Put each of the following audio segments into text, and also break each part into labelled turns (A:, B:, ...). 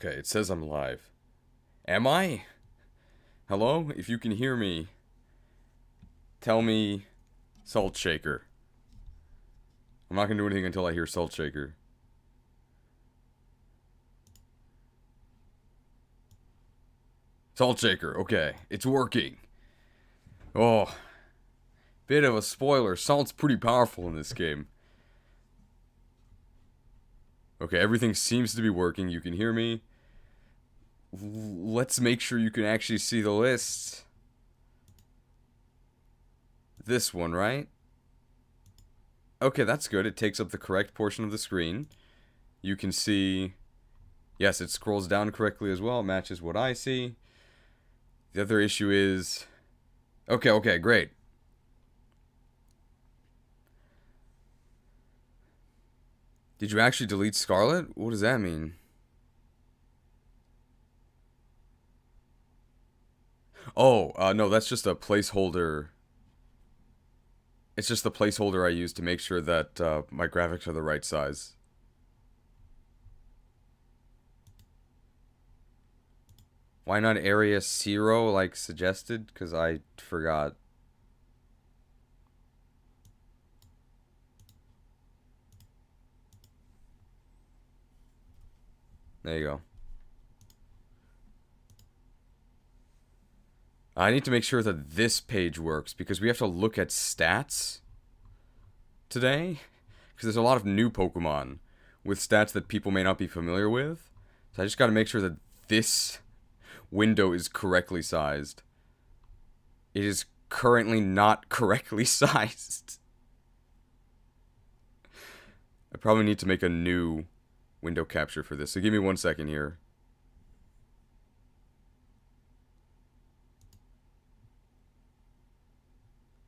A: Okay, it says I'm live. Am I? Hello? If you can hear me, tell me Salt Shaker. I'm not gonna do anything until I hear Salt Shaker. Salt Shaker, okay. It's working. Oh, bit of a spoiler. Salt's pretty powerful in this game. Okay, everything seems to be working. You can hear me. Let's make sure you can actually see the list. This one, right? Okay, that's good. It takes up the correct portion of the screen. You can see... Yes, it scrolls down correctly as well. It matches what I see. The other issue is... Okay, great. Did you actually delete Scarlet? What does that mean? Oh, no, that's just a placeholder. It's just the placeholder I use to make sure that my graphics are the right size. Why not area 0 like suggested? Because I forgot. There you go. I need to make sure that this page works because we have to look at stats today. Because there's a lot of new Pokemon with stats that people may not be familiar with. So I just got to make sure that this window is correctly sized. It is currently not correctly sized. I probably need to make a new window capture for this. So give me 1 second here.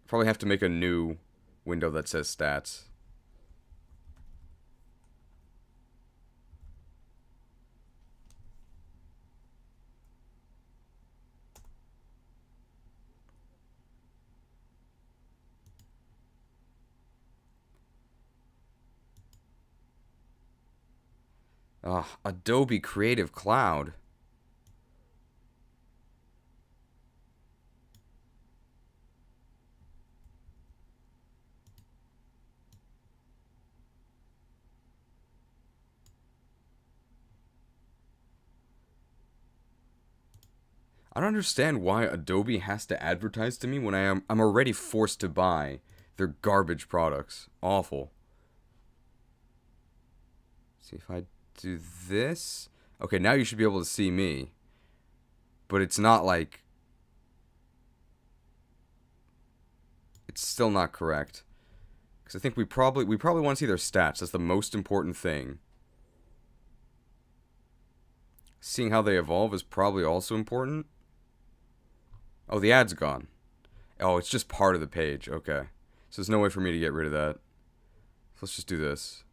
A: Probably have to make a new window that says stats. Adobe Creative Cloud. I don't understand why Adobe has to advertise to me when I'm already forced to buy their garbage products. Awful. See if I do this. Okay, now you should be able to see me. But it's not like... It's still not correct. Because I think we probably want to see their stats. That's the most important thing. Seeing how they evolve is probably also important. Oh, the ad's gone. Oh, it's just part of the page. Okay. So there's no way for me to get rid of that. So let's just do this.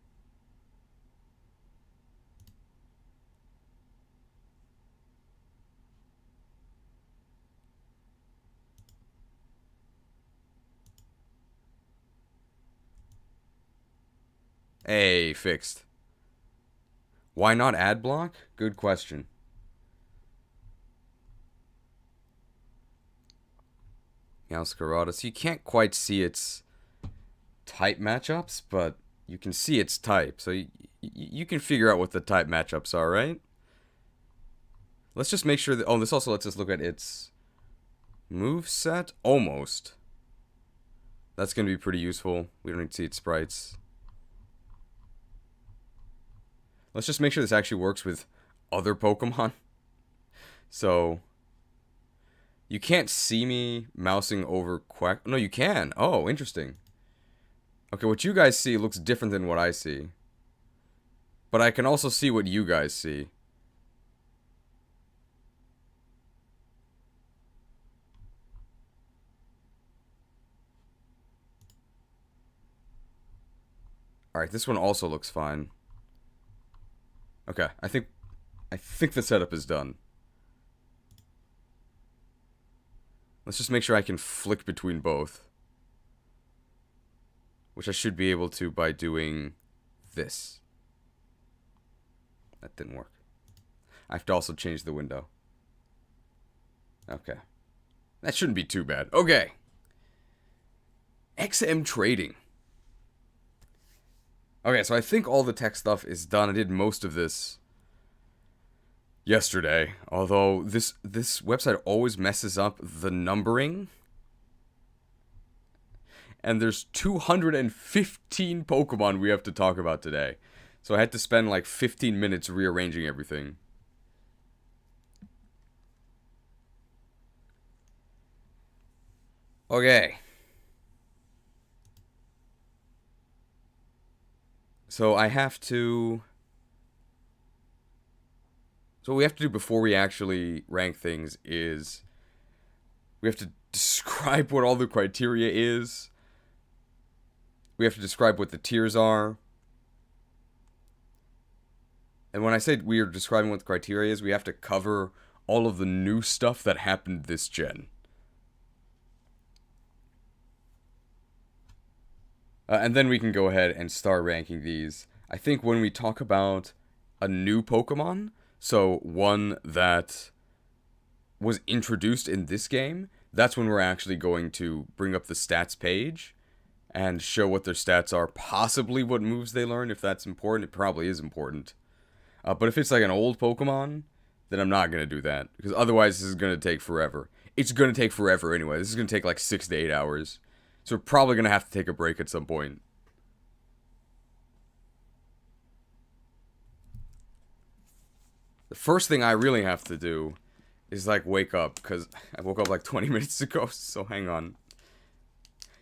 A: Hey, fixed. Why not ad block? Good question. Meowscarada. So you can't quite see its type matchups, but you can see its type. So you can figure out what the type matchups are, right? Let's just make sure that... Oh, this also lets us look at its move set. Almost. That's going to be pretty useful. We don't need to see its sprites. Let's just make sure this actually works with other Pokemon. So... You can't see me mousing over Quack. No, you can. Oh, interesting. Okay, what you guys see looks different than what I see. But I can also see what you guys see. Alright, this one also looks fine. Okay, I think the setup is done. Let's just make sure I can flick between both. Which I should be able to by doing this. That didn't work. I have to also change the window. Okay. That shouldn't be too bad. Okay. XM trading. Okay, so I think all the tech stuff is done. I did most of this yesterday, although this website always messes up the numbering. And there's 215 Pokemon we have to talk about today. So I had to spend like 15 minutes rearranging everything. Okay. So I have to... So what we have to do before we actually rank things is... We have to describe what all the criteria is. We have to describe what the tiers are. And when I say we are describing what the criteria is, we have to cover all of the new stuff that happened this gen. And then we can go ahead and start ranking these. I think when we talk about a new Pokemon, so one that was introduced in this game, that's when we're actually going to bring up the stats page and show what their stats are, possibly what moves they learn, if that's important. It probably is important. But if it's like an old Pokemon, then I'm not going to do that, because otherwise this is going to take forever. It's going to take forever anyway. This is going to take like 6 to 8 hours. So we're probably going to have to take a break at some point. The first thing I really have to do is like wake up, because I woke up like 20 minutes ago, so hang on.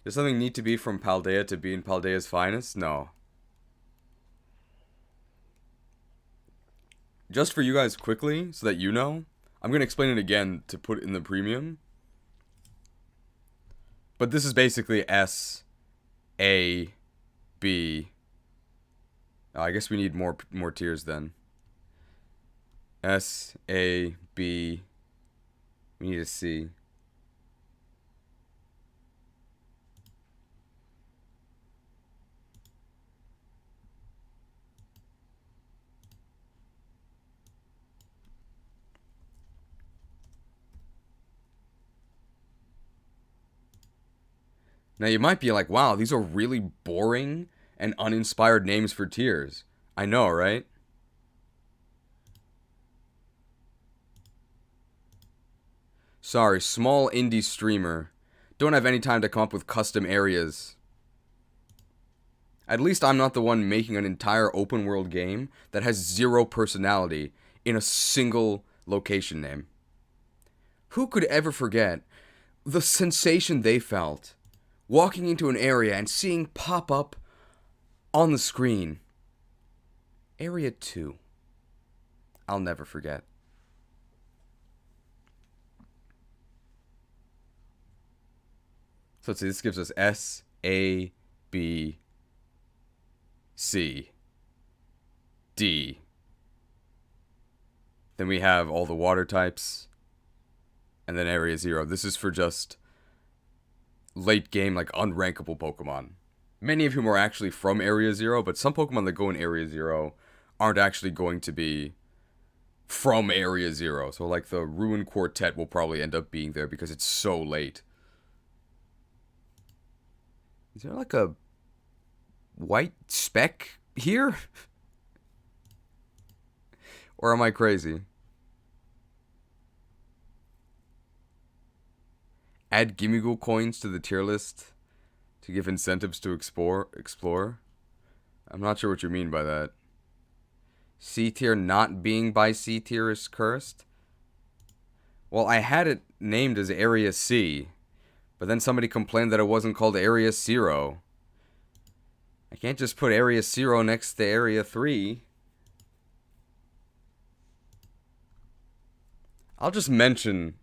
A: Does something need to be from Paldea to be in Paldea's finest? No. Just for you guys quickly, so that you know, I'm going to explain it again to put in the premium. But this is basically S, A, B. Oh, I guess we need more tiers then. S, A, B. We need a C. Now you might be like, wow, these are really boring and uninspired names for tiers. I know, right? Sorry, small indie streamer. Don't have any time to come up with custom areas. At least I'm not the one making an entire open world game that has 0 personality in a single location name. Who could ever forget the sensation they felt walking into an area and seeing pop up on the screen, Area 2. I'll never forget. So let's see, this gives us S, A, B, C, D. Then we have all the water types. And then Area 0. This is for just late game, like, unrankable Pokemon. Many of whom are actually from Area 0, but some Pokemon that go in Area 0 aren't actually going to be from Area 0. So, like, the Ruin Quartet will probably end up being there because it's so late. Is there, like, a white speck here? Or am I crazy? Add Gimmighoul coins to the tier list to give incentives to explore. I'm not sure what you mean by that. C tier not being by C tier is cursed? Well, I had it named as Area C, but then somebody complained that it wasn't called Area 0. I can't just put Area 0 next to Area 3. I'll just mention...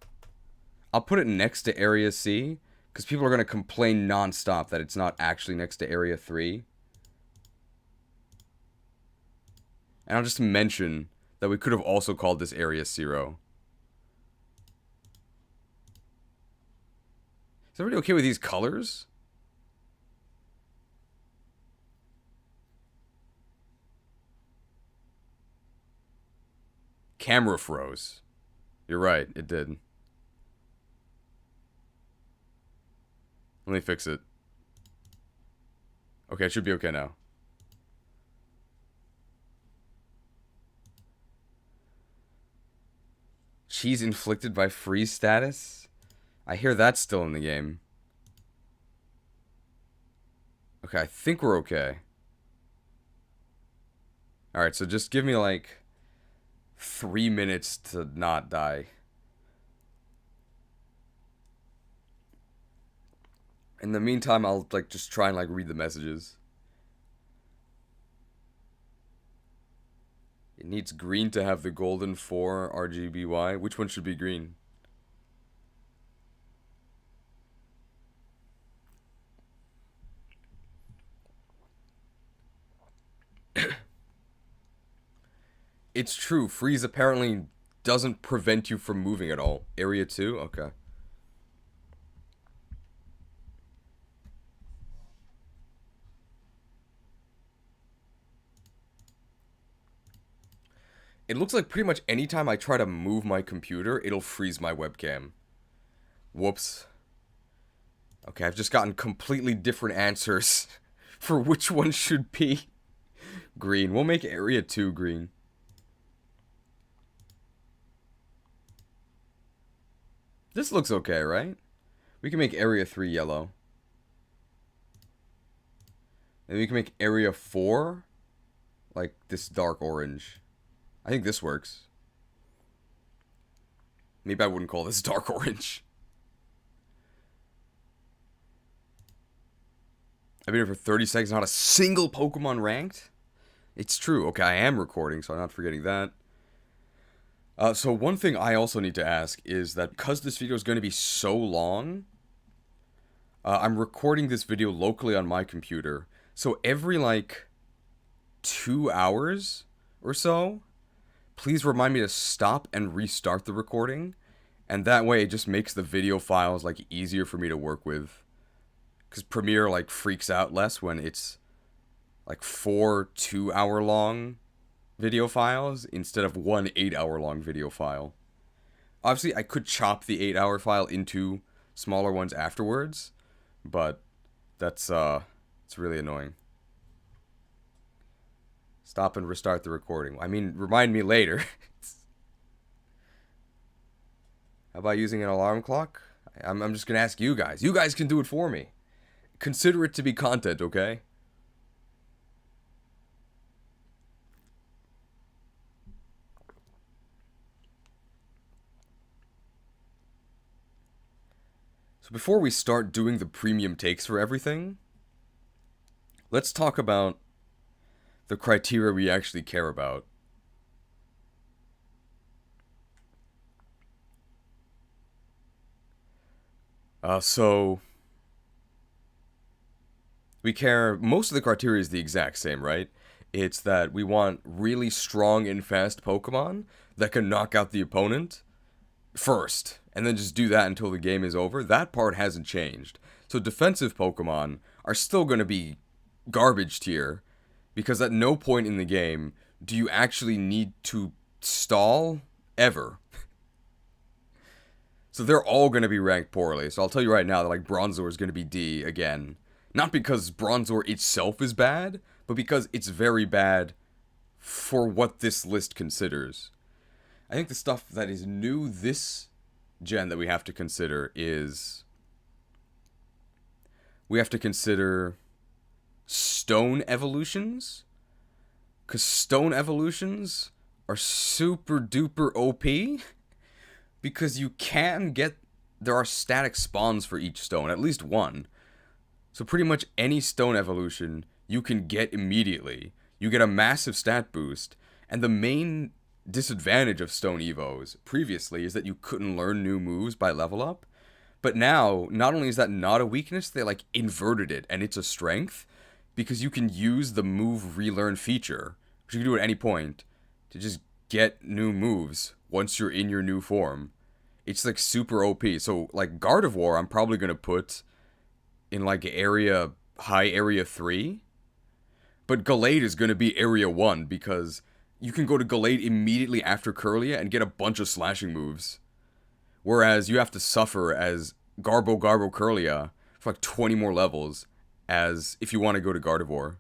A: I'll put it next to Area C, because people are going to complain nonstop that it's not actually next to Area 3. And I'll just mention that we could have also called this Area 0. Is everybody okay with these colors? camera froze. You're right, it did. Let me fix it. Okay, it should be okay now. Cheese inflicted by freeze status? I hear that's still in the game. Okay, I think we're okay. Alright, so just give me like 3 minutes to not die. In the meantime, I'll like just try and like read the messages. It needs green to have the golden 4 RGBY. Which one should be green? It's true. Freeze apparently doesn't prevent you from moving at all. Area 2? Okay. It looks like pretty much anytime I try to move my computer, it'll freeze my webcam. Whoops. Okay, I've just gotten completely different answers for which one should be green. We'll make Area 2 green. This looks okay, right? We can make Area 3 yellow. And we can make Area 4 like this dark orange. I think this works. Maybe I wouldn't call this dark orange. I've been here for 30 seconds, not a single Pokemon ranked? It's true. Okay, I am recording, so I'm not forgetting that. So one thing I also need to ask is that because this video is going to be so long, I'm recording this video locally on my computer. So every, like, 2 hours or so, please remind me to stop and restart the recording. And that way it just makes the video files, like, easier for me to work with. Because Premiere, like, freaks out less when it's, like, 4 2-hour-long video files instead of 1 8-hour-long video file. Obviously, I could chop the 8-hour file into smaller ones afterwards, but that's, it's really annoying. Stop and restart the recording. I mean, remind me later. How about using an alarm clock? I'm just gonna ask you guys. You guys can do it for me. Consider it to be content, okay? So before we start doing the premium takes for everything, let's talk about the criteria we actually care about. So we care, most of the criteria is the exact same, right? It's that we want really strong and fast Pokemon that can knock out the opponent first, and then just do that until the game is over. That part hasn't changed. So defensive Pokemon are still going to be garbage tier, because at no point in the game do you actually need to stall ever. So they're all going to be ranked poorly. So I'll tell you right now that like Bronzor is going to be D again. Not because Bronzor itself is bad, but because it's very bad for what this list considers. I think the stuff that is new this gen that we have to consider is we have to consider stone evolutions, because stone evolutions are super duper OP, because you can get, there are static spawns for each stone, at least one. So pretty much any stone evolution you can get immediately. You get a massive stat boost, and the main disadvantage of stone evos previously is that you couldn't learn new moves by level up. But now, not only is that not a weakness, they like inverted it, and it's a strength, because you can use the move relearn feature, which you can do at any point, to just get new moves once you're in your new form. It's like super OP. So like Gardevoir I'm probably going to put in like high area 3. But Gallade is going to be area 1 because you can go to Gallade immediately after Kirlia and get a bunch of slashing moves. Whereas you have to suffer as Garbo Garbo Kirlia for like 20 more levels as if you want to go to Gardevoir.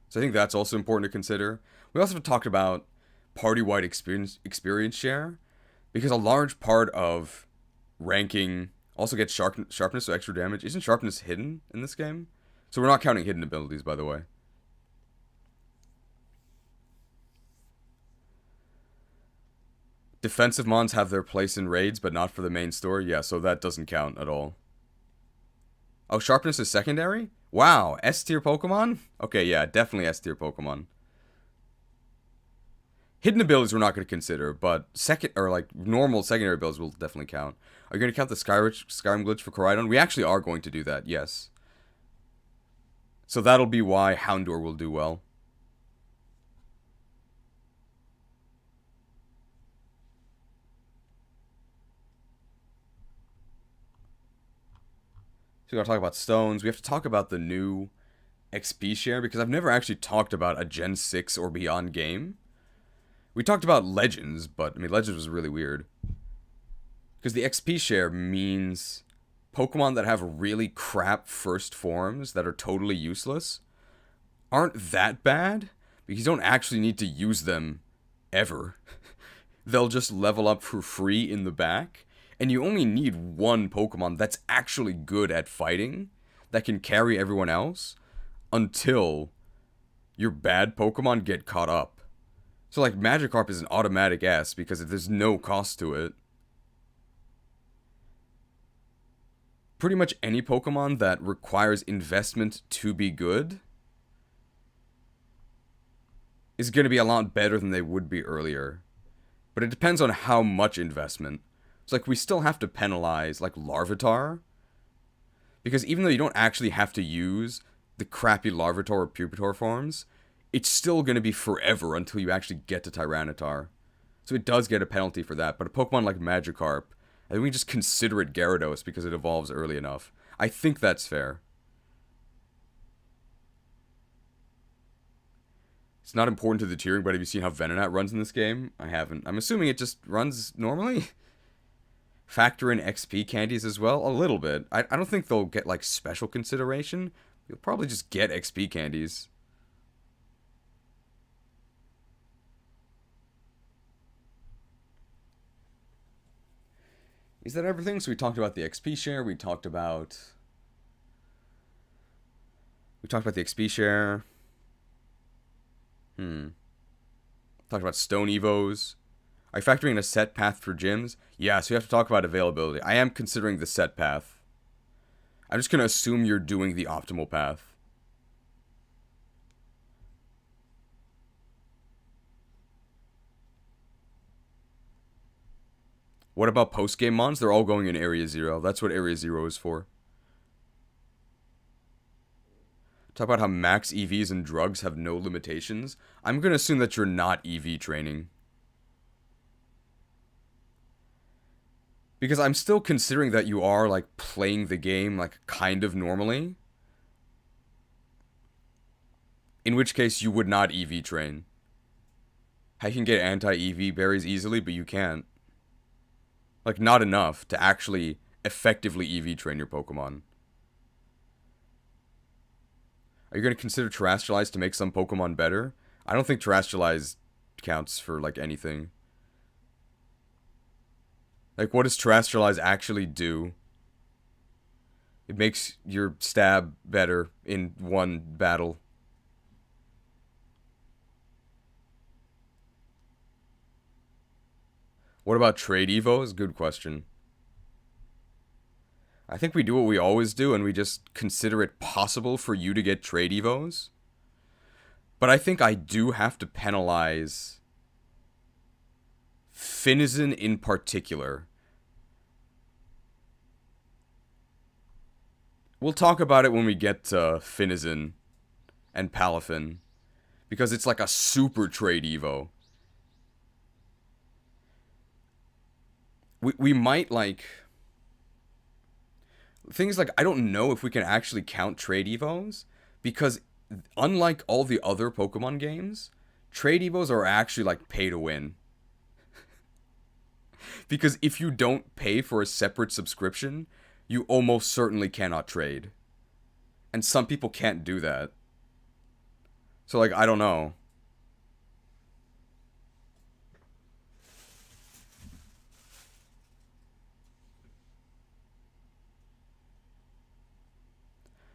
A: So I think that's also important to consider. We also talked about party-wide experience share, because a large part of ranking also gets sharpness, so extra damage. Isn't sharpness hidden in this game? So we're not counting hidden abilities, by the way. Defensive mons have their place in raids, but not for the main story. Yeah, so that doesn't count at all. Oh, sharpness is secondary? Wow, S-tier Pokemon? Okay, yeah, definitely S-tier Pokemon. Hidden abilities we're not going to consider, but normal secondary abilities will definitely count. Are you going to count the Skyrim glitch for Koraidon? We actually are going to do that, yes. So that'll be why Houndour will do well. So we gotta talk about stones. We have to talk about the new XP share, because I've never actually talked about a Gen 6 or beyond game. We talked about Legends, but, I mean, Legends was really weird. Because the XP share means Pokemon that have really crap first forms that are totally useless aren't that bad, because you don't actually need to use them ever. They'll just level up for free in the back, and you only need one Pokemon that's actually good at fighting, that can carry everyone else, until your bad Pokemon get caught up. So, like, Magikarp is an automatic S because there's no cost to it. Pretty much any Pokemon that requires investment to be good is going to be a lot better than they would be earlier. But it depends on how much investment. It's like, we still have to penalize, like, Larvitar. Because even though you don't actually have to use the crappy Larvitar or Pupitar forms, it's still going to be forever until you actually get to Tyranitar. So it does get a penalty for that. But a Pokemon like Magikarp, I think we just consider it Gyarados because it evolves early enough. I think that's fair. It's not important to the tiering, but have you seen how Venonat runs in this game? I haven't. I'm assuming it just runs normally. Factor in XP candies as well? A little bit. I don't think they'll get, like, special consideration. You'll probably just get XP candies. Is that everything? So we talked about the XP share. We talked about the XP share. Talked about Stone Evos. Are you factoring in a set path for gyms? Yeah, so you have to talk about availability. I am considering the set path. I'm just going to assume you're doing the optimal path. What about post-game mons? They're all going in Area 0. That's what Area 0 is for. Talk about how max EVs and drugs have no limitations. I'm going to assume that you're not EV training. Because I'm still considering that you are, like, playing the game, like, kind of normally. In which case, you would not EV train. I can get anti-EV berries easily, but you can't. Like, not enough to actually effectively EV train your Pokemon. Are you going to consider Terastallize to make some Pokemon better? I don't think Terastallize counts for, like, anything. Like, what does Terastallize actually do? It makes your stab better in one battle. What about trade evos? Good question. I think we do what we always do, and we just consider it possible for you to get trade evos. But I think I do have to penalize Finizen in particular. We'll talk about it when we get to Finizen and Palafin, because it's like a super trade evo. We might, like... Things like, I don't know if we can actually count trade evos, because unlike all the other Pokemon games, Trade Evos are actually like pay to win. Because if you don't pay for a separate subscription, you almost certainly cannot trade. And some people can't do that. So, like, I don't know.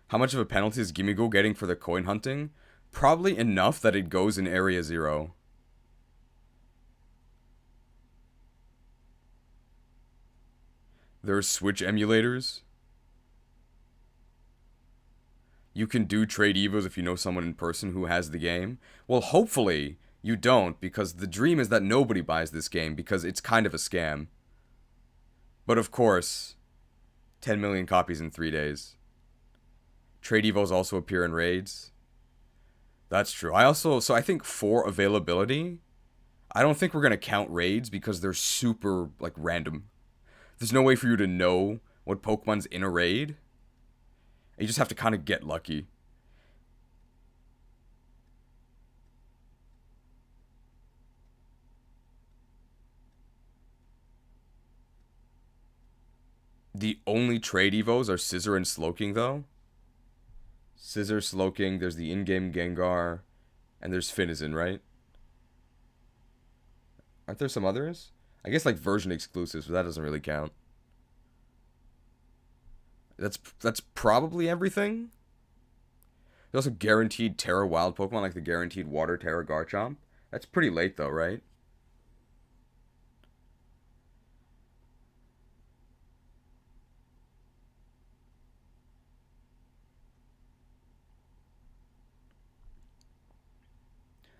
A: How much of a penalty is Gimmighoul getting for the coin hunting? Probably enough that it goes in Area 0. There's Switch emulators. You can do trade evos if you know someone in person who has the game. Well, hopefully you don't, because the dream is that nobody buys this game because it's kind of a scam. But of course, 10 million copies in 3 days. Trade evos also appear in raids. That's true. So I think for availability, I don't think we're going to count raids because they're super, like, random. There's no way for you to know what Pokemon's in a raid. You just have to kind of get lucky. The only trade evos are Scizor and Slowking, though. Scizor, Slowking, there's the in-game Gengar, and there's Finizen, right? Aren't there some others? I guess like version exclusives, but that doesn't really count. That's probably everything. There's also guaranteed Terra Wild Pokemon, like the guaranteed Water Terra Garchomp. That's pretty late though, right?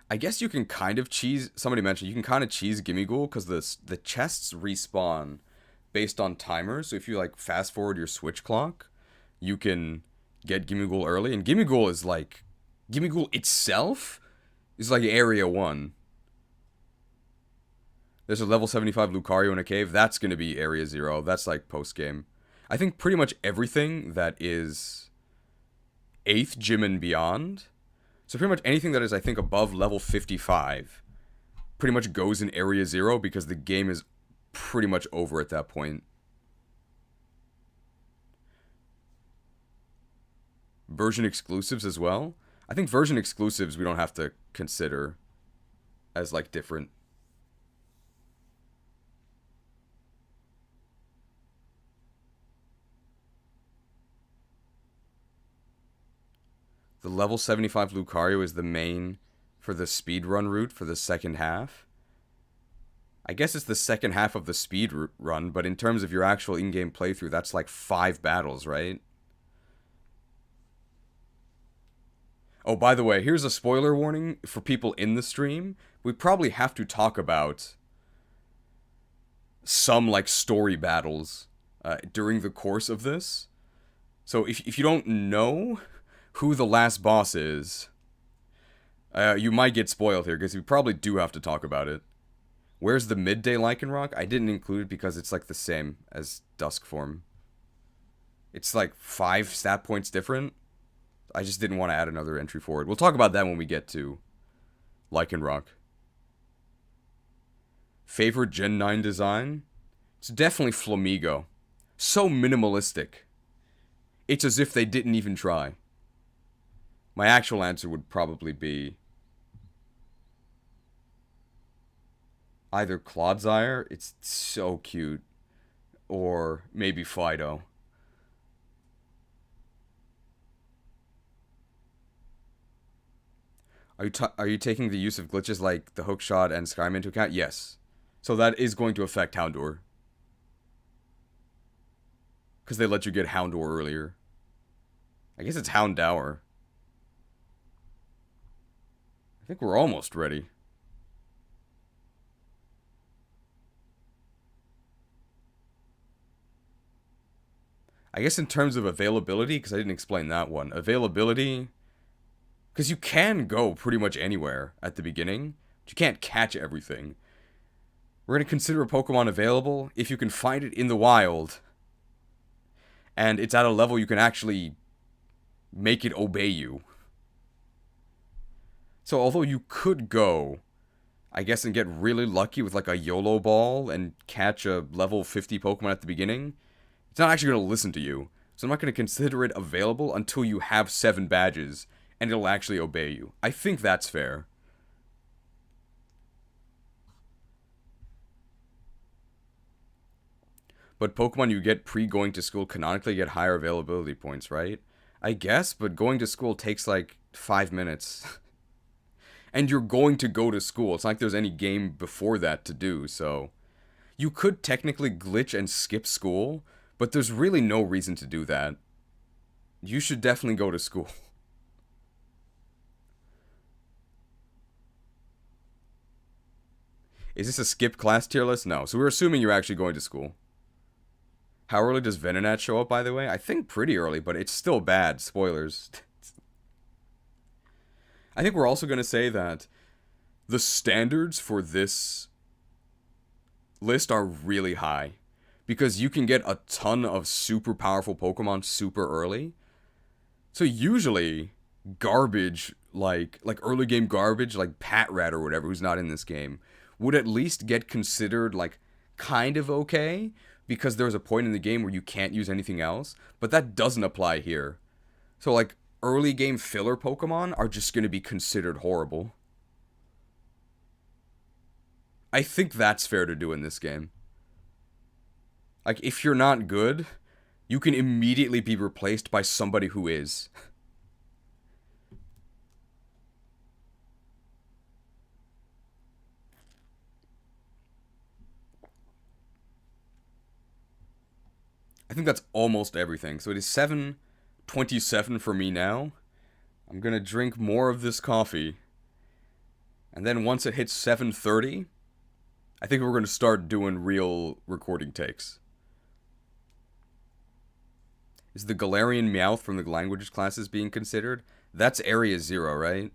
A: I guess you can kind of cheese. Somebody mentioned you can kind of cheese Gimmighoul because the chests respawn based on timers. So if you like fast forward your switch clock, you can get Gimmighoul early. And Gimmighoul itself is like Area 1. There's a level 75 Lucario in a cave. That's going to be Area 0. That's like post game. I think pretty much everything that is 8th gym and beyond. So pretty much anything that is, I think, above level 55 pretty much goes in Area 0 because the game is pretty much over at that point. Version exclusives as well. I think version exclusives we don't have to consider as, like, different. The level 75 Lucario is the main for the speedrun route for the second half. I guess it's the second half of the speed run, but in terms of your actual in-game playthrough, that's like 5 battles, right? Oh, by the way, here's a spoiler warning for people in the stream. We probably have to talk about some, like, story battles during the course of this. So if you don't know who the last boss is, you might get spoiled here, because we probably do have to talk about it. Where's the midday Lycanroc? I didn't include it because it's like the same as Dusk form. It's like 5 stat points different. I just didn't want to add another entry for it. We'll talk about that when we get to Lycanroc. Favorite Gen 9 design? It's definitely Flamigo. So minimalistic. It's as if they didn't even try. My actual answer would probably be either Clodsire, it's so cute, or maybe Fido. Are you taking the use of glitches like the Hookshot and Skyrim into account? Yes. So that is going to affect Houndour. Because they let you get Houndour earlier. I guess it's Houndour. I think we're almost ready. I guess in terms of availability, because I didn't explain that one. Availability, because you can go pretty much anywhere at the beginning, but you can't catch everything. We're going to consider a Pokemon available if you can find it in the wild, and it's at a level you can actually make it obey you. So although you could go, I guess, and get really lucky with like a YOLO ball and catch a level 50 Pokemon at the beginning, it's not actually going to listen to you. So I'm not going to consider it available until you have 7 badges and it'll actually obey you. I think that's fair. But Pokemon you get pre-going to school canonically get higher availability points, right? I guess, but going to school takes like 5 minutes. And you're going to go to school. It's not like there's any game before that to do, so... You could technically glitch and skip school, but there's really no reason to do that. You should definitely go to school. Is this a skip class tier list? No. So we're assuming you're actually going to school. How early does Venonat show up, by the way? I think pretty early, but it's still bad. Spoilers. I think we're also going to say that the standards for this list are really high. Because you can get a ton of super powerful Pokemon super early. So usually, garbage, like early game garbage, like Patrat or whatever, who's not in this game, would at least get considered, like, kind of okay, because there's a point in the game where you can't use anything else, but that doesn't apply here. So, like, early game filler Pokemon are just going to be considered horrible. I think that's fair to do in this game. Like, if you're not good, you can immediately be replaced by somebody who is. I think that's almost everything. So it is 7:27 for me now. I'm going to drink more of this coffee. And then once it hits 7:30, I think we're going to start doing real recording takes. Is the Galarian Meowth from the languages classes being considered? That's Area 0, right?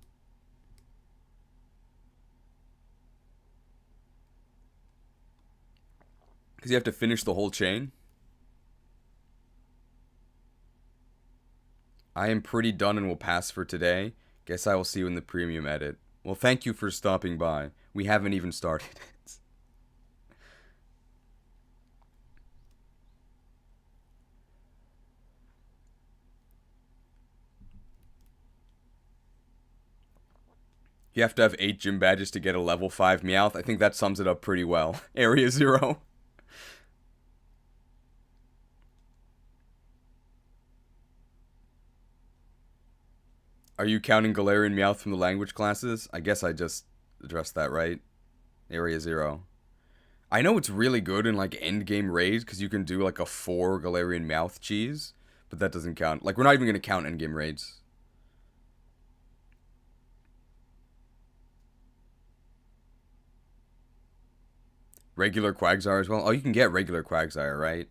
A: Because you have to finish the whole chain. I am pretty done and will pass for today. Guess I will see you in the premium edit. Well, thank you for stopping by. We haven't even started it. You have to have 8 gym badges to get a level 5 Meowth. I think that sums it up pretty well. Area 0. Are you counting Galarian Meowth from the language classes? I guess I just addressed that, right? Area 0. I know it's really good in, like, endgame raids, because you can do, like, a 4 Galarian Meowth cheese, but that doesn't count. Like, we're not even going to count endgame raids. Regular Quagsire as well? Oh, you can get regular Quagsire, right?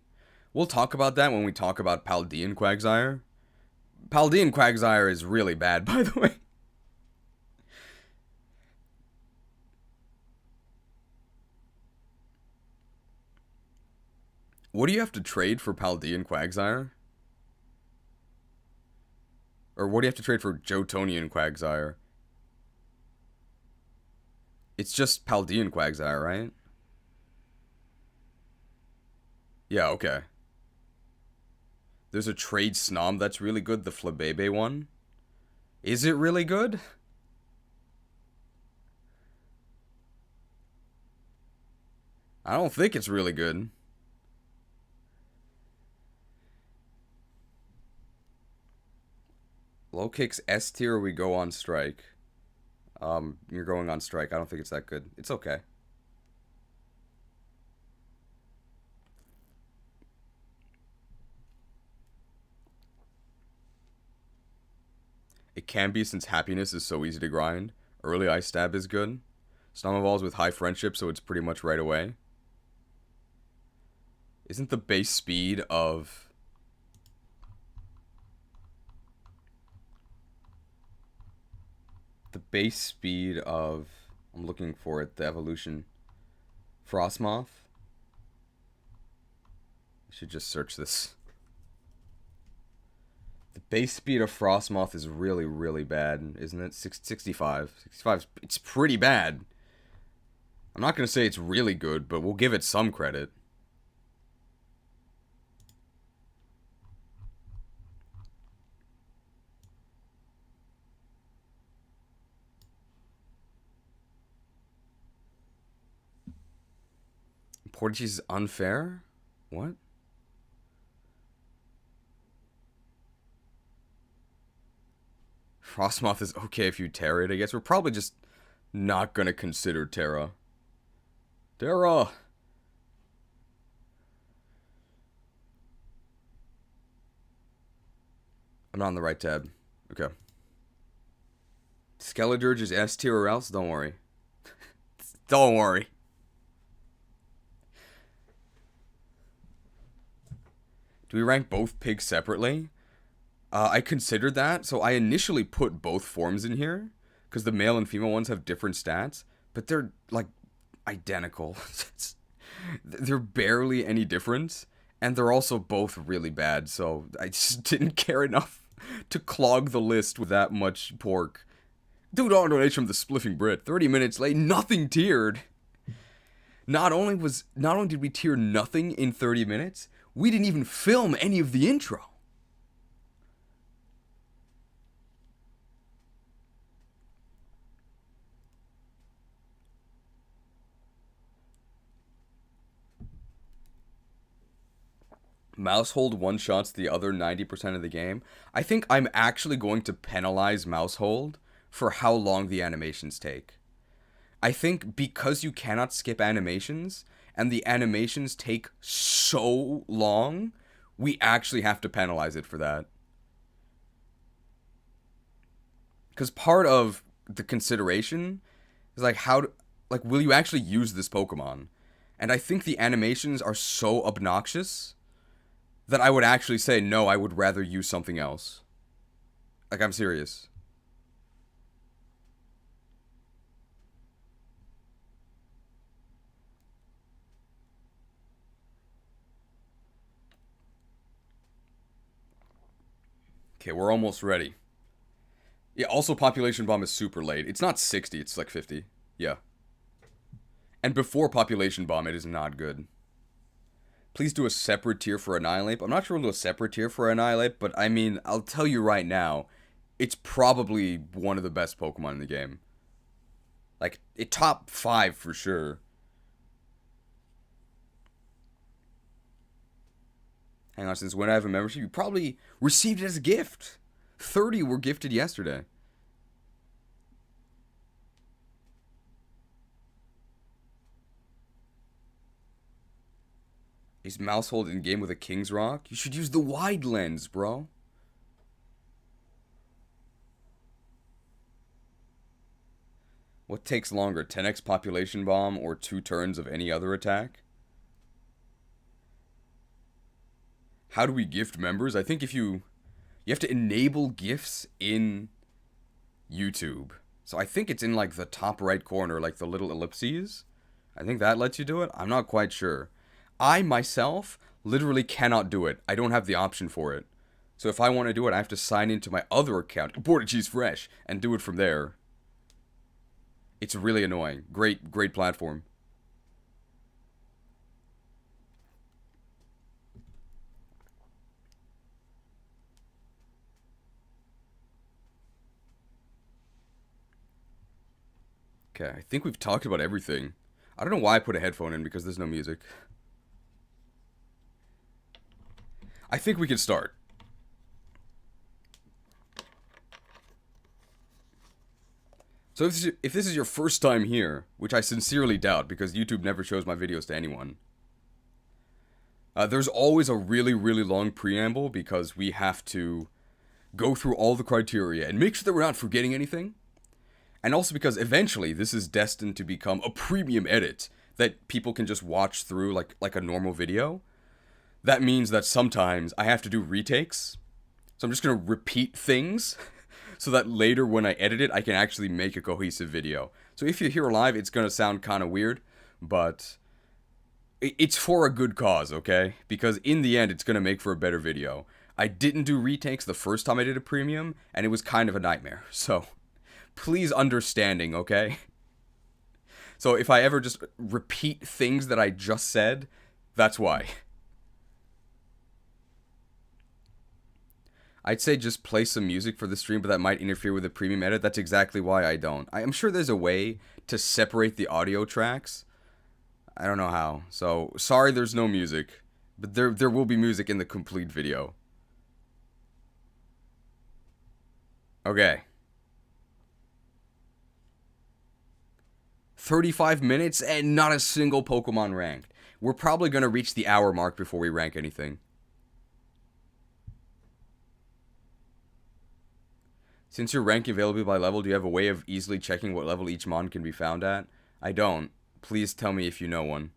A: We'll talk about that when we talk about Paldean Quagsire. Paldean Quagsire is really bad, by the way. What do you have to trade for Paldean Quagsire? Or what do you have to trade for Jotonian Quagsire? It's just Paldean Quagsire, right? Yeah, okay. There's a trade Snom that's really good, the Flabebe one. Is it really good? I don't think it's really good. Low kicks S tier or we go on strike? You're going on strike. I don't think it's that good. It's okay. It can be since happiness is so easy to grind. Early ice stab is good. Snom evolves with high friendship, so it's pretty much right away. Isn't the base speed of... The base speed of... I'm looking for it, the evolution. Frostmoth? I should just search this. The The base speed of Frostmoth is really, really bad, isn't it? 65. 65, it's pretty bad. I'm not going to say it's really good, but we'll give it some credit. Portuguese is unfair? What? Frostmoth is okay if you tear it, I guess. We're probably just not gonna consider Terra. Terra! I'm not on the right tab. Okay. Skeledirge is S tier or else? Don't worry. Don't worry. Do we rank both pigs separately? I considered that, so I initially put both forms in here, because the male and female ones have different stats, but they're, like, identical. They're barely any difference, and they're also both really bad, so I just didn't care enough to clog the list with that much pork. Dude, on donation from the Spliffing Brit, 30 minutes late, nothing tiered. Not only did we tier nothing in 30 minutes, we didn't even film any of the intro. Mousehold one-shots the other 90% of the game. I think I'm actually going to penalize Mousehold for how long the animations take. I think because you cannot skip animations, and the animations take so long, we actually have to penalize it for that. Because part of the consideration is like, will you actually use this Pokemon? And I think the animations are so obnoxious that I would actually say, no, I would rather use something else. Like, I'm serious. Okay, we're almost ready. Yeah, also Population Bomb is super late. It's not 60, it's like 50. Yeah. And before Population Bomb, it is not good. Please do a separate tier for Annihilate. I'm not sure we'll do a separate tier for Annihilate, but I mean, I'll tell you right now, it's probably one of the best Pokemon in the game. Like, it top 5 for sure. Hang on, since when I have a membership, you probably received it as a gift. 30 were gifted yesterday. Is Mousehold in game with a King's Rock? You should use the wide lens, bro. What takes longer, 10x Population Bomb or 2 turns of any other attack? How do we gift members? I think if you have to enable gifts in YouTube. So I think it's in like the top right corner, like the little ellipses. I think that lets you do it. I'm not quite sure. I, myself, literally cannot do it. I don't have the option for it. So if I want to do it, I have to sign into my other account, Border Cheese Fresh, and do it from there. It's really annoying. Great platform. Okay, I think we've talked about everything. I don't know why I put a headphone in because there's no music. I think we can start. So if this is your first time here, which I sincerely doubt because YouTube never shows my videos to anyone, there's always a really long preamble because we have to go through all the criteria and make sure that we're not forgetting anything. And also because eventually this is destined to become a premium edit that people can just watch through like a normal video. That means that sometimes I have to do retakes. So I'm just going to repeat things so that later when I edit it, I can actually make a cohesive video. So if you're here live, it's going to sound kind of weird, but it's for a good cause, okay? Because in the end, it's going to make for a better video. I didn't do retakes the first time I did a premium, and it was kind of a nightmare. So, please understanding, okay? So if I ever just repeat things that I just said, that's why. I'd say just play some music for the stream, but that might interfere with the premium edit. That's exactly why I don't. I'm sure there's a way to separate the audio tracks. I don't know how. So, sorry there's no music. But there will be music in the complete video. Okay. 35 minutes and not a single Pokemon ranked. We're probably going to reach the hour mark before we rank anything. Since you're ranking availability by level, do you have a way of easily checking what level each mon can be found at? I don't. Please tell me if you know one.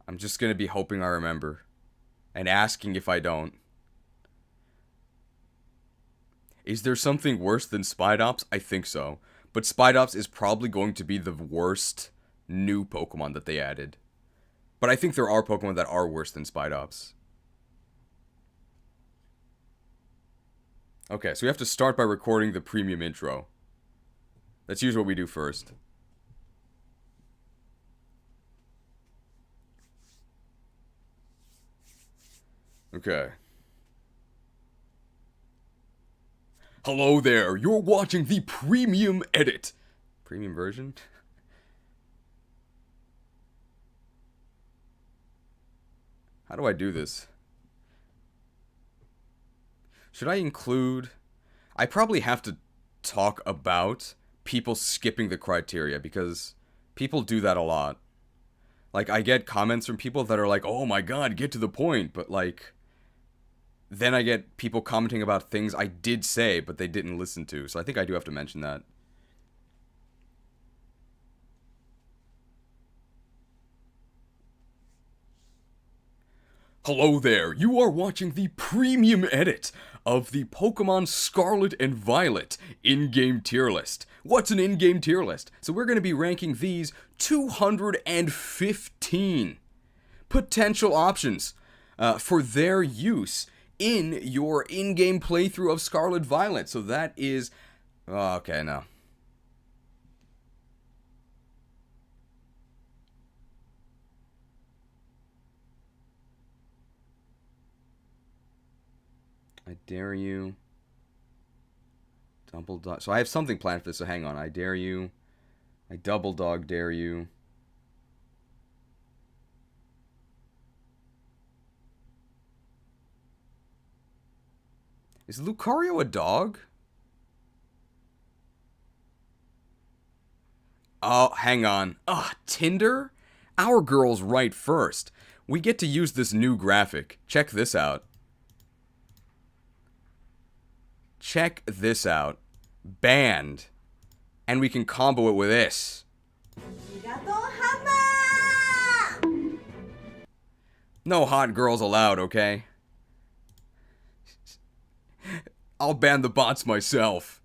A: I'm just going to be hoping I remember. And asking if I don't. Is there something worse than Spidops? I think so. But Spidops is probably going to be the worst new Pokemon that they added. But I think there are Pokemon that are worse than Spidops. Okay, so we have to start by recording the premium intro. That's usually what we do first. Okay. Hello there, you're watching the premium edit. Premium version? How do I do this? Should I include... I probably have to talk about people skipping the criteria, because people do that a lot. Like, I get comments from people that are like, oh my god, get to the point, but like... Then I get people commenting about things I did say, but they didn't listen to, so I think I do have to mention that. Hello there, you are watching the premium edit of the Pokemon Scarlet and Violet in-game tier list. What's an in-game tier list? So we're going to be ranking these 215 potential options for their use in your in-game playthrough of Scarlet Violet. So that is... Oh, okay, no. I dare you. Double dog. So I have something planned for this, so hang on. I dare you. I double dog dare you. Is Lucario a dog? Oh, hang on. Ugh, Tinder? Our girl's right first. We get to use this new graphic. Check this out. Check this out. Banned. And we can combo it with this. No hot girls allowed, okay? I'll ban the bots myself.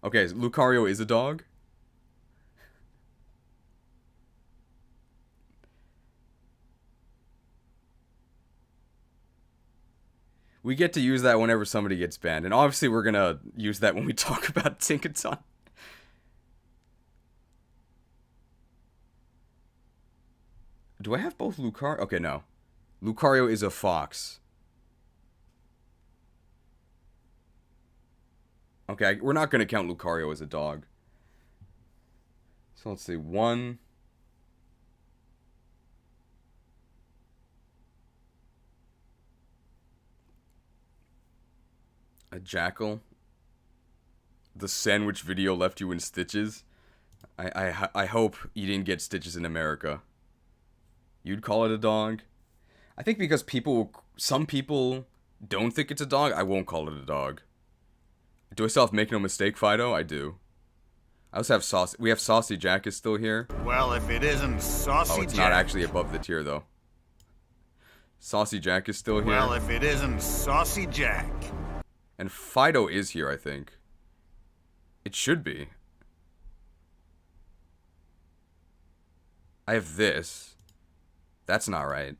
A: Okay, Lucario is a dog? We get to use that whenever somebody gets banned. And obviously we're gonna use that when we talk about Tinkaton. Do I have both Lucario? Okay, no. Lucario is a fox. Okay, we're not gonna count Lucario as a dog. So let's see, 1... A jackal. The sandwich video left you in stitches. I hope you didn't get stitches in America. You'd call it a dog? I think because some people don't think it's a dog, I won't call it a dog. Do I still have Make No Mistake, Fido? I do. I also have Saucy. We have Saucy Jack is still here.
B: Well, if it isn't Saucy Jack.
A: Oh, it's not actually above the tier, though. Saucy Jack is still here.
B: Well, if it isn't Saucy Jack.
A: And Fido is here, I think. It should be. I have this. That's not right.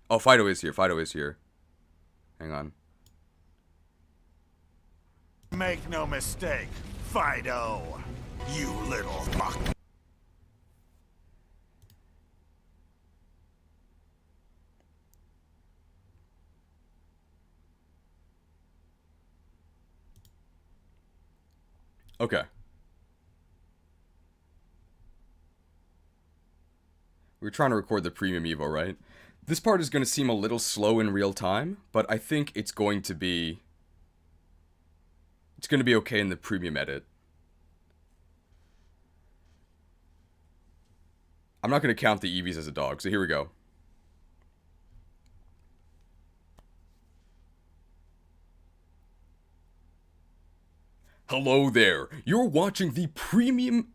A: Oh, Fido is here. Fido is here. Hang on.
B: Make no mistake, Fido. You little fuck.
A: Okay. We're trying to record the premium Evo, right? This part is going to seem a little slow in real time, but I think it's going to be... It's going to be okay in the premium edit. I'm not going to count the Eevees as a dog, so here we go. Hello there, you're watching the premium...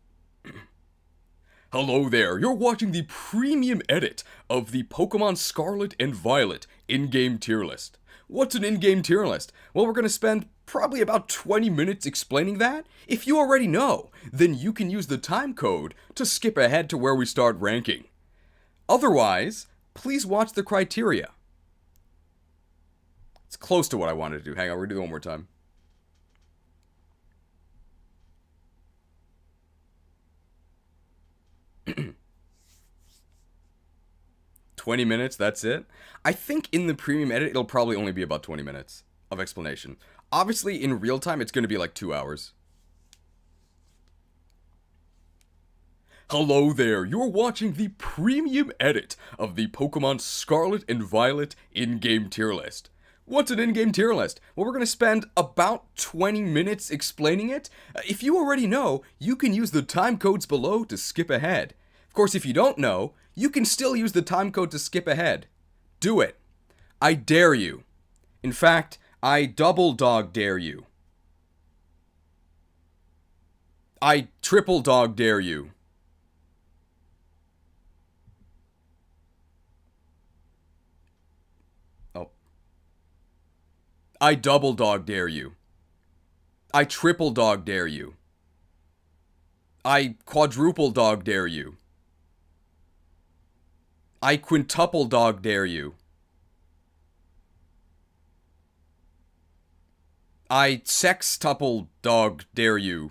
A: Hello there, you're watching the premium edit of the Pokemon Scarlet and Violet in-game tier list. What's an in-game tier list? Well, we're going to spend probably about 20 minutes explaining that. If you already know, then you can use the time code to skip ahead to where we start ranking. Otherwise, please watch the criteria. It's close to what I wanted to do. Hang on, we're going to do it one more time. 20 minutes, that's it. I think in the premium edit, it'll probably only be about 20 minutes of explanation. Obviously, in real time, it's going to be like 2 hours. Hello there, you're watching the premium edit of the Pokemon Scarlet and Violet in-game tier list. What's an in-game tier list? Well, we're going to spend about 20 minutes explaining it. If you already know, you can use the time codes below to skip ahead. Of course, if you don't know, you can still use the time code to skip ahead. Do it. I dare you. In fact, I double dog dare you. I triple dog dare you. Oh. I double dog dare you. I triple dog dare you. I quadruple dog dare you. I quintuple dog dare you. I sextuple dog dare you.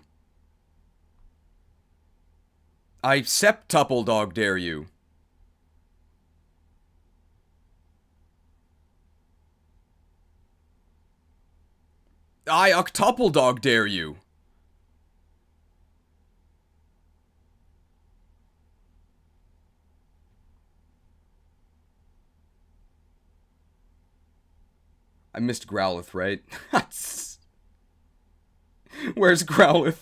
A: I septuple dog dare you. I octuple dog dare you. I missed Growlithe, right? Where's Growlithe?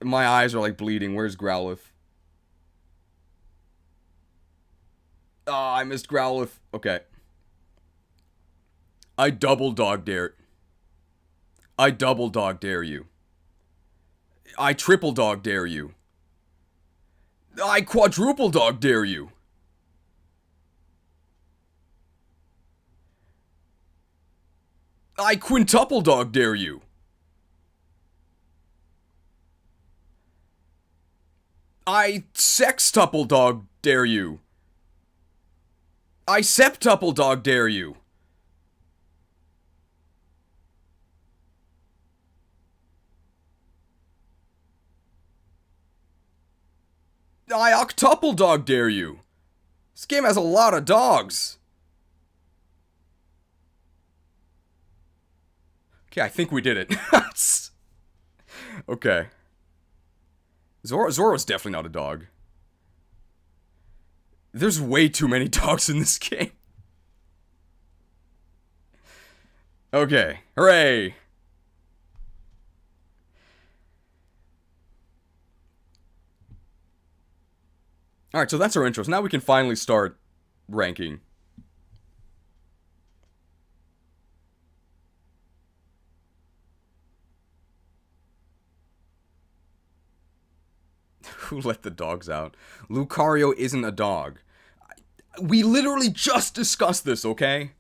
A: My eyes are like bleeding. Where's Growlithe? Ah, I missed Growlithe. Okay. I double dog dare. I double dog dare you. I triple dog dare you. I quadruple dog dare you. I quintuple dog dare you. I sextuple dog dare you. I septuple dog dare you. I octuple dog dare you. This game has a lot of dogs. Okay, I think we did it. Okay. Zoro's definitely not a dog. There's way too many dogs in this game. Okay, hooray! Alright, so that's our intro. So now we can finally start ranking. Who let the dogs out? Lucario isn't a dog. We literally just discussed this, okay?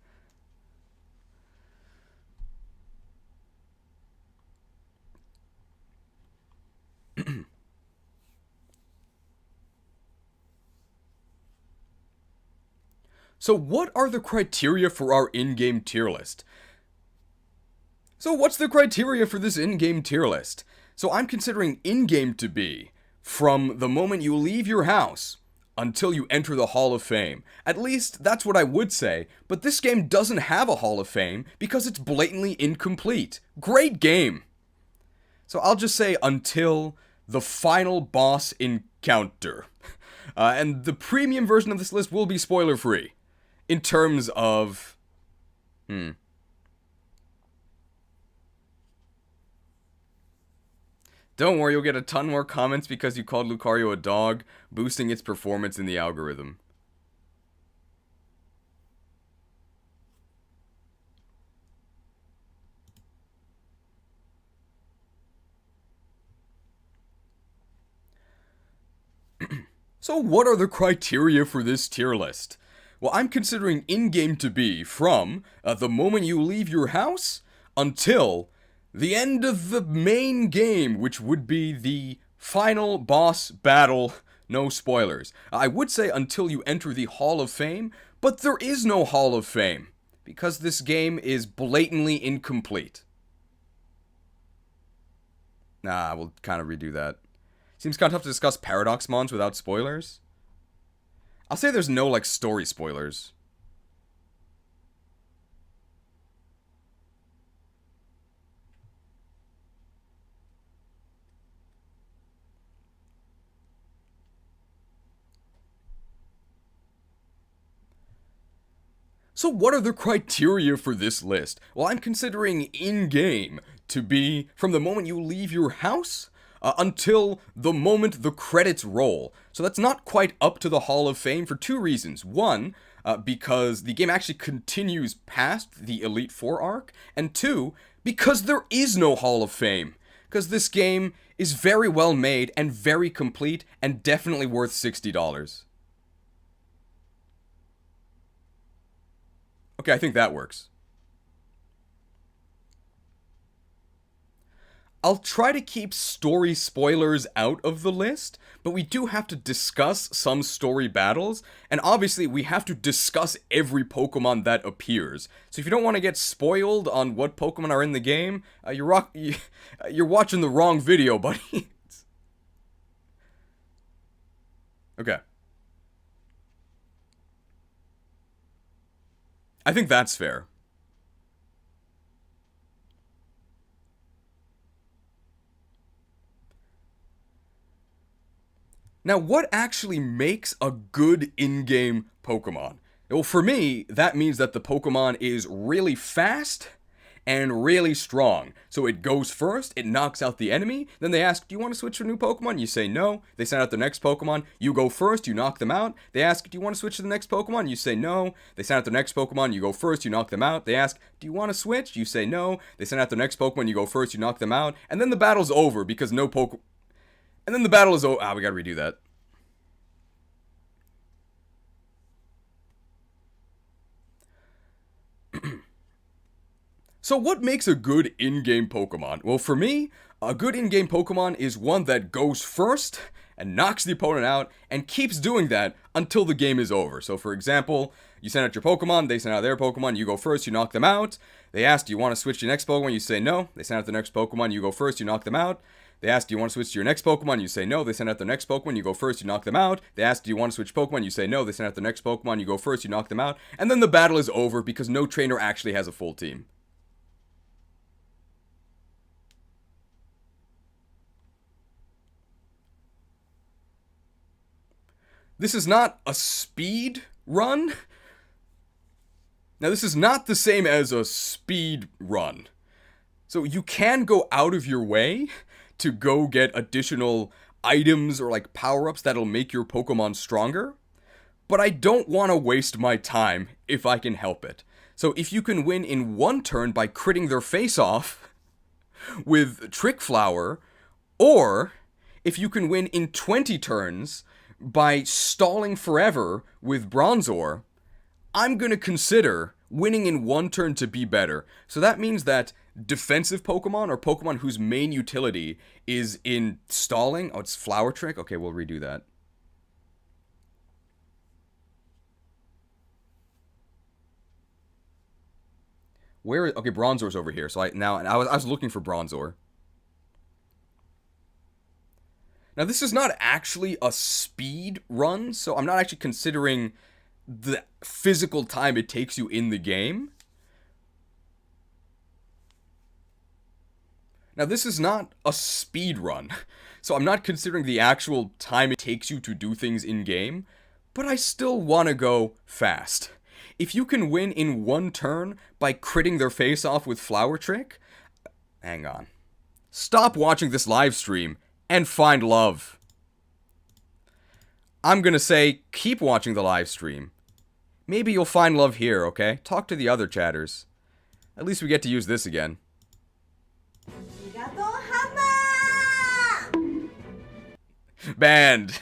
A: So what are the criteria for our in-game tier list? So what's the criteria for this in-game tier list? So I'm considering in-game to be from the moment you leave your house until you enter the Hall of Fame. At least that's what I would say, but this game doesn't have a Hall of Fame because it's blatantly incomplete. Great game! So I'll just say until the final boss encounter. And the premium version of this list will be spoiler-free. In terms of... Don't worry, you'll get a ton more comments because you called Lucario a dog, boosting its performance in the algorithm. So what are the criteria for this tier list? Well, I'm considering in-game to be from the moment you leave your house until the end of the main game, which would be the final boss battle. No spoilers. I would say until you enter the Hall of Fame, but there is no Hall of Fame because this game is blatantly incomplete. Nah, we'll kind of redo that. Seems kind of tough to discuss Paradox Mons without spoilers. I'll say there's no, like, story spoilers. So what are the criteria for this list? Well, I'm considering in-game to be from the moment you leave your house until the moment the credits roll. So that's not quite up to the Hall of Fame for two reasons. One, because the game actually continues past the Elite Four arc, and two, because there is no Hall of Fame. Because this game is very well made and very complete and definitely worth $60. Okay, I think that works. I'll try to keep story spoilers out of the list, but we do have to discuss some story battles, and obviously we have to discuss every Pokemon that appears. So if you don't want to get spoiled on what Pokemon are in the game, you're watching the wrong video, buddy. Okay. I think that's fair. Now, what actually makes a good in-game Pokemon? Well, for me, that means that the Pokemon is really fast and really strong. So it goes first, it knocks out the enemy, then they ask, do you want to switch to a new Pokemon? You say no, they send out the next Pokemon, you go first, you knock them out, they ask, do you want to switch to the next Pokemon? You say no, they send out the next Pokemon, you go first, you knock them out, they ask, do you want to switch? You say no, they send out the next Pokemon, you go first, you knock them out, and then the battle's over because no Pokemon... And then the battle is over... we gotta redo that. So what makes a good in-game Pokemon? Well, for me, a good in-game Pokemon is one that goes first and knocks the opponent out and keeps doing that until the game is over. So for example, you send out your Pokemon, they send out their Pokemon, you go first, you knock them out. They ask, do you want to switch to your next Pokemon? You say no. They send out the next Pokemon, you go first, you knock them out. They ask, do you want to switch to your next Pokemon? You say no. They send out the next Pokemon, you go first, you knock them out. They ask, do you want to switch Pokemon? You say no. They send out the next Pokemon, you go first, you knock them out. And then the battle is over because no trainer actually has a full team. This is not a speed run. Now, this is not the same as a speed run. So you can go out of your way to go get additional items or like power-ups that'll make your Pokemon stronger. But I don't want to waste my time if I can help it. So if you can win in one turn by critting their face off with Trick Flower, or if you can win in 20 turns by stalling forever with Bronzor, I'm going to consider winning in one turn to be better. So that means that defensive Pokemon, or Pokemon whose main utility is in stalling... Oh, it's Flower Trick? Okay, we'll redo that. Where? Okay, Bronzor's over here. So I was looking for Bronzor. Now this is not actually a speed run, so I'm not actually considering the physical time it takes you in the game. Now this is not a speed run, so I'm not considering the actual time it takes you to do things in game, but I still want to go fast. If you can win in one turn by critting their face off with Flower Trick, hang on. Stop watching this live stream and find love. I'm gonna say, keep watching the live stream. Maybe you'll find love here, okay? Talk to the other chatters. At least we get to use this again. Banned.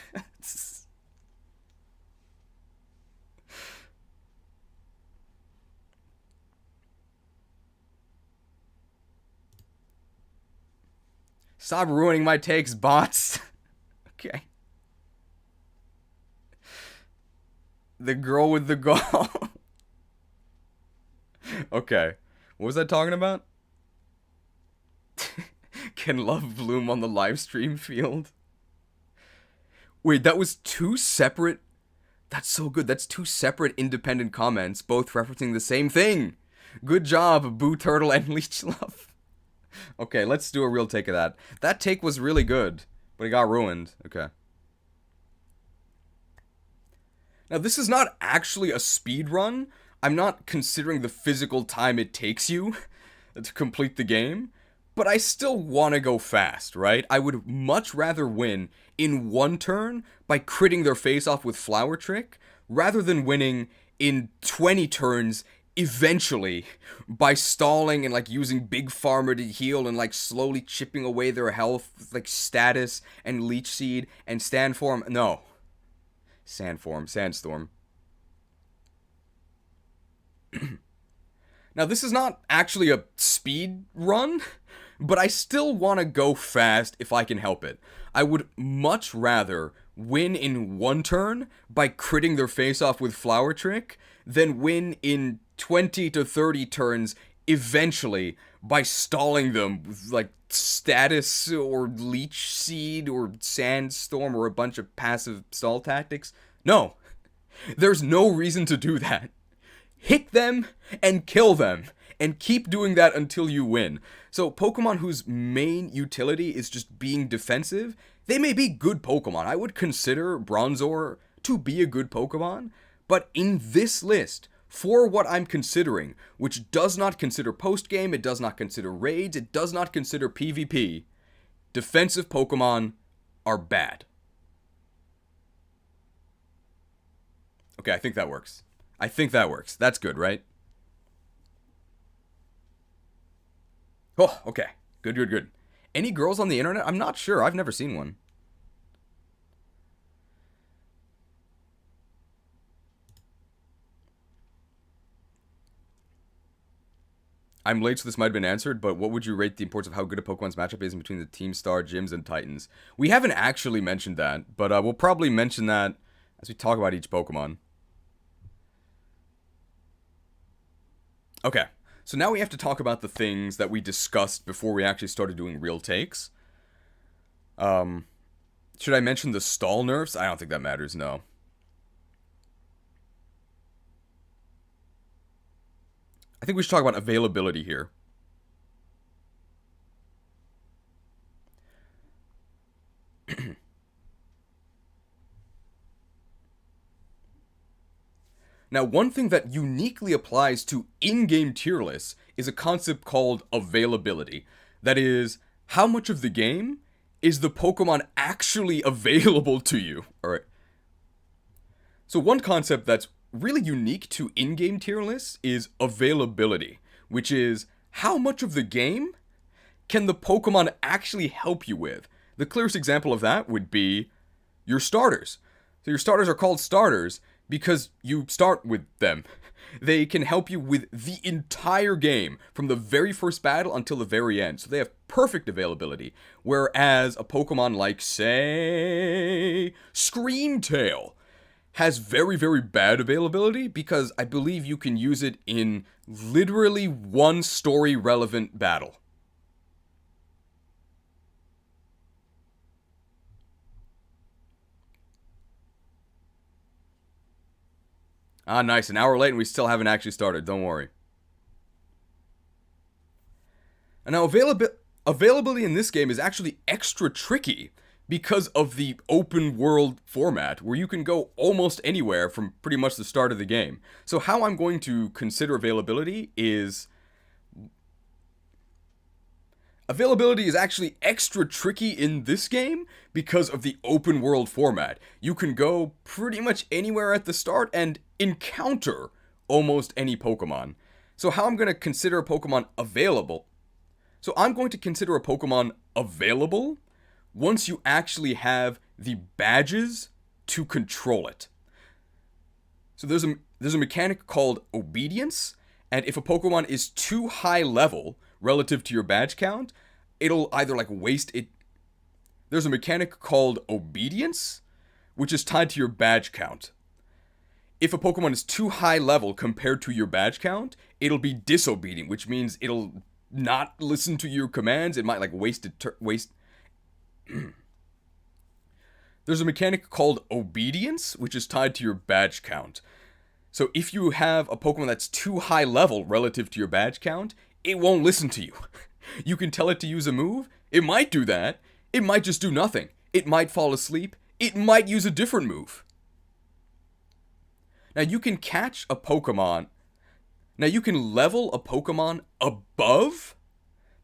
A: Stop ruining my takes, bots. Okay. The girl with the gall. Okay. What was I talking about? Can love bloom on the live stream field? Wait, that was two separate... That's so good. That's two separate independent comments, both referencing the same thing. Good job, Boo Turtle and Leech Love. Okay, let's do a real take of that. That take was really good, but it got ruined. Okay. Now, this is not actually a speed run. I'm not considering the physical time it takes you to complete the game, but I still want to go fast, right? I would much rather win in one turn by critting their face off with Flower Trick, rather than winning in 20 turns eventually by stalling and like using Big Farmer to heal and like slowly chipping away their health with like Status and Leech Seed and Sandstorm. No. Sandstorm. Now, this is not actually a speed run, but I still want to go fast if I can help it. I would much rather win in one turn by critting their face off with Flower Trick than win in 20 to 30 turns eventually by stalling them with like Status or Leech Seed or Sandstorm or a bunch of passive stall tactics. No, there's no reason to do that. Hit them and kill them, and keep doing that until you win. So Pokemon whose main utility is just being defensive, they may be good Pokemon. I would consider Bronzor to be a good Pokemon, but in this list, for what I'm considering, which does not consider post-game, it does not consider raids, it does not consider PvP, defensive Pokemon are bad. Okay, I think that works. That's good, right? Oh, okay. Good. Any girls on the internet? I'm not sure. I've never seen one. I'm late, so this might have been answered, but what would you rate the importance of how good a Pokemon's matchup is in between the Team Star, Gyms, and Titans? We haven't actually mentioned that, but we'll probably mention that as we talk about each Pokemon. Okay, so now we have to talk about the things that we discussed before we actually started doing real takes. Should I mention the stall nerfs? I don't think that matters, no. I think we should talk about availability here. Now, one thing that uniquely applies to in-game tier lists is a concept called availability. That is, how much of the game is the Pokemon actually available to you? Alright. So one concept that's really unique to in-game tier lists is availability, which is how much of the game can the Pokemon actually help you with? The clearest example of that would be your starters. So your starters are called starters because you start with them. They can help you with the entire game, from the very first battle until the very end. So they have perfect availability. Whereas a Pokemon like, say, Screamtail has very, very bad availability because I believe you can use it in literally one story relevant battle. Ah, nice. An hour late and we still haven't actually started. Don't worry. And now, availability in this game is actually extra tricky because of the open world format where you can go almost anywhere from pretty much the start of the game. So how I'm going to consider availability is actually extra tricky in this game because of the open world format. You can go pretty much anywhere at the start and encounter almost any Pokemon. So how I'm going to consider a Pokemon available. So I'm going to consider a Pokemon available once you actually have the badges to control it. So there's a mechanic called obedience, and if a Pokemon is too high level relative to your badge count, it'll either like waste it. There's a mechanic called obedience, which is tied to your badge count. If a Pokemon is too high level compared to your badge count, it'll be disobedient, which means it'll not listen to your commands. It might like waste. There's a mechanic called obedience, which is tied to your badge count. So if you have a Pokemon that's too high level relative to your badge count, it won't listen to you. You can tell it to use a move. It might do that. It might just do nothing. It might fall asleep. It might use a different move. Now you can catch a Pokemon. Now you can level a Pokemon above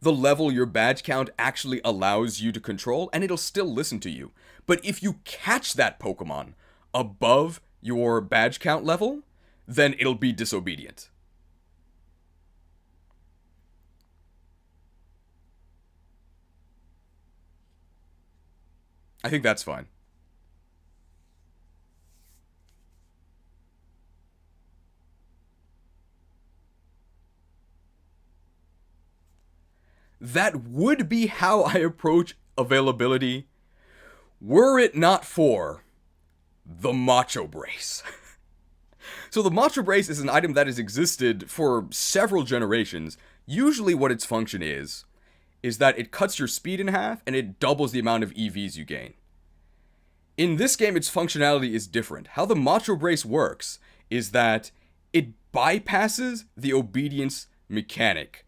A: the level your badge count actually allows you to control, and it'll still listen to you. But if you catch that Pokemon above your badge count level, then it'll be disobedient. I think that's fine. That would be how I approach availability were it not for the Macho Brace. So the Macho Brace is an item that has existed for several generations. Usually what its function is that it cuts your speed in half and it doubles the amount of EVs you gain. In this game, its functionality is different. How the Macho Brace works is that it bypasses the obedience mechanic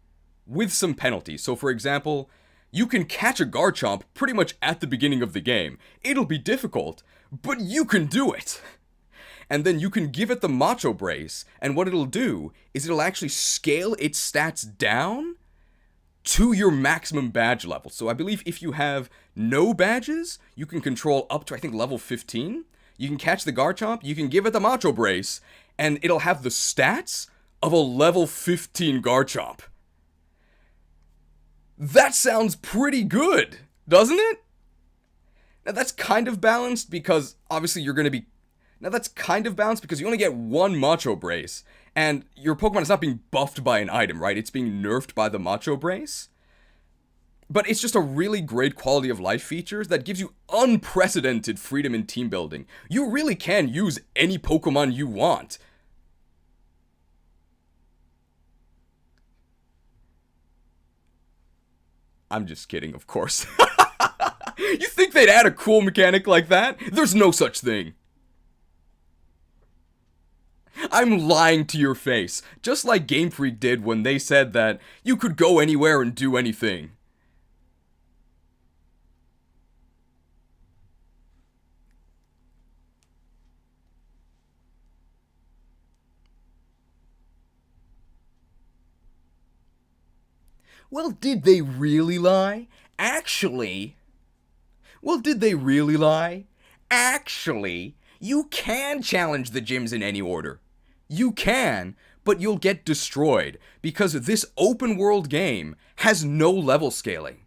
A: with some penalties. So for example, you can catch a Garchomp pretty much at the beginning of the game. It'll be difficult, but you can do it. And then you can give it the Macho Brace, and what it'll do is it'll actually scale its stats down to your maximum badge level. So I believe if you have no badges, you can control up to, I think, level 15. You can catch the Garchomp, you can give it the Macho Brace, and it'll have the stats of a level 15 Garchomp. That sounds pretty good, doesn't it? Now that's kind of balanced because obviously you're going to be... Now that's kind of balanced because you only get one Macho Brace, and your Pokemon is not being buffed by an item, right? It's being nerfed by the Macho Brace. But it's just a really great quality of life features that gives you unprecedented freedom in team building. You really can use any Pokemon you want. I'm just kidding, of course. You think they'd add a cool mechanic like that? There's no such thing. I'm lying to your face, just like Game Freak did when they said that you could go anywhere and do anything. Well, did they really lie? Actually... Well, did they really lie? Actually, you can challenge the gyms in any order. You can, but you'll get destroyed because this open world game has no level scaling.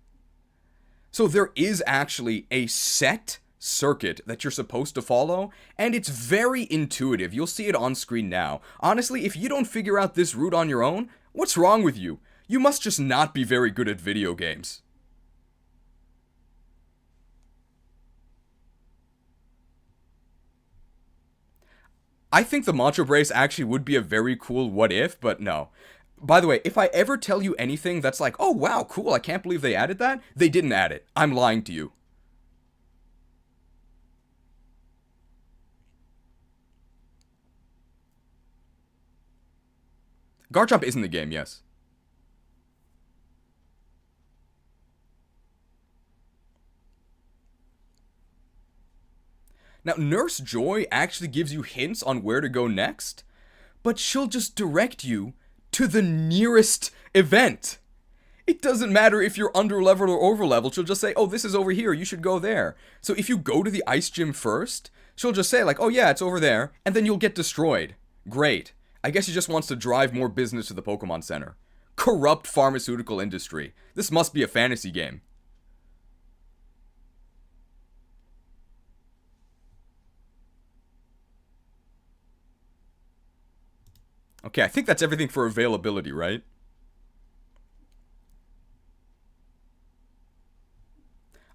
A: So there is actually a set circuit that you're supposed to follow, and it's very intuitive. You'll see it on screen now. Honestly, if you don't figure out this route on your own, what's wrong with you? You must just not be very good at video games. I think the Macho Brace actually would be a very cool what if, but no. By the way, if I ever tell you anything that's like, oh wow, cool, I can't believe they added that, they didn't add it. I'm lying to you. Garchomp is in the game, yes. Now, Nurse Joy actually gives you hints on where to go next, but she'll just direct you to the nearest event. It doesn't matter if you're under-leveled or over-leveled, she'll just say, oh, this is over here, you should go there. So if you go to the ice gym first, she'll just say like, oh yeah, it's over there, and then you'll get destroyed. Great. I guess she just wants to drive more business to the Pokemon Center. Corrupt pharmaceutical industry. This must be a fantasy game. Okay, I think that's everything for availability, right?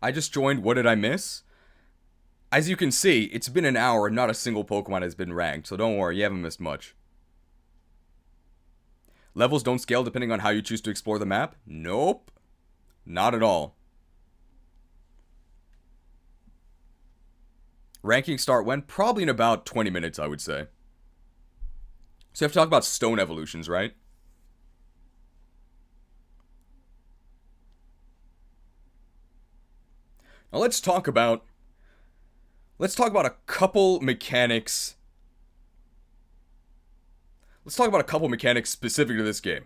A: I just joined. What did I miss? As you can see, it's been an hour and not a single Pokemon has been ranked, so don't worry, you haven't missed much. Levels don't scale depending on how you choose to explore the map? Nope. Not at all. Rankings start when? Probably in about 20 minutes, I would say. So you have to talk about stone evolutions, right? Now let's talk about a couple mechanics. Let's talk about a couple mechanics specific to this game.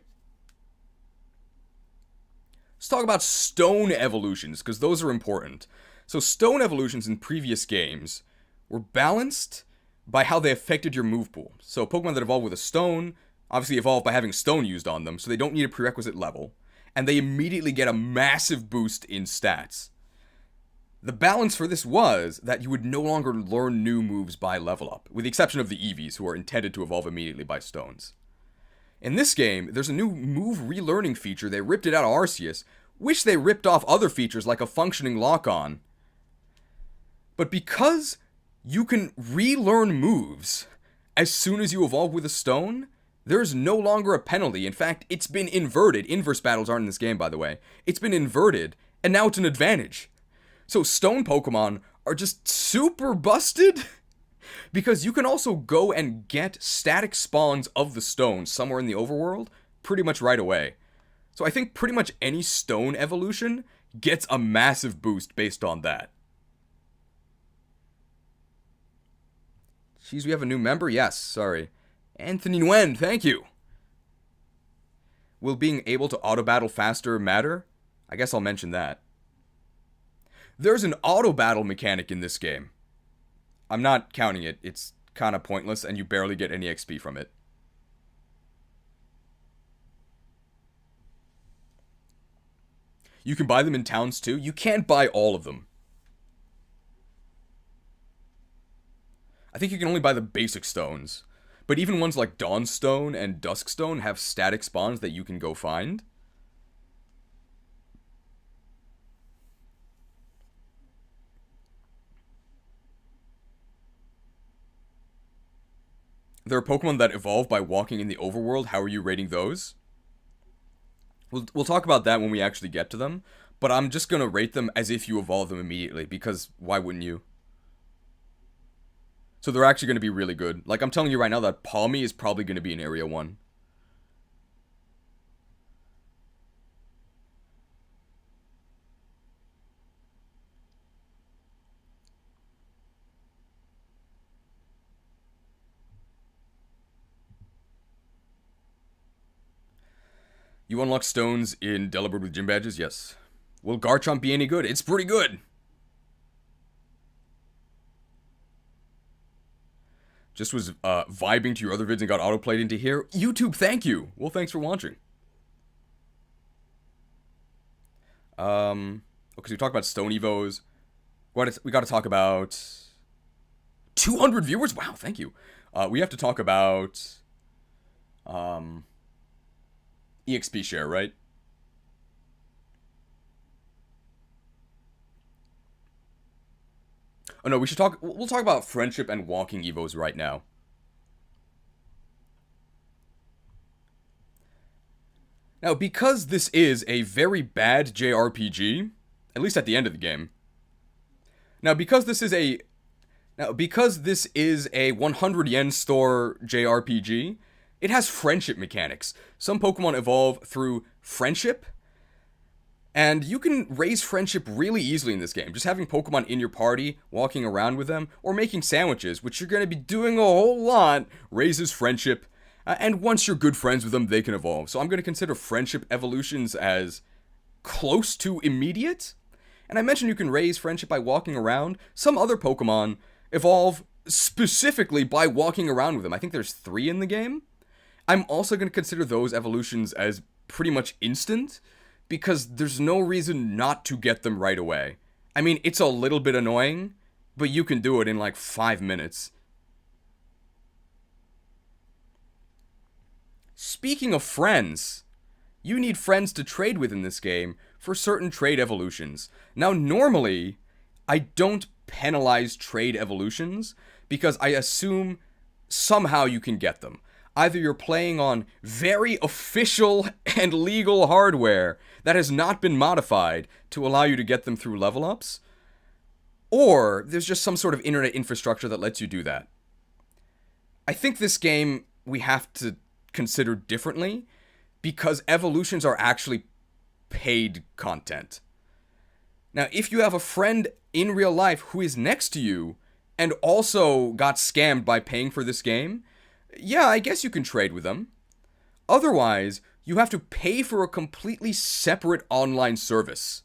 A: Let's talk about stone evolutions, because those are important. So stone evolutions in previous games were balanced by how they affected your move pool. So Pokemon that evolved with a stone obviously evolved by having stone used on them, so they don't need a prerequisite level, and they immediately get a massive boost in stats. The balance for this was that you would no longer learn new moves by level up, with the exception of the Eevees, who are intended to evolve immediately by stones. In this game, there's a new move relearning feature. They ripped it out of Arceus. Wish they ripped off other features like a functioning lock-on. But because you can relearn moves as soon as you evolve with a stone, there's no longer a penalty. In fact, it's been inverted. Inverse battles aren't in this game, by the way. It's been inverted, and now it's an advantage. So stone Pokemon are just super busted because you can also go and get static spawns of the stone somewhere in the overworld pretty much right away. So I think pretty much any stone evolution gets a massive boost based on that. Jeez, we have a new member? Yes, sorry. Anthony Nguyen, thank you. Will being able to auto-battle faster matter? I guess I'll mention that. There's an auto-battle mechanic in this game. I'm not counting it. It's kind of pointless, and you barely get any XP from it. You can buy them in towns, too. You can't buy all of them. I think you can only buy the basic stones. But even ones like Dawnstone and Duskstone have static spawns that you can go find. There are Pokemon that evolve by walking in the overworld. How are you rating those? We'll talk about that when we actually get to them. But I'm just going to rate them as if you evolve them immediately, because why wouldn't you? So they're actually going to be really good. Like, I'm telling you right now that Palmy is probably going to be in Area 1. You unlock stones in Delibird with gym badges? Yes. Will Garchomp be any good? It's pretty good. Just was vibing to your other vids and got autoplayed into here. YouTube, thank you. Well, thanks for watching. Okay, so we talked about Stone Evos. We got to talk about 200 viewers. Wow, thank you. We have to talk about EXP share, right? Oh no, we'll talk about friendship and walking Evos right now. Now, because this is a very bad JRPG, at least at the end of the game. Now, because this is a 100 yen store JRPG, it has friendship mechanics. Some Pokemon evolve through friendship, and you can raise friendship really easily in this game. Just having Pokemon in your party, walking around with them, or making sandwiches, which you're going to be doing a whole lot, raises friendship. And once you're good friends with them, they can evolve. So I'm going to consider friendship evolutions as close to immediate. And I mentioned you can raise friendship by walking around. Some other Pokemon evolve specifically by walking around with them. I think there's 3 in the game. I'm also going to consider those evolutions as pretty much instant, because there's no reason not to get them right away. I mean, it's a little bit annoying, but you can do it in like 5 minutes. Speaking of friends, you need friends to trade with in this game for certain trade evolutions. Now, normally, I don't penalize trade evolutions because I assume somehow you can get them. Either you're playing on very official and legal hardware that has not been modified to allow you to get them through level ups, or there's just some sort of internet infrastructure that lets you do that. I think this game we have to consider differently because evolutions are actually paid content. Now, if you have a friend in real life who is next to you and also got scammed by paying for this game, yeah, I guess you can trade with them. Otherwise, you have to pay for a completely separate online service.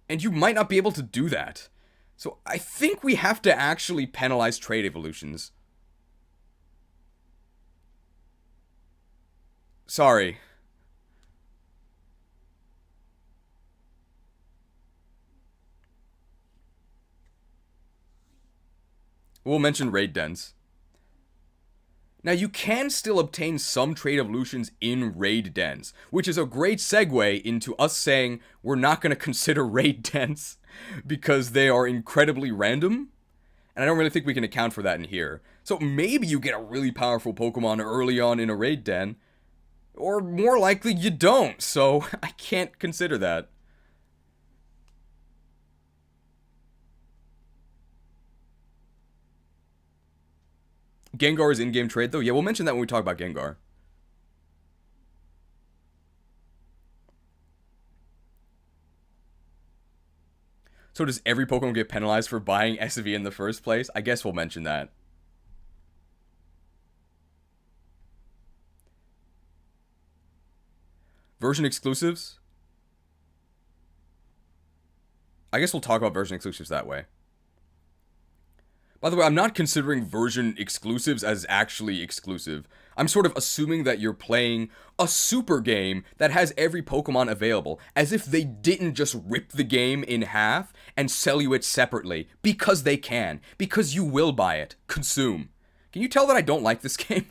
A: And you might not be able to do that. So I think we have to actually penalize trade evolutions. Sorry. We'll mention raid dens. Now, you can still obtain some trade evolutions in raid dens, which is a great segue into us saying we're not going to consider raid dens because they are incredibly random, and I don't really think we can account for that in here. So maybe you get a really powerful Pokemon early on in a raid den, or more likely you don't, so I can't consider that. Gengar is in-game trade, though? Yeah, we'll mention that when we talk about Gengar. So does every Pokemon get penalized for buying SV in the first place? I guess we'll mention that. Version exclusives? I guess we'll talk about version exclusives that way. By the way, I'm not considering version exclusives as actually exclusive. I'm sort of assuming that you're playing a super game that has every Pokemon available, as if they didn't just rip the game in half and sell you it separately, because they can, because you will buy it. Consume. Can you tell that I don't like this game?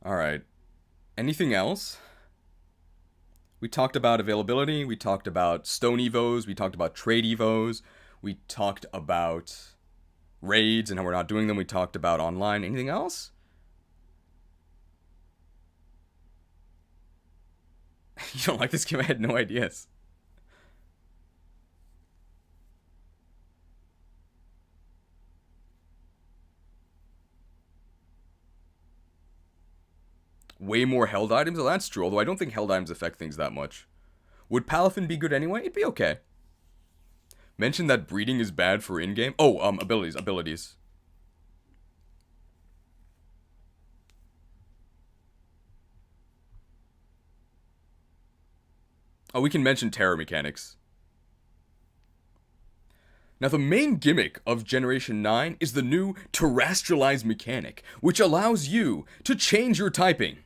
A: Alright. Anything else? We talked about availability, we talked about Stone Evos, we talked about Trade Evos, we talked about raids and how we're not doing them, we talked about online. Anything else? You don't like this game? I had no ideas. Way more held items? Well, that's true, although I don't think held items affect things that much. Would Palafin be good anyway? It'd be okay. Mention that breeding is bad for in-game. Oh, abilities. Oh, we can mention terror mechanics. Now, the main gimmick of Generation 9 is the new terrestrialized mechanic, which allows you to change your typing.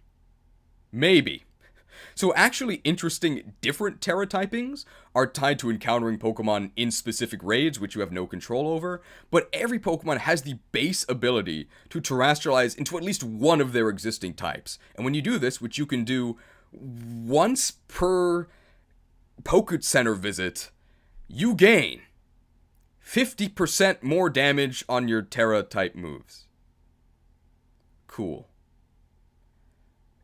A: Maybe. So actually interesting different Terra typings are tied to encountering Pokemon in specific raids, which you have no control over, but every Pokemon has the base ability to terrestrialize into at least one of their existing types. And when you do this, which you can do once per Poké Center visit, you gain 50% more damage on your Terra type moves. Cool.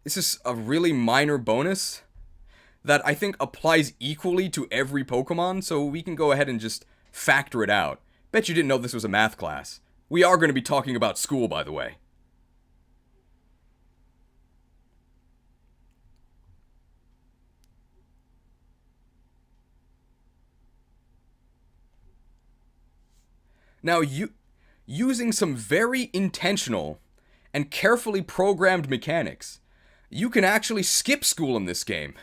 A: This is a really minor bonus that I think applies equally to every Pokemon, so we can go ahead and just factor it out. Bet you didn't know this was a math class. We are going to be talking about school, by the way. Now, using some very intentional and carefully programmed mechanics, you can actually skip school in this game.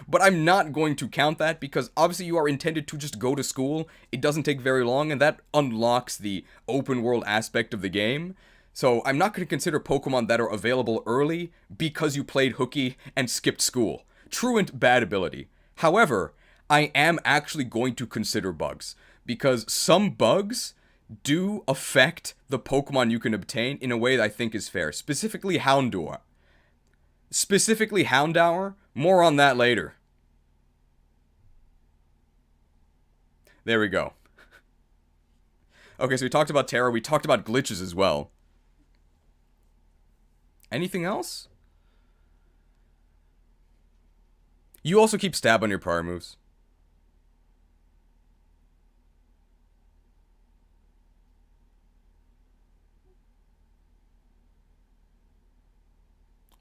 A: But I'm not going to count that because obviously you are intended to just go to school. It doesn't take very long, and that unlocks the open world aspect of the game. So I'm not going to consider Pokemon that are available early because you played hooky and skipped school. Truant bad ability. However, I am actually going to consider bugs, because some bugs do affect the Pokemon you can obtain in a way that I think is fair. Specifically Houndour. More on that later. There we go. Okay, so we talked about Terra, we talked about glitches as well. Anything else? You also keep stab on your prior moves.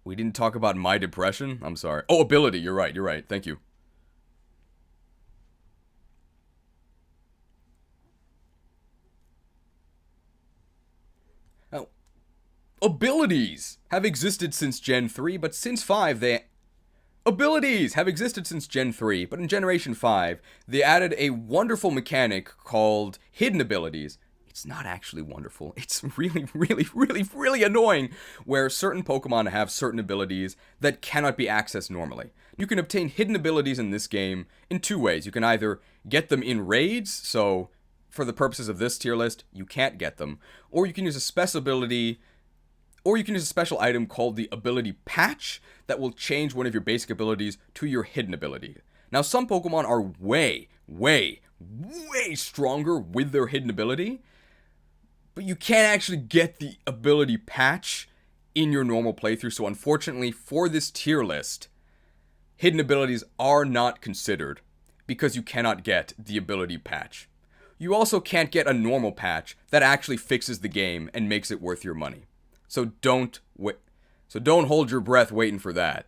A: We didn't talk about my depression. I'm sorry. Oh, ability. You're right. Thank you. Now, abilities have existed since Gen 3, but since 5 they... Abilities have existed since Gen 3, but in Generation 5, they added a wonderful mechanic called hidden abilities. It's not actually wonderful. It's really annoying, where certain Pokemon have certain abilities that cannot be accessed normally. You can obtain hidden abilities in this game in two ways. You can either get them in raids, so for the purposes of this tier list, you can't get them, or you can use a special ability, or you can use a special item called the Ability Patch that will change one of your basic abilities to your hidden ability. Now, some Pokemon are way stronger with their hidden ability, but you can't actually get the ability patch in your normal playthrough, so unfortunately for this tier list, hidden abilities are not considered because you cannot get the ability patch. You also can't get a normal patch that actually fixes the game and makes it worth your money. So don't hold your breath waiting for that.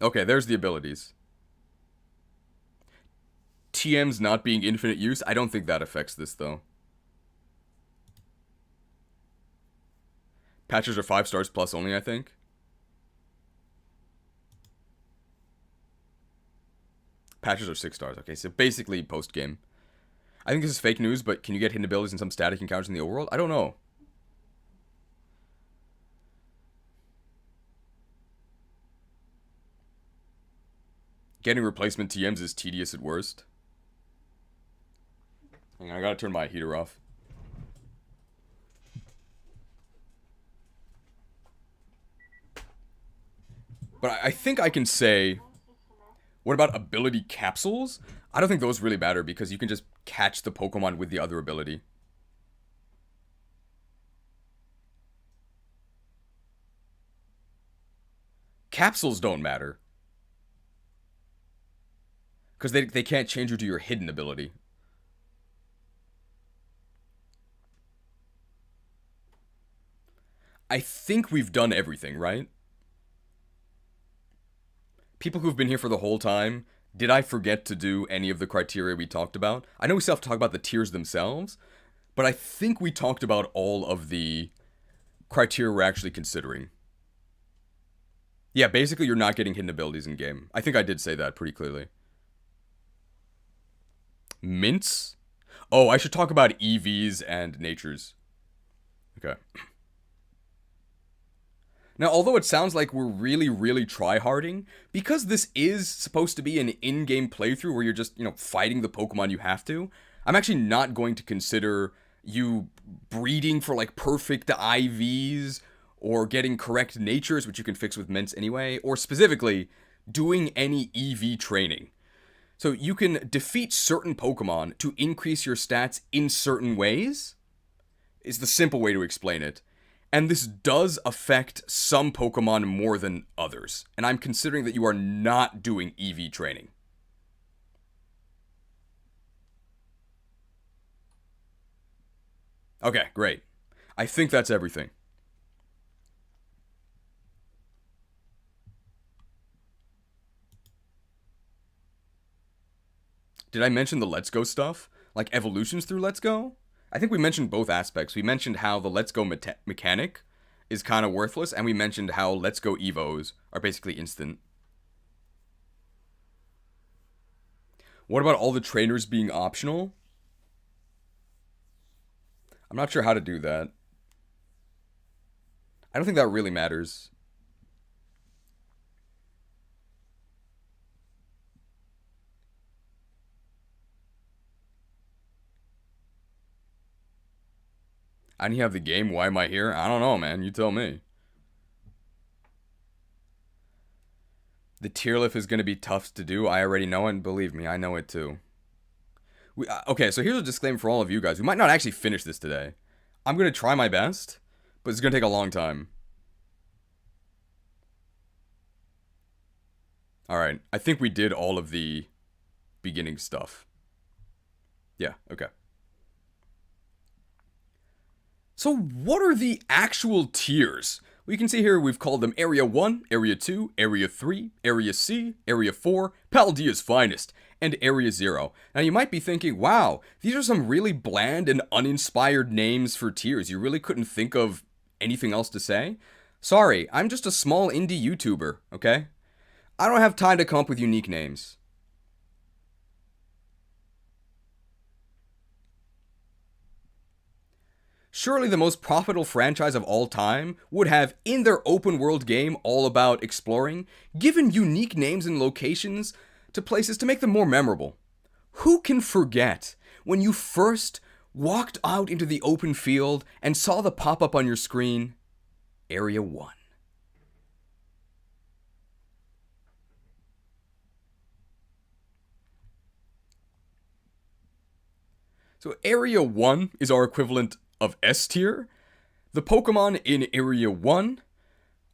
A: Okay, there's the abilities. TMs not being infinite use, I don't think that affects this, though. Patches are 5 stars plus only, I think. Patches are 6 stars. Okay, so basically post-game. I think this is fake news, but can you get hidden abilities in some static encounters in the overworld? I don't know. Getting replacement TMs is tedious at worst. Hang on, I gotta turn my heater off. But I think I can say... What about ability capsules? I don't think those really matter because you can just catch the Pokemon with the other ability. Capsules don't matter. Because they can't change you to your hidden ability. I think we've done everything, right? People who've been here for the whole time, did I forget to do any of the criteria we talked about? I know we still have to talk about the tiers themselves, but I think we talked about all of the criteria we're actually considering. Yeah, basically you're not getting hidden abilities in game. I think I did say that pretty clearly. Mints? Oh, I should talk about EVs and natures. Okay. Now, although it sounds like we're really, really try-harding, because this is supposed to be an in-game playthrough where you're just, fighting the Pokemon you have to, I'm actually not going to consider you breeding for, like, perfect IVs, or getting correct natures, which you can fix with mints anyway, or specifically, doing any EV training. So you can defeat certain Pokemon to increase your stats in certain ways, is the simple way to explain it. And this does affect some Pokemon more than others. And I'm considering that you are not doing EV training. Okay, great. I think that's everything. Did I mention the Let's Go stuff? Like evolutions through Let's Go? I think we mentioned both aspects. We mentioned how the Let's Go mechanic is kind of worthless, and we mentioned how Let's Go Evos are basically instant. What about all the trainers being optional? I'm not sure how to do that. I don't think that really matters. I didn't have the game. Why am I here? I don't know, man. You tell me. The tier lift is going to be tough to do. I already know it, and believe me, I know it too. Okay, so here's a disclaimer for all of you guys. We might not actually finish this today. I'm going to try my best, but it's going to take a long time. Alright, I think we did all of the beginning stuff. Yeah, okay. So what are the actual tiers? We can see here we've called them Area 1, Area 2, Area 3, Area C, Area 4, Paldea's Finest, and Area 0. Now you might be thinking, wow, these are some really bland and uninspired names for tiers. You really couldn't think of anything else to say? Sorry, I'm just a small indie YouTuber, okay? I don't have time to come up with unique names. Surely the most profitable franchise of all time would have, in their open world game all about exploring, given unique names and locations to places to make them more memorable. Who can forget when you first walked out into the open field and saw the pop-up on your screen, Area 1? So Area 1 is our equivalent of S tier. The Pokemon in Area 1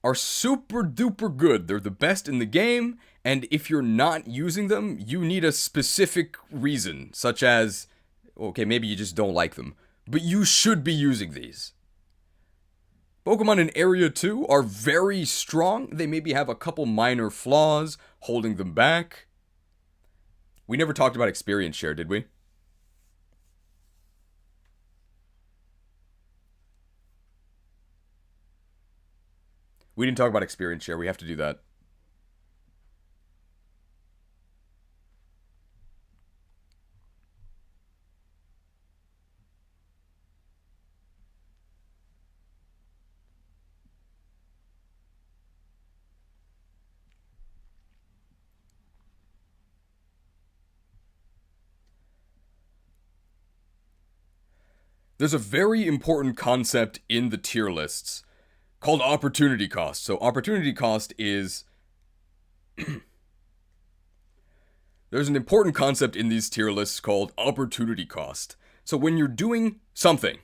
A: are super duper good. They're the best in the game, and if you're not using them, you need a specific reason, such as, okay, maybe you just don't like them, but you should be using these. Pokemon in Area 2 are very strong. They maybe have a couple minor flaws holding them back. We never talked about experience share, did we? We didn't talk about experience share. We have to do that. There's a very important concept in the tier lists called opportunity cost. So opportunity cost is... There's an important concept in these tier lists called opportunity cost. So when you're doing something,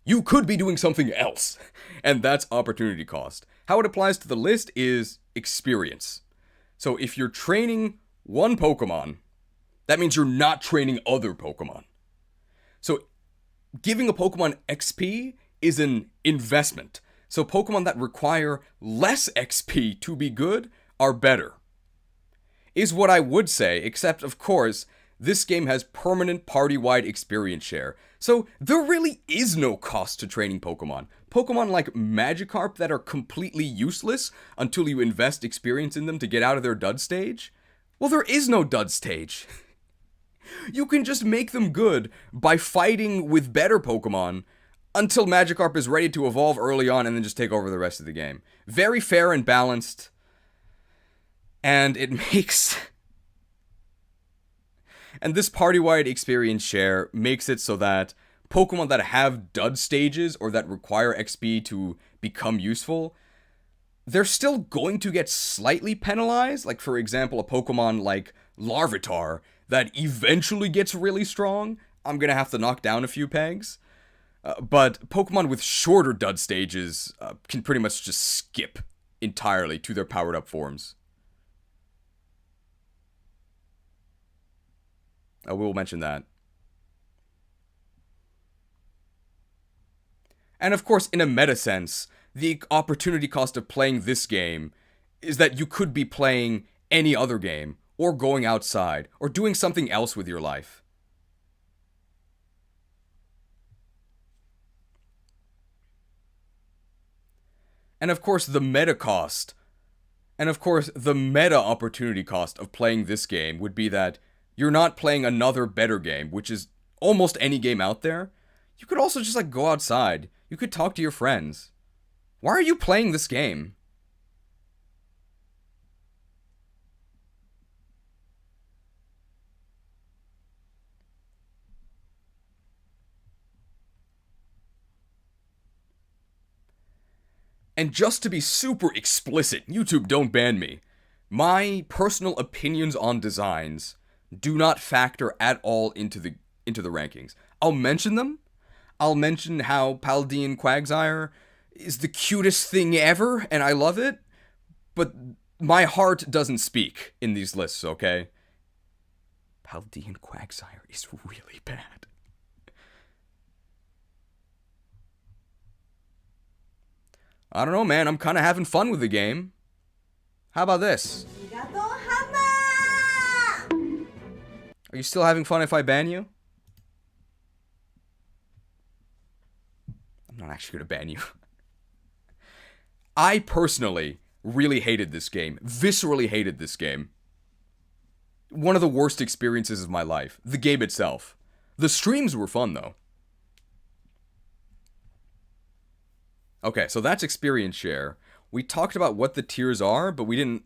A: you could be doing something else. And that's opportunity cost. How it applies to the list is experience. So if you're training one Pokemon, that means you're not training other Pokemon. So giving a Pokemon XP is an investment. So Pokemon that require less XP to be good are better. Is what I would say, except of course, this game has permanent party-wide experience share. So there really is no cost to training Pokemon. Pokemon like Magikarp that are completely useless until you invest experience in them to get out of their dud stage? Well, there is no dud stage. You can just make them good by fighting with better Pokemon until Magikarp is ready to evolve early on and then just take over the rest of the game. Very fair and balanced. And it makes... And this party-wide experience share makes it so that Pokemon that have dud stages or that require XP to become useful, they're still going to get slightly penalized. Like, for example, a Pokemon like Larvitar that eventually gets really strong, I'm going to have to knock down a few pegs. But Pokemon with shorter dud stages can pretty much just skip entirely to their powered-up forms. We will mention that. And of course, in a meta sense, the opportunity cost of playing this game is that you could be playing any other game, or going outside, or doing something else with your life. And of course, the meta cost, and of course, the meta opportunity cost of playing this game would be that you're not playing another better game, which is almost any game out there. You could also just, like, go outside. You could talk to your friends. Why are you playing this game? And just to be super explicit, YouTube, don't ban me. My personal opinions on designs do not factor at all into the rankings. I'll mention them. I'll mention how Paldean Quagsire is the cutest thing ever, and I love it. But my heart doesn't speak in these lists, okay? Paldean Quagsire is really bad. I don't know, man. I'm kind of having fun with the game. How about this? Are you still having fun if I ban you? I'm not actually going to ban you. I personally really hated this game. Viscerally hated this game. One of the worst experiences of my life. The game itself. The streams were fun, though. Okay, so that's experience share. We talked about what the tiers are, but we didn't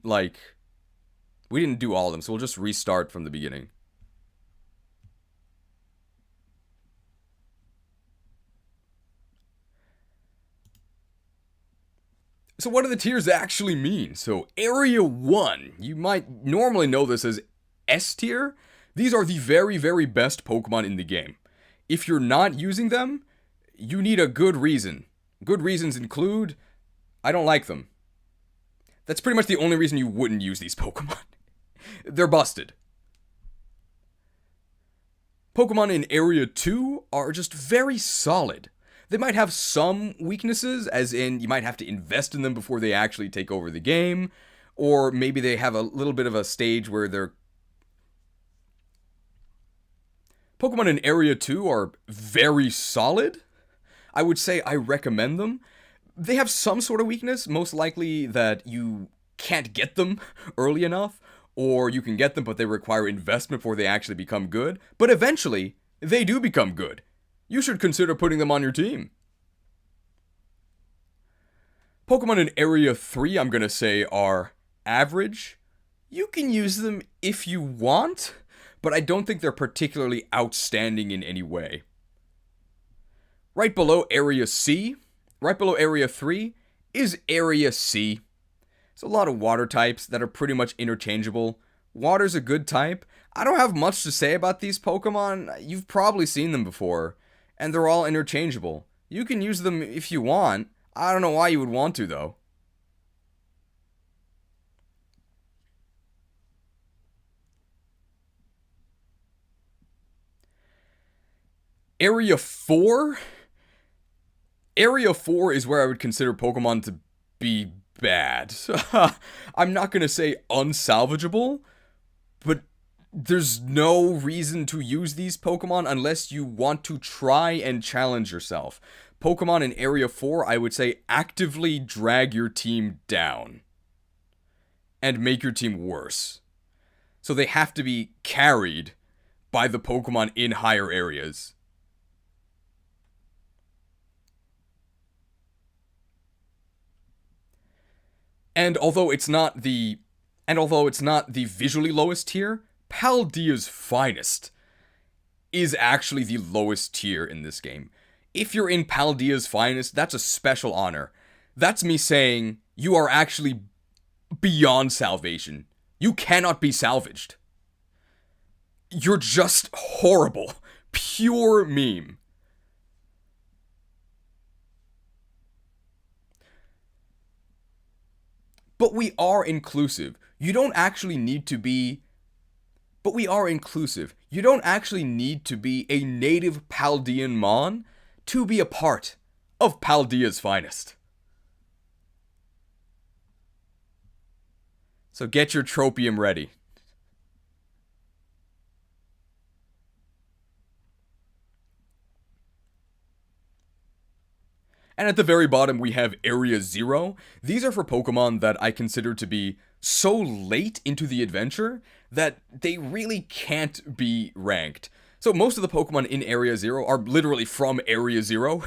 A: do all of them, so we'll just restart from the beginning. So what do the tiers actually mean? So Area 1, you might normally know this as S tier. These are the very, very best Pokemon in the game. If you're not using them, you need a good reason. Good reasons include, I don't like them. That's pretty much the only reason you wouldn't use these Pokemon. They're busted. Pokemon in Area 2 are just very solid. They might have some weaknesses, as in you might have to invest in them before they actually take over the game, or maybe they have a little bit of a stage where they're... Pokemon in Area 2 are very solid. I would say I recommend them. They have some sort of weakness, most likely that you can't get them early enough, or you can get them but they require investment before they actually become good, but eventually, they do become good. You should consider putting them on your team. Pokemon in Area 3, I'm gonna say, are average. You can use them if you want, but I don't think they're particularly outstanding in any way. Right below Area C, right below Area 3, is Area C. There's a lot of water types that are pretty much interchangeable. Water's a good type. I don't have much to say about these Pokemon. You've probably seen them before. And they're all interchangeable. You can use them if you want. I don't know why you would want to, though. Area 4? Area 4 is where I would consider Pokemon to be bad. I'm not going to say unsalvageable, but there's no reason to use these Pokemon unless you want to try and challenge yourself. Pokemon in Area 4, I would say, actively drag your team down and make your team worse. So they have to be carried by the Pokemon in higher areas. And although it's not the visually lowest tier, Paldea's Finest is actually the lowest tier in this game. If you're in Paldea's Finest, that's a special honor. That's me saying you are actually beyond salvation. You cannot be salvaged. You're just horrible. Pure meme. But we are inclusive. You don't actually need to be... But we are inclusive. You don't actually need to be a native Paldean Mon to be a part of Paldea's Finest. So get your tropium ready. And at the very bottom, we have Area 0. These are for Pokemon that I consider to be so late into the adventure that they really can't be ranked. So most of the Pokemon in Area 0 are literally from Area 0,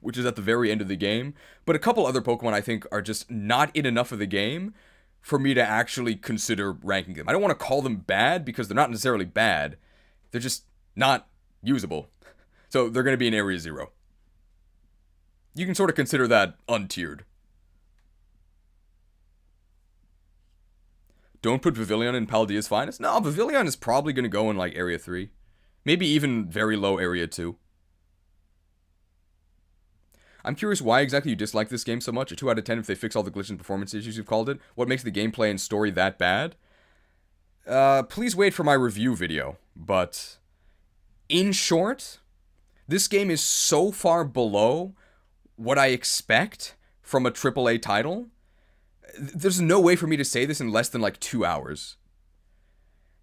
A: which is at the very end of the game. But a couple other Pokemon I think are just not in enough of the game for me to actually consider ranking them. I don't want to call them bad because they're not necessarily bad. They're just not usable. So they're going to be in Area 0. You can sort of consider that untiered. Don't put Pavilion in Paldea's Finest? No, Pavilion is probably going to go in like Area 3. Maybe even very low Area 2. I'm curious why exactly you dislike this game so much. A 2 out of 10 if they fix all the glitch and performance issues you've called it. What makes the gameplay and story that bad? Please wait for my review video. But, in short, this game is so far below what I expect from a AAA title. There's no way for me to say this in less than like 2 hours.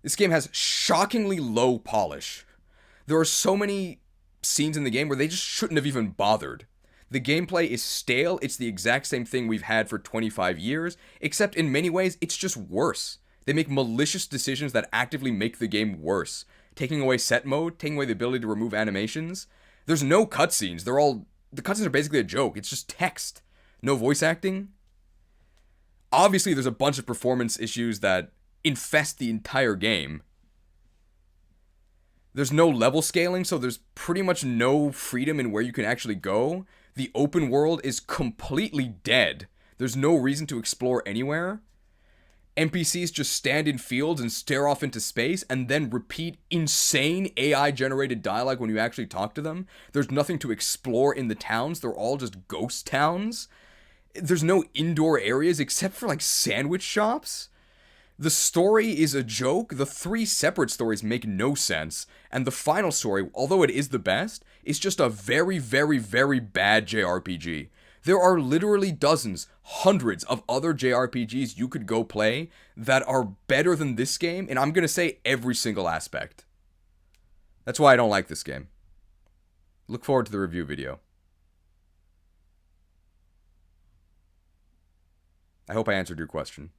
A: This game has shockingly low polish. There are so many scenes in the game where they just shouldn't have even bothered. The gameplay is stale. It's the exact same thing we've had for 25 years, except in many ways it's just worse. They make malicious decisions that actively make the game worse. Taking away set mode, taking away the ability to remove animations. There's no cutscenes. The cutscenes are basically a joke. It's just text. No voice acting. Obviously, there's a bunch of performance issues that infest the entire game. There's no level scaling, so there's pretty much no freedom in where you can actually go. The open world is completely dead. There's no reason to explore anywhere. NPCs just stand in fields and stare off into space and then repeat insane AI-generated dialogue when you actually talk to them. There's nothing to explore in the towns. They're all just ghost towns. There's no indoor areas except for like sandwich shops. The story is a joke. The 3 separate stories make no sense. And the final story, although it is the best, is just a very, very, very bad JRPG. There are literally dozens, hundreds of other JRPGs you could go play that are better than this game, and I'm going to say every single aspect. That's why I don't like this game. Look forward to the review video. I hope I answered your question.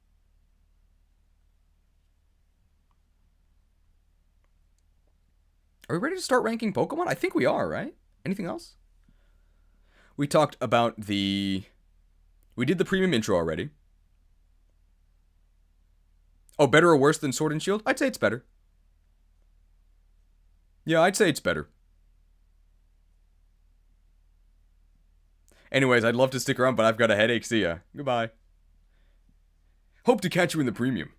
A: Are we ready to start ranking Pokemon? I think we are, right? Anything else? We talked about we did the premium intro already. Oh, better or worse than Sword and Shield? I'd say it's better. Yeah, I'd say it's better. Anyways, I'd love to stick around, but I've got a headache. See ya. Goodbye. Hope to catch you in the premium.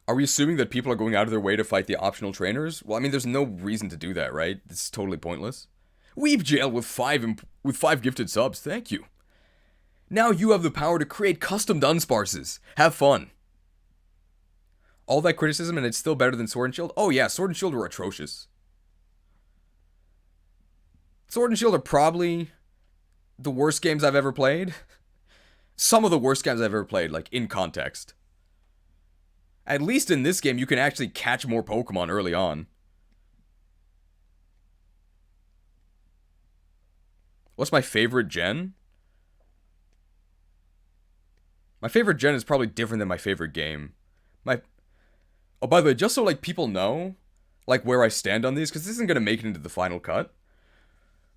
A: Are we assuming that people are going out of their way to fight the optional trainers? Well, I mean, there's no reason to do that, right? It's totally pointless. Weeb Jail with five gifted subs. Thank you. Now you have the power to create custom Dunsparces. Have fun. All that criticism and it's still better than Sword and Shield? Oh yeah, Sword and Shield were atrocious. Sword and Shield are probably the worst games I've ever played. Some of the worst games I've ever played, like, in context. At least in this game, you can actually catch more Pokemon early on. What's my favorite gen? My favorite gen is probably different than my favorite game. My Oh, by the way, just so like people know like where I stand on these, because this isn't gonna make it into the final cut.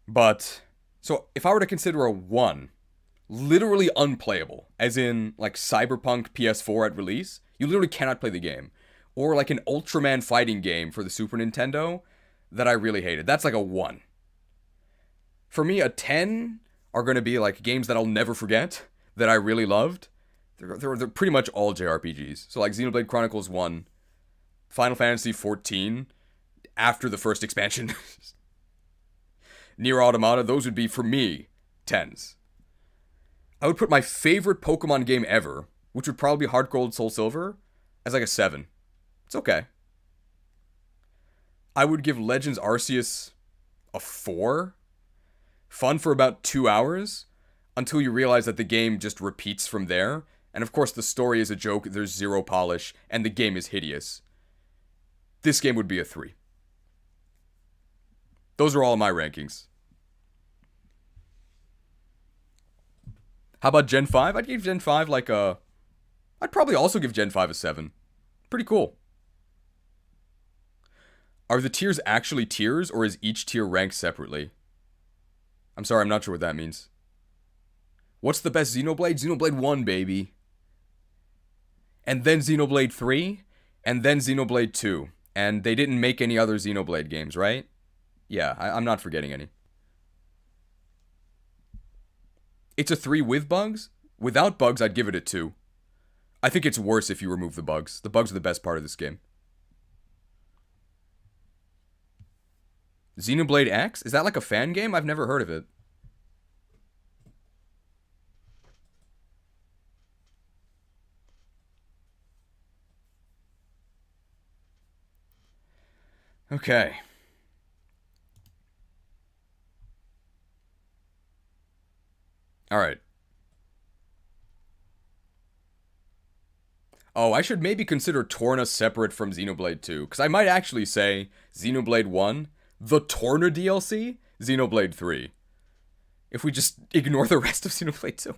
A: But so if I were to consider a 1 literally unplayable, as in like Cyberpunk PS4 at release, you literally cannot play the game. Or like an Ultraman fighting game for the Super Nintendo that I really hated. That's like a 1. For me, a 10 are going to be like games that I'll never forget that I really loved. They're pretty much all JRPGs. So like Xenoblade Chronicles 1, Final Fantasy 14, after the first expansion, Nier Automata, those would be, for me, 10s. I would put my favorite Pokemon game ever, which would probably be Heart Gold Soul Silver, as like a 7. It's okay. I would give Legends Arceus a 4. Fun for about 2 hours, until you realize that the game just repeats from there. And of course the story is a joke, there's zero polish, and the game is hideous. This game would be a 3. Those are all my rankings. How about Gen 5? I'd give Gen 5 like a... I'd probably also give Gen 5 a 7. Pretty cool. Are the tiers actually tiers, or is each tier ranked separately? I'm sorry, I'm not sure what that means. What's the best Xenoblade? Xenoblade 1, baby. And then Xenoblade 3, and then Xenoblade 2. And they didn't make any other Xenoblade games, right? Yeah, I'm not forgetting any. It's a 3 with bugs? Without bugs, I'd give it a 2. I think it's worse if you remove the bugs. The bugs are the best part of this game. Xenoblade X? Is that like a fan game? I've never heard of it. Okay. Alright. Oh, I should maybe consider Torna separate from Xenoblade 2, because I might actually say Xenoblade 1, the Torna DLC, Xenoblade 3. If we just ignore the rest of Xenoblade 2.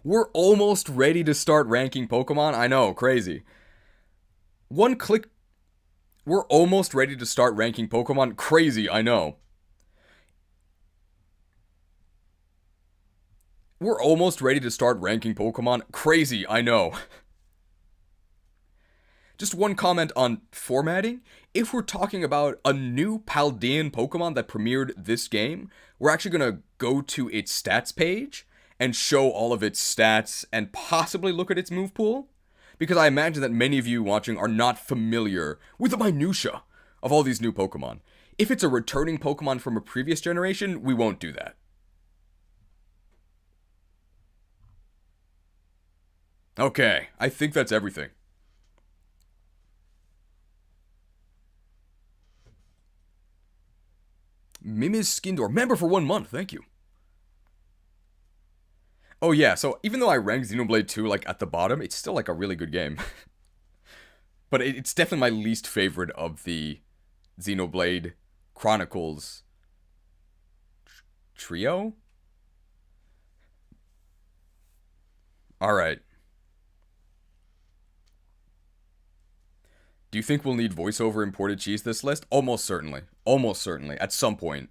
A: We're almost ready to start ranking Pokemon. I know, crazy. One click. We're almost ready to start ranking Pokemon. Crazy, I know. We're almost ready to start ranking Pokemon. Crazy, I know. Just one comment on formatting. If we're talking about a new Paldean Pokemon that premiered this game, we're actually going to go to its stats page and show all of its stats and possibly look at its move pool. Because I imagine that many of you watching are not familiar with the minutia of all these new Pokemon. If it's a returning Pokemon from a previous generation, we won't do that. Okay, I think that's everything. Mimi's Skindor, member for 1 month, thank you. Oh yeah, so even though I ranked Xenoblade 2 like at the bottom, it's still like a really good game. But it's definitely my least favorite of the Xenoblade Chronicles trio. Alright. Do you think we'll need voiceover imported cheese this list? Almost certainly. Almost certainly. At some point.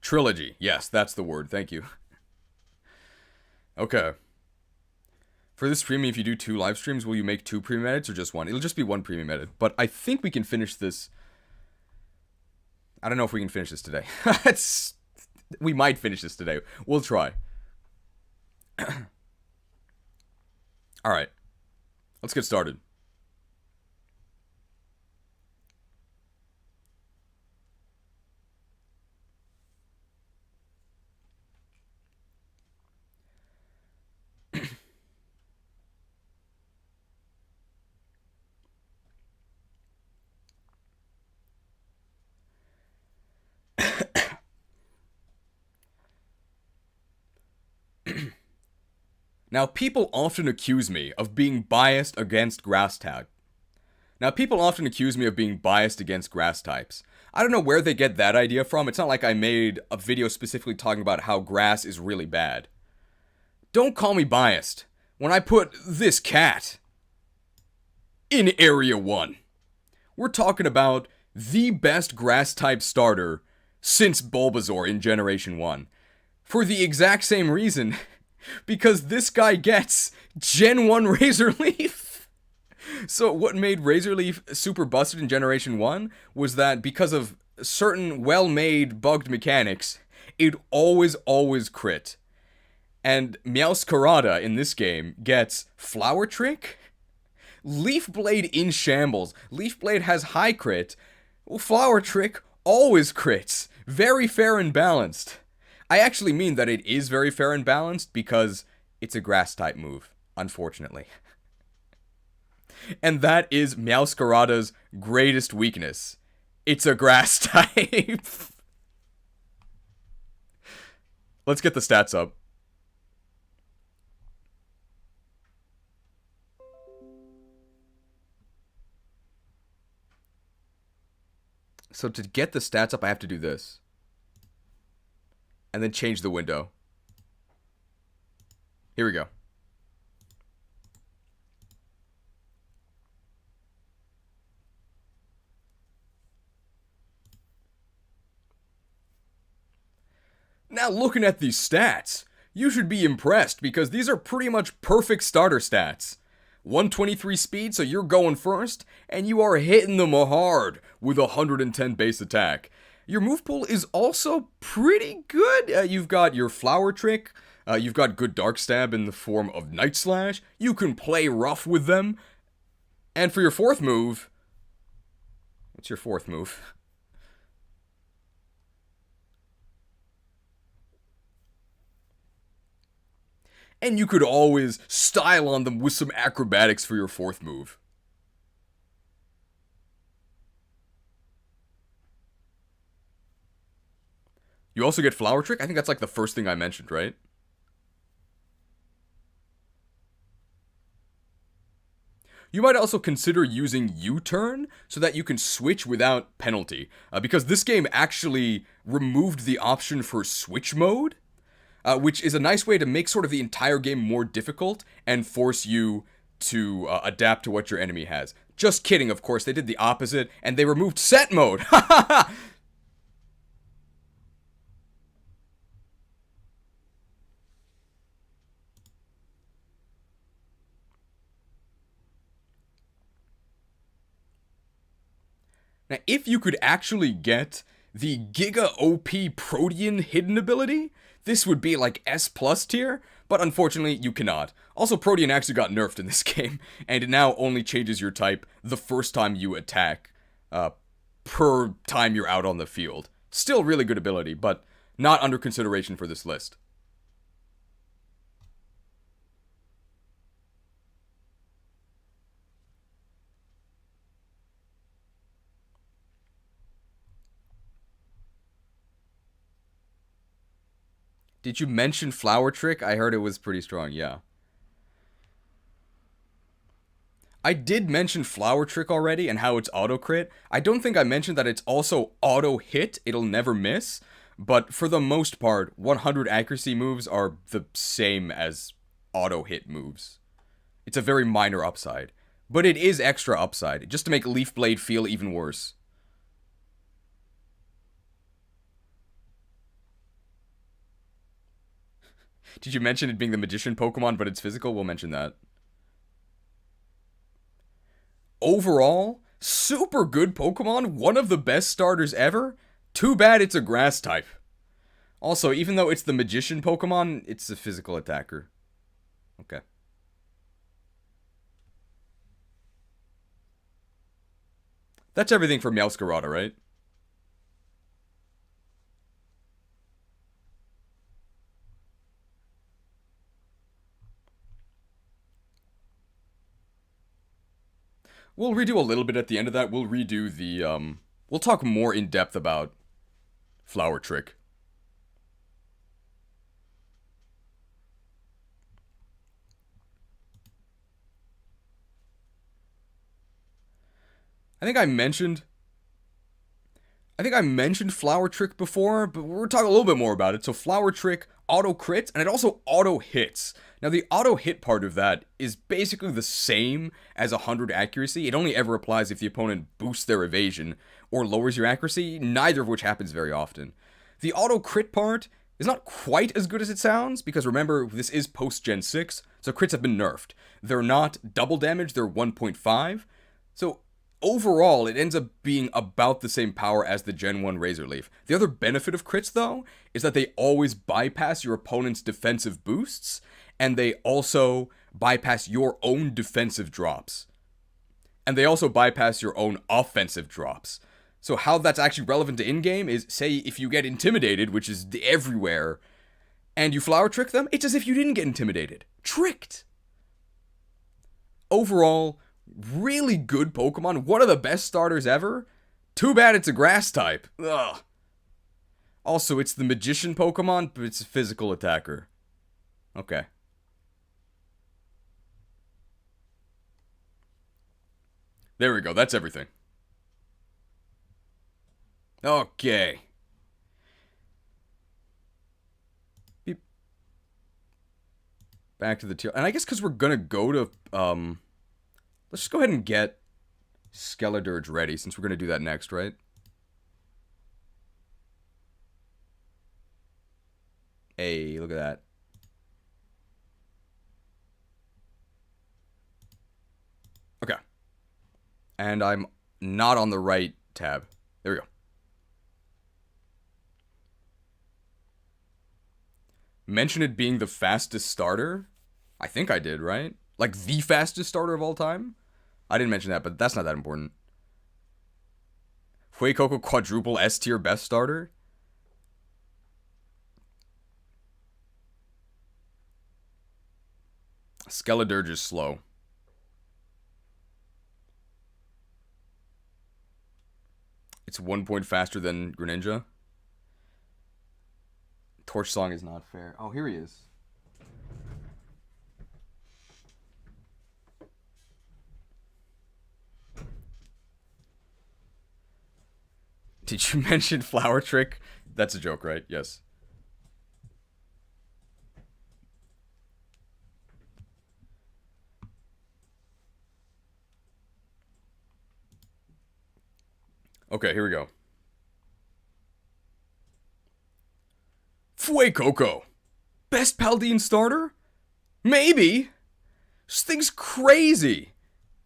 A: Trilogy. Yes, that's the word. Thank you. Okay. For this streaming, if you do 2 live streams, will you make 2 premium edits or just 1? It'll just be 1 premium edit. But I think we can finish this. I don't know if we can finish this today. We might finish this today. We'll try. Alright. Let's get started. Now, people often accuse me of being biased against grass type. Now, people often accuse me of being biased against grass types. I don't know where they get that idea from. It's not like I made a video specifically talking about how grass is really bad. Don't call me biased when I put this cat in Area 1. We're talking about the best grass type starter since Bulbasaur in Generation 1. For the exact same reason, because this guy gets Gen 1 Razor Leaf. So what made Razor Leaf super busted in Generation 1 was that because of certain well-made bugged mechanics, it always crit. And Meowscarada in this game gets Flower Trick, Leaf Blade in Shambles. Leaf Blade has high crit. Well, Flower Trick always crits. Very fair and balanced. I actually mean that it is very fair and balanced because it's a grass type move, unfortunately. And that is Meowscarada's greatest weakness. It's a grass type. Let's get the stats up. So to get the stats up, I have to do this. And then change the window. Here we go. Now looking at these stats, you should be impressed because these are pretty much perfect starter stats. 123 speed, so you're going first, and you are hitting them hard with 110 base attack. Your move pool is also pretty good. You've got your Flower Trick, you've got good Dark Stab in the form of Night Slash, you can play rough with them, and for your fourth move, what's your fourth move? And you could always style on them with some acrobatics for your fourth move. You also get Flower Trick? I think that's like the first thing I mentioned, right? You might also consider using U-turn so that you can switch without penalty. Because this game actually removed the option for switch mode. Which is a nice way to make sort of the entire game more difficult and force you to adapt to what your enemy has. Just kidding, of course, they did the opposite, and they removed set mode. Now, if you could actually get the Giga OP Protean hidden ability, this would be like S+ tier, but unfortunately you cannot. Also, Protean actually got nerfed in this game, and it now only changes your type the first time you attack, per time you're out on the field. Still really good ability, but not under consideration for this list. Did you mention Flower Trick? I heard it was pretty strong, yeah. I did mention Flower Trick already and how it's auto crit. I don't think I mentioned that it's also auto hit, it'll never miss. But for the most part, 100 accuracy moves are the same as auto hit moves. It's a very minor upside. But it is extra upside, just to make Leaf Blade feel even worse. Did you mention it being the Magician Pokemon, but it's physical? We'll mention that. Overall, super good Pokemon, one of the best starters ever. Too bad it's a grass type. Also, even though it's the Magician Pokemon, it's a physical attacker. Okay. That's everything for Meowscarada, right? We'll redo a little bit at the end of that. We'll redo the, we'll talk more in depth about Flower Trick. I think I mentioned Flower Trick before, but we're talking a little bit more about it. So Flower Trick auto crits, and it also auto hits. Now the auto hit part of that is basically the same as 100 accuracy. It only ever applies if the opponent boosts their evasion or lowers your accuracy, neither of which happens very often. The auto crit part is not quite as good as it sounds, because remember, this is post-Gen 6, so crits have been nerfed. They're not double damage, they're 1.5. So overall, it ends up being about the same power as the Gen 1 Razor Leaf. The other benefit of crits, though, is that they always bypass your opponent's defensive boosts, and they also bypass your own defensive drops. And they also bypass your own offensive drops. So how that's actually relevant to in-game is, say, if you get intimidated, which is everywhere, and you Flower Trick them, it's as if you didn't get intimidated. Tricked! Overall, really good Pokemon. One of the best starters ever. Too bad it's a grass type. Ugh. Also, it's the Magician Pokemon, but it's a physical attacker. Okay. There we go. That's everything. Okay. Beep. Back to the tier. And I guess because we're going to go to... let's just go ahead and get Skeledirge ready, since we're going to do that next, right? Hey, look at that. Okay. And I'm not on the right tab. There we go. Mention it being the fastest starter? I think I did, right? Like, the fastest starter of all time? I didn't mention that, but that's not that important. Fuecoco quadruple S tier best starter? Skeledirge is slow. It's 1 point faster than Greninja. Torch Song is not fair. Oh, here he is. Did you mention Flower Trick? That's a joke, right? Yes. Okay, here we go. Fuecoco. Best Paldean starter? Maybe. This thing's crazy.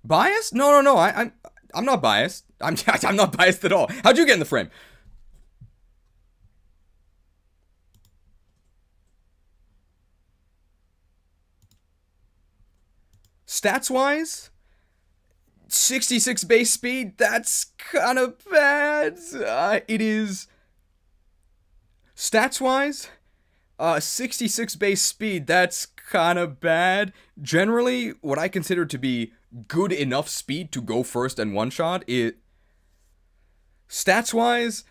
A: Biased? No. I'm not biased. I'm not biased at all. How'd you get in the frame? Stats-wise, 66 base speed, that's kind of bad. It is... Stats-wise, 66 base speed, that's kind of bad. Generally, what I consider to be good enough speed to go first and one-shot, Stats-wise,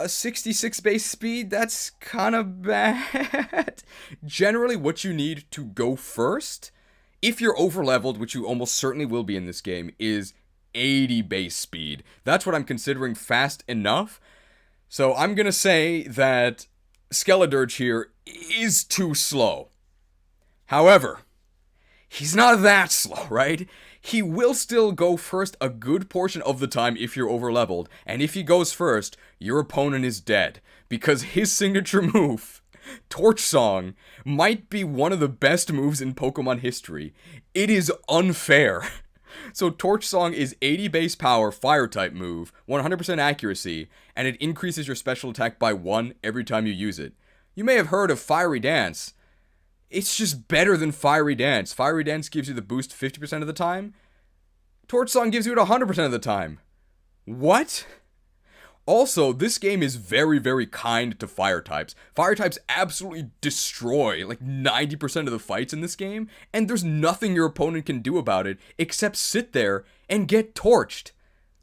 A: 66 base speed, that's kind of bad. Generally, what you need to go first, if you're over-leveled, which you almost certainly will be in this game, is 80 base speed. That's what I'm considering fast enough. So I'm gonna say that Skeledirge here is too slow. However, he's not that slow, right? He will still go first a good portion of the time if you're over-leveled, and if he goes first, your opponent is dead, because his signature move, Torch Song, might be one of the best moves in Pokemon history. It is unfair. So Torch Song is 80 base power, fire-type move, 100% accuracy, and it increases your special attack by 1 every time you use it. You may have heard of Fiery Dance. It's just better than Fiery Dance. Fiery Dance gives you the boost 50% of the time. Torch Song gives you it 100% of the time. What? Also, this game is very, very kind to fire types. Fire types absolutely destroy like 90% of the fights in this game, and there's nothing your opponent can do about it except sit there and get torched.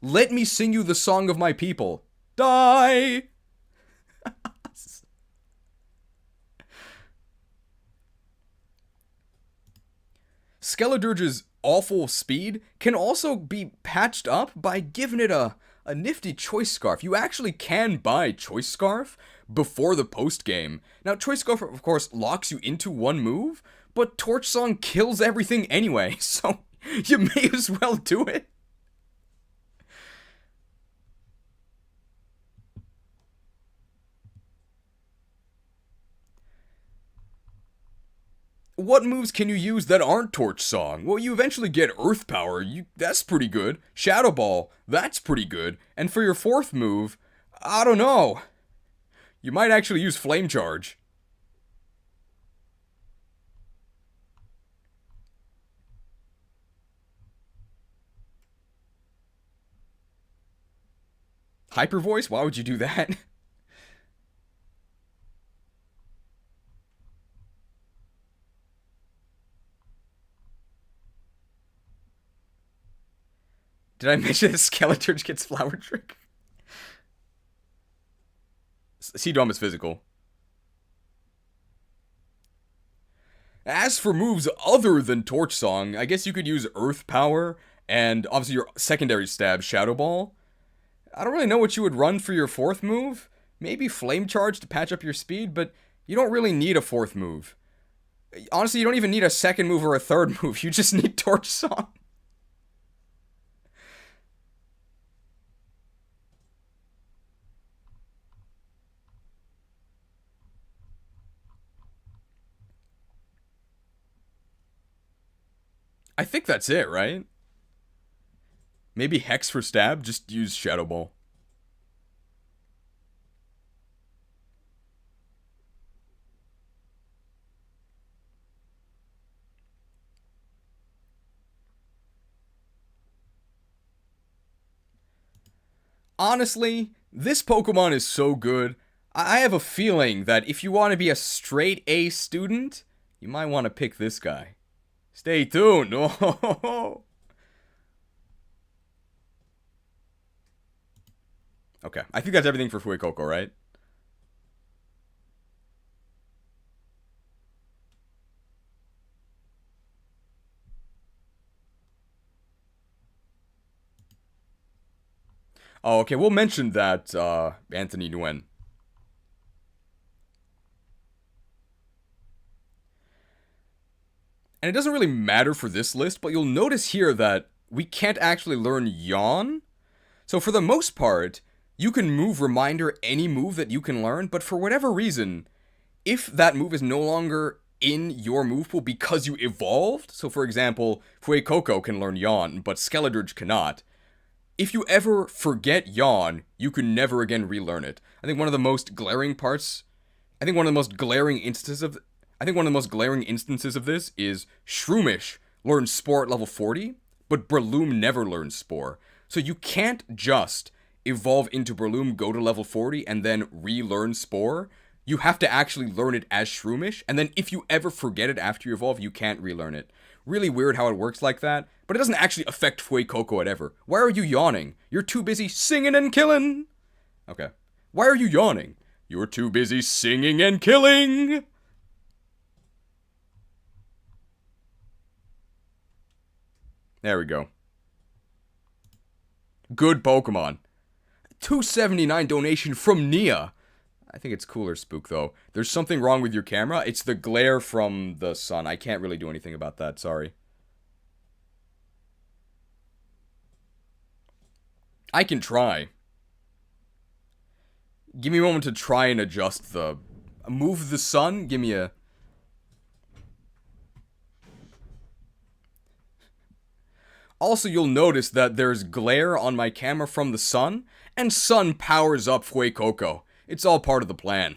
A: Let me sing you the song of my people. Die! Skeledirge's awful speed can also be patched up by giving it a nifty Choice Scarf. You actually can buy Choice Scarf before the post game. Now, Choice Scarf, of course, locks you into one move, but Torch Song kills everything anyway, so you may as well do it. What moves can you use that aren't Torch Song? Well, you eventually get Earth Power, that's pretty good. Shadow Ball, that's pretty good. And for your fourth move, I don't know. You might actually use Flame Charge. Hyper Voice? Why would you do that? Did I mention that Skeleturge gets Flower Trick? C-Dom is physical. As for moves other than Torch Song, I guess you could use Earth Power, and obviously your secondary stab, Shadow Ball. I don't really know what you would run for your fourth move. Maybe Flame Charge to patch up your speed, but you don't really need a fourth move. Honestly, you don't even need a second move or a third move. You just need Torch Song. I think that's it, right? Maybe Hex for stab, just use Shadow Ball. Honestly, this Pokemon is so good, I have a feeling that if you want to be a straight A student, you might want to pick this guy. Stay tuned. Oh. Okay, I think that's everything for Fuecoco, right? Oh, okay, we'll mention that, Anthony Nguyen. And it doesn't really matter for this list, but you'll notice here that we can't actually learn Yawn. So for the most part, you can move Reminder any move that you can learn, but for whatever reason, if that move is no longer in your move pool because you evolved, so for example, Fuecoco can learn Yawn, but Skeledirge cannot, if you ever forget Yawn, you can never again relearn it. I think one of the most glaring parts, I think one of the most glaring instances of this is Shroomish learns Spore at level 40, but Breloom never learns Spore. So you can't just evolve into Breloom, go to level 40, and then relearn Spore. You have to actually learn it as Shroomish, and then if you ever forget it after you evolve, you can't relearn it. Really weird how it works like that, but it doesn't actually affect Fuecoco whatever. Why are you yawning? You're too busy singing and killing! Okay. Why are you yawning? You're too busy singing and killing! There we go. Good Pokemon. 279 donation from Nia. I think it's cooler, Spook, though. There's something wrong with your camera. It's the glare from the sun. I can't really do anything about that. Sorry. I can try. Give me a moment to try and adjust the... Move the sun? Give me a... Also, you'll notice that there's glare on my camera from the sun, and sun powers up Fuecoco. It's all part of the plan.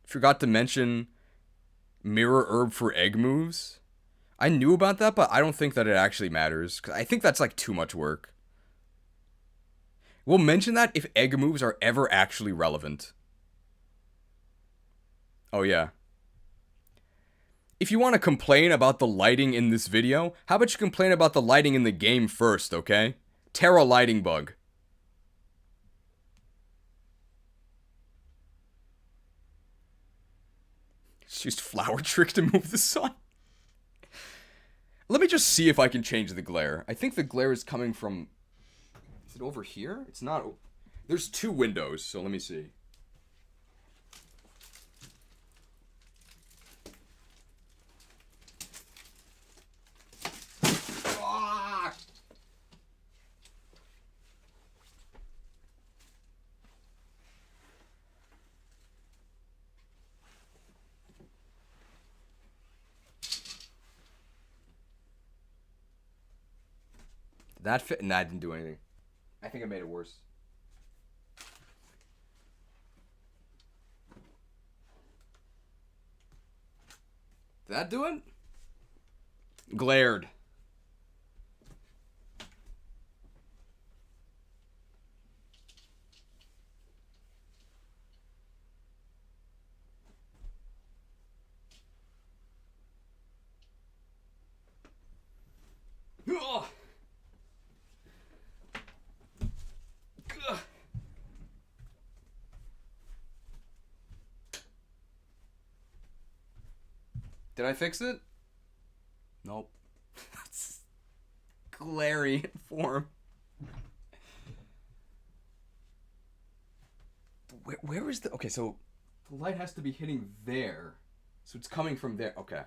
A: Forgot to mention Mirror Herb for egg moves. I knew about that, but I don't think that it actually matters. 'Cause I think that's like too much work. We'll mention that if egg moves are ever actually relevant. Oh yeah. If you want to complain about the lighting in this video, how about you complain about the lighting in the game first, okay? Terra lighting bug. Just used flower trick to move the sun. Let me just see if I can change the glare. I think the glare is coming from... Is it over here? It's not... There's 2 windows, so let me see. Ah! Did that fit? Nah, I didn't do anything. I think I made it worse. Did that do it? Glared. Ugh. Did I fix it? Nope. That's glary in form. Where is the... Okay, so the light has to be hitting there. So it's coming from there. Okay.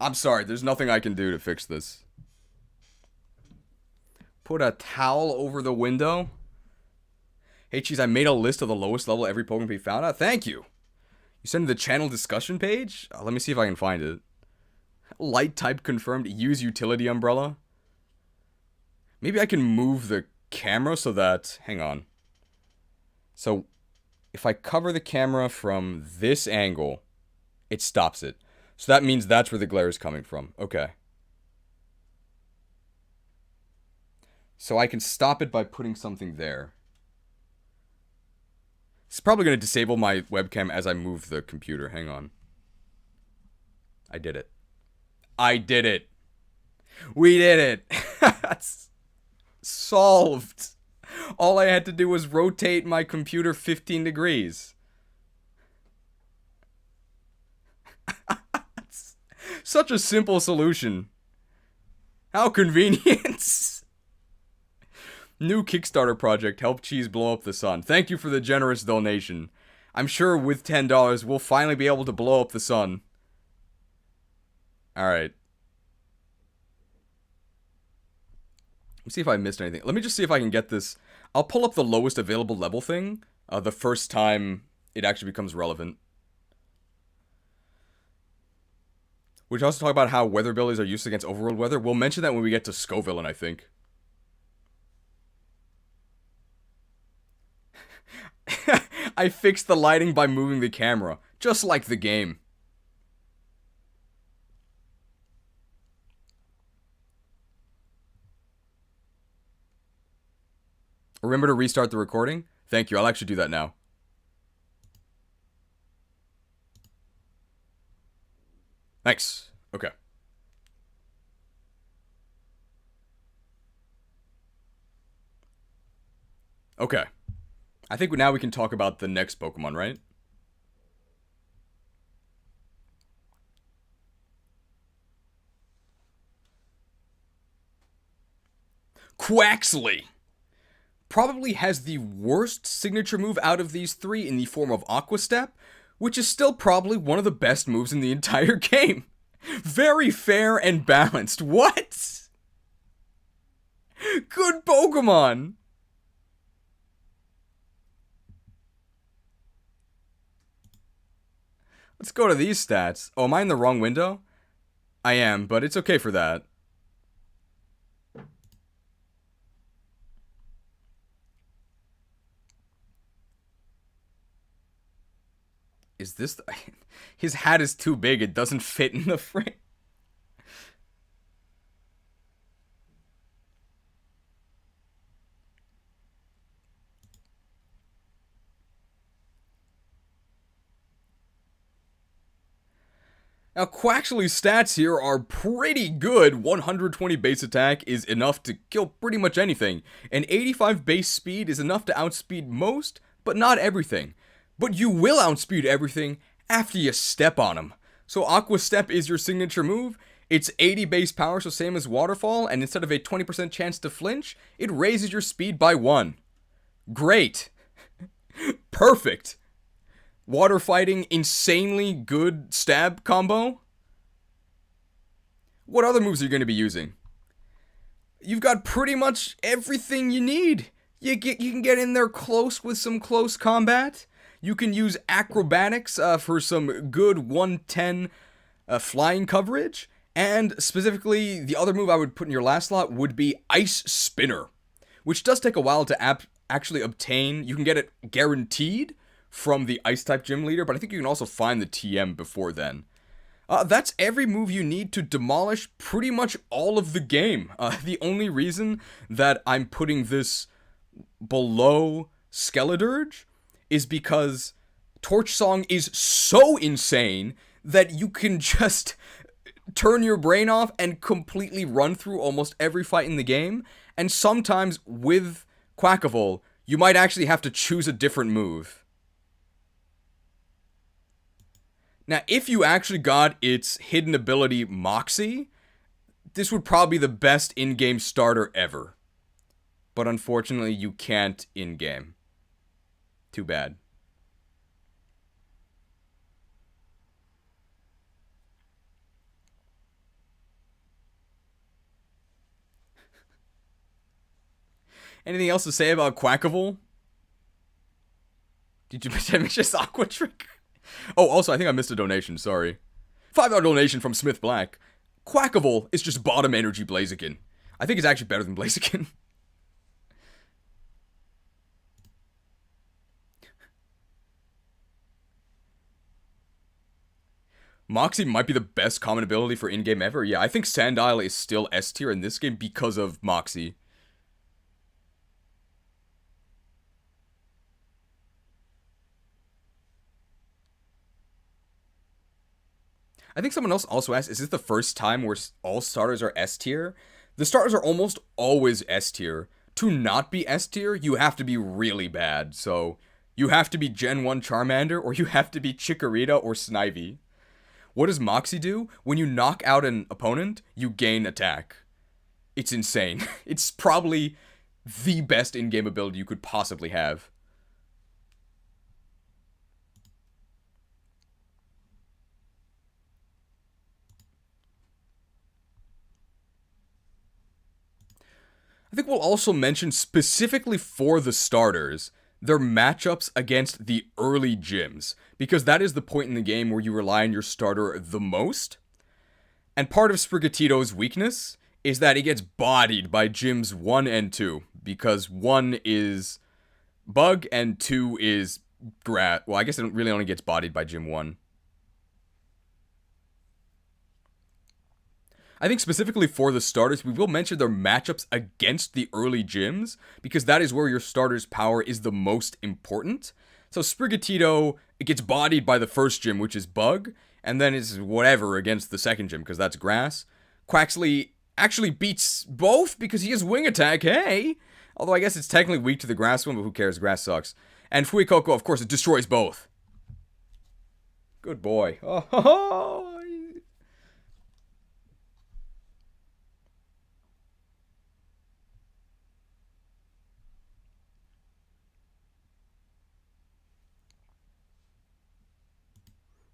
A: I'm sorry, there's nothing I can do to fix this. Put a towel over the window. Hey, Cheese, I made a list of the lowest level every Pokemon be found at. Thank you. You sent the channel discussion page? Let me see if I can find it. Light type confirmed. Use utility umbrella. Maybe I can move the camera so that... Hang on. So, if I cover the camera from this angle, it stops it. So that means that's where the glare is coming from. Okay. So I can stop it by putting something there. It's probably going to disable my webcam as I move the computer. Hang on. I did it. I did it. We did it. That's solved. All I had to do was rotate my computer 15 degrees. Such a simple solution. How convenient. New Kickstarter project, help Cheese blow up the sun. Thank you for the generous donation. I'm sure with $10, we'll finally be able to blow up the sun. Alright. Let me see if I missed anything. Let me just see if I can get this. I'll pull up the lowest available level thing the first time it actually becomes relevant. We should also talk about how weather abilities are used against overworld weather. We'll mention that when we get to Scovillain, I think. I fixed the lighting by moving the camera, just like the game. Remember to restart the recording? Thank you, I'll actually do that now. Thanks. Okay. Okay. I think now we can talk about the next Pokemon, right? Quaxley! Probably has the worst signature move out of these 3 in the form of Aqua Step, which is still probably one of the best moves in the entire game. Very fair and balanced. What? Good Pokemon! Let's go to these stats. Oh, am I in the wrong window? I am, but it's okay for that. Is this... His hat is too big. It doesn't fit in the frame. Now, Quaxley's stats here are pretty good. 120 base attack is enough to kill pretty much anything. And 85 base speed is enough to outspeed most, but not everything. but you will outspeed everything after you step on them. So Aqua Step is your signature move. It's 80 base power, so same as Waterfall, and instead of a 20% chance to flinch, it raises your speed by 1. Great. Perfect. Water fighting, insanely good stab combo. What other moves are you going to be using? You've got pretty much everything you need. You can get in there close with some close combat. You can use acrobatics for some good 110 flying coverage. And specifically, the other move I would put in your last slot would be Ice Spinner, which does take a while to actually obtain. You can get it guaranteed from the Ice-type gym leader, but I think you can also find the TM before then. That's every move you need to demolish pretty much all of the game. The only reason that I'm putting this below Skeledirge is because Torch Song is so insane that you can just turn your brain off and completely run through almost every fight in the game. And sometimes with Quackable, you might actually have to choose a different move. Now, if you actually got its hidden ability Moxie, this would probably be the best in-game starter ever. But unfortunately, you can't in-game. Too bad. Anything else to say about Quackable? Did you miss Aqua Trick? Oh, also, I think I missed a donation, sorry. $5 donation from Smith Black. Quackable is just bottom energy Blaziken. I think it's actually better than Blaziken. Moxie might be the best common ability for in-game ever. Yeah, I think Sandile is still S tier in this game because of Moxie. I think someone else also asked, is this the first time where all starters are S tier? The starters are almost always S tier. To not be S tier, you have to be really bad. So, you have to be Gen 1 Charmander, or you have to be Chikorita or Snivy. What does Moxie do? When you knock out an opponent, you gain attack. It's insane. It's probably the best in-game ability you could possibly have. I think we'll also mention specifically for the starters, their matchups against the early gyms, because that is the point in the game where you rely on your starter the most. And part of Sprigatito's weakness is that he gets bodied by gyms 1 and 2, because 1 is Bug and 2 is Grass. Well, I guess it really only gets bodied by gym 1. I think specifically for the starters, we will mention their matchups against the early gyms, because that is where your starter's power is the most important. So Sprigatito, it gets bodied by the first gym, which is Bug, and then it's whatever against the second gym, because that's Grass. Quaxley actually beats both, because he has Wing Attack, hey! Although I guess it's technically weak to the Grass one, but who cares, Grass sucks. And Fuecoco, of course, it destroys both. Good boy. Oh,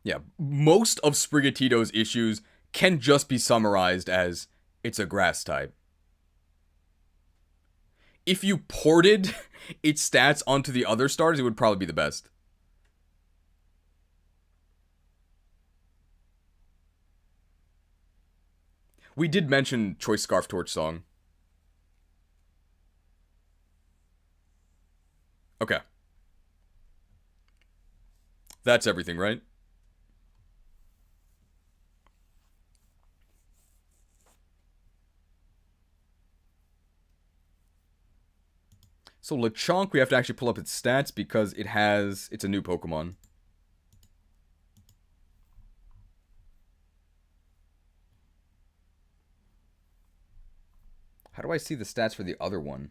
A: yeah, most of Sprigatito's issues can just be summarized as it's a Grass type. If you ported its stats onto the other starters, it would probably be the best. We did mention Choice Scarf Torch Song. Okay. That's everything, right? So Lechonk, we have to actually pull up its stats because it's a new Pokemon. How do I see the stats for the other one? one?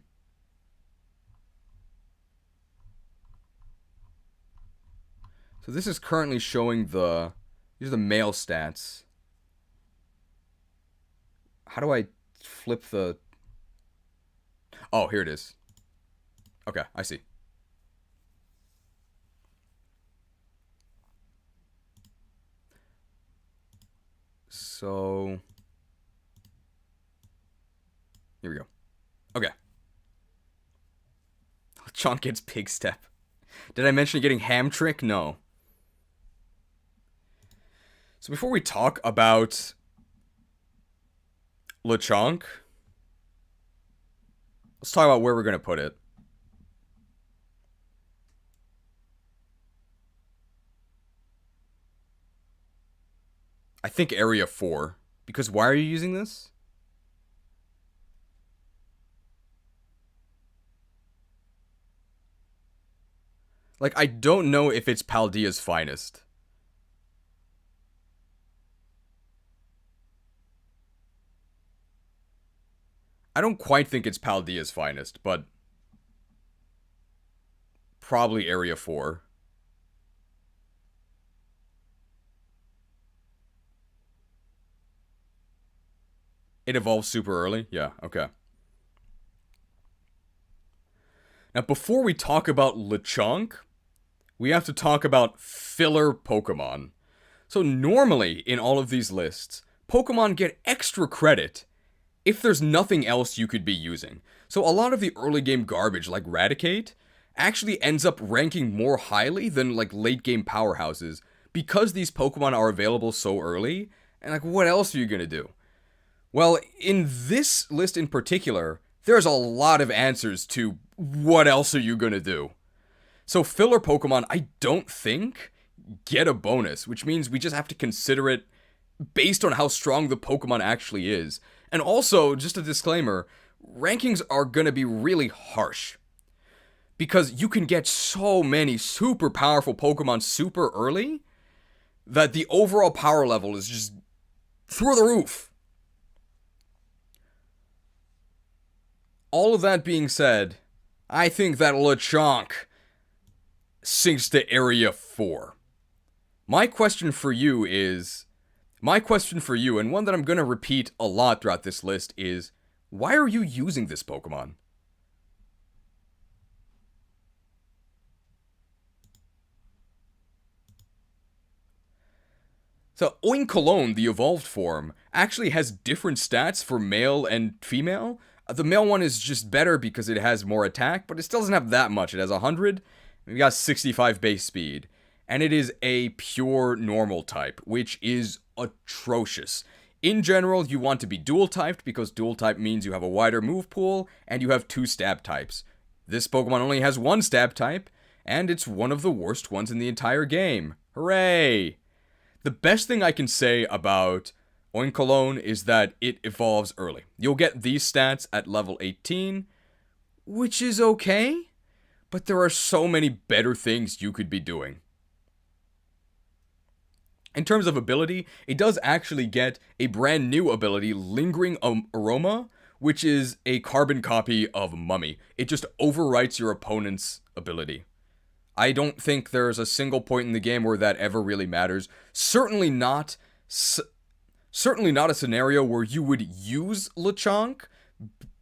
A: So this is currently showing these are the male stats. How do I flip the... Oh, here it is. Okay, I see. So... Here we go. Okay. Chonk gets pig step. Did I mention getting ham trick? No. So before we talk about Lechonk, let's talk about where we're going to put it. I think area 4. Because why are you using this? Like, I don't know if it's Paldea's finest. I don't quite think it's Paldea's finest, but probably area 4. It evolves super early? Yeah, okay. Now, before we talk about Lechonk, we have to talk about filler Pokemon. So normally, in all of these lists, Pokemon get extra credit if there's nothing else you could be using. So a lot of the early game garbage, like Raticate, actually ends up ranking more highly than like late game powerhouses because these Pokemon are available so early. And like, what else are you gonna do? Well, in this list in particular, there's a lot of answers to what else are you gonna do. So filler Pokemon, I don't think, get a bonus, which means we just have to consider it based on how strong the Pokemon actually is. And also, just a disclaimer, rankings are gonna be really harsh. Because you can get so many super powerful Pokemon super early that the overall power level is just through the roof. All of that being said, I think that Lechonk sinks to area 4. My question for you, and one that I'm going to repeat a lot throughout this list, is why are you using this Pokemon? So Oinkologne, the evolved form, actually has different stats for male and female. The male one is just better because it has more attack, but it still doesn't have that much. It has 100, we got 65 base speed, and it is a pure normal type, which is atrocious. In general, you want to be dual typed because dual type means you have a wider move pool and you have 2 stab types. This Pokemon only has 1 stab type, and it's one of the worst ones in the entire game. Hooray! The best thing I can say about Oinkologne is that it evolves early. You'll get these stats at level 18, which is okay, but there are so many better things you could be doing. In terms of ability, it does actually get a brand new ability, Lingering Aroma, which is a carbon copy of Mummy. It just overwrites your opponent's ability. I don't think there's a single point in the game where that ever really matters. Certainly not a scenario where you would use Lechonk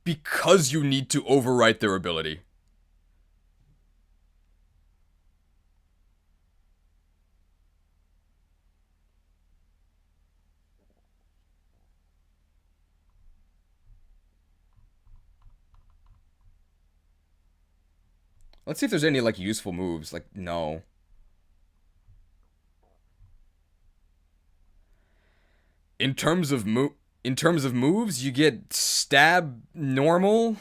A: because you need to overwrite their ability. Let's see if there's any like useful moves. Like, no. In terms of moves, you get stab normal,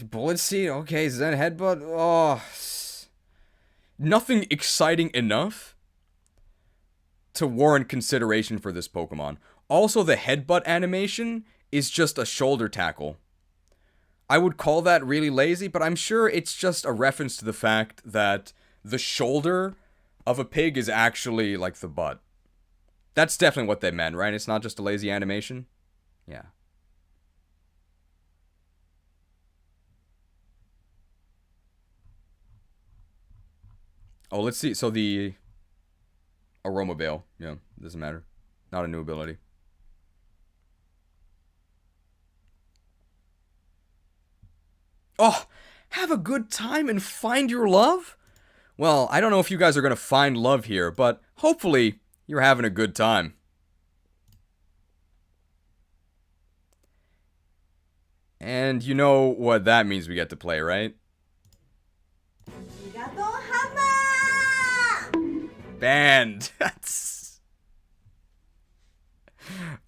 A: bullet seed. Okay, Zen headbutt. Oh, nothing exciting enough to warrant consideration for this Pokemon. Also, the headbutt animation is just a shoulder tackle. I would call that really lazy, but I'm sure it's just a reference to the fact that the shoulder of a pig is actually like the butt. That's definitely what they meant, right? It's not just a lazy animation? Yeah. Oh, let's see. So the Aroma Veil. Yeah, doesn't matter. Not a new ability. Oh, have a good time and find your love? Well, I don't know if you guys are going to find love here, but hopefully you're having a good time. And you know what that means we get to play, right? Banned.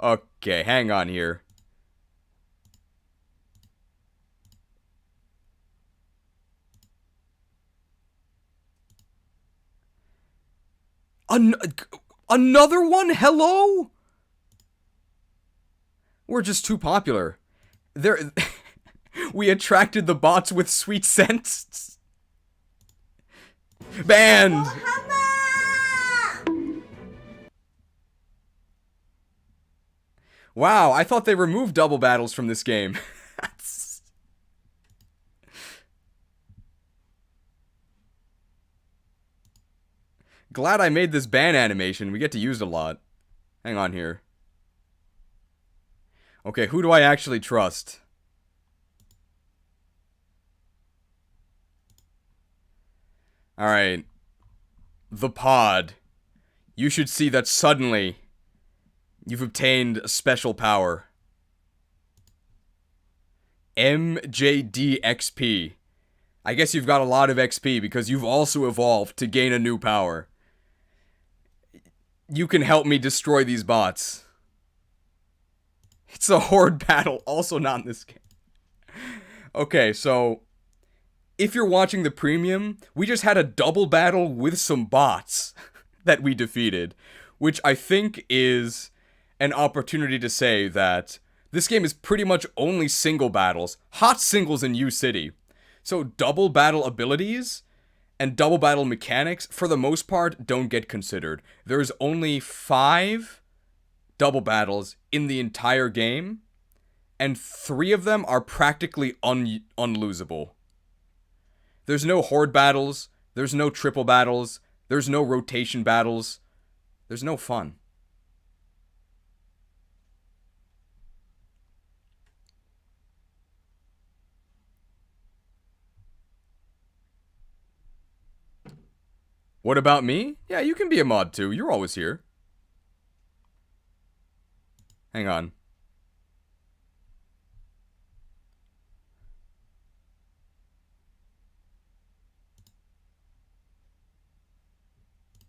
A: Okay, hang on here. Another one? Hello? We're just too popular. There, we attracted the bots with sweet scents. Banned. Wow, I thought they removed double battles from this game. Glad I made this ban animation. We get to use it a lot. Hang on here. Okay, who do I actually trust? Alright. The pod. You should see that suddenly you've obtained a special power. MJDXP. I guess you've got a lot of XP because you've also evolved to gain a new power. You can help me destroy these bots. It's a horde battle, also not in this game. Okay, so if you're watching the premium, we just had a double battle with some bots that we defeated, which I think is an opportunity to say that this game is pretty much only single battles, hot singles in U City. So double battle abilities and double battle mechanics, for the most part, don't get considered. There's only 5 double battles in the entire game, and 3 of them are practically unlosable. There's no horde battles, there's no triple battles, there's no rotation battles, there's no fun. What about me? Yeah, you can be a mod too. You're always here. Hang on.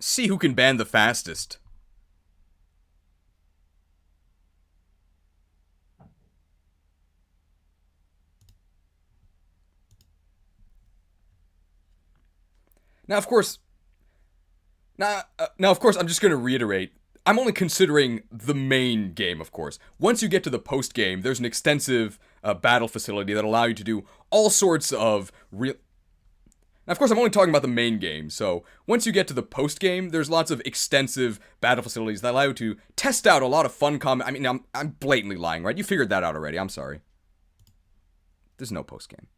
A: See who can ban the fastest. Now, of course, I'm just going to reiterate. I'm only considering the main game, of course. Once you get to the post-game, there's an extensive battle facility that allow you to do all sorts of real... Now, of course, I'm only talking about the main game, so once you get to the post-game, there's lots of extensive battle facilities that allow you to test out a lot of fun I mean, I'm blatantly lying, right? You figured that out already. I'm sorry. There's no post-game.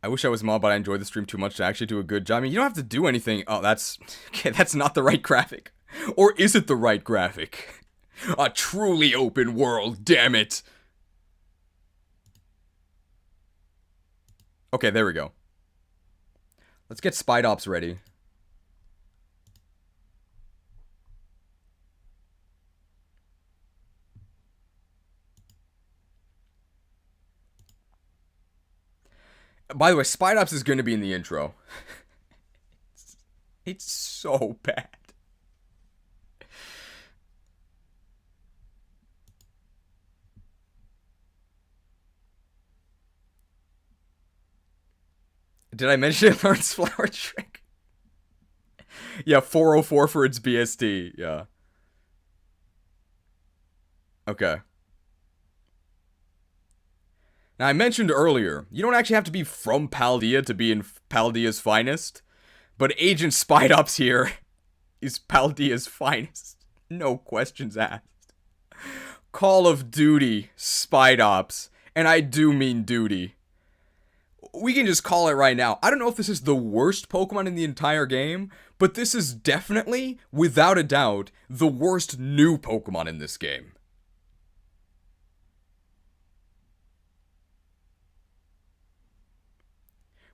A: I wish I was mod, but I enjoyed the stream too much to actually do a good job. I mean, you don't have to do anything. Oh, that's... Okay, that's not the right graphic. Or is it the right graphic? A truly open world, damn it. Okay, there we go. Let's get Spide Ops ready. By the way, Spide Ops is going to be in the intro. It's so bad. Did I mention Lawrence Flower Trick? Yeah, 404 for its BSD, yeah. Okay. Now, I mentioned earlier, you don't actually have to be from Paldea to be in Paldea's finest, but Agent Spide Ops here is Paldea's finest. No questions asked. Call of Duty, Spite Ops, and I do mean duty. We can just call it right now. I don't know if this is the worst Pokemon in the entire game, but this is definitely, without a doubt, the worst new Pokemon in this game.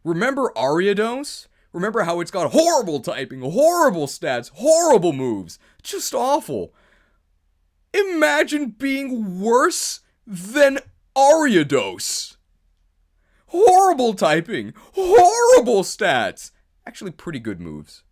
A: Remember Ariados? Remember how it's got horrible typing, horrible stats, horrible moves. Just awful. Imagine being worse than Ariados. Horrible typing, horrible stats. Actually, pretty good moves.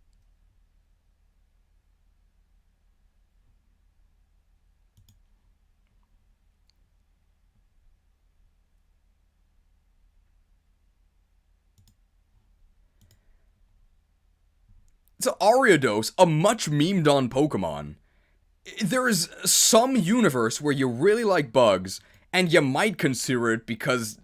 A: So Ariados, a much memed on Pokemon. There is some universe where you really like bugs, and you might consider it because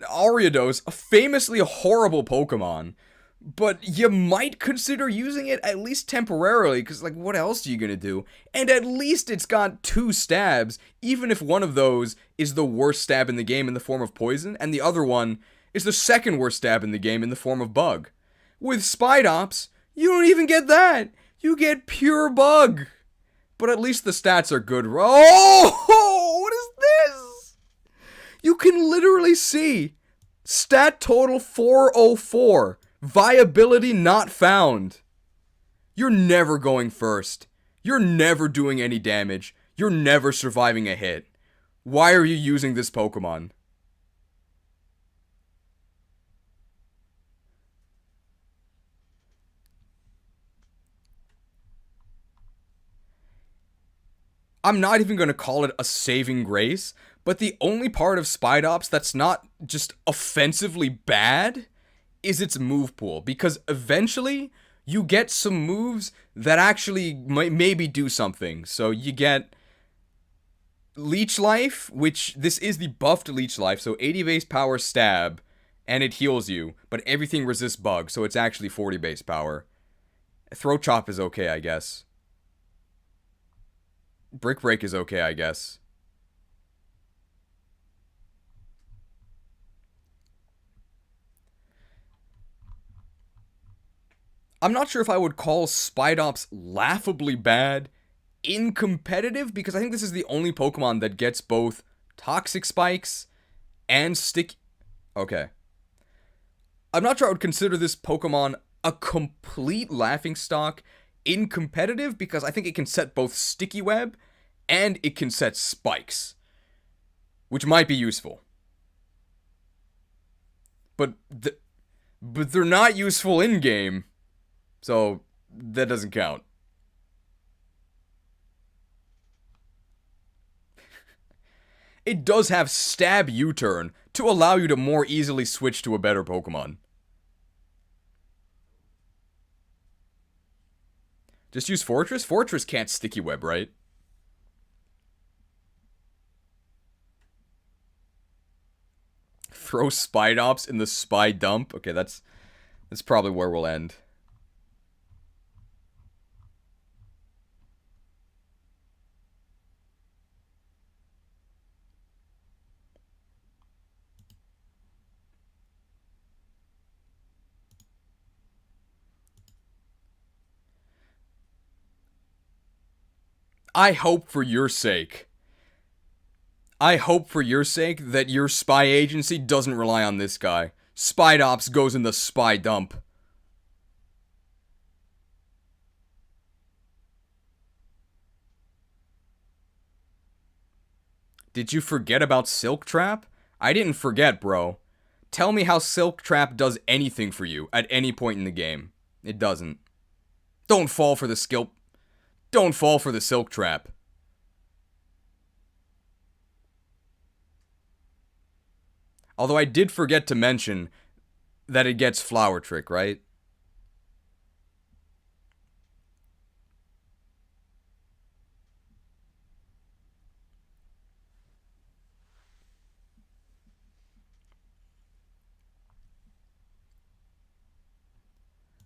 A: Ariados, a famously horrible Pokemon, but you might consider using it at least temporarily, because, like, what else are you gonna do? And at least it's got 2 stabs, even if one of those is the worst stab in the game in the form of poison, and the other one is the second worst stab in the game in the form of bug. With Spite Ops, you don't even get that! You get pure bug! But at least the stats are good. Oh! What is this? You can literally see stat total 404. Viability not found. You're never going first. You're never doing any damage. You're never surviving a hit. Why are you using this Pokemon? I'm not even going to call it a saving grace, but the only part of Spite Ops that's not just offensively bad is its move pool, because eventually you get some moves that actually maybe do something. So you get Leech Life, which this is the buffed Leech Life, so 80 base power stab, and it heals you, but everything resists bug, so it's actually 40 base power. Throat Chop is okay, I guess. Brick Break is okay, I guess. I'm not sure if I would call Spite Ops laughably bad in competitive, because I think this is the only Pokemon that gets both Toxic Spikes and Stick... Okay. I'm not sure I would consider this Pokemon a complete laughingstock in competitive, because I think it can set both Sticky Web and it can set Spikes, which might be useful. But they're not useful in-game, so that doesn't count. It does have Stab U-Turn to allow you to more easily switch to a better Pokemon. Just use Fortress? Fortress can't Sticky Web, right? Throw Spite Ops in the Spy Dump? Okay, that's probably where we'll end. I hope for your sake. I hope for your sake that your spy agency doesn't rely on this guy. Spite Ops goes in the Spy Dump. Did you forget about Silk Trap? I didn't forget, bro. Tell me how Silk Trap does anything for you at any point in the game. It doesn't. Don't fall for the skill... Don't fall for the Silk Trap. Although I did forget to mention that it gets Flower Trick, right?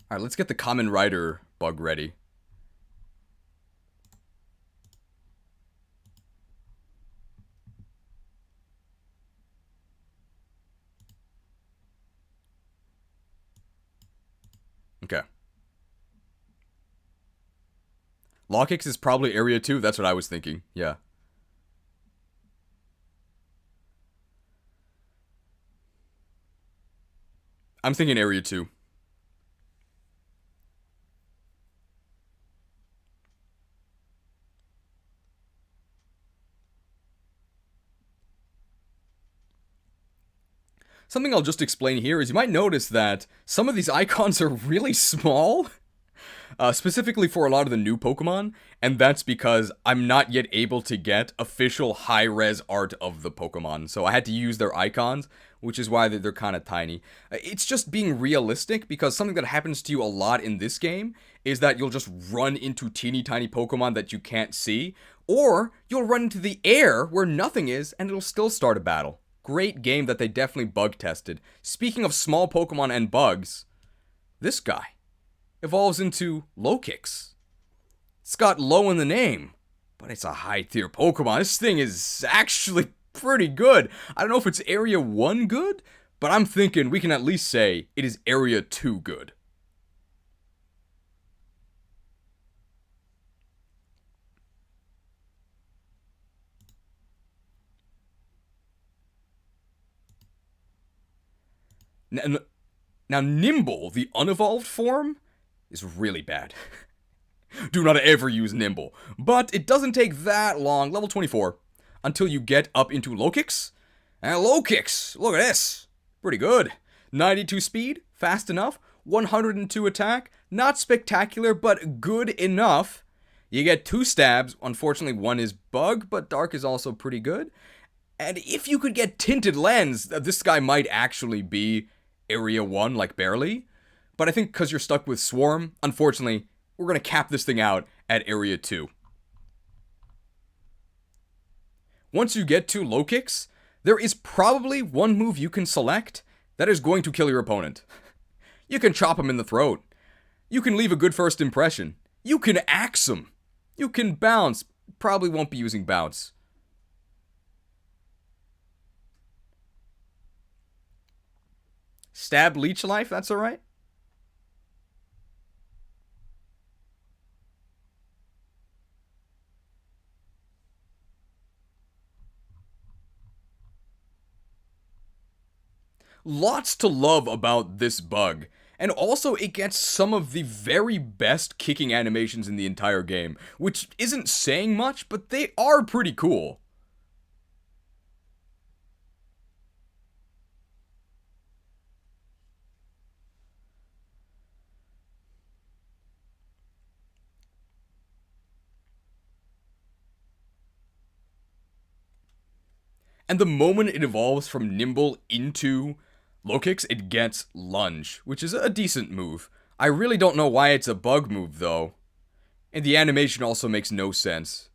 A: Alright, let's get the Common Rider bug ready. Lockix is probably Area 2. That's what I was thinking. Yeah. I'm thinking Area 2. Something I'll just explain here is you might notice that some of these icons are really small. Specifically for a lot of the new Pokemon, and that's because I'm not yet able to get official high-res art of the Pokemon, so I had to use their icons, which is why they're kind of tiny. It's just being realistic, because something that happens to you a lot in this game is that you'll just run into teeny tiny Pokemon that you can't see, or you'll run into the air where nothing is, and it'll still start a battle. Great game that they definitely bug tested. Speaking of small Pokemon and bugs, this guy evolves into Lokix. It's got low in the name, but it's a high tier Pokemon. This thing is actually pretty good. I don't know if it's Area 1 good, but I'm thinking we can at least say it is Area 2 good. Now Nimble, the unevolved form, is really bad. Do not ever use Nimble. But it doesn't take that long, level 24, until you get up into Lokix. And Lokix, look at this. Pretty good. 92 speed, fast enough. 102 attack, not spectacular, but good enough. You get 2 stabs. Unfortunately, 1 is bug, but dark is also pretty good. And if you could get tinted lens, this guy might actually be Area 1, like barely. But I think because you're stuck with Swarm, unfortunately, we're going to cap this thing out at Area 2. Once you get to Lokix, there is probably one move you can select that is going to kill your opponent. You can chop him in the throat. You can leave a good first impression. You can axe him. You can bounce. Probably won't be using bounce. Stab leech life, that's alright. Lots to love about this bug. And also, it gets some of the very best kicking animations in the entire game, which isn't saying much, but they are pretty cool. And the moment it evolves from Nimble into Lokix, it gets Lunge, which is a decent move. I really don't know why it's a bug move, though. And the animation also makes no sense.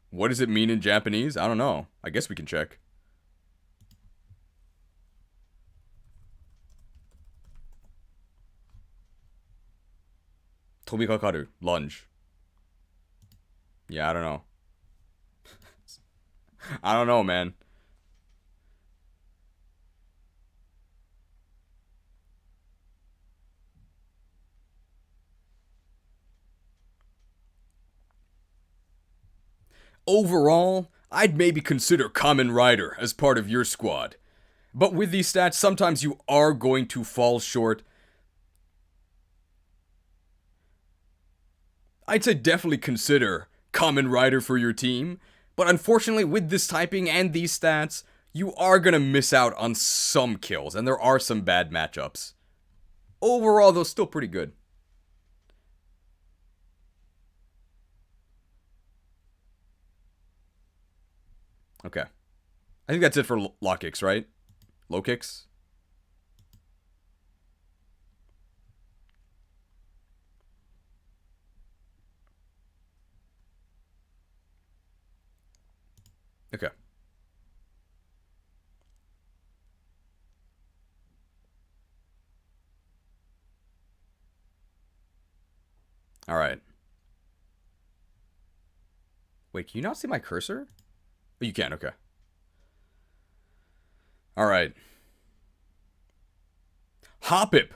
A: What does it mean in Japanese? I don't know. I guess we can check. Tobikakaru, lunge. Yeah, I don't know. I don't know, man. Overall, I'd maybe consider Kamen Rider as part of your squad. But with these stats, sometimes you are going to fall short. I'd say definitely consider Kamen Rider for your team, but unfortunately with this typing and these stats, you are gonna miss out on some kills, and there are some bad matchups. Overall, though, still pretty good. Okay. I think that's it for Lokix, right? Lokix? Okay. Alright. Wait, can you not see my cursor? Oh, you can, okay. Alright. Hoppip.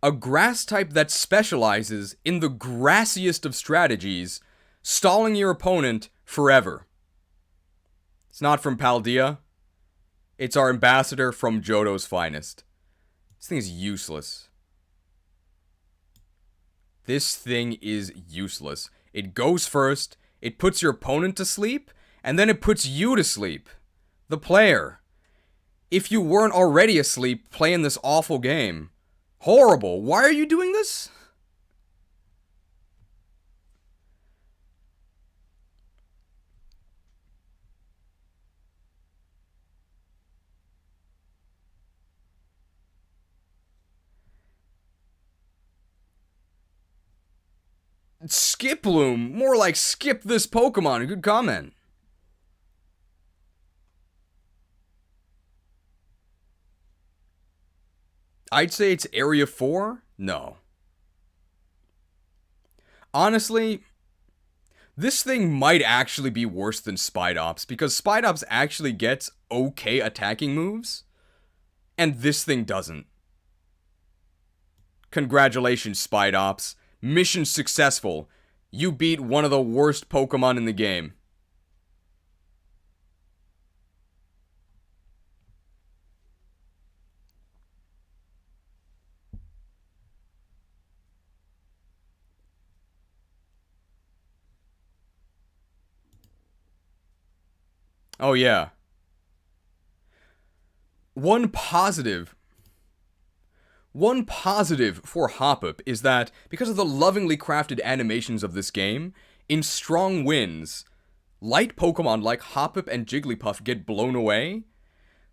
A: A grass type that specializes in the grassiest of strategies, stalling your opponent forever. It's not from Paldea. It's our ambassador from Johto's finest. This thing is useless. This thing is useless. It goes first, it puts your opponent to sleep, and then it puts you to sleep. The player. If you weren't already asleep playing this awful game. Horrible. Why are you doing this? Skiploom. More like skip this Pokemon. Good comment. I'd say it's Area 4? No. Honestly, this thing might actually be worse than Spidops, because Spidops actually gets okay attacking moves, and this thing doesn't. Congratulations, Spidops. Mission successful. You beat one of the worst Pokemon in the game. Oh yeah. One positive for Hoppip is that, because of the lovingly crafted animations of this game, in strong winds, light Pokemon like Hoppip and Jigglypuff get blown away,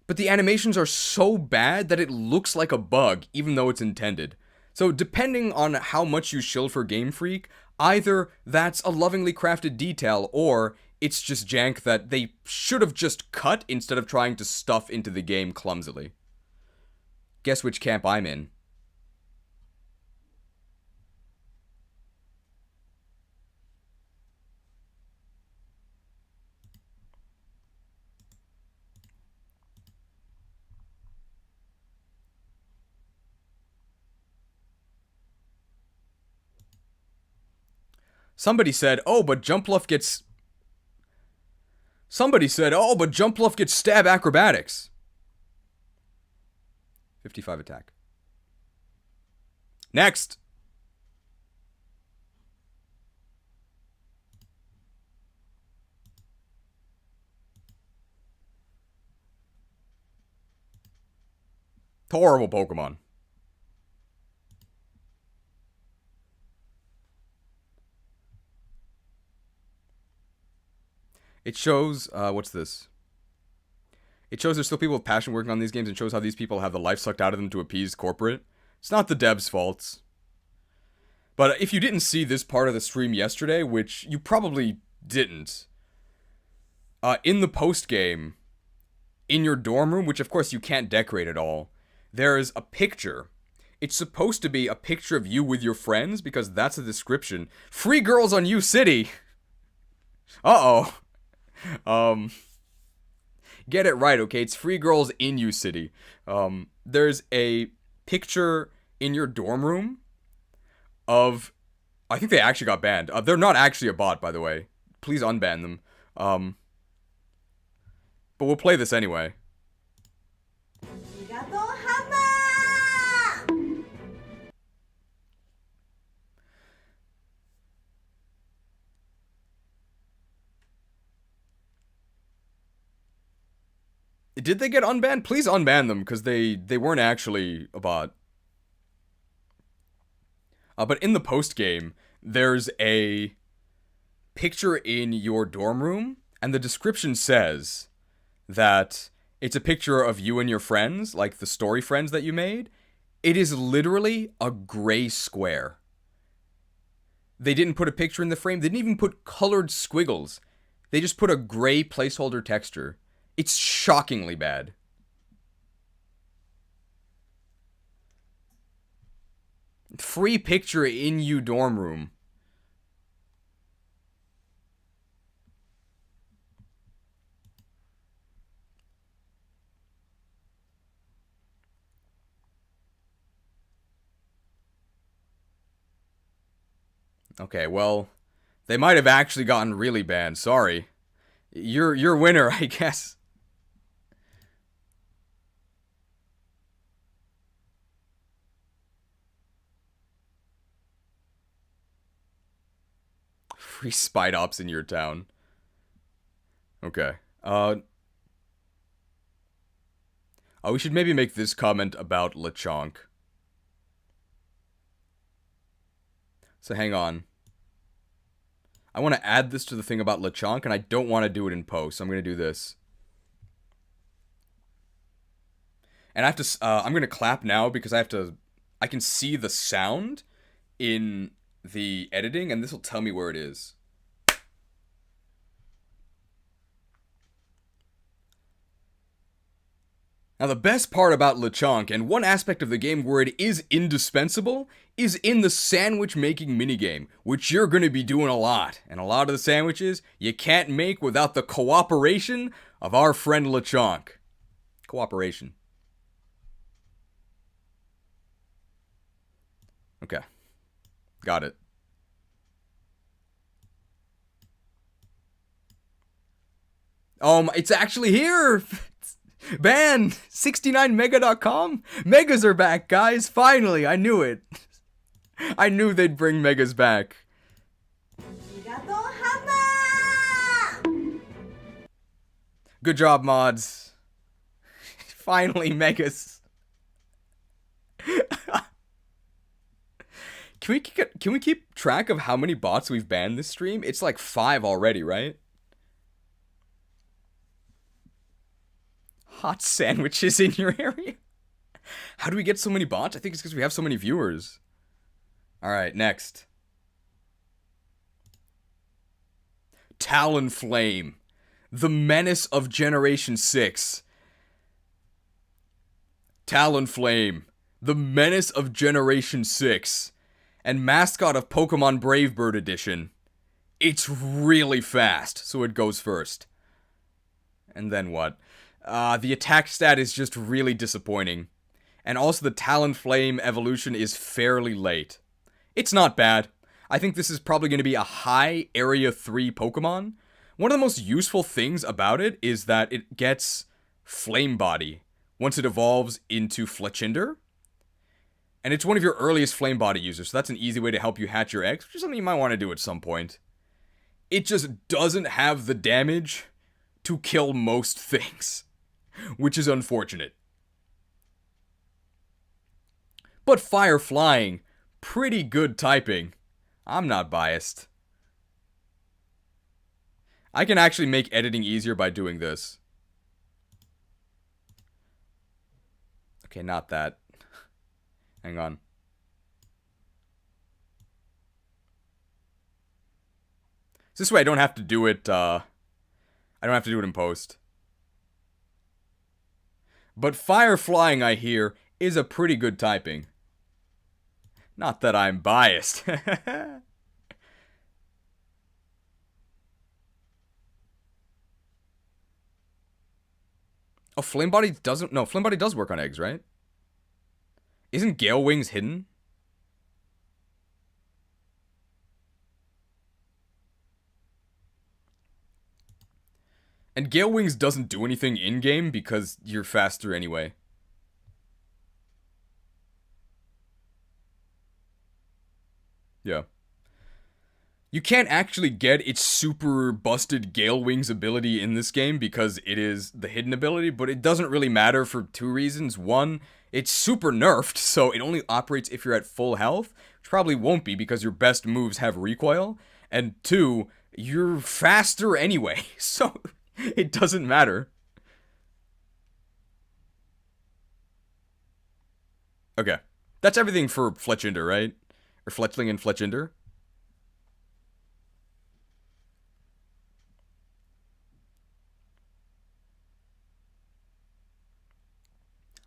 A: but the animations are so bad that it looks like a bug, even though it's intended. So depending on how much you shill for Game Freak, either that's a lovingly crafted detail, or it's just jank that they should have just cut instead of trying to stuff into the game clumsily. Guess which camp I'm in. Somebody said, oh, but Jumpluff gets stab acrobatics. 55 attack. Next. Horrible Pokemon. It shows, what's this? It shows there's still people with passion working on these games, and shows how these people have the life sucked out of them to appease corporate. It's not the devs' faults. But if you didn't see this part of the stream yesterday, which you probably didn't, in the post-game, in your dorm room, which of course you can't decorate at all, there's a picture. It's supposed to be a picture of you with your friends, because that's the description. Free girls on U City! Uh-oh. Get it right, okay? It's free girls in U City. There's a picture in your dorm room of... I think they actually got banned. They're not actually a bot, by the way. Please unban them. But we'll play this anyway. Did they get unbanned? Please unban them, because they weren't actually a bot. But in the post-game, there's a picture in your dorm room, and the description says that it's a picture of you and your friends, like the story friends that you made. It is literally a gray square. They didn't put a picture in the frame. They didn't even put colored squiggles. They just put a gray placeholder texture. It's shockingly bad. Free picture in you dorm room. Okay, well, they might have actually gotten really banned. Sorry. You're winner, I guess. Free Spite Ops in your town. Okay. Oh, we should maybe make this comment about Lechonk. So hang on. I want to add this to the thing about Lechonk, and I don't want to do it in post, so I'm going to do this. And I have to, I'm going to clap now because I can see the sound in the editing, and this will tell me where it is. Now, the best part about Lechonk, and one aspect of the game where it is indispensable, is in the sandwich making minigame, which you're going to be doing a lot. And a lot of the sandwiches you can't make without the cooperation of our friend Lechonk. Cooperation. Okay. Got it. It's actually here! Ban! 69mega.com? Megas are back, guys! Finally! I knew it! I knew they'd bring Megas back. Good job, mods. Finally, Megas. Can we keep track of how many bots we've banned this stream? It's like 5 already, right? Hot sandwiches in your area? How do we get so many bots? I think it's because we have so many viewers. Alright, next. Talonflame. The menace of Generation 6. Talonflame. The menace of Generation 6. And mascot of Pokemon Brave Bird Edition. It's really fast, so it goes first. And then what? The attack stat is just really disappointing. And also the Talonflame evolution is fairly late. It's not bad. I think this is probably going to be a high Area 3 Pokemon. One of the most useful things about it is that it gets Flame Body once it evolves into Fletchinder. And it's one of your earliest Flame Body users, so that's an easy way to help you hatch your eggs, which is something you might want to do at some point. It just doesn't have the damage to kill most things, which is unfortunate. But Fire Flying, pretty good typing. I'm not biased. I can actually make editing easier by doing this. Okay, not that. Hang on. So this way I don't have to do it, I don't have to do it in post. But Fire Flying, I hear, is a pretty good typing. Not that I'm biased. Oh, Flame Body doesn't... No, Flame Body does work on eggs, right? Isn't Gale Wings hidden? And Gale Wings doesn't do anything in-game because you're faster anyway. Yeah. You can't actually get its super busted Gale Wings ability in this game because it is the hidden ability, but it doesn't really matter for two reasons. One, it's super nerfed, so it only operates if you're at full health, which probably won't be because your best moves have recoil. And two, you're faster anyway, so it doesn't matter. Okay. That's everything for Fletchinder, right? Or Fletchling and Fletchinder?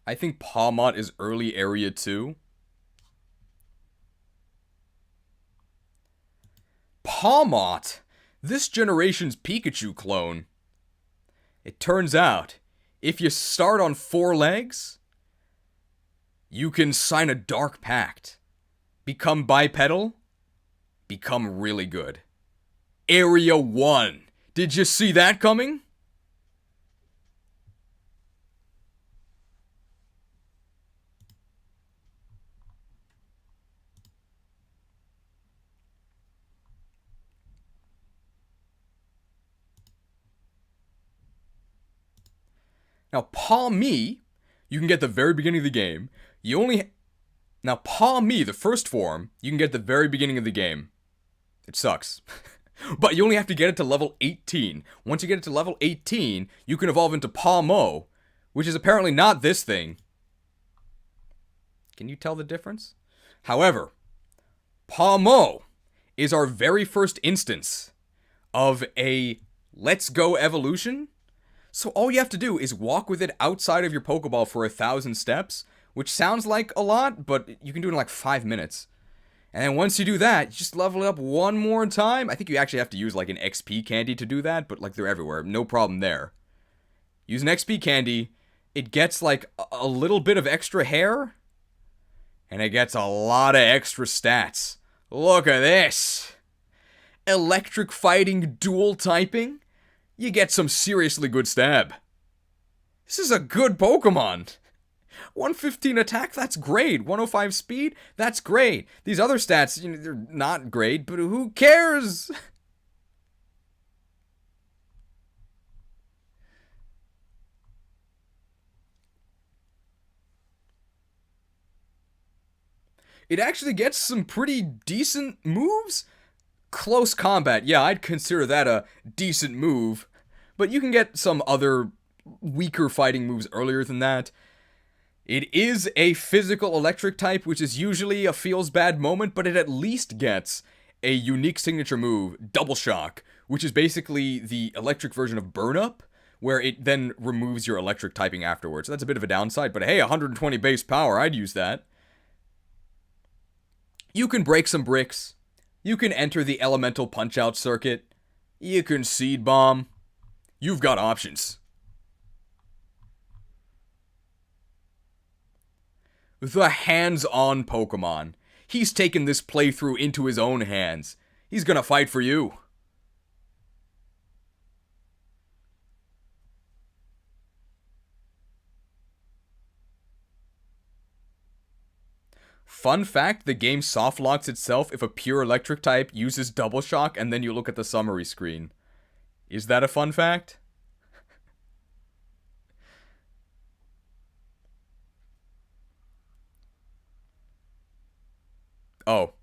A: I think Pawmot is early Area 2. Pawmot! This generation's Pikachu clone. It turns out, if you start on 4 legs, you can sign a Dark Pact, become bipedal, become really good. Area 1. Did you see that coming? Now, Paw Me, you can get the very beginning of the game. Now, Paw Me, the first form, you can get the very beginning of the game. It sucks. But you only have to get it to level 18. Once you get it to level 18, you can evolve into Paw Mo, which is apparently not this thing. Can you tell the difference? However, Paw Mo is our very first instance of a Let's Go evolution. So all you have to do is walk with it outside of your Pokeball for 1,000 steps, which sounds like a lot, but you can do it in like 5 minutes. And then once you do that, you just level it up one more time. I think you actually have to use like an XP candy to do that, but like they're everywhere. No problem there. Use an XP candy. It gets like a little bit of extra hair. And it gets a lot of extra stats. Look at this. Electric fighting dual typing. You get some seriously good stab. This is a good Pokemon. 115 attack, that's great. 105 speed, that's great. These other stats, they're not great, but who cares? It actually gets some pretty decent moves. Close combat, yeah, I'd consider that a decent move. But you can get some other weaker fighting moves earlier than that. It is a physical electric type, which is usually a feels bad moment, but it at least gets a unique signature move, Double Shock, which is basically the electric version of Burn Up, where it then removes your electric typing afterwards. So that's a bit of a downside, but hey, 120 base power, I'd use that. You can break some bricks. You can enter the elemental punch-out circuit. You can Seed Bomb. You've got options. The hands-on Pokemon. He's taken this playthrough into his own hands. He's gonna fight for you. Fun fact, the game soft locks itself if a pure electric type uses Double Shock and then you look at the summary screen. Is that a fun fact? Oh.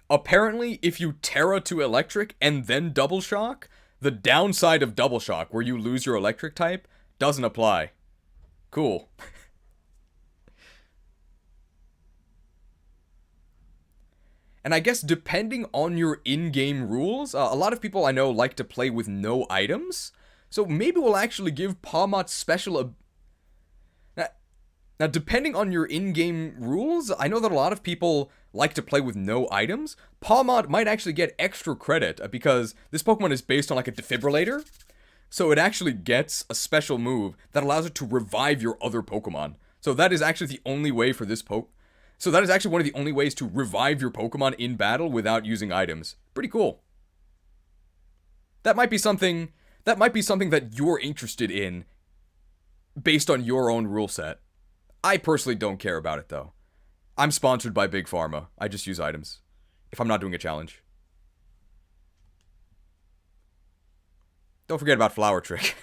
A: Apparently, if you Terra to Electric and then Double Shock, the downside of Double Shock, where you lose your Electric type, doesn't apply. Cool. And I guess depending on your in-game rules, a lot of people I know like to play with no items. So maybe we'll actually give Pawmot special... Now, depending on your in-game rules, I know that a lot of people like to play with no items. Pawmot might actually get extra credit because this Pokemon is based on like a defibrillator. So it actually gets a special move that allows it to revive your other Pokemon. So that is actually the only way for this So that is actually one of the only ways to revive your Pokemon in battle without using items. Pretty cool. That might be something that you're interested in based on your own rule set. I personally don't care about it though. I'm sponsored by Big Pharma. I just use items if I'm not doing a challenge. Don't forget about Flower Trick.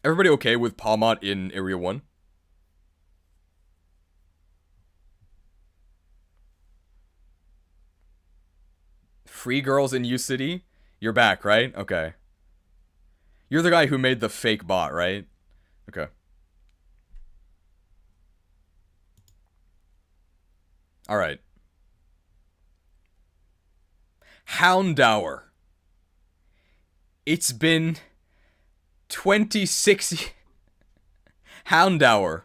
A: Everybody okay with Pawmot in Area 1? Free girls in U City? You're back, right? Okay. You're the guy who made the fake bot, right? Okay. Alright. Houndour. It's been 26 Houndour.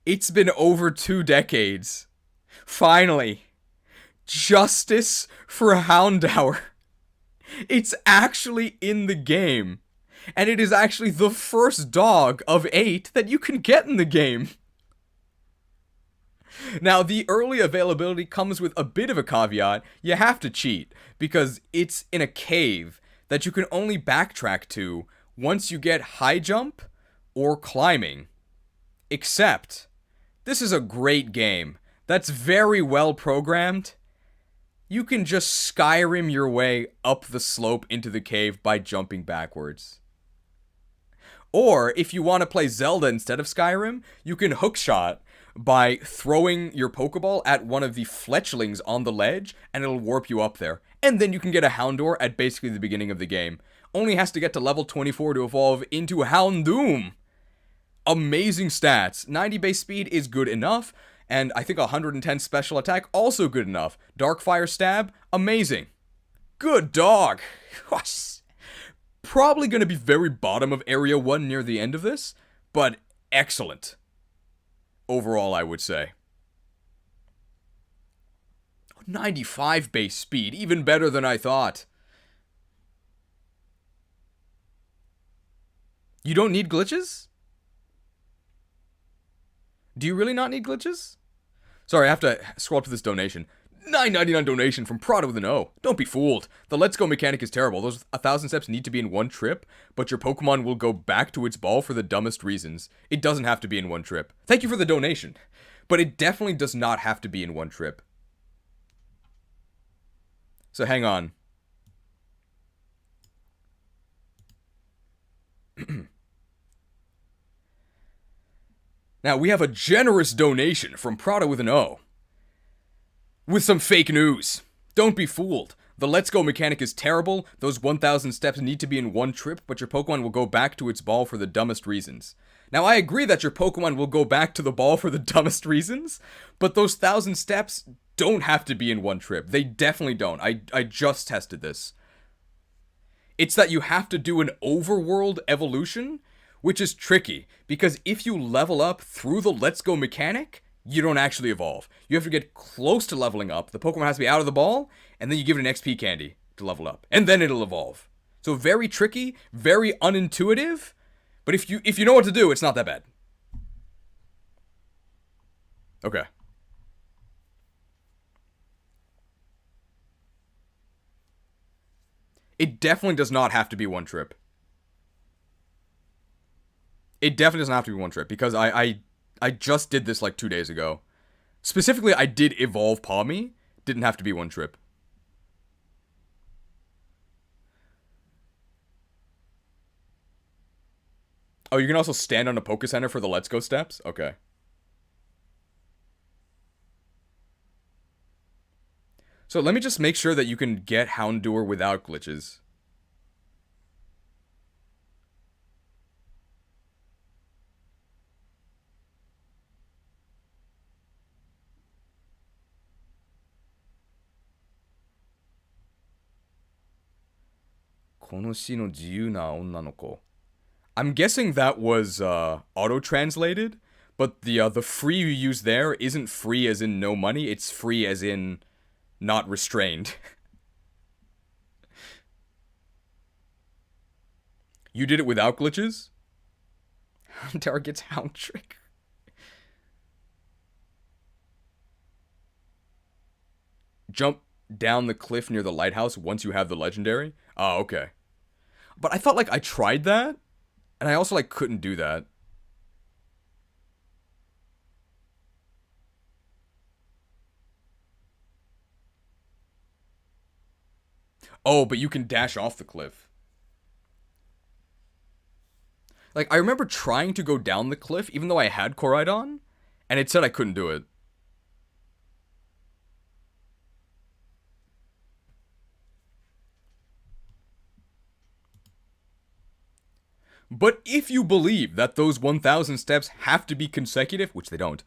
A: It's been over 2 decades. Finally. Justice for Houndour. It's actually in the game. And it is actually the first dog of 8 that you can get in the game. Now, the early availability comes with a bit of a caveat. You have to cheat, because it's in a cave that you can only backtrack to once you get high jump or climbing. Except, this is a great game that's very well programmed. You can just Skyrim your way up the slope into the cave by jumping backwards. Or, if you want to play Zelda instead of Skyrim, you can hookshot by throwing your Pokeball at one of the fletchlings on the ledge, and it'll warp you up there. And then you can get a Houndour at basically the beginning of the game. Only has to get to level 24 to evolve into Houndoom. Amazing stats. 90 base speed is good enough, and I think 110 special attack also good enough. Darkfire Stab, amazing. Good dog. Probably going to be very bottom of Area 1 near the end of this, but excellent. Overall, I would say. 95 base speed, even better than I thought. You don't need glitches? Do you really not need glitches? Sorry, I have to scroll up to this donation. $9.99 donation from Prada with an O. Don't be fooled. The Let's Go mechanic is terrible. Those 1,000 steps need to be in one trip, but your Pokemon will go back to its ball for the dumbest reasons. It doesn't have to be in one trip. Thank you for the donation. But it definitely does not have to be in one trip. So hang on. Now, we have a generous donation from Prada with an O. With some fake news. Don't be fooled. The Let's Go mechanic is terrible. Those 1,000 steps need to be in one trip, but your Pokemon will go back to its ball for the dumbest reasons. Now, I agree that your Pokemon will go back to the ball for the dumbest reasons, but those 1,000 steps don't have to be in one trip. They definitely don't. I just tested this. It's that you have to do an overworld evolution, which is tricky, because if you level up through the Let's Go mechanic, you don't actually evolve. You have to get close to leveling up. The Pokemon has to be out of the ball, and then you give it an XP candy to level up. And then it'll evolve. So very tricky, very unintuitive, but if you know what to do, it's not that bad. Okay. It definitely does not have to be one trip. It definitely doesn't have to be one trip, because I just did this like 2 days ago. Specifically, I did evolve Palmy. Didn't have to be one trip. Oh, you can also stand on a Poké Center for the Let's Go steps? Okay. So let me just make sure that you can get Houndour without glitches. I'm guessing that was auto-translated, but the free you use there isn't free as in no money, it's free as in not restrained. You did it without glitches? Target's Hound Trick. Jump down the cliff near the lighthouse once you have the legendary? Oh, okay. But I thought, like, I tried that, and I also, like, couldn't do that. Oh, but you can dash off the cliff. Like, I remember trying to go down the cliff, even though I had Koraidon, and it said I couldn't do it. But if you believe that those 1,000 steps have to be consecutive, which they don't,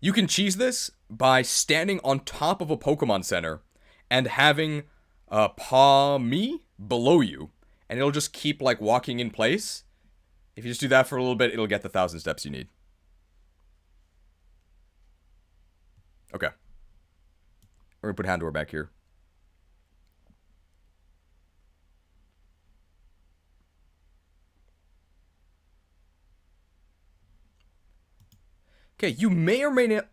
A: you can cheese this by standing on top of a Pokemon Center and having Paw-Me below you, and it'll just keep, like, walking in place. If you just do that for a little bit, it'll get the 1,000 steps you need. Okay. We're gonna put Houndour back here. Okay, you may or may not...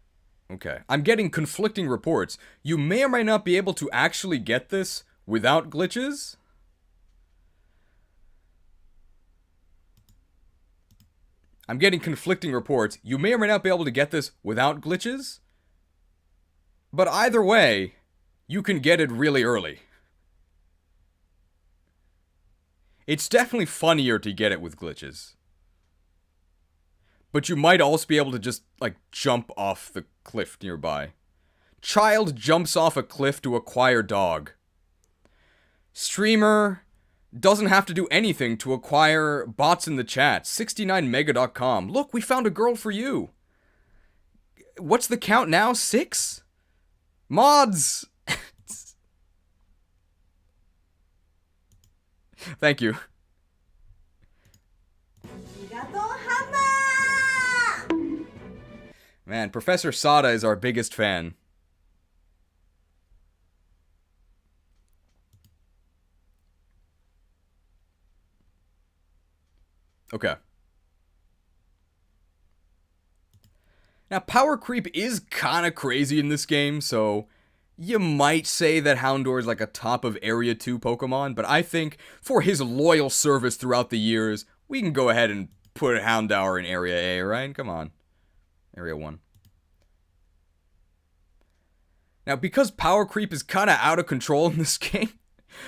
A: Okay, I'm getting conflicting reports. You may or may not be able to actually get this without glitches. I'm getting conflicting reports. You may or may not be able to get this without glitches. But either way, you can get it really early. It's definitely funnier to get it with glitches. But you might also be able to just, like, jump off the cliff nearby. Child jumps off a cliff to acquire dog. Streamer doesn't have to do anything to acquire bots in the chat. 69mega.com. Look, we found a girl for you. What's the count now? 6? Mods! Thank you. Man, Professor Sada is our biggest fan. Okay. Now, power creep is kind of crazy in this game, so you might say that Houndour is like a top of Area 2 Pokemon, but I think for his loyal service throughout the years, we can go ahead and put Houndour in Area A, right? Come on. Area 1. Now, because power creep is kind of out of control in this game,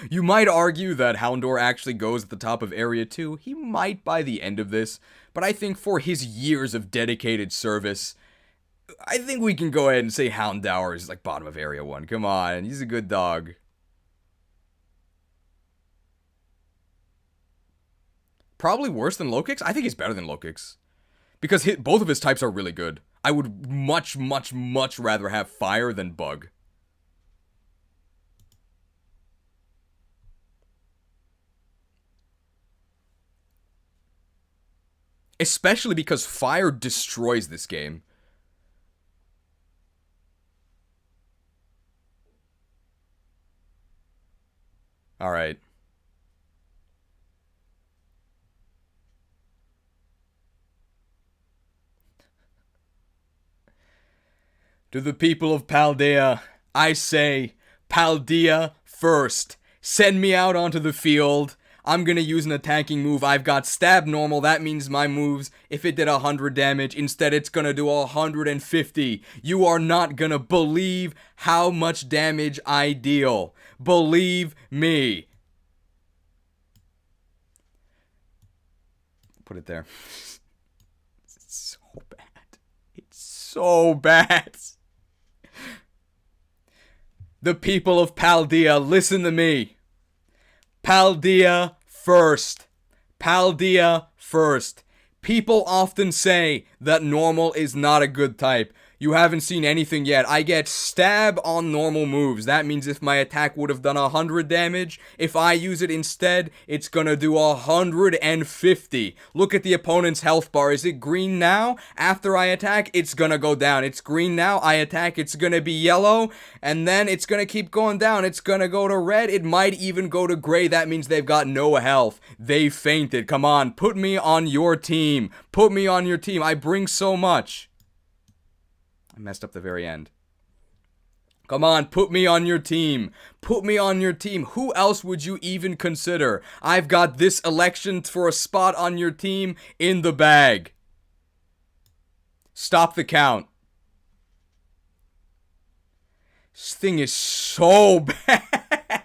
A: you might argue that Houndour actually goes at the top of Area 2. He might by the end of this, but I think for his years of dedicated service, I think we can go ahead and say Houndour is like bottom of Area 1. Come on, he's a good dog. Probably worse than Lokix? I think he's better than Lokix. Because both of his types are really good. I would much, much, much rather have Fire than Bug. Especially because Fire destroys this game. Alright. To the people of Paldea, I say, Paldea first. Send me out onto the field. I'm gonna use an attacking move. I've got stab normal. That means my moves, if it did 100 damage, instead it's gonna do 150. You are not gonna believe how much damage I deal. Believe me. Put it there. It's so bad. It's so bad. The people of Paldea, listen to me. Paldea first. Paldea first. People often say that normal is not a good type. You haven't seen anything yet. I get stab on normal moves. That means if my attack would have done 100 damage, if I use it instead, it's gonna do 150. Look at the opponent's health bar. Is it green now? After I attack, it's gonna go down. It's green now. I attack, it's gonna be yellow. And then it's gonna keep going down. It's gonna go to red. It might even go to gray. That means they've got no health. They fainted. Come on, put me on your team. Put me on your team. I bring so much. I messed up the very end. Come on, put me on your team. Put me on your team. Who else would you even consider? I've got this election for a spot on your team in the bag. Stop the count. This thing is so bad.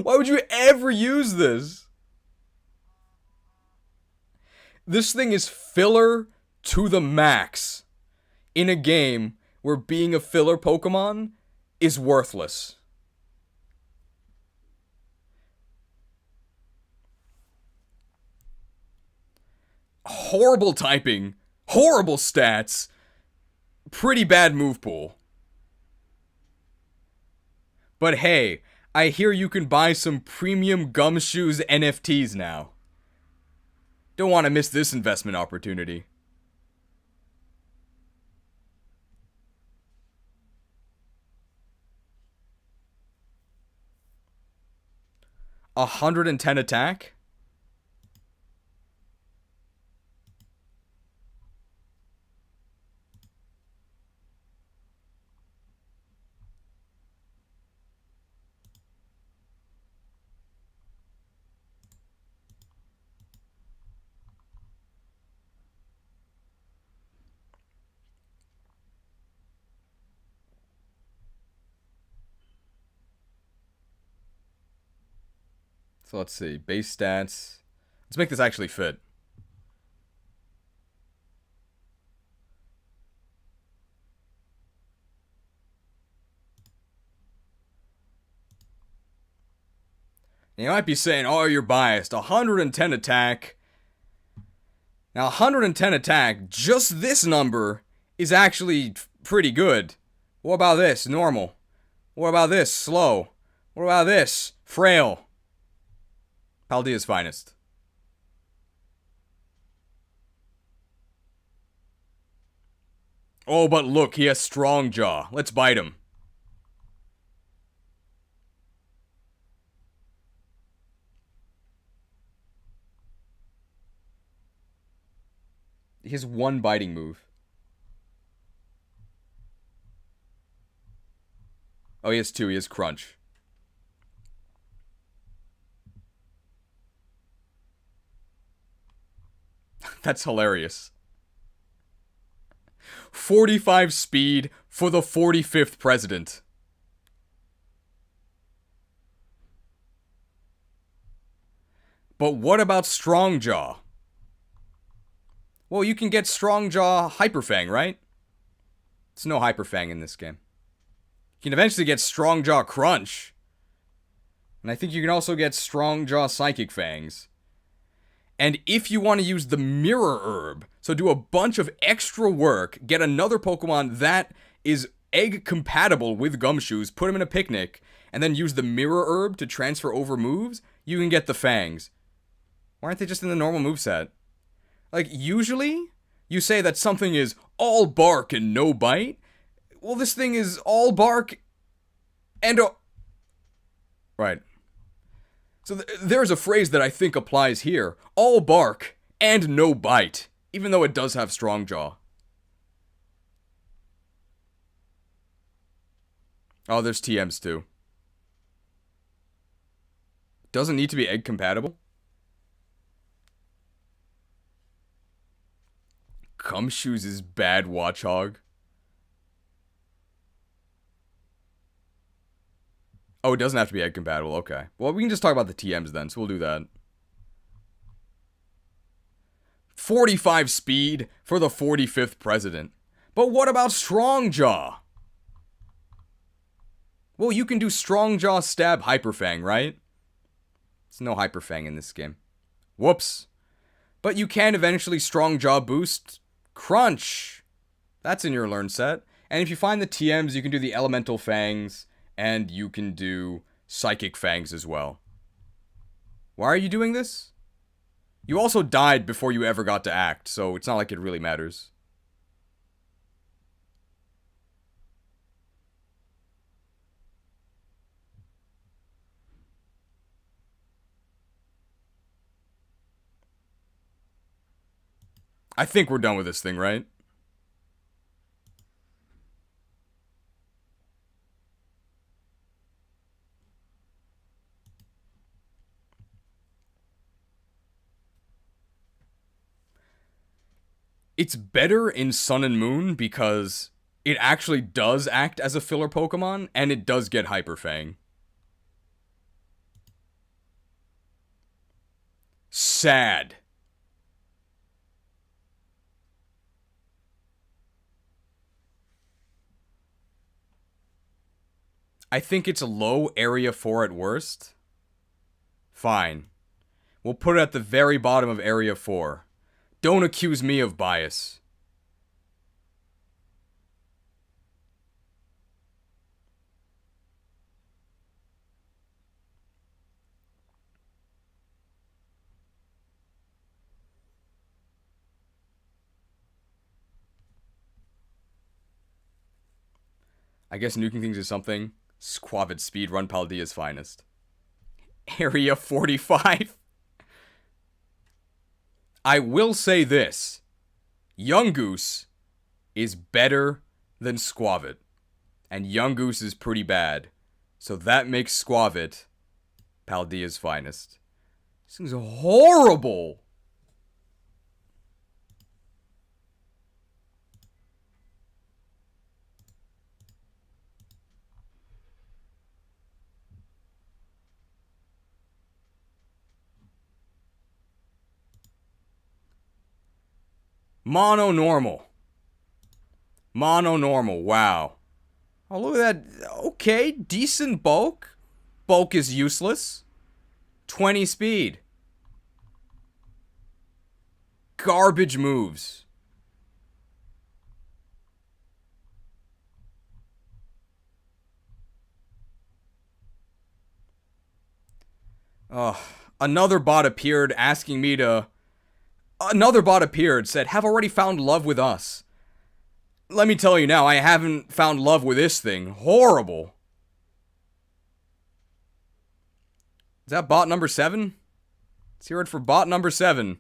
A: Why would you ever use this? This thing is filler to the max. In a game where being a filler Pokemon is worthless. Horrible typing, horrible stats, pretty bad move pool. But hey, I hear you can buy some premium Gumshoes NFTs now. Don't want to miss this investment opportunity. A 110 attack? So let's see. Base stats. Let's make this actually fit. You might be saying, oh, you're biased. 110 attack. Now, 110 attack, just this number is actually pretty good. What about this? Normal. What about this? Slow. What about this? Frail. Paldea's finest. Oh, but look, he has strong jaw. Let's bite him. He has one biting move. Oh, he has two. He has crunch. That's hilarious. 45 speed for the 45th president. But what about Strongjaw? Well, you can get Strongjaw Hyperfang, right? There's no Hyperfang in this game. You can eventually get Strongjaw Crunch. And I think you can also get Strongjaw Psychic Fangs. And if you want to use the Mirror Herb, so do a bunch of extra work, get another Pokemon that is egg compatible with Gumshoes, put him in a picnic, and then use the Mirror Herb to transfer over moves, you can get the Fangs. Why aren't they just in the normal moveset? Like, usually, you say that something is all bark and no bite. Well, this thing is all bark and right. So there's a phrase that I think applies here. All bark and no bite. Even though it does have strong jaw. Oh, there's TMs too. Doesn't need to be egg compatible. Gumshoes is bad, Watchhog. Oh, it doesn't have to be egg compatible. Okay. Well, we can just talk about the TMs then, so we'll do that. 45 speed for the 45th president. But what about Strongjaw? Well, you can do Strongjaw Stab Hyperfang, right? There's no Hyperfang in this game. Whoops. But you can eventually Strongjaw boost Crunch. That's in your learn set. And if you find the TMs, you can do the Elemental Fangs, and you can do Psychic Fangs as well. Why are you doing this? You also died before you ever got to act, so it's not like it really matters. I think we're done with this thing, right? It's better in Sun and Moon because it actually does act as a filler Pokemon, and it does get Hyperfang. Sad. I think it's low area 4 at worst. Fine. We'll put it at the very bottom of area 4. Don't accuse me of bias. I guess nuking things is something. Squavid speedrun Paldea's finest. Area 45. I will say this. Yungoos is better than Squavit. And Yungoos is pretty bad. So that makes Squavit Paldea's finest. This thing's horrible. Mono normal. Mono normal. Wow. Oh, look at that. Okay, decent bulk. Bulk is useless. 20 speed. Garbage moves. Oh, another bot appeared asking me to... Another bot appeared, said, have already found love with us. Let me tell you now, I haven't found love with this thing. Horrible. Is that bot number 7? Let's hear it for bot number 7.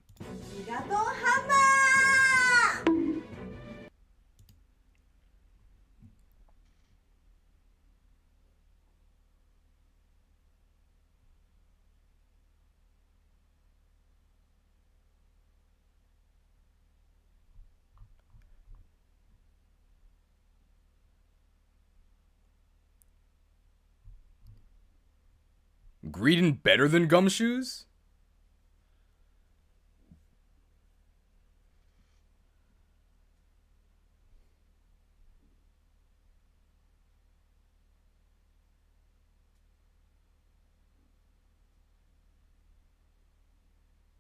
A: Greedon better than Gumshoes?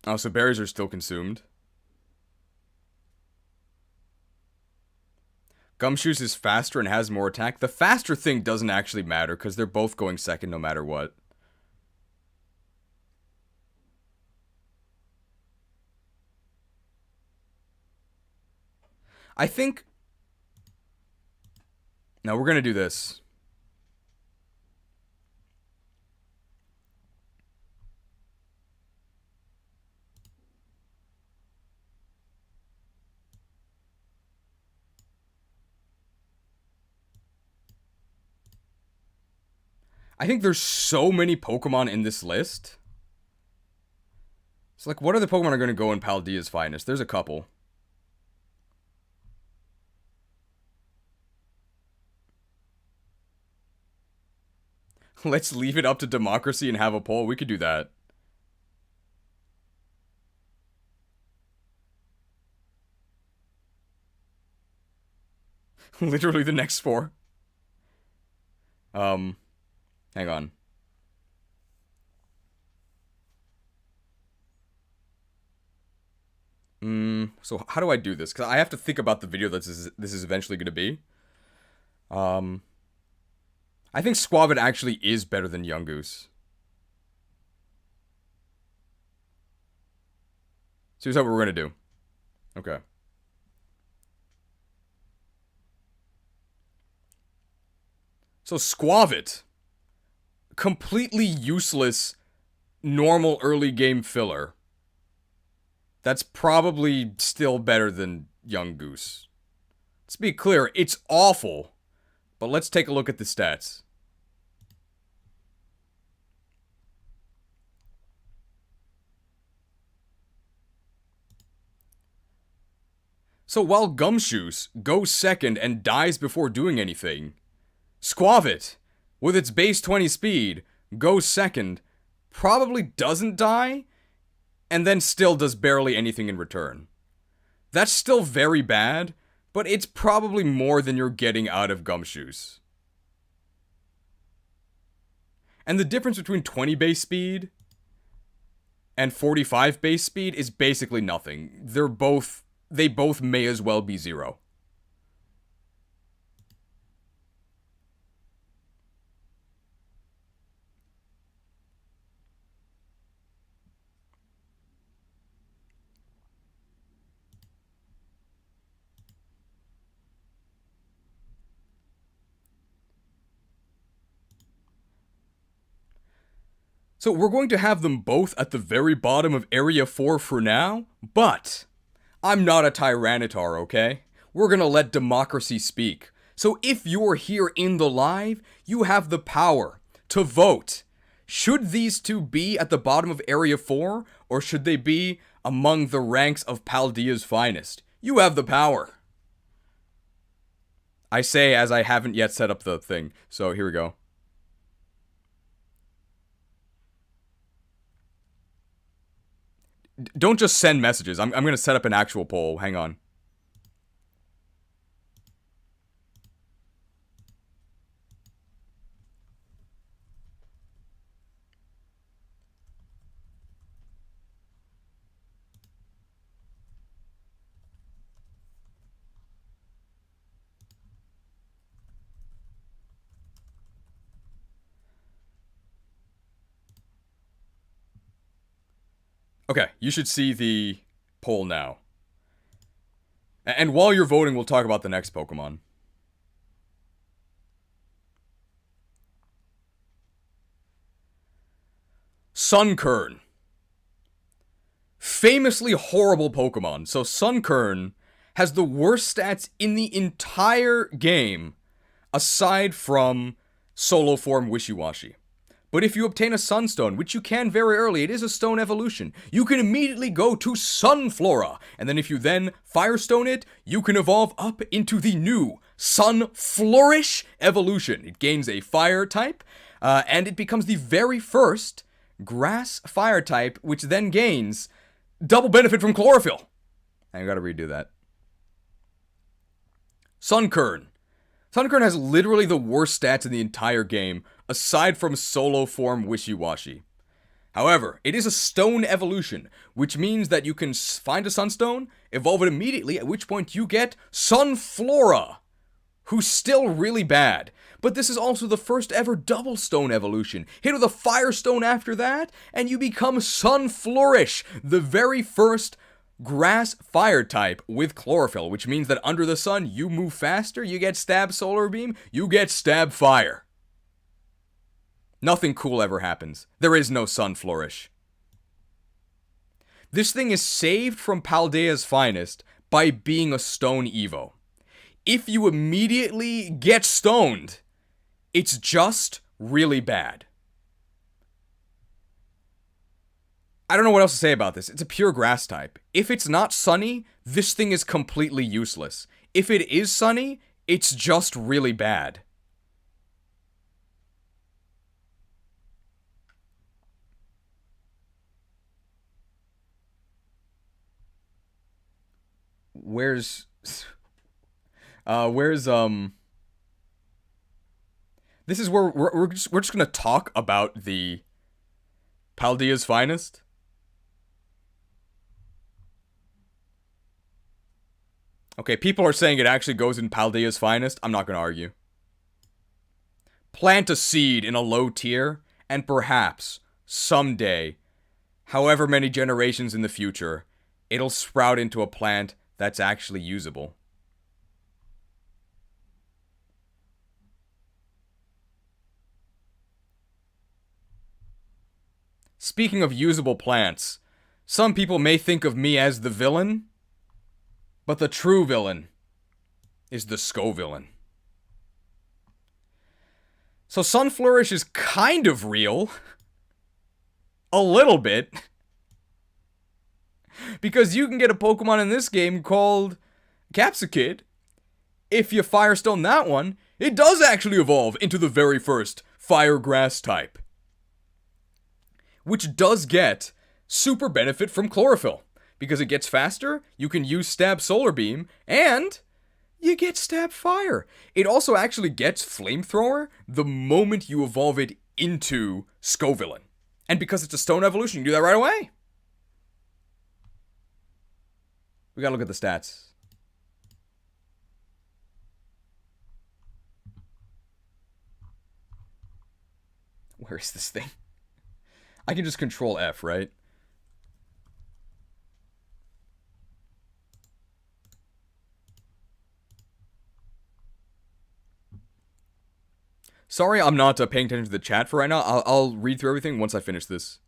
A: Oh, so berries are still consumed. Gumshoes is faster and has more attack. The faster thing doesn't actually matter because they're both going second no matter what. I think... No, we're going to do this. I think there's so many Pokemon in this list. It's like, what other Pokemon are going to go in Paldea's finest? There's a couple. Let's leave it up to democracy and have a poll. We could do that. Literally the next 4. Hang on. So how do I do this? Because I have to think about the video that this is eventually going to be. I think Squavid actually is better than Yungoos. So here's what we're going to do. Okay. So Squavid. Completely useless, normal early game filler. That's probably still better than Yungoos. Let's be clear, it's awful. But let's take a look at the stats. So while Gumshoes goes second and dies before doing anything, Squavid, with its base 20 speed, goes second, probably doesn't die, and then still does barely anything in return. That's still very bad, but it's probably more than you're getting out of Gumshoes. And the difference between 20 base speed and 45 base speed is basically nothing. They both may as well be 0. So we're going to have them both at the very bottom of Area 4 for now, but I'm not a Tyranitar, okay? We're gonna let democracy speak. So if you're here in the live, you have the power to vote. Should these two be at the bottom of Area 4, or should they be among the ranks of Paldea's finest? You have the power. I say as I haven't yet set up the thing, so here we go. Don't just send messages. I'm going to set up an actual poll. Hang on. Okay, you should see the poll now. And while you're voting, we'll talk about the next Pokemon. Sunkern. Famously horrible Pokemon. So Sunkern has the worst stats in the entire game, aside from solo form Wishiwashi. But if you obtain a Sunstone, which you can very early, it is a stone evolution, you can immediately go to Sunflora. And then if you then Firestone it, you can evolve up into the new Sunflourish evolution. It gains a fire type, and it becomes the very first grass fire type, which then gains double benefit from chlorophyll. I gotta redo that. Sunkern. Sunkern has literally the worst stats in the entire game, aside from solo form Wishiwashi. However, it is a stone evolution, which means that you can find a Sunstone, evolve it immediately, at which point you get Sunflora, who's still really bad. But this is also the first ever double stone evolution. Hit with a Firestone after that, and you become Sunflourish, the very first grass fire type with chlorophyll, which means that under the sun, you move faster, you get stab solar beam, you get stab fire. Nothing cool ever happens. There is no Sunflourish. This thing is saved from Paldea's finest by being a stone Evo. If you immediately get stoned, it's just really bad. I don't know what else to say about this. It's a pure grass type. If it's not sunny, this thing is completely useless. If it is sunny, it's just really bad. Where's this is where we're just gonna talk about the Paldea's finest. Okay, people are saying it actually goes in Paldea's finest. I'm not gonna argue. Plant a seed in a low tier, and perhaps, someday, however many generations in the future, it'll sprout into a plant that's actually usable. Speaking of usable plants, some people may think of me as the villain, but the true villain is the Scovillain. So Sunflourish is kind of real. A little bit. Because you can get a Pokemon in this game called Capsakid. If you Firestone that one, it does actually evolve into the very first Fire Grass type. Which does get super benefit from chlorophyll. Because it gets faster, you can use Stab Solar Beam, and you get Stab Fire. It also actually gets Flamethrower the moment you evolve it into Scovillain. And because it's a stone evolution, you can do that right away. We gotta look at the stats. Where is this thing? I can just control F, right? Sorry, I'm not paying attention to the chat for right now. I'll read through everything once I finish this.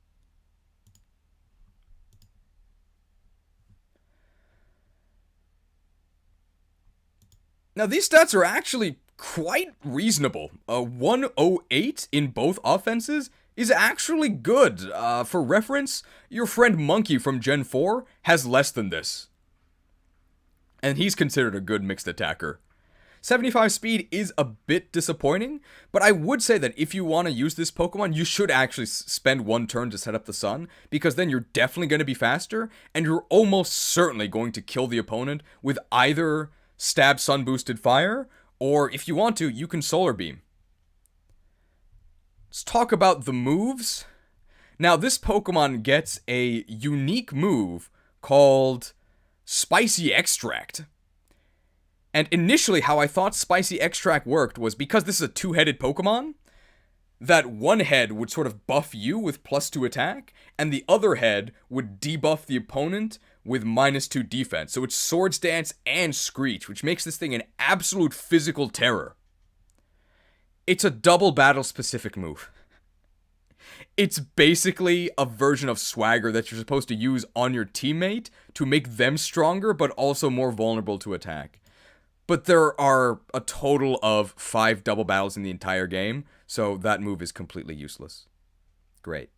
A: Now, these stats are actually quite reasonable. 108 in both offenses is actually good. For reference, your friend Monkey from Gen 4 has less than this. And he's considered a good mixed attacker. 75 speed is a bit disappointing, but I would say that if you want to use this Pokemon, you should actually spend one turn to set up the sun, because then you're definitely going to be faster, and you're almost certainly going to kill the opponent with either Stab Sun Boosted Fire, or if you want to, you can Solar Beam. Let's talk about the moves. Now, this Pokemon gets a unique move called Spicy Extract. And initially, how I thought Spicy Extract worked was because this is a two-headed Pokemon, that one head would sort of buff you with +2 attack, and the other head would debuff the opponent with -2 defense. So it's Swords Dance and Screech, which makes this thing an absolute physical terror. It's a double battle specific move. It's basically a version of Swagger that you're supposed to use on your teammate to make them stronger, but also more vulnerable to attack. But there are a total of 5 double battles in the entire game, so that move is completely useless. Great.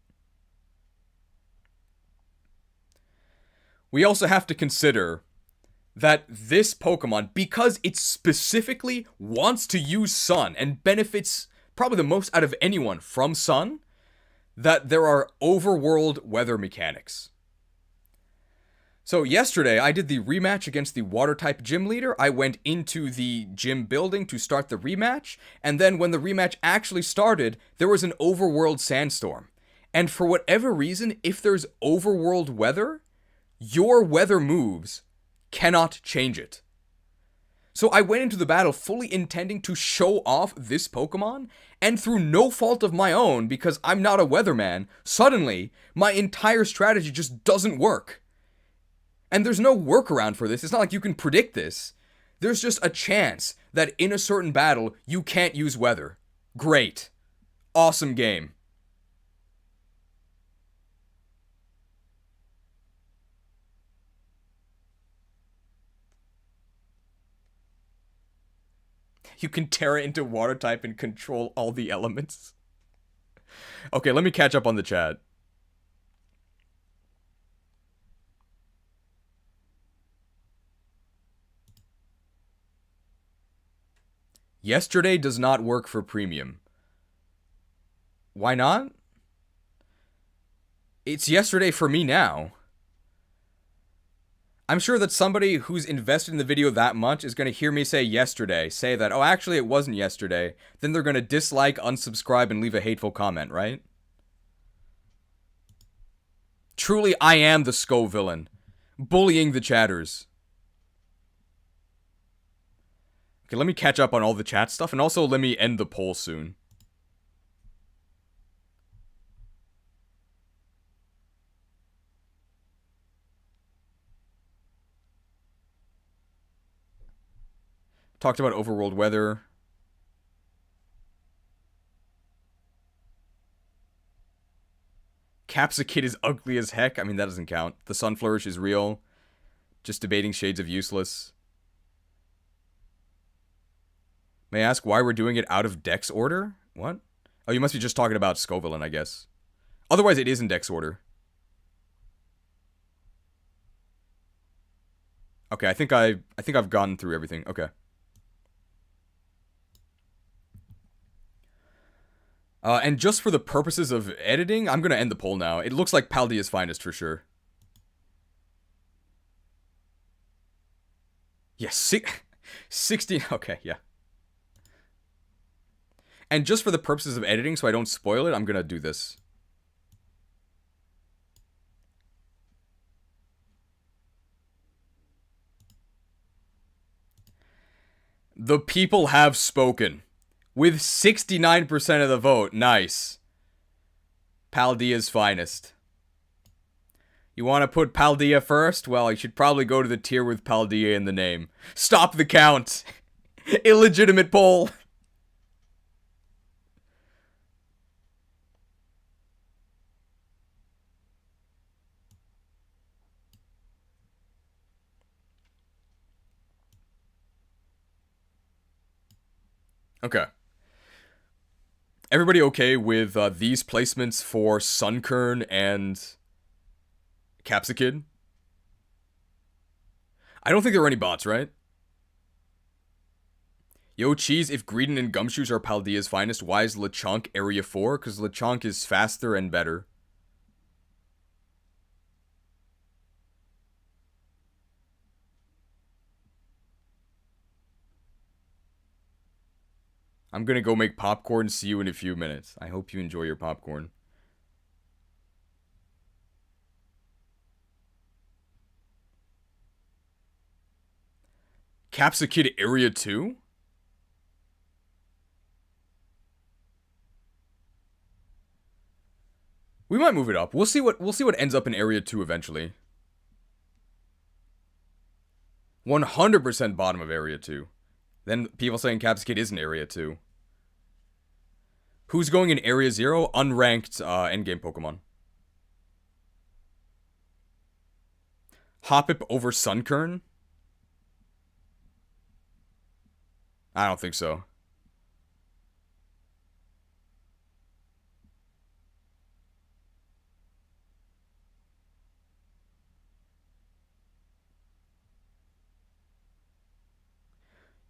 A: We also have to consider that this Pokemon, because it specifically wants to use Sun and benefits probably the most out of anyone from Sun, that there are overworld weather mechanics. So yesterday, I did the rematch against the Water-type gym leader. I went into the gym building to start the rematch, and then when the rematch actually started, there was an overworld sandstorm. And for whatever reason, if there's overworld weather, your weather moves cannot change it. So I went into the battle fully intending to show off this Pokemon, and through no fault of my own, because I'm not a weatherman, suddenly, my entire strategy just doesn't work. And there's no workaround for this. It's not like you can predict this. There's just a chance that in a certain battle, you can't use weather. Great. Awesome game. You can Terra into water type and control all the elements. Okay, let me catch up on the chat. Yesterday does not work for premium. Why not? It's yesterday for me now. I'm sure that somebody who's invested in the video that much is going to hear me say yesterday, say that, oh, actually it wasn't yesterday. Then they're going to dislike, unsubscribe, and leave a hateful comment, right? Truly, I am the Sko villain. Bullying the chatters. Okay, let me catch up on all the chat stuff, and also let me end the poll soon. Talked about overworld weather. Capsakid is ugly as heck. I mean, that doesn't count. The Sun Flourish is real. Just debating shades of useless. May I ask why we're doing it out of Dex order? What? Oh, you must be just talking about Scovillain, I guess. Otherwise, it is in Dex order. Okay, I think I've gone through everything. Okay. And just for the purposes of editing, I'm gonna end the poll now. It looks like Paldea's finest for sure. Yes, 16. Okay, yeah. And just for the purposes of editing, so I don't spoil it, I'm gonna do this. The people have spoken. With 69% of the vote. Nice. Paldea's finest. You want to put Paldea first? Well, you should probably go to the tier with Paldea in the name. Stop the count. Illegitimate poll. Okay. Everybody okay with these placements for Sunkern and Capsakid? I don't think there are any bots, right? Yo, Cheese, if Greedon and Gumshoes are Paldea's finest, why is Lechonk Area 4? Because Lechonk is faster and better. I'm gonna go make popcorn. See you in a few minutes. I hope you enjoy your popcorn. Capsakid Area 2? We might move it up. We'll see what ends up in Area 2 eventually. 100% bottom of Area 2. Then people saying Capsicade isn't Area 2. Who's going in Area 0? Unranked endgame Pokemon. Hoppip over Sunkern? I don't think so.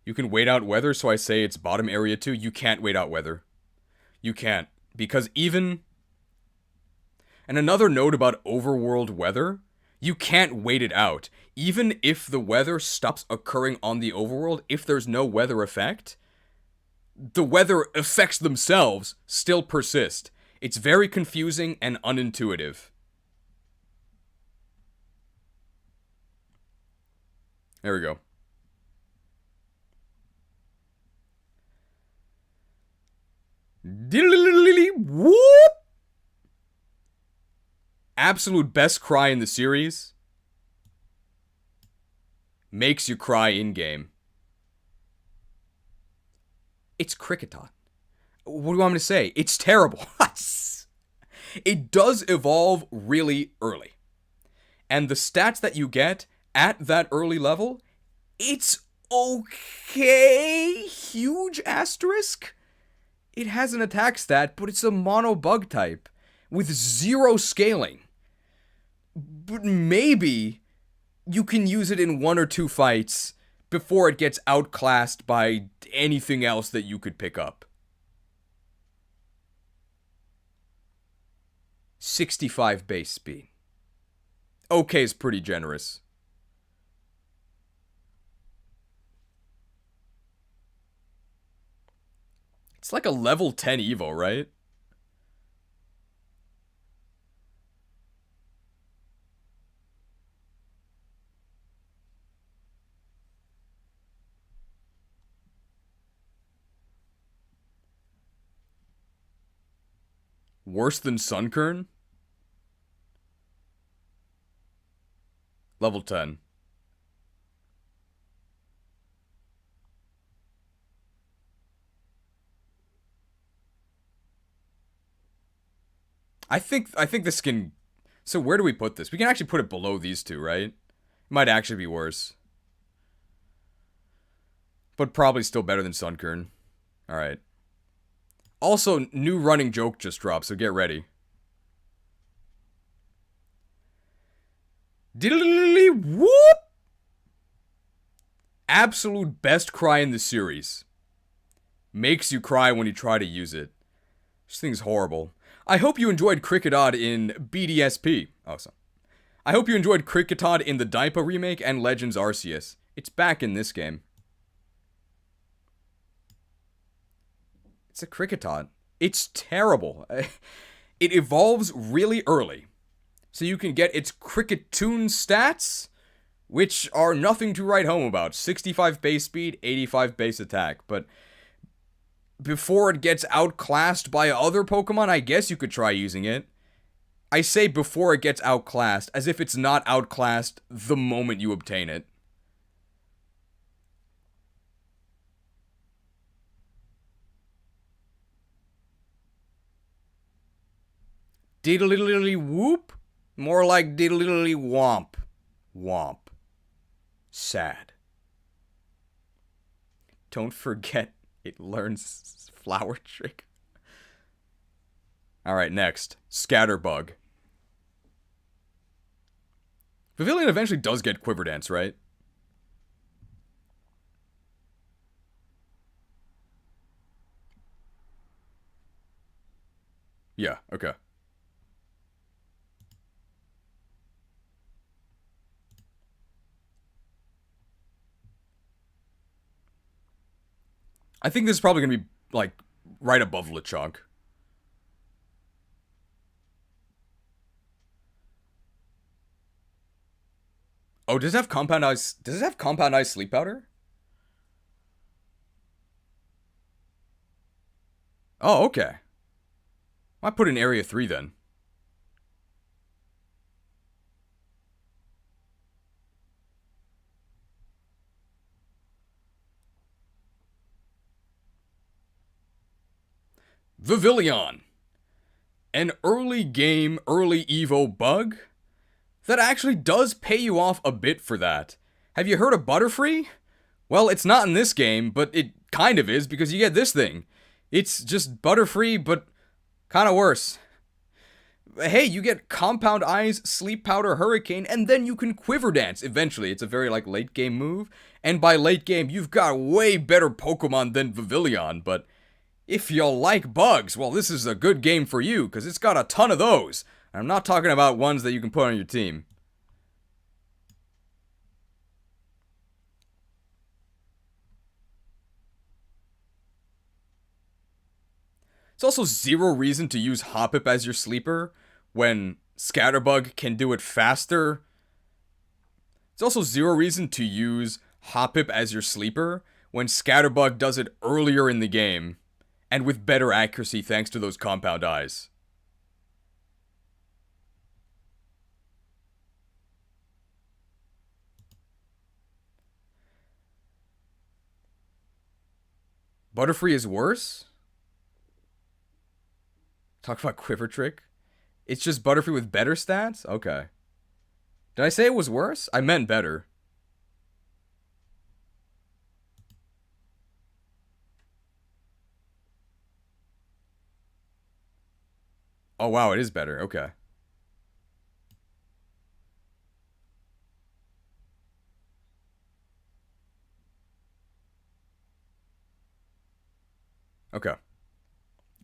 A: You can wait out weather, so I say it's bottom Area 2. You can't wait out weather. You can't. Because even... And another note about overworld weather, you can't wait it out. Even if the weather stops occurring on the overworld, if there's no weather effect, the weather effects themselves still persist. It's very confusing and unintuitive. There we go. Whoop! Absolute best cry in the series. Makes you cry in-game. It's Kricketot. What do you want me to say? It's terrible. It does evolve really early. And the stats that you get at that early level, it's okay. Huge asterisk. It has an attack stat, but it's a mono bug type with 0 scaling. But maybe you can use it in 1 or 2 fights before it gets outclassed by anything else that you could pick up. 65 base speed. Okay is pretty generous. It's like a level 10 Evo, right? Worse than Sunkern? Level 10. I think this can... So where do we put this? We can actually put it below these two, right? It might actually be worse. But probably still better than Sunkern. Alright. Also, new running joke just dropped, so get ready. Diddly whoop! Absolute best cry in the series. Makes you cry when you try to use it. This thing's horrible. I hope you enjoyed Kricketot in BDSP. Awesome. I hope you enjoyed Kricketot in the Daipa remake and Legends Arceus. It's back in this game. It's a Kricketot. It's terrible. It evolves really early. So you can get its Cricketoon stats, which are nothing to write home about. 65 base speed, 85 base attack. But before it gets outclassed by other Pokemon, I guess you could try using it. I say before it gets outclassed, as if it's not outclassed the moment you obtain it. Diddly whoop? More like diddly womp. Womp. Sad. Don't forget it learns Flower Trick. Alright, next. Scatterbug. Pavilion eventually does get Quiver Dance, right? Yeah, okay. I think this is probably going to be, like, right above Lechonk. Oh, does it have Compound Eyes? Does it have Compound Eyes Sleep Powder? Oh, okay. I put in Area 3 then. Vivillon. An early game, early Evo bug that actually does pay you off a bit for that. Have you heard of Butterfree? Well, it's not in this game, but it kind of is because you get this thing. It's just Butterfree, but kind of worse. Hey, you get Compound Eyes, Sleep Powder, Hurricane, and then you can Quiver Dance eventually. It's a very, late game move. And by late game, you've got way better Pokemon than Vivillon, but if you like bugs, well, this is a good game for you, because it's got a ton of those. I'm not talking about ones that you can put on your team. It's also zero reason to use Hoppip as your sleeper when Scatterbug can do it faster. It's also zero reason to use Hoppip as your sleeper when Scatterbug does it earlier in the game and with better accuracy thanks to those Compound Eyes. Butterfree is worse? Talk about Quiver Trick? It's just Butterfree with better stats? Okay. Did I say it was worse? I meant better. Oh wow, it is better. Okay. Okay.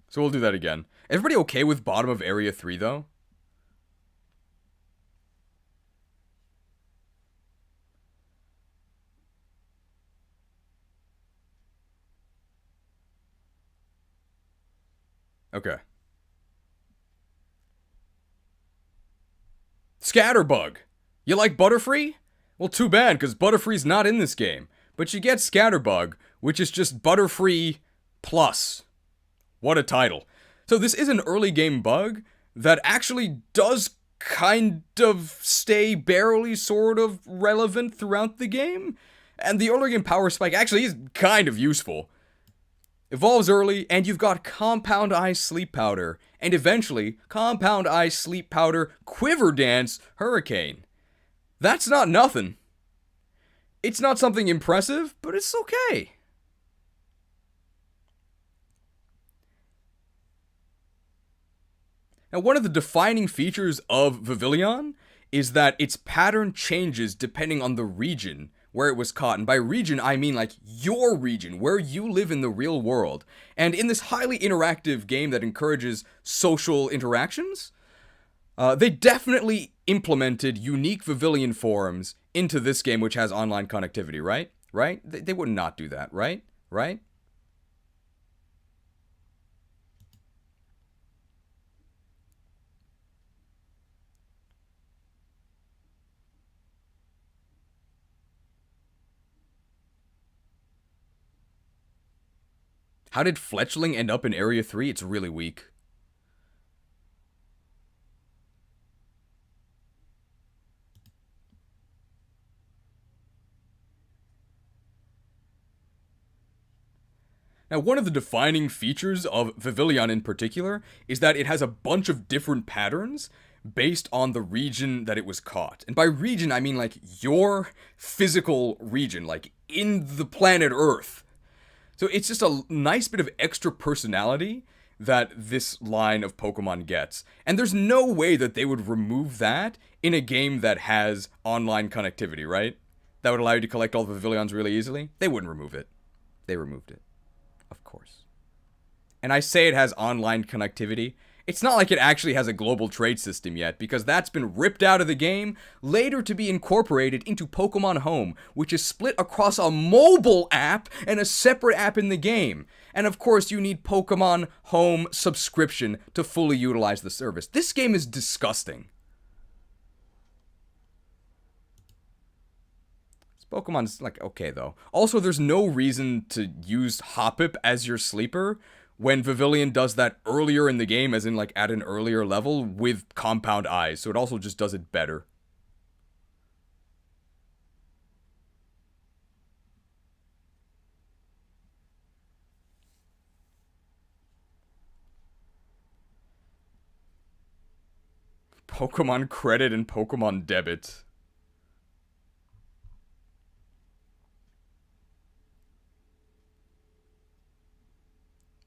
A: So we'll do that again. Everybody okay with bottom of area 3 though? Okay. Scatterbug. You like Butterfree? Well, too bad, because Butterfree's not in this game. But you get Scatterbug, which is just Butterfree plus. What a title. So this is an early game bug that actually does kind of stay barely sort of relevant throughout the game. And the early game power spike actually is kind of useful. Evolves early, and you've got Compound Eyes Sleep Powder, and eventually Compound Eyes Sleep Powder Quiver Dance Hurricane. That's not nothing. It's not something impressive, but it's okay. Now, one of the defining features of Vivillon is that its pattern changes depending on the region where it was caught. And by region, I mean your region, where you live in the real world. And in this highly interactive game that encourages social interactions, they definitely implemented unique Vivillon forms into this game, which has online connectivity, right? Right? They would not do that, right? Right? How did Fletchling end up in Area 3? It's really weak. Now, one of the defining features of Vivillon in particular is that it has a bunch of different patterns based on the region that it was caught. And by region, I mean your physical region, in the planet Earth. So it's just a nice bit of extra personality that this line of Pokemon gets. And there's no way that they would remove that in a game that has online connectivity, right? That would allow you to collect all the Vivillons really easily. They wouldn't remove it. They removed it. Of course. And I say it has online connectivity. It's not like it actually has a global trade system yet, because that's been ripped out of the game, later to be incorporated into Pokemon Home, which is split across a mobile app and a separate app in the game. And of course, you need Pokemon Home subscription to fully utilize the service. This game is disgusting. Pokemon's okay though. Also, there's no reason to use Hoppip as your sleeper when Vivillon does that earlier in the game, as in at an earlier level with Compound Eyes, so it also just does it better. Pokemon credit and Pokemon debit.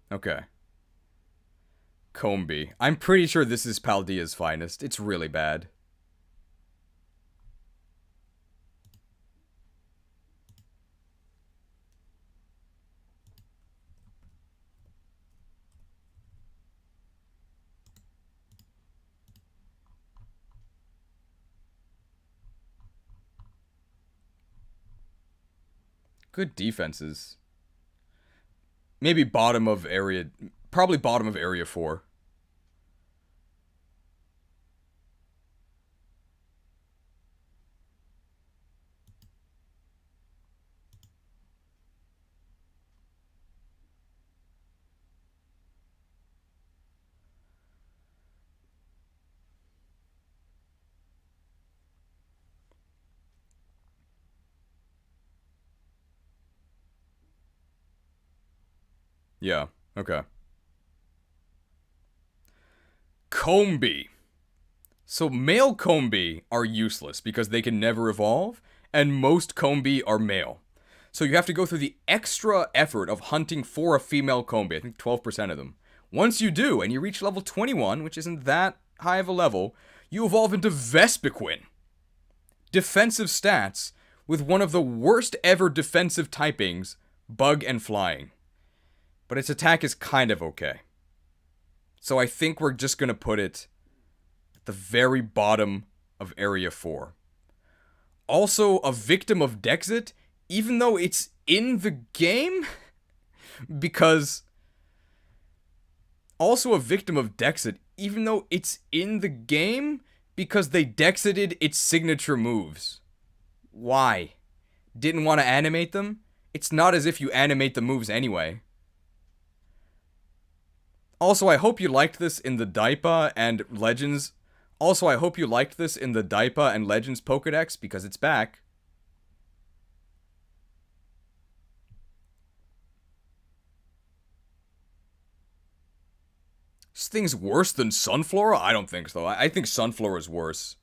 A: Okay. Combee. I'm pretty sure this is Paldea's finest. It's really bad. Good defenses. Maybe bottom of area... Probably bottom of area 4. Yeah, okay. Combee. So male Combee are useless because they can never evolve, and most Combee are male. So you have to go through the extra effort of hunting for a female Combee, I think 12% of them. Once you do, and you reach level 21, which isn't that high of a level, you evolve into Vespiquen. Defensive stats with one of the worst ever defensive typings, Bug and Flying. But its attack is kind of okay. So I think we're just going to put it at the very bottom of Area 4. Also, a victim of Dexit, even though it's in the game? Because... Also a victim of Dexit, even though it's in the game? Because they Dexited its signature moves. Why? Didn't want to animate them? It's not as if you animate the moves anyway. Also, I hope you liked this in the Daipa and Legends. Also, I hope you liked this in the Daipa and Legends Pokedex, because it's back. This thing's worse than Sunflora? I don't think so. I think Sunflora is worse.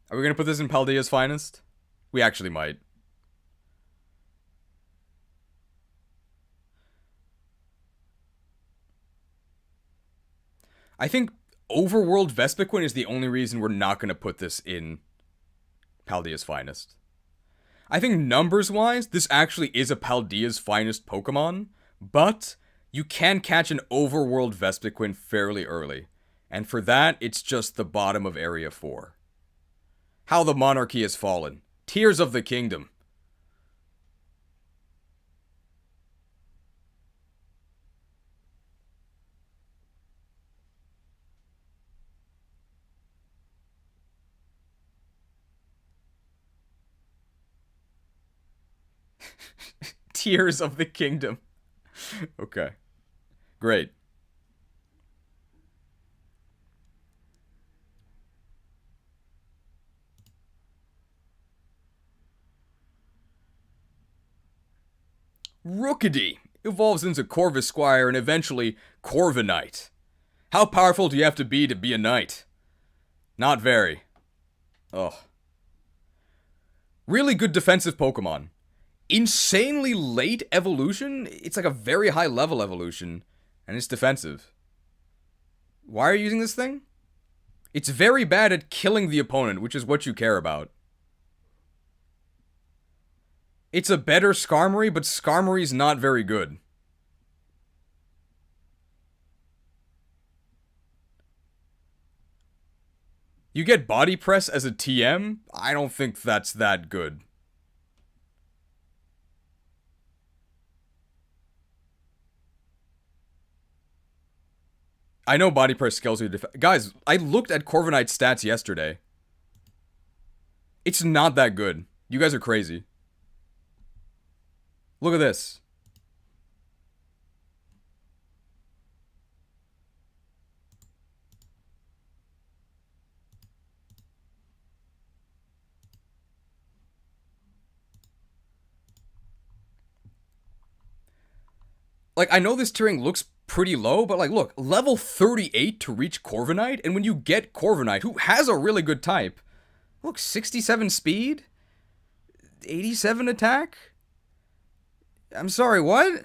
A: Are we gonna put this in Paldea's finest? We actually might. I think Overworld Vespiquen is the only reason we're not gonna put this in Paldea's finest. I think numbers-wise, this actually is a Paldea's finest Pokemon, but you can catch an Overworld Vespiquen fairly early. And for that, it's just the bottom of Area 4. How the Monarchy has fallen. Tears of the Kingdom. Tears of the Kingdom. Okay. Great. Rookidee evolves into Corvisquire and eventually Corviknight. How powerful do you have to be a knight? Not very. Ugh. Really good defensive Pokemon. Insanely late evolution? It's like a very high level evolution, and it's defensive. Why are you using this thing? It's very bad at killing the opponent, which is what you care about. It's a better Skarmory, but Skarmory's not very good. You get Body Press as a TM? I don't think that's that good. I know Body Press scales your defense. Guys, I looked at Corviknight's stats yesterday. It's not that good. You guys are crazy. Look at this. Like, I know this tiering looks pretty low, but like, look, level 38 to reach Corviknight, and when you get Corviknight, who has a really good type, look, 67 speed, 87 attack? I'm sorry, what?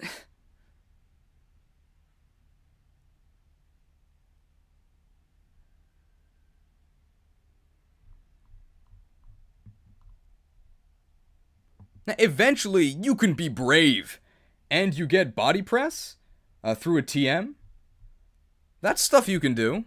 A: Now, eventually, you can be brave, and you get body press through a TM. That's stuff you can do.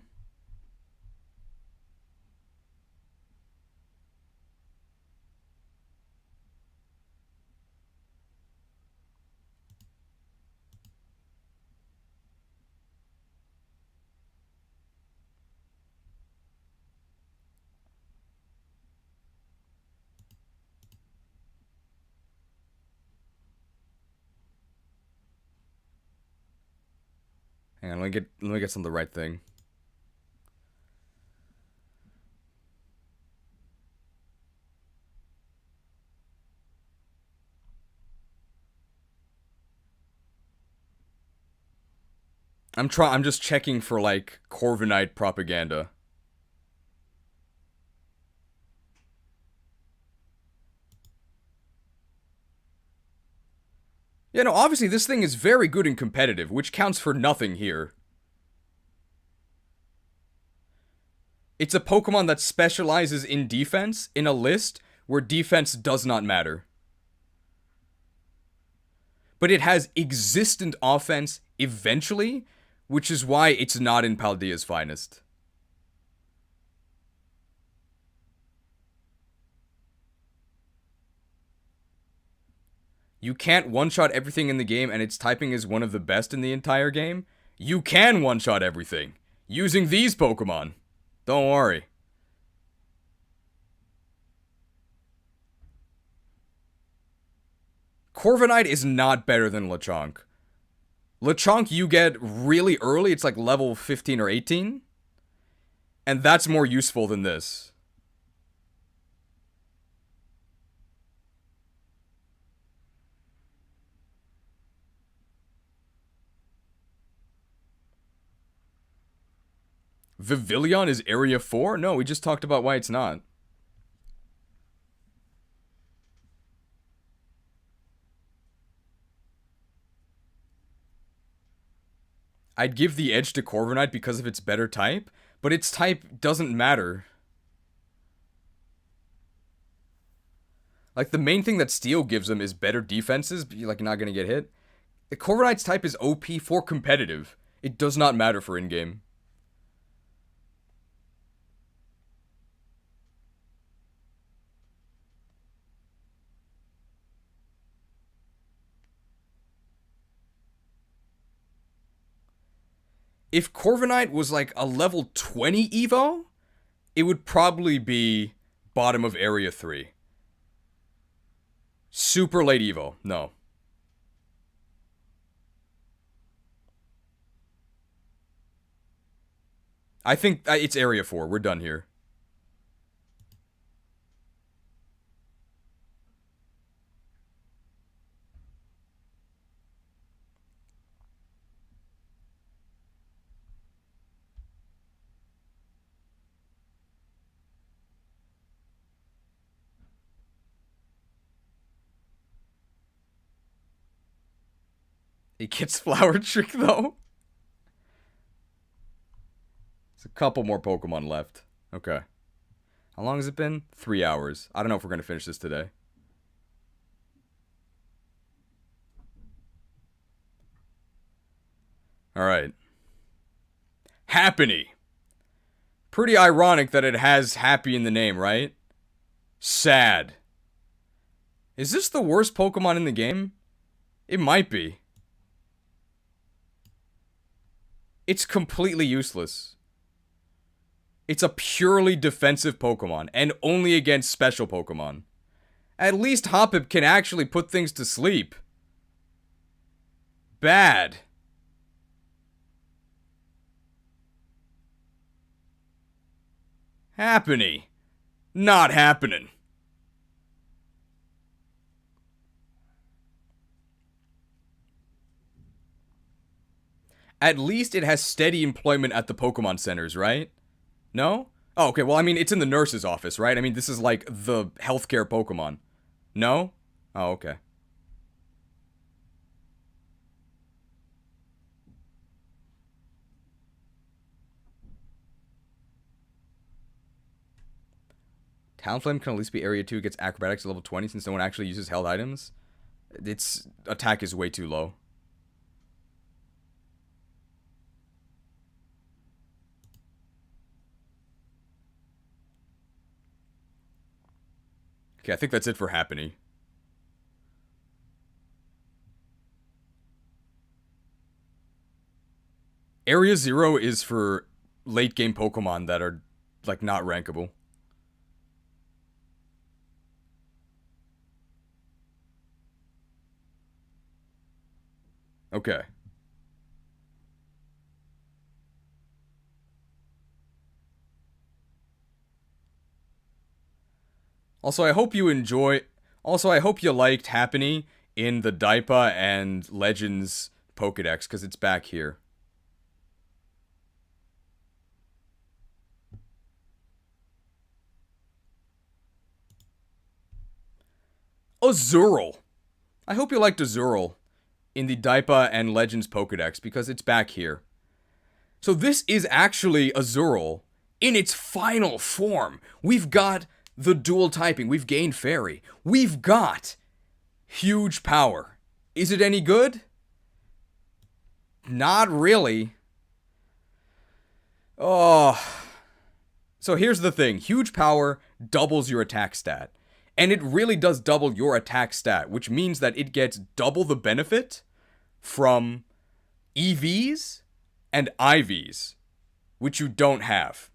A: Hang on, let me get some of the right thing. I'm just checking for like Corviknight propaganda. Yeah, no, obviously this thing is very good and competitive, which counts for nothing here. It's a Pokemon that specializes in defense in a list where defense does not matter. But it has existent offense eventually, which is why it's not in Paldea's finest. You can't one-shot everything in the game, and its typing is one of the best in the entire game. You can one-shot everything using these Pokemon. Don't worry. Corviknight is not better than Lechonk. Lechonk you get really early, it's like level 15 or 18. And that's more useful than this. Vivillon is Area 4? No, we just talked about why it's not. I'd give the edge to Corviknight because of its better type, but its type doesn't matter. Like, the main thing that Steel gives him is better defenses, but you're like not gonna get hit. The Corviknight's type is OP for competitive. It does not matter for in-game. If Corviknight was like a level 20 Evo, it would probably be bottom of Area 3. Super late Evo, no. I think it's Area 4, we're done here. It gets Flower Trick, though. There's a couple more Pokemon left. Okay. How long has it been? 3 hours. I don't know if we're going to finish this today. Alright. Happiny. Pretty ironic that it has happy in the name, right? Sad. Is this the worst Pokemon in the game? It might be. It's completely useless. It's a purely defensive Pokemon, and only against special Pokemon. At least Hoppip can actually put things to sleep. bad. Happening. Not happening. At least it has steady employment at the Pokemon centers, right? No? Oh, okay, well, I mean, it's in the nurse's office, right? I mean, this is like the healthcare Pokemon. No? Oh, okay. Talonflame can at least be Area 2, gets Acrobatics at level 20 since no one actually uses held items. Its attack is way too low. Okay, I think that's it for Happiny. Area 0 is for late game Pokemon that are, like, not rankable. Okay. Also, I hope you enjoy... Also, I hope you liked Happiny in the Daipa and Legends Pokedex, because it's back here. Azurill. I hope you liked Azurill in the Daipa and Legends Pokedex, because it's back here. So this is actually Azurill in its final form. We've got the dual typing. We've gained Fairy. We've got huge power. Is it any good? Not really. Oh. So here's the thing. Huge power doubles your attack stat. And it really does double your attack stat, which means that it gets double the benefit from EVs and IVs, which you don't have.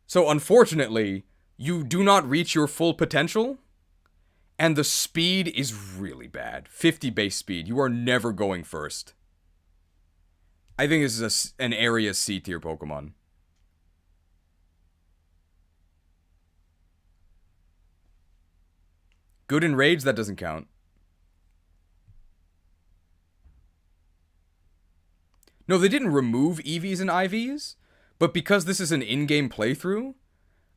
A: So unfortunately, you do not reach your full potential, and the speed is really bad. 50 base speed. You are never going first. I think this is an Area C tier Pokemon. Good in raids, that doesn't count. No, they didn't remove EVs and IVs, but because this is an in-game playthrough,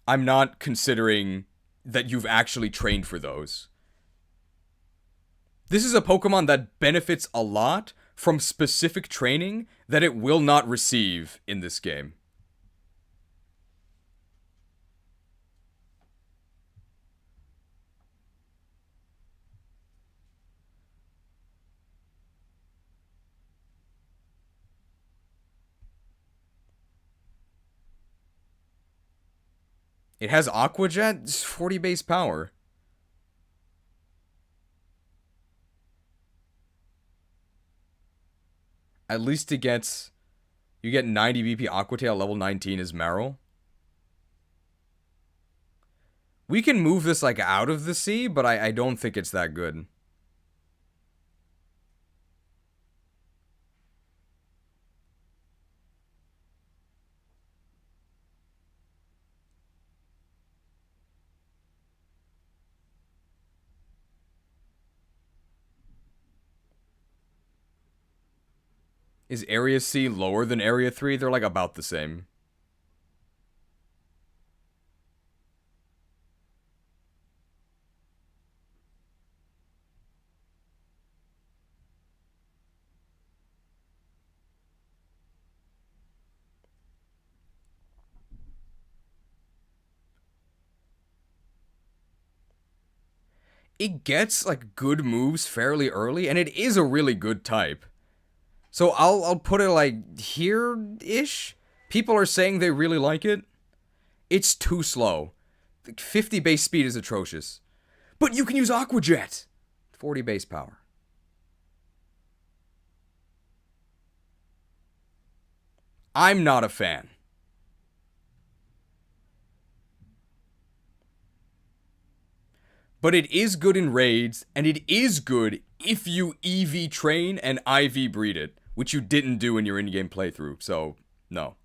A: I'm not considering that you've actually trained for those. This is a Pokemon that benefits a lot from specific training that it will not receive in this game. It has Aqua Jet, it's 40 base power. At least it gets... You get 90 BP Aqua Tail level 19 as Marill. We can move this, like, out of the sea, but I don't think it's that good. Is Area C lower than Area 3? They're, like, about the same. It gets, like, good moves fairly early, and it is a really good type. So I'll put it, like, here-ish? People are saying they really like it. It's too slow. 50 base speed is atrocious. But you can use Aqua Jet! 40 base power. I'm not a fan. But it is good in raids, and it is good if you EV train and IV breed it, which you didn't do in your in-game playthrough, so no.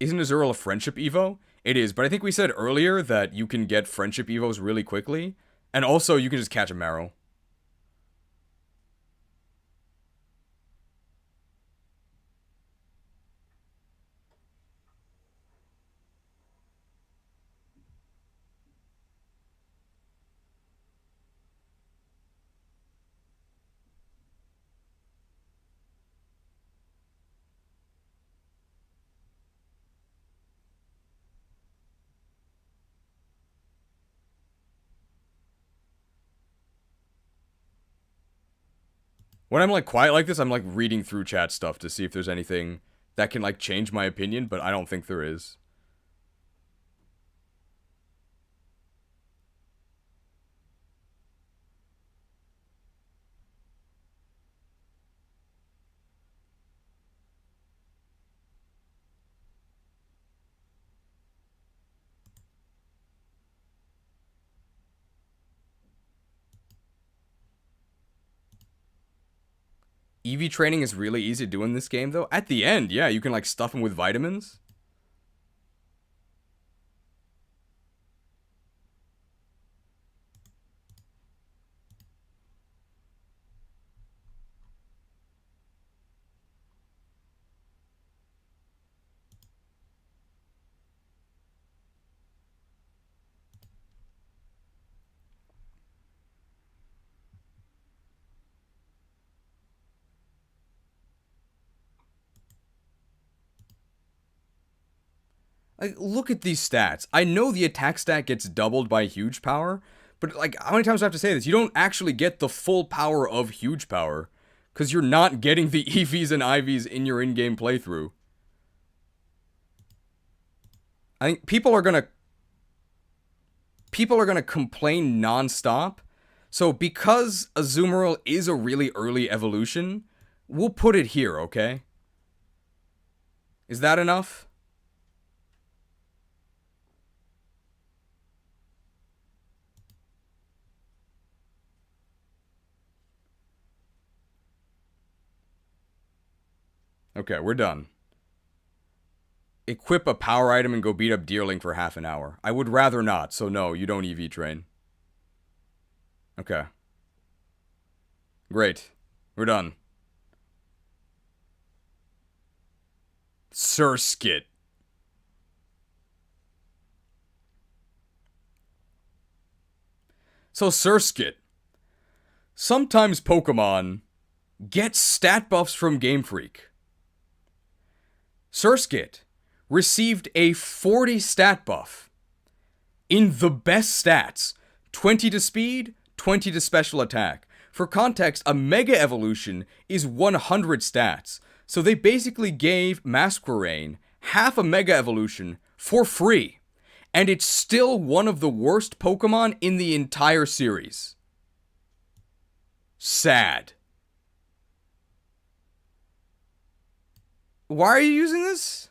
A: Isn't Azurill a friendship Evo? It is, but I think we said earlier that you can get friendship Evos really quickly, and also you can just catch a Marrow. When I'm like quiet like this, I'm like reading through chat stuff to see if there's anything that can like change my opinion, but I don't think there is. EV training is really easy to do in this game, though. At the end, yeah, you can like stuff them with vitamins. Like, look at these stats. I know the attack stat gets doubled by huge power, but like, how many times do I have to say this? You don't actually get the full power of huge power, because you're not getting the EVs and IVs in your in-game playthrough. I think people are gonna complain nonstop. So because Azumarill is a really early evolution, we'll put it here, okay? Is that enough? Okay, we're done. Equip a power item and go beat up Deerling for half an hour. I would rather not, so no, you don't EV train. Okay. Great. We're done. Surskit. So Surskit. Sometimes Pokemon get stat buffs from Game Freak. Surskit received a 40 stat buff in the best stats, 20 to speed, 20 to special attack. For context, a Mega Evolution is 100 stats, so they basically gave Masquerain half a Mega Evolution for free, and it's still one of the worst Pokemon in the entire series. Sad. Why are you using this?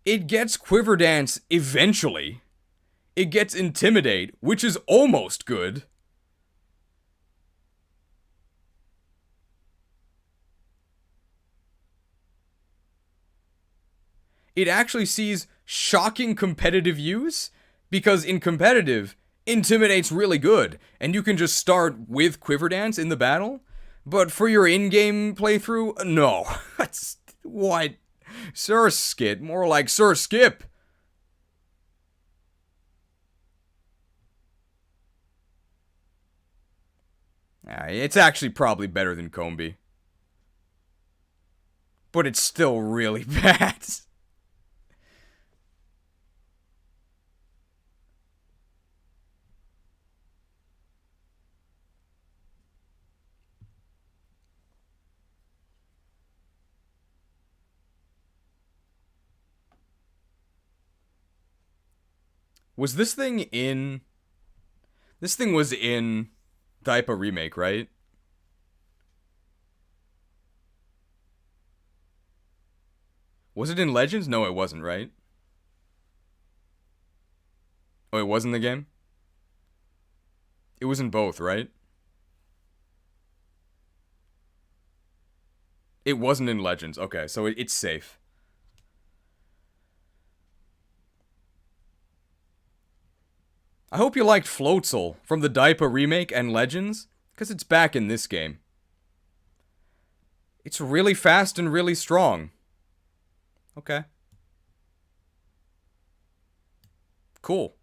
A: It gets Quiver Dance eventually. It gets Intimidate, which is almost good. It actually sees shocking competitive use, because in competitive, Intimidate's really good, and you can just start with Quiver Dance in the battle. But for your in-game playthrough, no. That's what? Surskit, more like Surskip. It's actually probably better than Combee. But it's still really bad. Was this thing in... This thing was in Daipa Remake, right? Was it in Legends? No, it wasn't, right? Oh, it wasn't the game? It was in both, right? It wasn't in Legends. Okay, so it's safe. I hope you liked Floatzel from the Daipa Remake and Legends, because it's back in this game. It's really fast and really strong. Okay. Cool.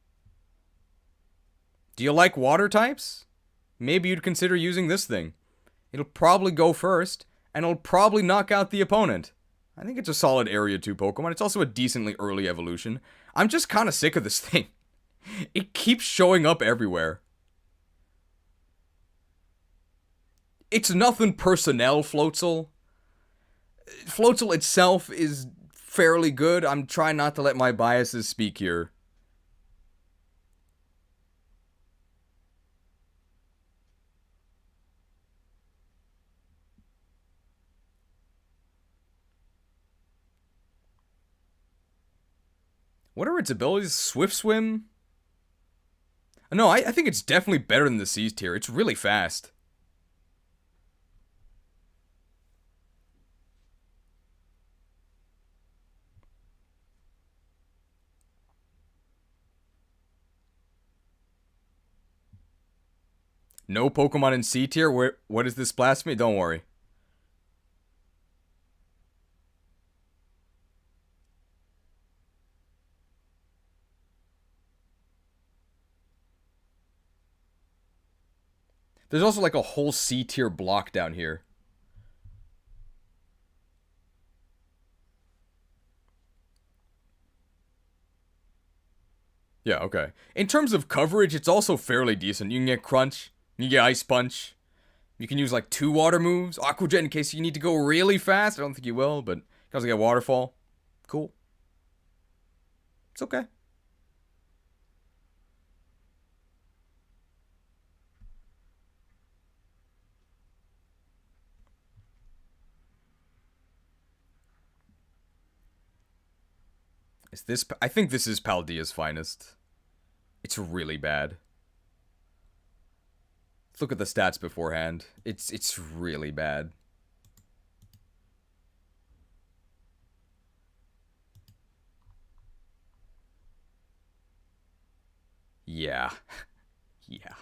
A: Do you like water types? Maybe you'd consider using this thing. It'll probably go first, and it'll probably knock out the opponent. I think it's a solid Area 2 Pokemon. It's also a decently early evolution. I'm just kind of sick of this thing. It keeps showing up everywhere. It's nothing personnel, Floatzel. Floatzel itself is fairly good. I'm trying not to let my biases speak here. What are its abilities? Swift Swim? No, I think it's definitely better than the C tier. It's really fast. No Pokemon in C tier? What is this blasphemy? Don't worry. There's also like a whole C tier block down here. Yeah, okay. In terms of coverage, it's also fairly decent. You can get Crunch, you can get Ice Punch. You can use like 2 water moves. Aqua Jet in case you need to go really fast. I don't think you will, but you can also get Waterfall. Cool. It's okay. Is this... I think this is Paldea's finest. It's really bad. Let's look at the stats beforehand. It's really bad. Yeah. Yeah.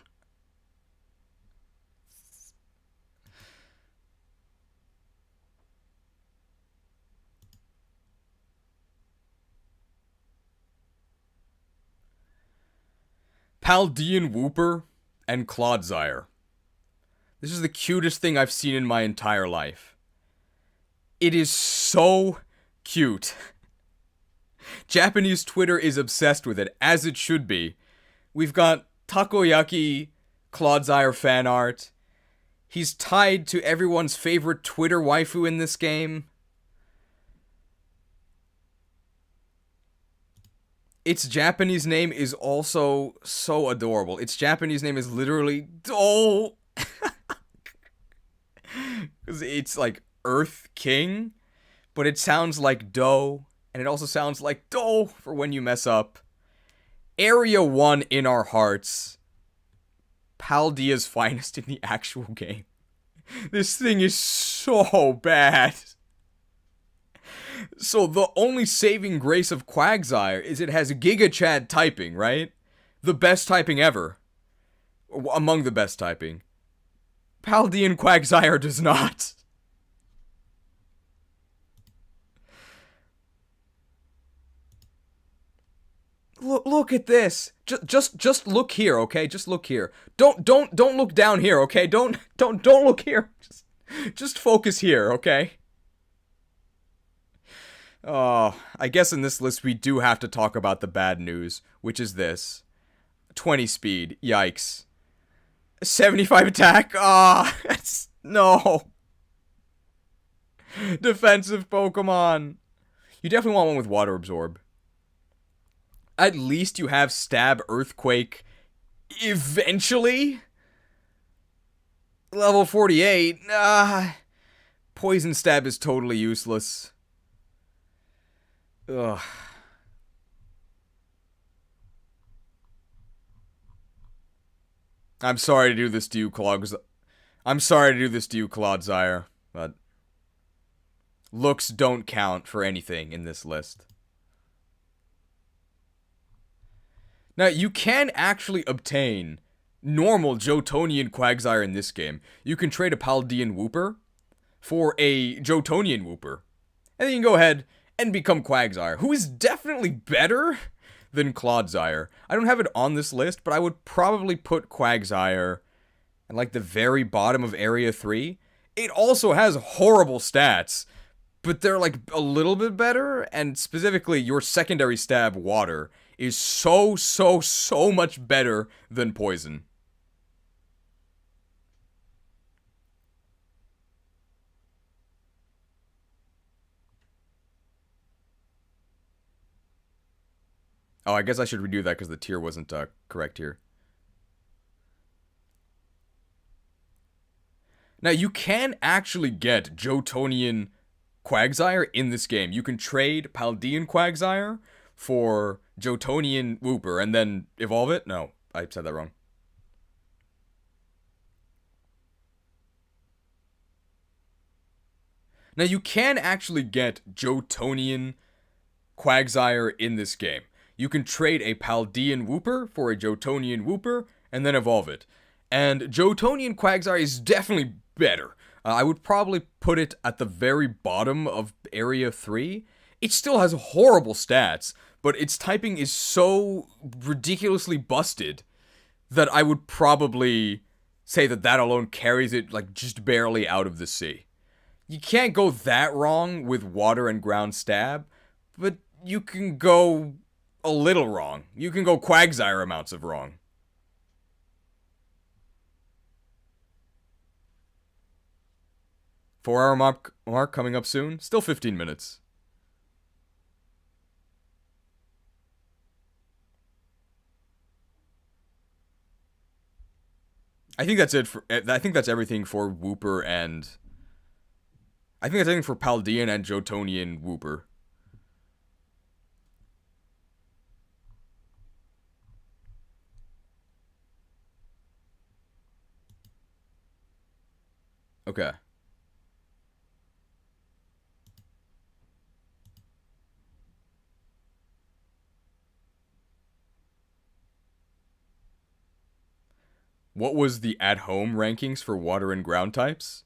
A: Paldean Wooper and Clodsire. This is the cutest thing I've seen in my entire life. It is so cute. Japanese Twitter is obsessed with it, as it should be. We've got Takoyaki Clodsire fan art. He's tied to everyone's favorite Twitter waifu in this game. Its Japanese name is also so adorable. Its Japanese name is literally Do. Because it's like Earth King, but it sounds like Do, and it also sounds like Do for when you mess up. Area 1 in our hearts. Paldea's finest in the actual game. This thing is so bad. So the only saving grace of Quagsire is it has Giga Chad typing, right? The best typing ever. Among the best typing. Paldean Quagsire does not. Look at this. Just look here, okay? Just look here. Don't look down here, okay? Don't look here. Just focus here, okay? Oh, I guess in this list we do have to talk about the bad news, which is this. 20 speed. Yikes. 75 attack. Ah, no. Defensive Pokemon. You definitely want one with Water Absorb. At least you have Stab, Earthquake, Eventually? Level 48? Poison Stab is totally useless. Ugh. I'm sorry to do this to you, Clogs. I'm sorry to do this to you, Clodsire, but looks don't count for anything in this list. Now, you can actually obtain normal Jotonian Quagsire in this game. You can trade a Paldean Wooper for a Jotonian Wooper. And then you can go ahead and become Quagsire, who is definitely better than Clodsire. I don't have it on this list, but I would probably put Quagsire at like the very bottom of Area 3. It also has horrible stats, but they're like a little bit better, and specifically your secondary stab, Water, is so much better than Poison. Oh, I guess I should redo that because the tier wasn't correct here. Now, you can actually get Jotonian Quagsire in this game. You can trade Paldean Quagsire for Jotonian Wooper and then evolve it. No, I said that wrong. Now, you can actually get Jotonian Quagsire in this game. You can trade a Paldean Wooper for a Jotonian Wooper and then evolve it. And Jotonian Quagsire is definitely better. I would probably put it at the very bottom of Area 3. It still has horrible stats, but its typing is so ridiculously busted that I would probably say that that alone carries it like just barely out of the sea. You can't go that wrong with Water and Ground Stab, but you can go a little wrong. You can go Quagsire amounts of wrong. Four-hour mark coming up soon. Still 15 minutes. I think that's it for. I think that's everything for Wooper and. I think that's everything for Paldean and Jotonian Wooper. Okay. What was the at-home rankings for Water and Ground types?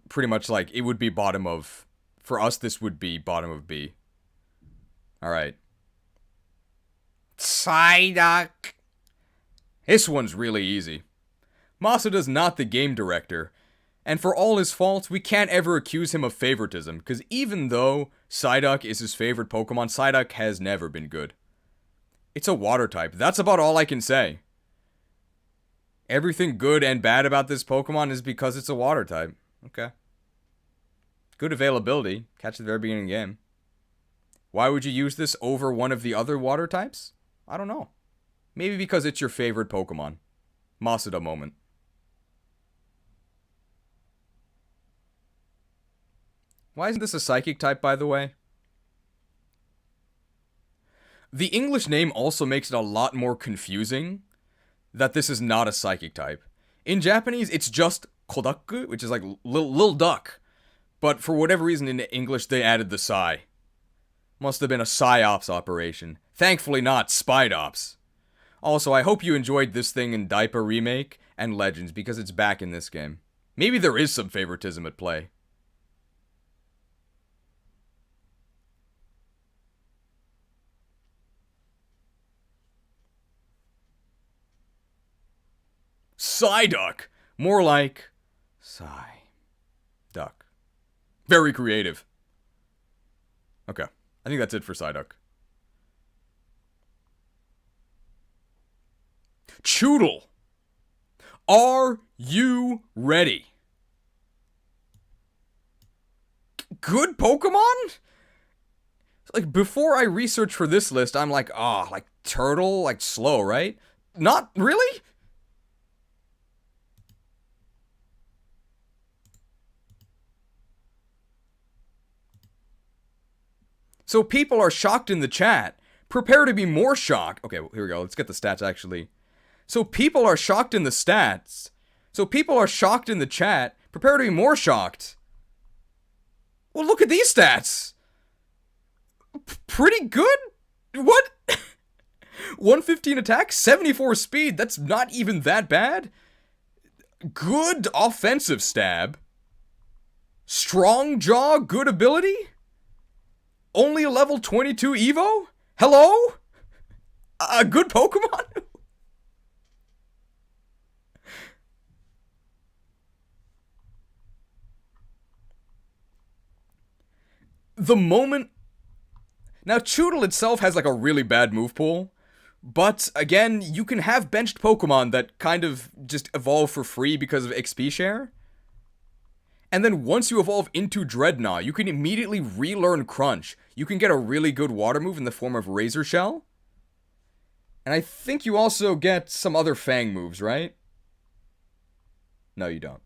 A: Pretty much like, it would be bottom of... For us, this would be bottom of B. Alright. Psyduck. This one's really easy. Masuda's not the game director, and for all his faults, we can't ever accuse him of favoritism, because even though Psyduck is his favorite Pokemon, Psyduck has never been good. It's a water type. That's about all I can say. Everything good and bad about this Pokemon is because it's a water type. Okay. Good availability. Catch at the very beginning of the game. Why would you use this over one of the other water types? I don't know. Maybe because it's your favorite Pokemon. Masuda moment. Why isn't this a psychic type, by the way? The English name also makes it a lot more confusing that this is not a psychic type. In Japanese, it's just Kodaku, which is like lil duck. But for whatever reason in English, they added the Psy. Must have been a PsyOps operation. Thankfully not Spidops. Also, I hope you enjoyed this thing in Diaper Remake and Legends, because it's back in this game. Maybe there is some favoritism at play. Psyduck! More like... Psyduck. Very creative. Okay. I think that's it for Psyduck. Choodle! Are you ready? Good Pokemon? Like, before I research for this list, I'm like, like, turtle, like, slow, right? Not really? So people are shocked in the chat. Prepare to be more shocked. Okay, well, here we go. Let's get the stats actually. So people are shocked in the stats. So people are shocked in the chat. Prepare to be more shocked. Well, look at these stats. Pretty good? What? 115 attack, 74 speed. That's not even that bad. Good offensive stab. Strong jaw, good ability. Only a level 22 Evo? Hello? A good Pokemon? The moment... Now, Choodle itself has like a really bad move pool. But, again, you can have benched Pokemon that kind of just evolve for free because of XP share. And then once you evolve into Dreadnought, you can immediately relearn Crunch. You can get a really good water move in the form of Razor Shell. And I think you also get some other Fang moves, right? No, you don't.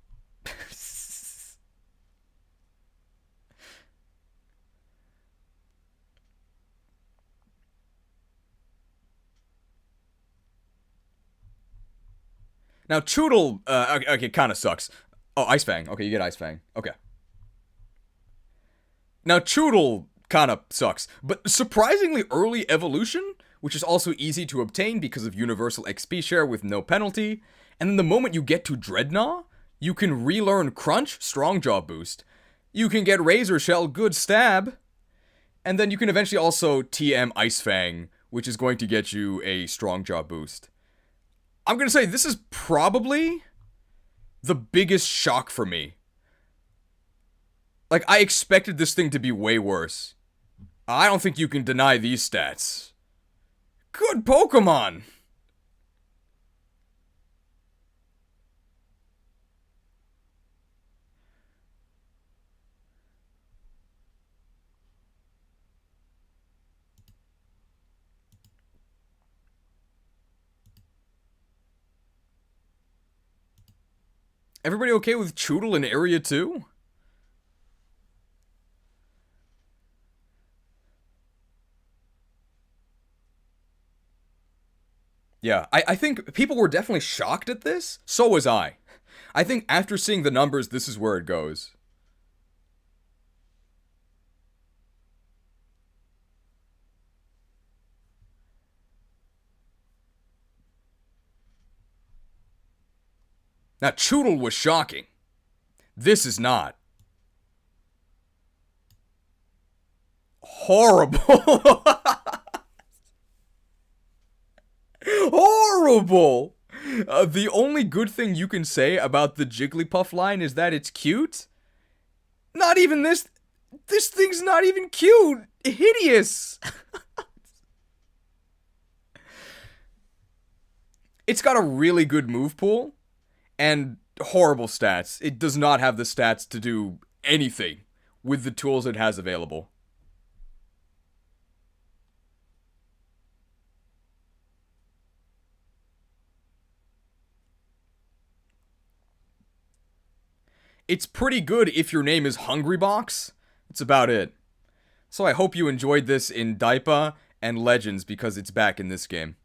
A: Now, Choodle, okay, kind of sucks. Oh, Ice Fang. Okay, you get Ice Fang. Okay. Now, Choodle kind of sucks, but surprisingly early evolution, which is also easy to obtain because of universal XP share with no penalty. And then the moment you get to Dreadnought, you can relearn Crunch, Strong Jaw boost. You can get Razor Shell, good stab. And then you can eventually also TM Ice Fang, which is going to get you a Strong Jaw boost. I'm going to say this is probably the biggest shock for me. Like, I expected this thing to be way worse. I don't think you can deny these stats. Good Pokemon! Everybody okay with Choodle in Area 2? Yeah, I think people were definitely shocked at this. So was I. I think after seeing the numbers, this is where it goes. Now, Choodle was shocking. This is not. Horrible. Horrible. The only good thing you can say about the Jigglypuff line is that it's cute. Not even this. This thing's not even cute. Hideous. It's got a really good move pool and horrible stats. It does not have the stats to do anything with the tools it has available. It's pretty good if your name is Hungrybox. That's about it. So I hope you enjoyed this in Daipa and Legends because it's back in this game.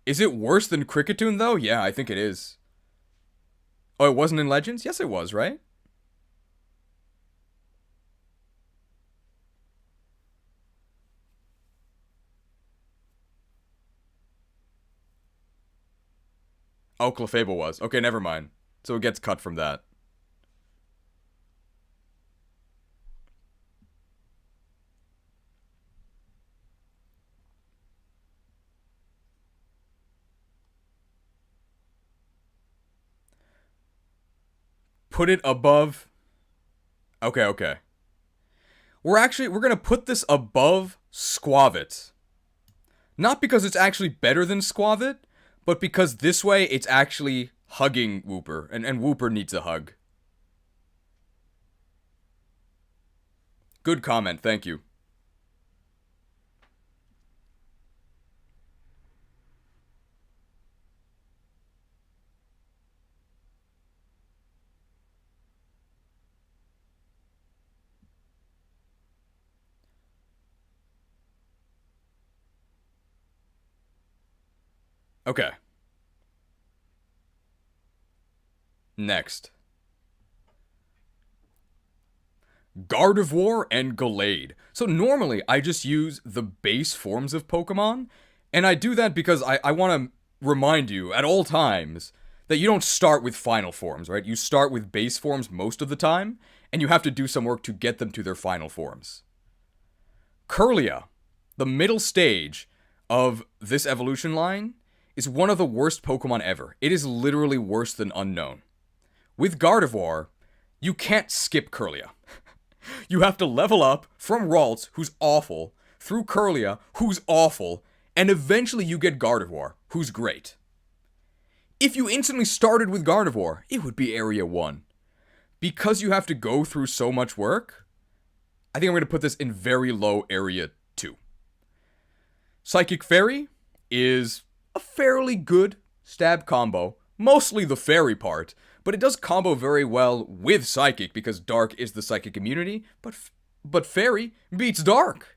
A: Is it worse than Cricketune though? Yeah, I think it is. Oh, it wasn't in Legends? Yes, it was, right? Oh, Clefable was. Okay, never mind. So it gets cut from that. Put it above. Okay, okay. We're gonna put this above Squavit. Not because it's actually better than Squavit, but because this way it's actually hugging Wooper, and Wooper needs a hug. Good comment, thank you. Okay. Next. Gardevoir and Gallade. So normally I just use the base forms of Pokemon, and I do that because I want to remind you at all times that you don't start with final forms, right? You start with base forms most of the time, and you have to do some work to get them to their final forms. Kirlia, the middle stage of this evolution line, is one of the worst Pokemon ever. It is literally worse than Unknown. With Gardevoir, you can't skip Kirlia. You have to level up from Ralts, who's awful, through Kirlia, who's awful, and eventually you get Gardevoir, who's great. If you instantly started with Gardevoir, it would be Area 1. Because you have to go through so much work, I think I'm going to put this in very low Area 2. Psychic Fairy is a fairly good stab combo, mostly the fairy part, but it does combo very well with Psychic because Dark is the Psychic immunity, but Fairy beats Dark.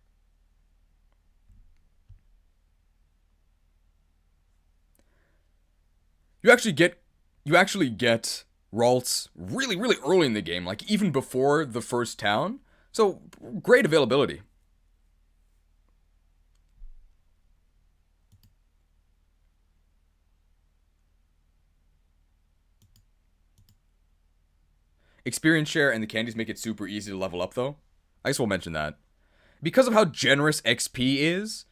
A: You actually get Ralts really early in the game, like even before the first town. So great availability. Experience share and the candies make it super easy to level up, though. I guess we'll mention that. Because of how generous XP is,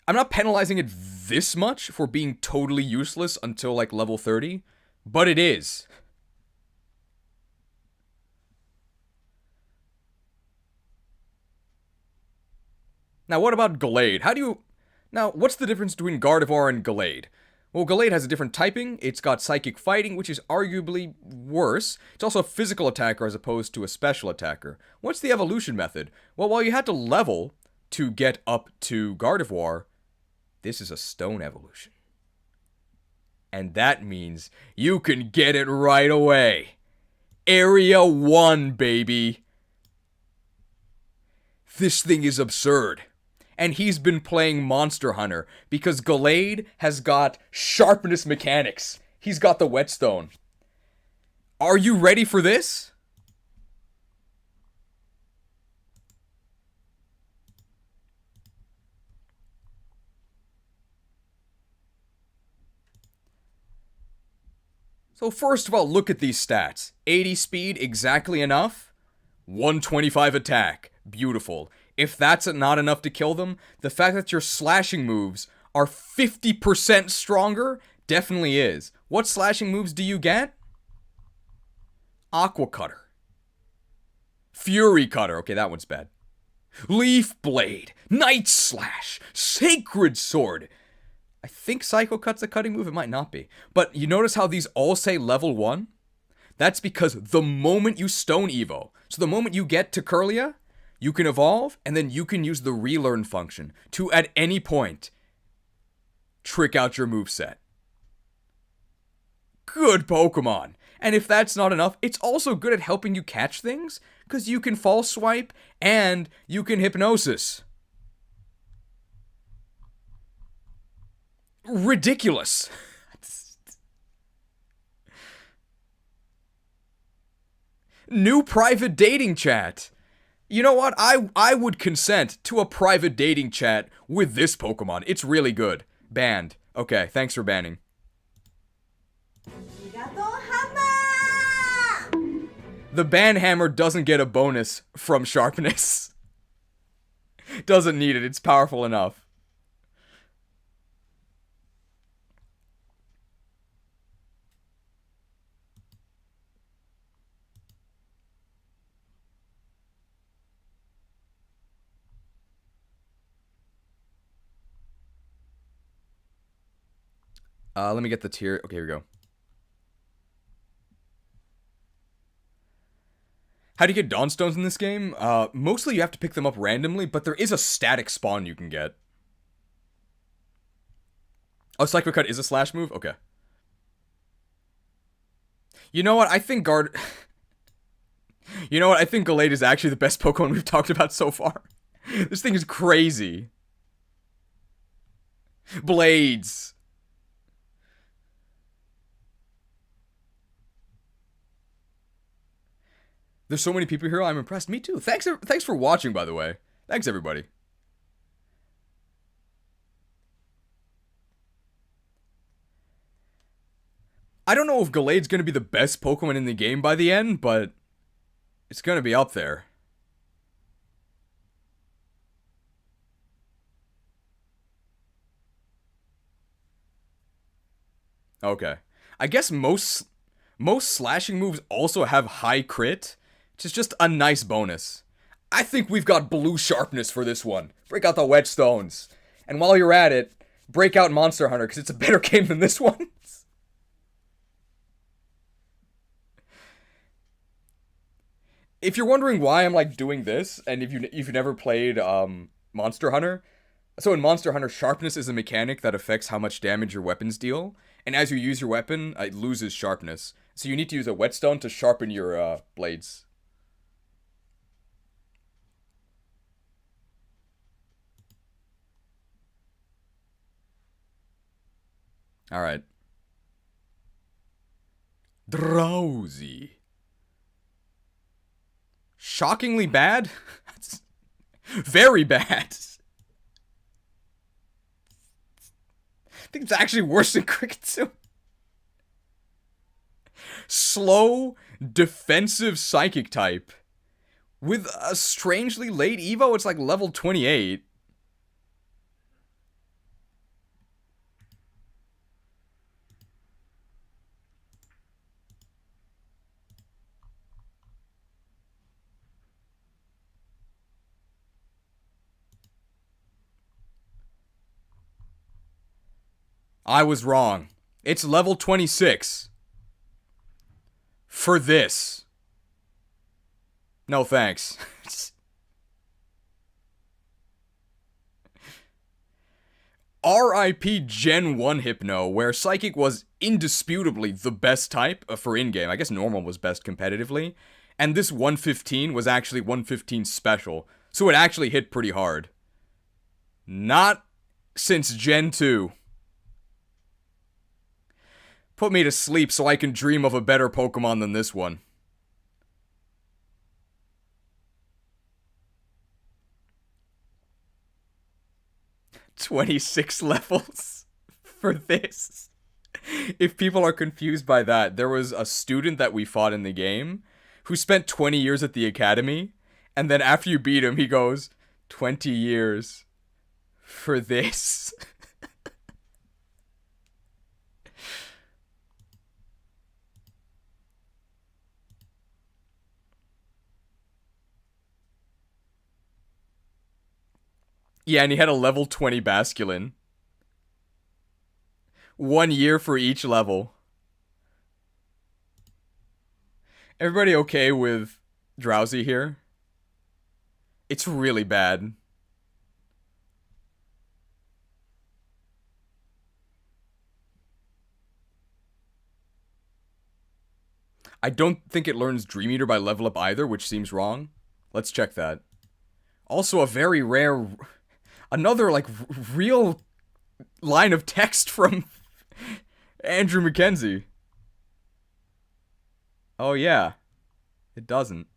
A: I'm not penalizing it this much for being totally useless until like level 30, but it is. Now, what about Gallade? Now, what's the difference between Gardevoir and Gallade? Well, Gallade has a different typing. It's got Psychic Fighting, which is arguably worse. It's also a physical attacker as opposed to a special attacker. What's the evolution method? Well, while you had to level to get up to Gardevoir, this is a stone evolution. And that means you can get it right away. Area 1, baby. This thing is absurd. And he's been playing Monster Hunter because Gallade has got sharpness mechanics. He's got the whetstone. Are you ready for this? So first of all, look at these stats. 80 speed, exactly enough. 125 attack, beautiful. If that's not enough to kill them, the fact that your slashing moves are 50% stronger definitely is. What slashing moves do you get? Aqua Cutter. Fury Cutter, okay, that one's bad. Leaf Blade, Night Slash, Sacred Sword. I think Psycho Cut's a cutting move, it might not be. But you notice how these all say level 1? That's because the moment you Stone Evo, so the moment you get to Kirlia, you can evolve, and then you can use the relearn function to, at any point, trick out your moveset. Good Pokemon. And if that's not enough, it's also good at helping you catch things, because you can False Swipe, and you can Hypnosis. Ridiculous. New private dating chat. You know what? I would consent to a private dating chat with this Pokemon. It's really good. Banned. Okay, thanks for banning. The ban hammer doesn't get a bonus from sharpness. Doesn't need it. It's powerful enough. Let me get the tier. Okay, here we go. How do you get Dawnstones in this game? Mostly you have to pick them up randomly, but there is a static spawn you can get. Oh, Cyclo Cut is a slash move? Okay. You know what? I think Guard... You know what? I think Gallade is actually the best Pokemon we've talked about so far. This thing is crazy. Blades. There's so many people here. I'm impressed. Me too. Thanks for watching, by the way. Thanks, everybody. I don't know if Gallade's going to be the best Pokemon in the game by the end, but it's going to be up there. Okay. I guess most slashing moves also have high crit, which is just a nice bonus. I think we've got blue sharpness for this one. Break out the whetstones. And while you're at it, break out Monster Hunter, because it's a better game than this one. If you're wondering why I'm like doing this, and if you've never played Monster Hunter, so in Monster Hunter, sharpness is a mechanic that affects how much damage your weapons deal, and as you use your weapon, it loses sharpness. So you need to use a whetstone to sharpen your blades. All right. Drowsy. Shockingly bad? Very bad. I think it's actually worse than Cricketsu. Slow, defensive psychic type. With a strangely late Evo, it's like level 28. I was wrong. It's level 26. For this. No thanks. RIP Gen 1 Hypno, where Psychic was indisputably the best type for in-game. I guess normal was best competitively. And this 115 was actually 115 special. So it actually hit pretty hard. Not since Gen 2. Put me to sleep so I can dream of a better Pokemon than this one. "26 levels for this." If people are confused by that, there was a student that we fought in the game who spent 20 years at the academy, and then after you beat him, he goes, 20 years for this. Yeah, and he had a level 20 Basculin. 1 year for each level. Everybody okay with Drowsy here? It's really bad. I don't think it learns Dream Eater by level up either, which seems wrong. Let's check that. Also a very rare... Another, like, real line of text from Andrew Mackenzie. Oh, yeah. It doesn't.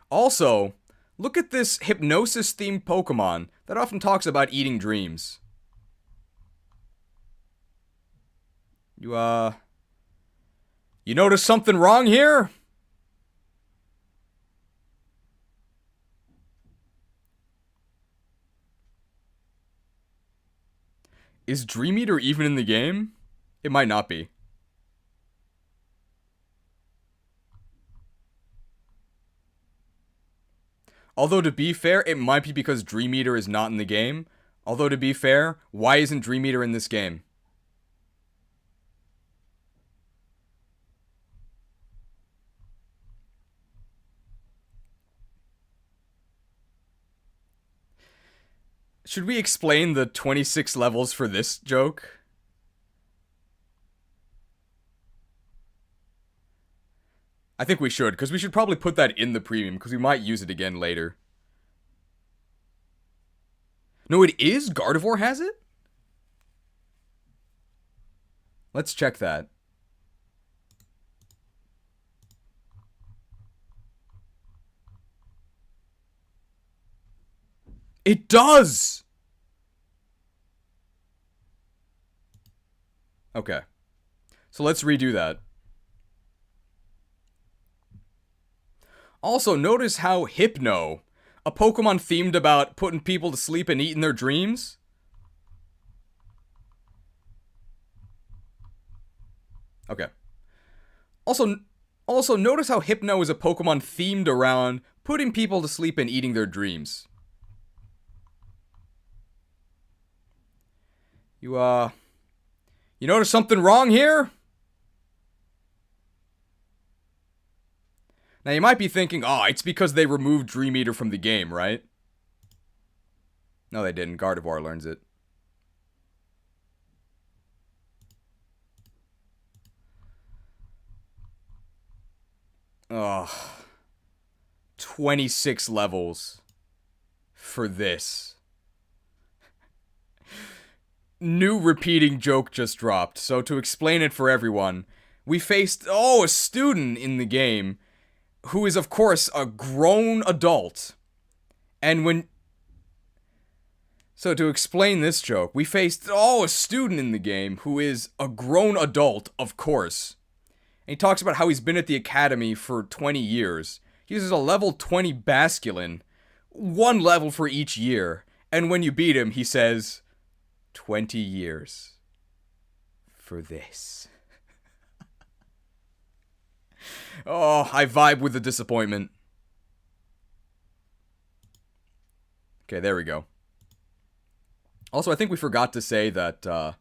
A: Also, look at this hypnosis-themed Pokemon that often talks about eating dreams. You notice something wrong here? Is Dream Eater even in the game? It might not be. Although, to be fair, it might be because Dream Eater is not in the game. Although, to be fair, why isn't Dream Eater in this game? Should we explain the 26 levels for this joke? I think we should, because we should probably put that in the premium, because we might use it again later. No, it is? Gardevoir has it? Let's check that. It does! Okay. So let's redo that. Also, notice how Hypno, a Pokemon themed about putting people to sleep and eating their dreams. Okay. Also notice how Hypno is a Pokemon themed around putting people to sleep and eating their dreams. You notice something wrong here? Now you might be thinking, oh, it's because they removed Dream Eater from the game, right? No, they didn't. Gardevoir learns it. Ugh. 26 levels for this. New repeating joke just dropped, so to explain it for everyone, we faced, a student in the game who is, of course, a grown adult. And So to explain this joke, we faced, a student in the game who is a grown adult, of course. And he talks about how he's been at the academy for 20 years. He uses a level 20 Basculin, one level for each year. And when you beat him, he says, 20 years for this. Oh, I vibe with the disappointment. Okay, there we go. Also, I think we forgot to say that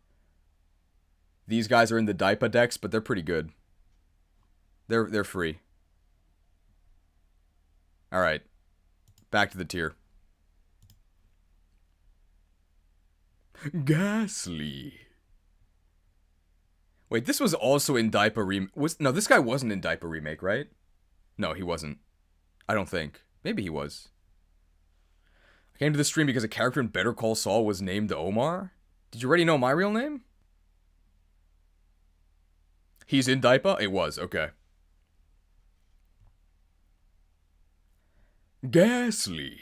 A: these guys are in the Daipa decks, but they're pretty good. They're free. Alright. Back to the tier. Ghastly. Wait, this was also in Daipa No, this guy wasn't in Daipa Remake, right? No, he wasn't. I don't think. Maybe he was. I came to this stream because a character in Better Call Saul was named Omar. Did you already know my real name? He's in Daipa? It was, okay. Ghastly.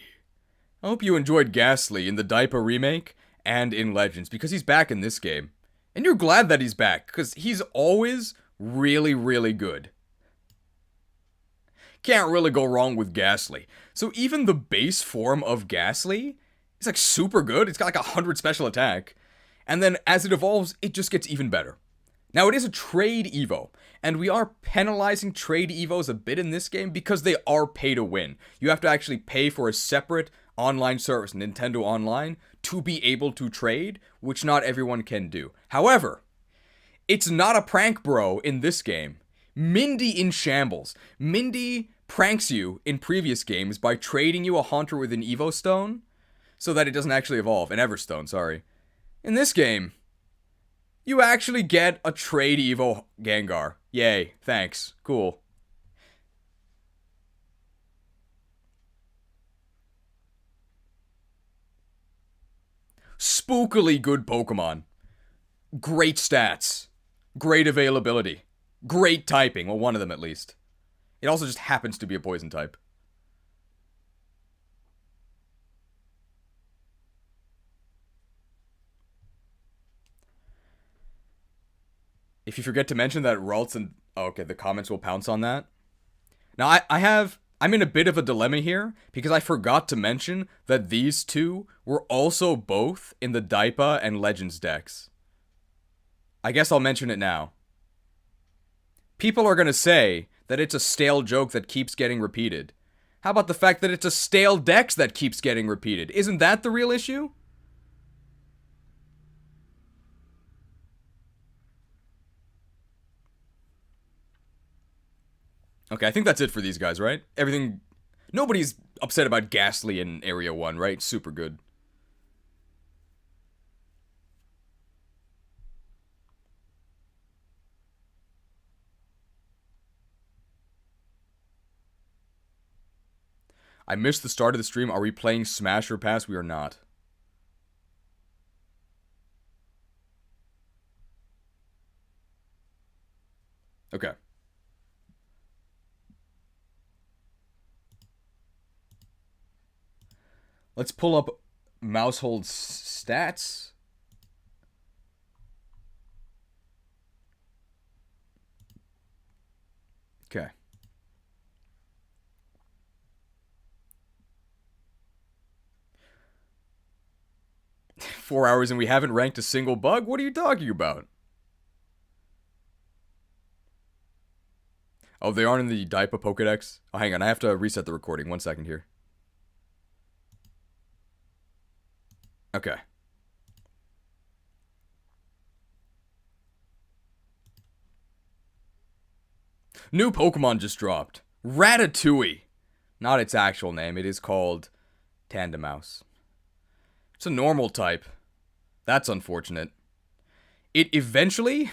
A: I hope you enjoyed Ghastly in the Daipa Remake and in Legends, because he's back in this game. And you're glad that he's back, because he's always really, really good. Can't really go wrong with Ghastly. So even the base form of Ghastly is like super good. It's got like 100 special attack. And then as it evolves, it just gets even better. Now it is a trade Evo, and we are penalizing trade Evos a bit in this game because they are pay to win. You have to actually pay for a separate online service, Nintendo Online, to be able to trade, which not everyone can do. However, it's not a prank bro in this game. Mindy in shambles. Mindy pranks you in previous games by trading you a Haunter with an Evo Stone so that it doesn't actually evolve. An Everstone, sorry. In this game, you actually get a trade Evo Gengar. Yay, thanks. Cool. Spookily good Pokemon. Great stats. Great availability. Great typing. Well, one of them at least. It also just happens to be a poison type. If you forget to mention that Ralts and... Oh, okay, the comments will pounce on that. Now, I'm in a bit of a dilemma here, because I forgot to mention that these two were also both in the Daipa and Legends decks. I guess I'll mention it now. People are gonna say that it's a stale joke that keeps getting repeated. How about the fact that it's a stale dex that keeps getting repeated? Isn't that the real issue? Okay, I think that's it for these guys, right? Everything... Nobody's upset about Ghastly in Area 1, right? Super good. I missed the start of the stream. Are we playing Smash or Pass? We are not. Okay. Let's pull up Mousehold's stats. Okay. 4 hours and we haven't ranked a single bug? What are you talking about? Oh, they aren't in the Daipa Pokedex? Oh, hang on. I have to reset the recording. 1 second here. Okay. New Pokemon just dropped. Ratatouille. Not its actual name. It is called Tandemouse. It's a normal type. That's unfortunate. It eventually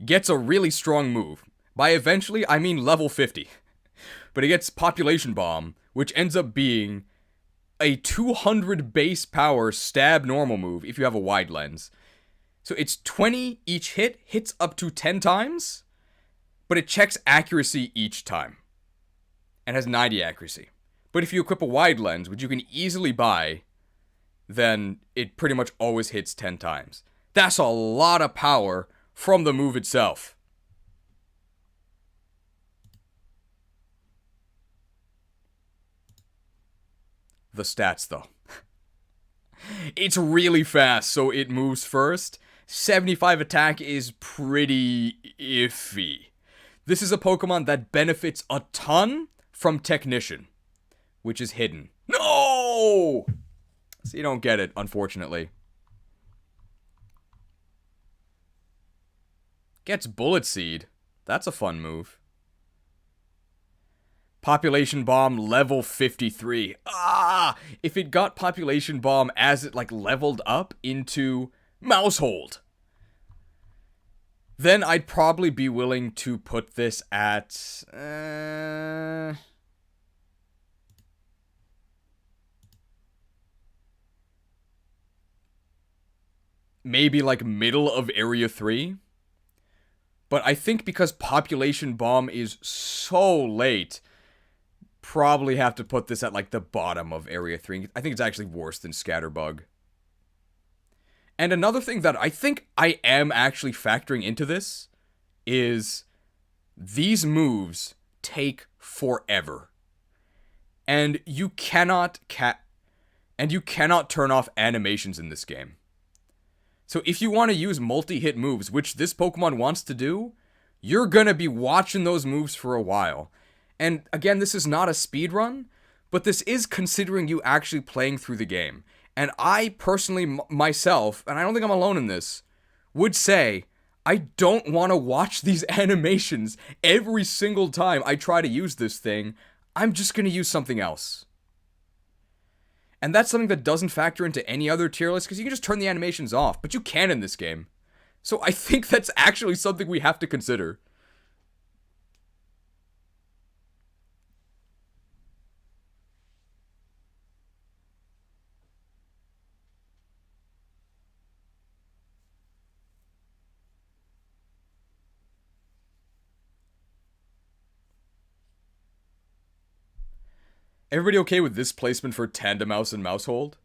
A: gets a really strong move. By eventually, I mean level 50. But it gets Population Bomb, which ends up being a 200 base power stab normal move if you have a wide lens. So it's 20 each hit, hits up to 10 times, but it checks accuracy each time. And has 90 accuracy. But if you equip a wide lens, which you can easily buy, then it pretty much always hits 10 times. That's a lot of power from the move itself. The stats, though. It's really fast, so it moves first. 75 attack is pretty iffy. This is a Pokemon that benefits a ton from Technician, which is hidden. No! So you don't get it, unfortunately. Gets Bullet Seed. That's a fun move. Population Bomb level 53. If it got Population Bomb as it like leveled up into Mousehold, then I'd probably be willing to put this at maybe like middle of Area 3. But I think because Population Bomb is so late, probably have to put this at like the bottom of Area 3. I think it's actually worse than Scatterbug. And another thing that I think I am actually factoring into this is these moves take forever. And you cannot turn off animations in this game. So if you want to use multi-hit moves, which this Pokemon wants to do, you're gonna be watching those moves for a while. And again, this is not a speedrun, but this is considering you actually playing through the game. And I personally, myself, and I don't think I'm alone in this, would say, I don't want to watch these animations every single time I try to use this thing. I'm just going to use something else. And that's something that doesn't factor into any other tier list, because you can just turn the animations off, but you can in this game. So I think that's actually something we have to consider. Everybody okay with this placement for Tandemouse and Mousehold?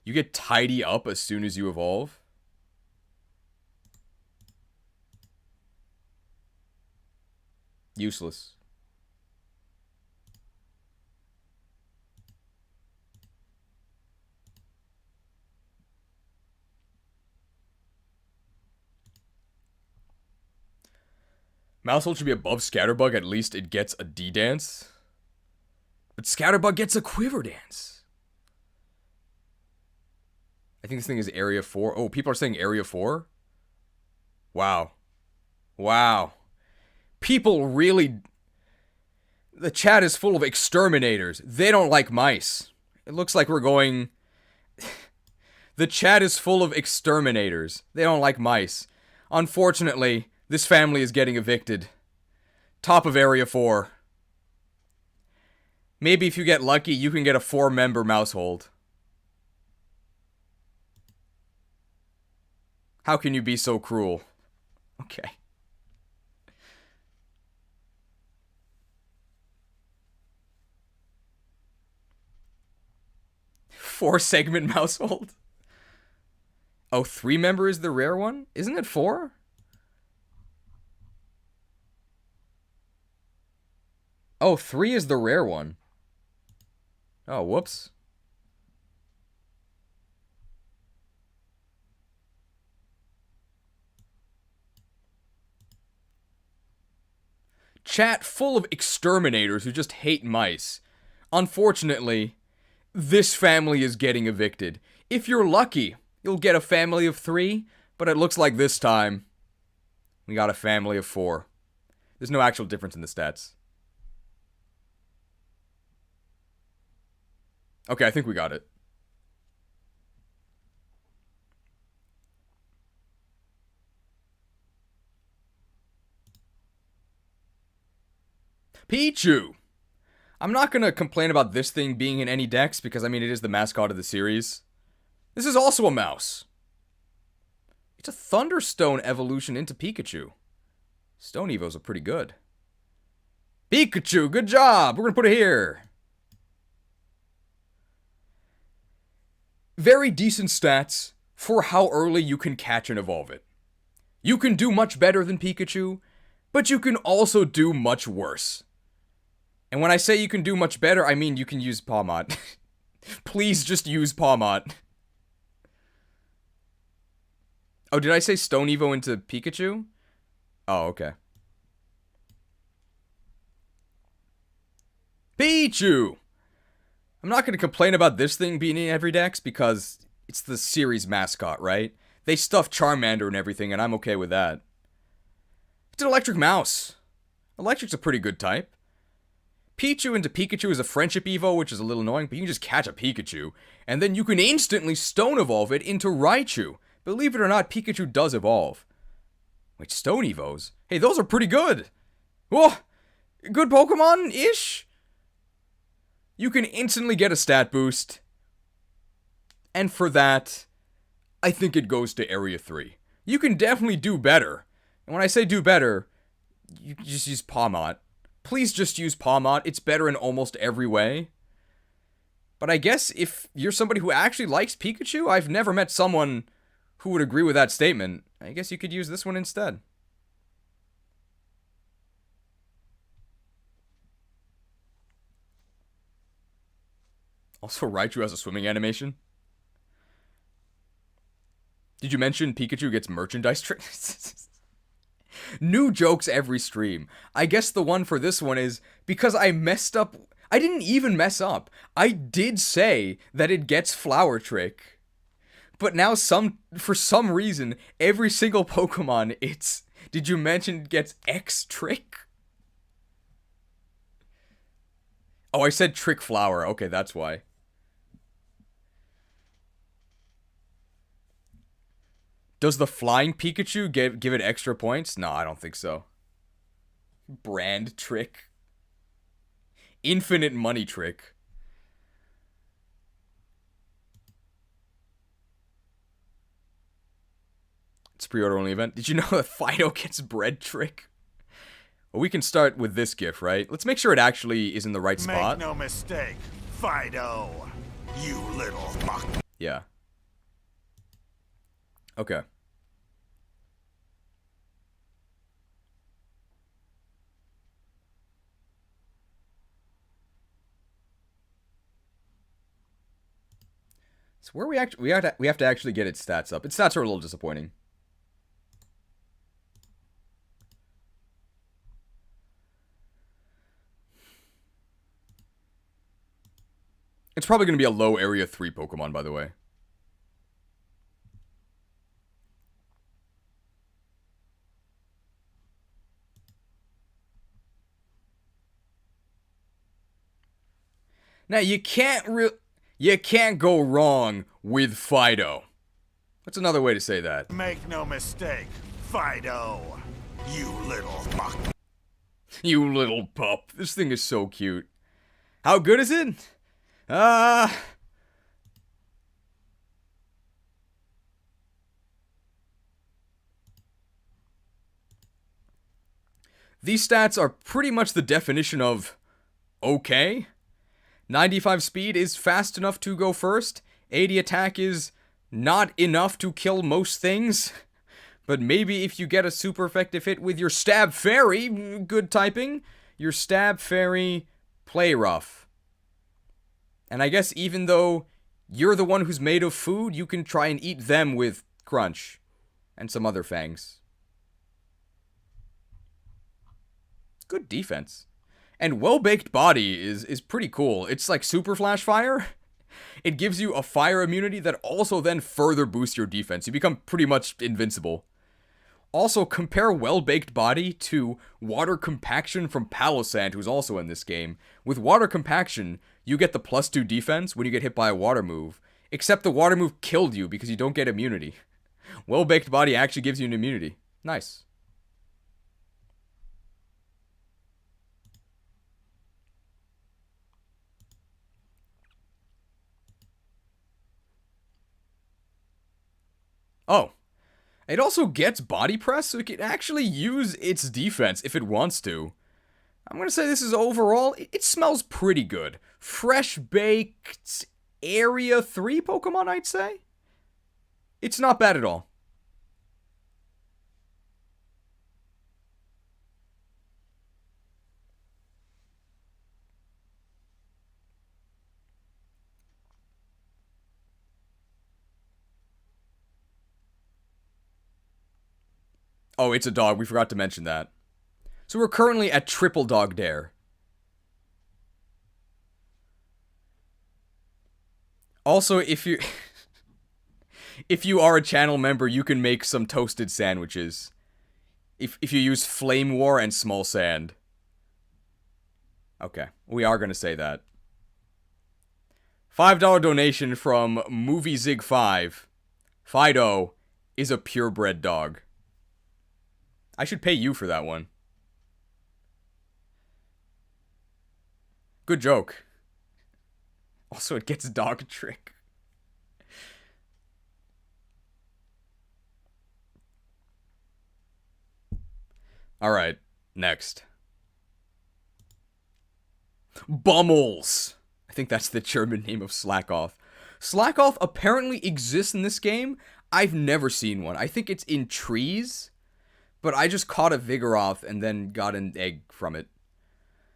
A: You get Tidy Up as soon as you evolve. Useless. Mousehold should be above Scatterbug, at least it gets a D-dance. But Scatterbug gets a Quiver Dance. I think this thing is Area 4. Oh, people are saying Area 4? Wow. Wow. People really... The chat is full of exterminators. They don't like mice. It looks like we're going... The chat is full of exterminators. They don't like mice. Unfortunately, this family is getting evicted. Top of Area 4. Maybe if you get lucky, you can get a 4-member mousehold. How can you be so cruel? Okay. Four-segment mousehold? Oh, 3-member is the rare one? Isn't it 4? Oh, 3 is the rare one. Oh, whoops. Chat full of exterminators who just hate mice. Unfortunately, this family is getting evicted. If you're lucky, you'll get a family of 3, but it looks like this time we got a family of 4. There's no actual difference in the stats. Okay, I think we got it. Pichu! I'm not gonna complain about this thing being in any decks, because, I mean, it is the mascot of the series. This is also a mouse. It's a Thunderstone evolution into Pikachu. Stone Evos are pretty good. Pikachu, good job! We're gonna put it here. Very decent stats for how early you can catch and evolve it. You can do much better than Pikachu, but you can also do much worse. And when I say you can do much better, I mean you can use Pawmot. Please just use Pawmot. Oh, did I say Stone Evo into Pikachu? Oh, okay. Pichu! I'm not going to complain about this thing being in every dex because it's the series mascot, right? They stuff Charmander and everything, and I'm okay with that. It's an electric mouse. Electric's a pretty good type. Pichu into Pikachu is a friendship evo, which is a little annoying, but you can just catch a Pikachu, and then you can instantly stone evolve it into Raichu. Believe it or not, Pikachu does evolve. Wait, stone evos? Hey, those are pretty good. Whoa! Good Pokemon-ish? You can instantly get a stat boost. And for that, I think it goes to Area 3. You can definitely do better. And when I say do better, you can just use Pawmot. Please just use Pawmot. It's better in almost every way. But I guess if you're somebody who actually likes Pikachu, I've never met someone who would agree with that statement. I guess you could use this one instead. Also, Raichu has a swimming animation. Did you mention Pikachu gets merchandise tricks? New jokes every stream. I guess the one for this one is because I messed up. I didn't even mess up. I did say that it gets Flower Trick. But now for some reason, every single Pokemon, it's... Did you mention it gets X Trick? Oh, I said Trick Flower. Okay, that's why. Does the flying Pikachu give it extra points? No, I don't think so. Brand Trick. Infinite Money Trick. It's pre-order only event. Did you know that Fido gets Bread Trick? Well, we can start with this GIF, right? Let's make sure it actually is in the right spot.
B: Make no mistake, Fido, you little muck.
A: Yeah. Okay. So where we have to actually get its stats up. Its stats are a little disappointing. It's probably going to be a low Area 3 Pokemon, by the way. Now, you can't go wrong with Fido. That's another way to say that.
B: Make no mistake, Fido. You little fuck.
A: You little pup. This thing is so cute. How good is it? These stats are pretty much the definition of okay. 95 speed is fast enough to go first. 80 attack is not enough to kill most things. But maybe if you get a super effective hit with your Stab Fairy, good typing, your Stab Fairy, play rough. And I guess even though you're the one who's made of food, you can try and eat them with Crunch and some other fangs. Good defense. And Well-Baked Body is pretty cool. It's like Super Flash Fire. It gives you a fire immunity that also then further boosts your defense. You become pretty much invincible. Also, compare Well-Baked Body to Water Compaction from Palossand, who's also in this game. With Water Compaction, you get the +2 defense when you get hit by a water move. Except the water move killed you because you don't get immunity. Well-Baked Body actually gives you an immunity. Nice. Oh. It also gets body press, so it can actually use its defense if it wants to. I'm gonna say this is overall, it smells pretty good. Fresh baked Area 3 Pokemon, I'd say? It's not bad at all. Oh, it's a dog. We forgot to mention that. So we're currently at Triple Dog Dare. Also, if you if you are a channel member, you can make some toasted sandwiches. If you use Flame War and Small Sand. Okay, we are going to say that. $5 donation from MovieZig5. Fido is a purebred dog. I should pay you for that one. Good joke. Also, it gets Dog Trick. Alright, next. Bummels! I think that's the German name of Slackoff. Slackoff apparently exists in this game. I've never seen one. I think it's in trees. But I just caught a Vigoroth and then got an egg from it.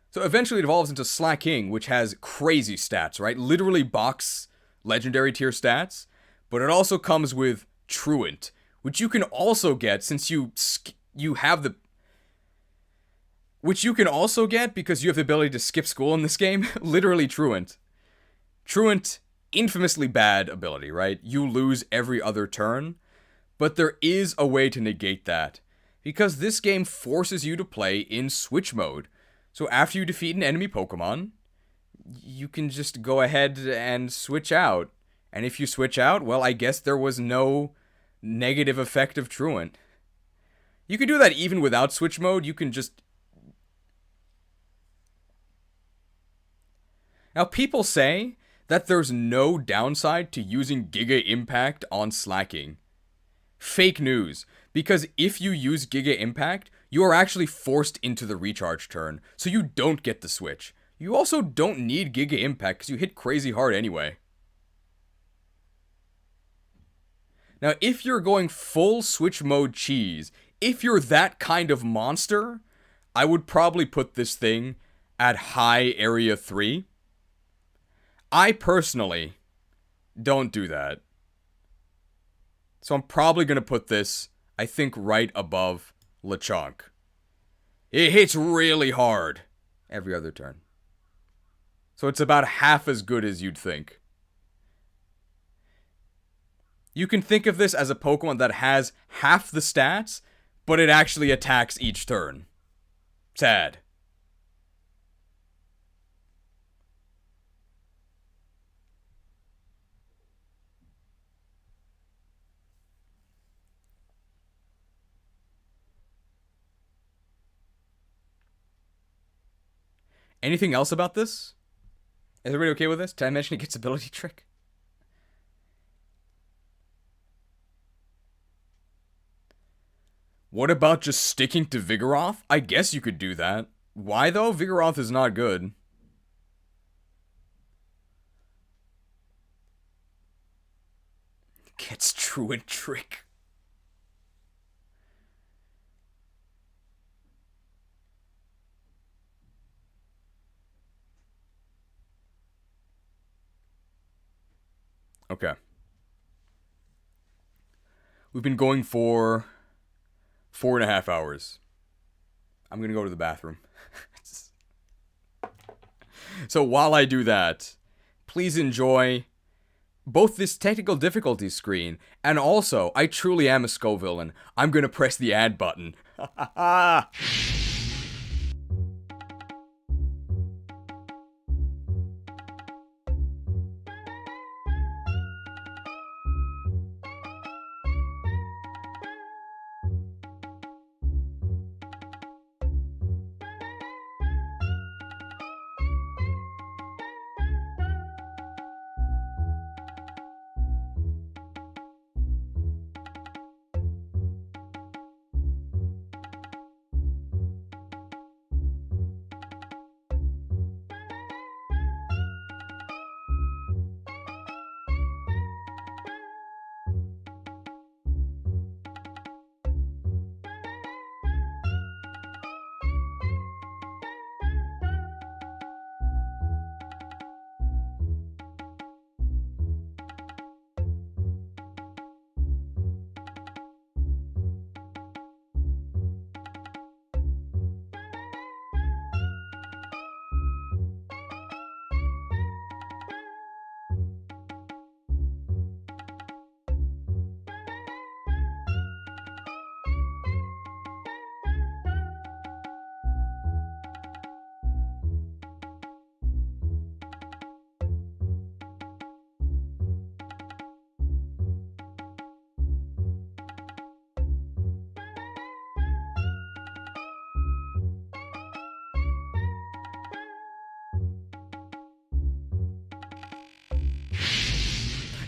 A: So eventually it evolves into Slacking, which has crazy stats, right? Literally box legendary tier stats. But it also comes with Truant, which you can also get since you have the... Which you can also get because you have the ability to skip school in this game. Literally Truant. Truant, infamously bad ability, right? You lose every other turn. But there is a way to negate that. Because this game forces you to play in Switch mode. So after you defeat an enemy Pokemon, you can just go ahead and switch out. And if you switch out, well, I guess there was no negative effect of Truant. You can do that even without Switch mode. You can just... Now, people say that there's no downside to using Giga Impact on Slacking. Fake news. Because if you use Giga Impact, you are actually forced into the recharge turn, so you don't get the switch. You also don't need Giga Impact because you hit crazy hard anyway. Now, if you're going full Switch mode cheese, if you're that kind of monster, I would probably put this thing at high Area 3. I personally don't do that. So I'm probably going to put this, I think, right above Lechonk. It hits really hard every other turn. So it's about half as good as you'd think. You can think of this as a Pokemon that has half the stats, but it actually attacks each turn. Sad. Anything else about this? Is everybody okay with this? Did I mention it gets ability trick? What about just sticking to Vigoroth? I guess you could do that. Why though? Vigoroth is not good. Gets Truant Trick. Okay. We've been going for 4.5 hours. I'm gonna go to the bathroom. So while I do that, please enjoy both this technical difficulty screen and also, I truly am a Scovillain. I'm gonna press the add button.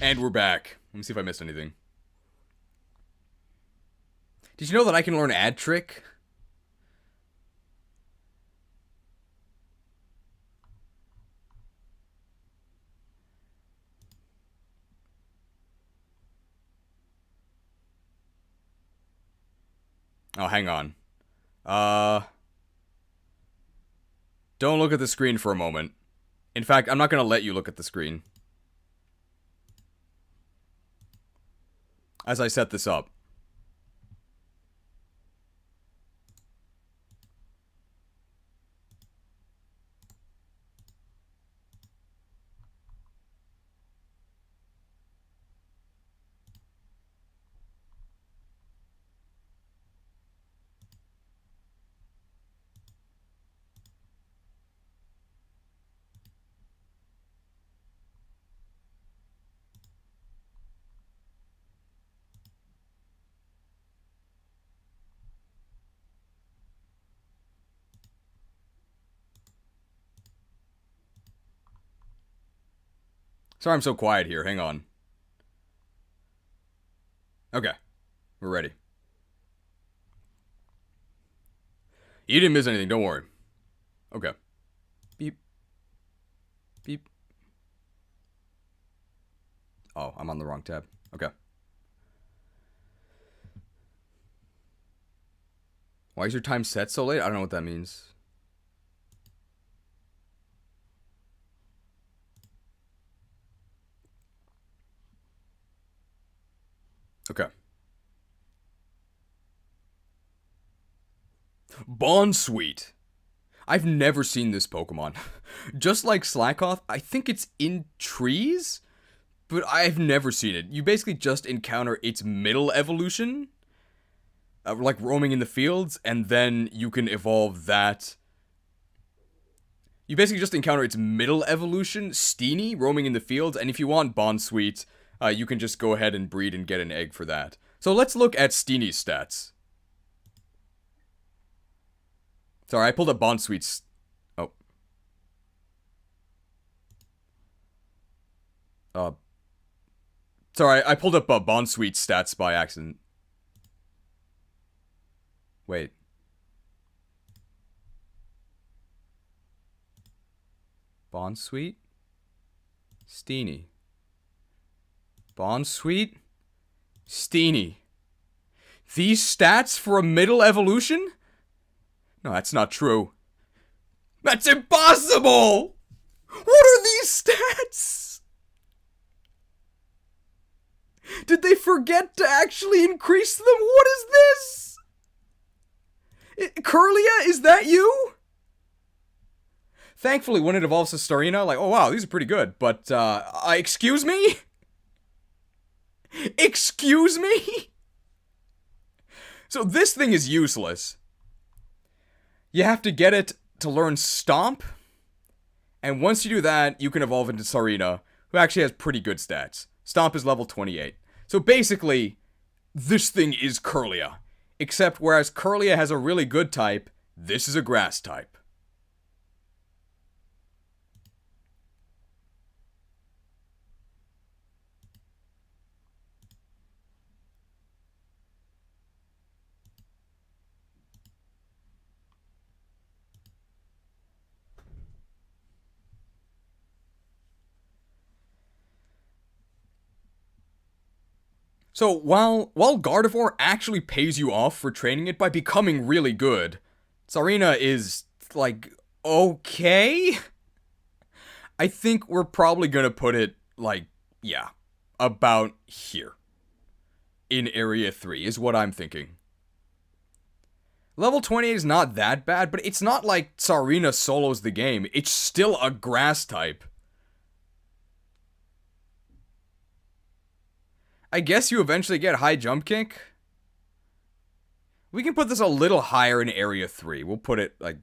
A: And we're back. Let me see if I missed anything. Did you know that I can learn Add Trick? Oh, hang on. Don't look at the screen for a moment. In fact, I'm not gonna let you look at the screen as I set this up. Sorry I'm so quiet here. Hang on. Okay. We're ready. You didn't miss anything. Don't worry. Okay. Beep. Beep. Oh, I'm on the wrong tab. Okay. Why is your time set so late? I don't know what that means. Okay. Bond Suite. I've never seen this Pokemon. Just like Slakoth, I think it's in trees, but I've never seen it. You basically just encounter its middle evolution, like roaming in the fields, and then you can evolve that. You basically just encounter its middle evolution, Steenie, roaming in the fields, and if you want Bonsweet, you can just go ahead and breed and get an egg for that. So let's look at Steenie's stats. Sorry, I pulled up Bonsweet's. Oh. Sorry, I pulled up Bonsweet's stats by accident. Wait. Bonsweet? Steenie. Bonsweet? Steenie. These stats for a middle evolution? No, that's not true. That's impossible! What are these stats? Did they forget to actually increase them? What is this? Curlia, is that you? Thankfully, when it evolves to Starina, like, oh wow, these are pretty good. But, excuse me? Excuse me? So this thing is useless. You have to get it to learn Stomp. And once you do that, you can evolve into Sarina, who actually has pretty good stats. Stomp is level 28. So basically, this thing is Curlia. Except whereas Curlia has a really good type, this is a grass type. So, while Gardevoir actually pays you off for training it by becoming really good, Sarina is, like, okay? I think we're probably gonna put it, like, yeah, about here. In Area 3, is what I'm thinking. Level 28 is not that bad, but it's not like Sarina solos the game. It's still a grass type. I guess you eventually get high jump kick. We can put this a little higher in Area 3. We'll put it, like,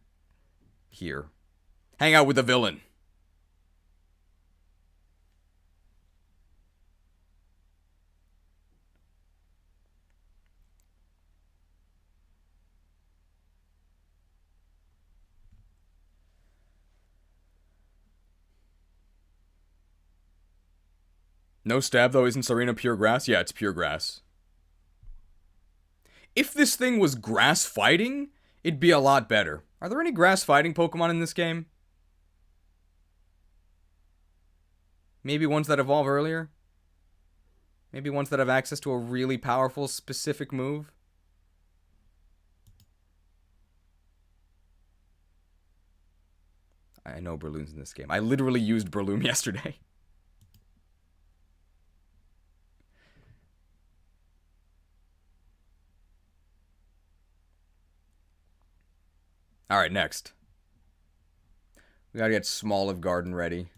A: here. Hang out with the villain. No stab, though. Isn't Sarina pure grass? Yeah, it's pure grass. If this thing was grass fighting, it'd be a lot better. Are there any grass fighting Pokemon in this game? Maybe ones that evolve earlier? Maybe ones that have access to a really powerful, specific move? I know Breloom's in this game. I literally used Breloom yesterday. Alright, next. We gotta get Smoliv Garden ready.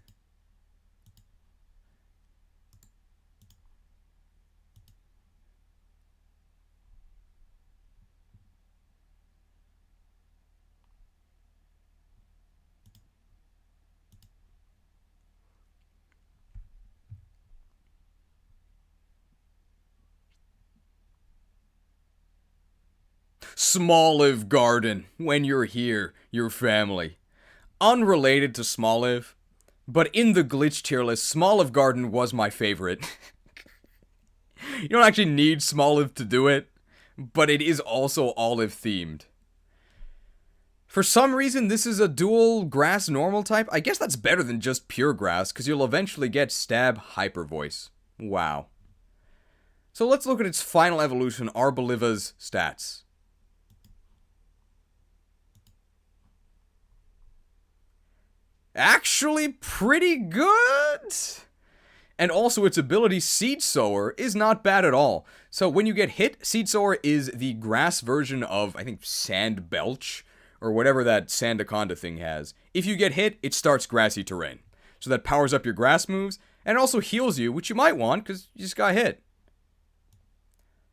A: Smoliv Garden. When you're here, your family. Unrelated to Smoliv, but in the glitch tier list, Smoliv Garden was my favorite. You don't actually need Smoliv to do it, but it is also olive themed. For some reason, this is a dual grass normal type. I guess that's better than just pure grass, because you'll eventually get Stab Hyper Voice. Wow. So let's look at its final evolution, Arboliva's stats. Actually pretty good. And also its ability, Seed Sower, is not bad at all. So when you get hit, Seed Sower is the grass version of, I think, Sand Belch, or whatever that Sandaconda thing has. If you get hit, it starts grassy terrain. So that powers up your grass moves, and it also heals you, which you might want, because you just got hit.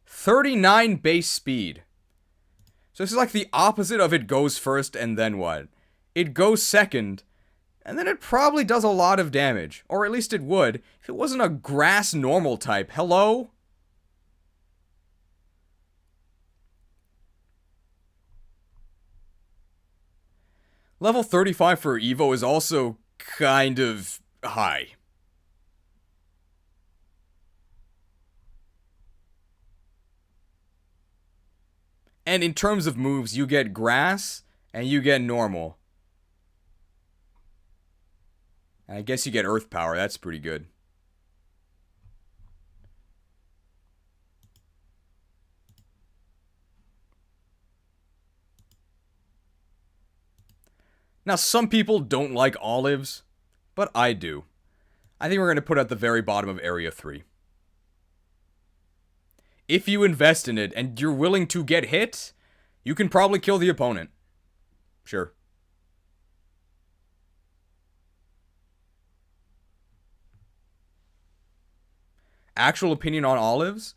A: 39 base speed. So this is like the opposite of it goes first and then what? It goes second, and then it probably does a lot of damage. Or at least it would, if it wasn't a grass normal type. Hello? Level 35 for Evo is also kind of high. And in terms of moves, you get grass and you get normal. And I guess you get earth power, that's pretty good. Now, some people don't like olives, but I do. I think we're going to put it at the very bottom of Area 3. If you invest in it and you're willing to get hit, you can probably kill the opponent. Sure. Actual opinion on olives?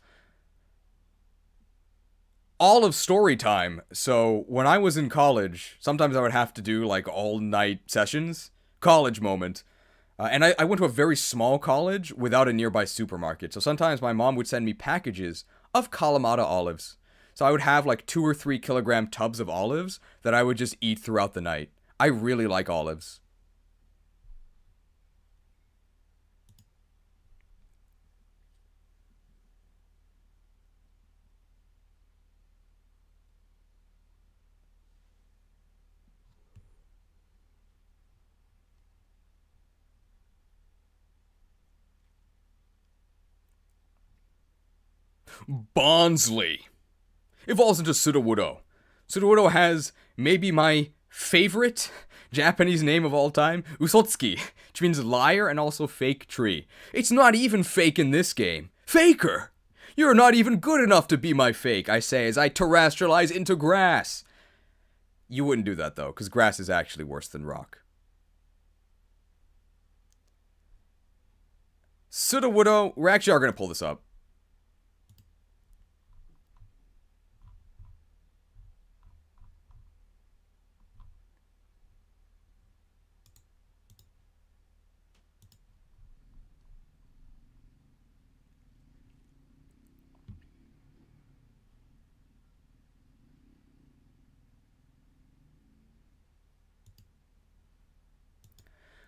A: Olive story time. So when I was in college, sometimes I would have to do like all night sessions. College moment. And I went to a very small college without a nearby supermarket. So sometimes my mom would send me packages of Kalamata olives. So I would have like 2 or 3 kilogram tubs of olives that I would just eat throughout the night. I really like olives. Bonsley evolves into Sudowoodo. Sudowoodo has maybe my favorite Japanese name of all time, Usotsuki, which means liar and also fake tree. It's not even fake in this game. Faker! You're not even good enough to be my fake, I say as I terrestrialize into grass. You wouldn't do that though, because grass is actually worse than rock. Sudowoodo, we actually are going to pull this up.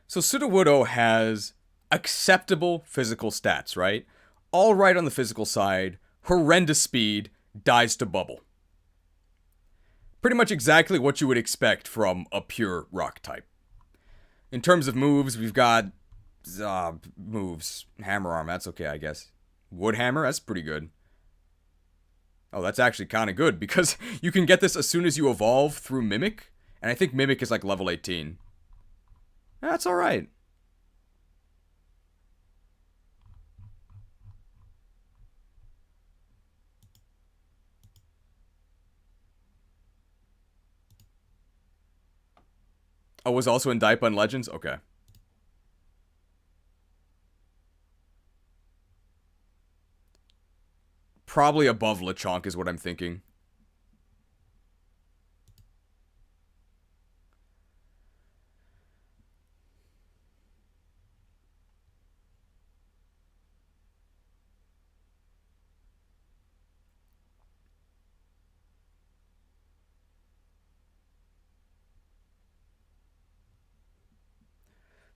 A: So Sudowoodo has acceptable physical stats, right? All right on the physical side, horrendous speed, dies to bubble. Pretty much exactly what you would expect from a pure rock type. In terms of moves, we've got moves. Hammer arm, that's okay, I guess. Wood hammer, that's pretty good. Oh, that's actually kind of good because you can get this as soon as you evolve through Mimic. And I think Mimic is like level 18. That's alright. Oh, was also in Daipa and Legends? Okay. Probably above Lechonk is what I'm thinking.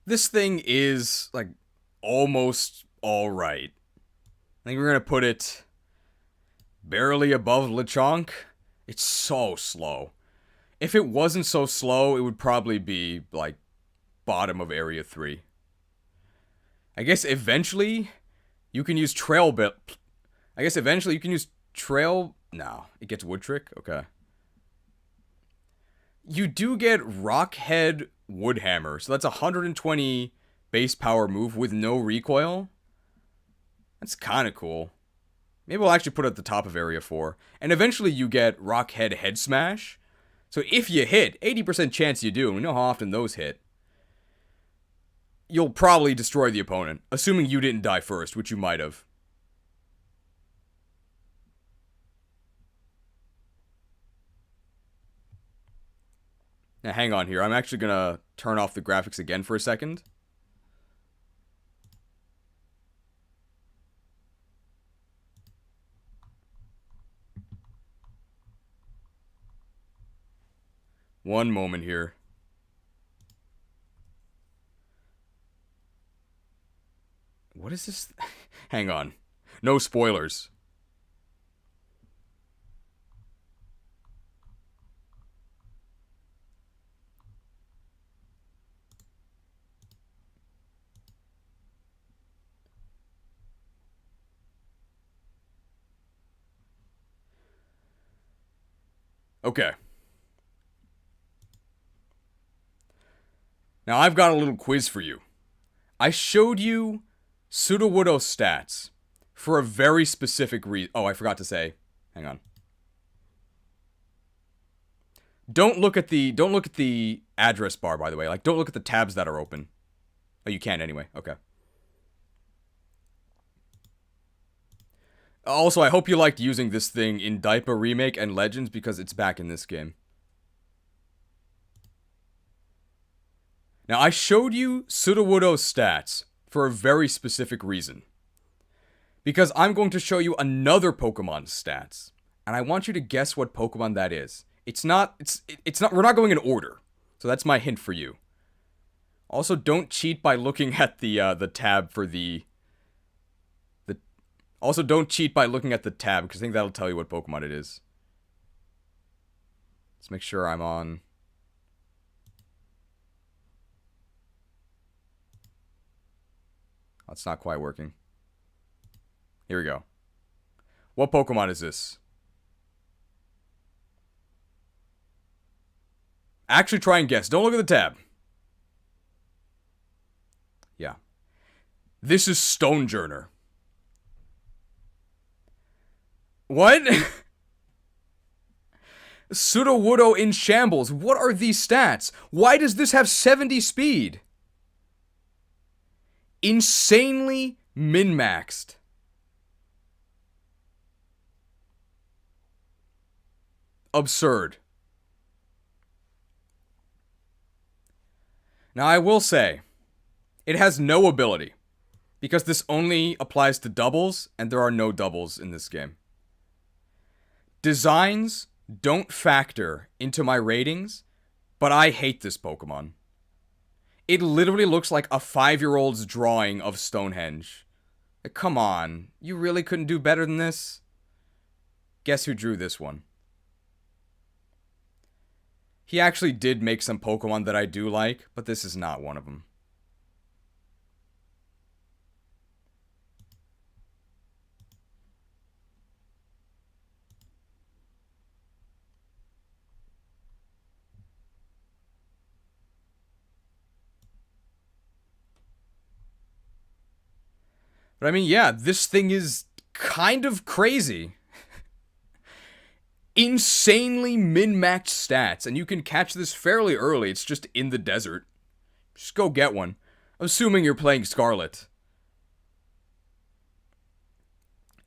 A: This thing is, like, almost alright. I think we're gonna put it barely above Lechonk. It's so slow. If it wasn't so slow, it would probably be, like, bottom of Area 3. I guess eventually you can use Trail Bit. I guess eventually you can use Trail... No, it gets Wood Trick? Okay. You do get Rockhead Woodhammer, so that's 120 base power move with no recoil. That's kind of cool. Maybe we'll actually put it at the top of Area 4. And eventually you get Rockhead Head Smash. So if you hit, 80% chance you do, and we know how often those hit, you'll probably destroy the opponent, assuming you didn't die first, which you might have. Now hang on here, I'm actually gonna turn off the graphics again for a second. One moment here. What is this? Hang on. No spoilers. Okay. Now I've got a little quiz for you. I showed you Sudowoodo stats for a very specific reason. Oh, I forgot to say. Hang on. Don't look at the address bar, by the way. Like, don't look at the tabs that are open. Oh, you can anyway. Okay. Also, I hope you liked using this thing in Diaper Remake and Legends because it's back in this game. Now, I showed you Sudowoodo's stats for a very specific reason. Because I'm going to show you another Pokemon's stats. And I want you to guess what Pokemon that is. It's not, we're not going in order. So that's my hint for you. Also, don't cheat by looking at the tab for Also, don't cheat by looking at the tab, because I think that'll tell you what Pokemon it is. Let's make sure I'm on. That's not quite working. Here we go. What Pokemon is this? Actually try and guess. Don't look at the tab. Yeah. This is Stonejourner. What? Sudowoodo in shambles. What are these stats? Why does this have 70 speed? Insanely min-maxed. Absurd. Now, I will say, it has no ability, because this only applies to doubles, and there are no doubles in this game. Designs don't factor into my ratings, but I hate this Pokemon. It literally looks like a 5-year-old's drawing of Stonehenge. Come on, you really couldn't do better than this? Guess who drew this one? He actually did make some Pokemon that I do like, but this is not one of them. But I mean, yeah, this thing is kind of crazy. Insanely min-maxed stats, and you can catch this fairly early. It's just in the desert. Just go get one. Assuming you're playing Scarlet.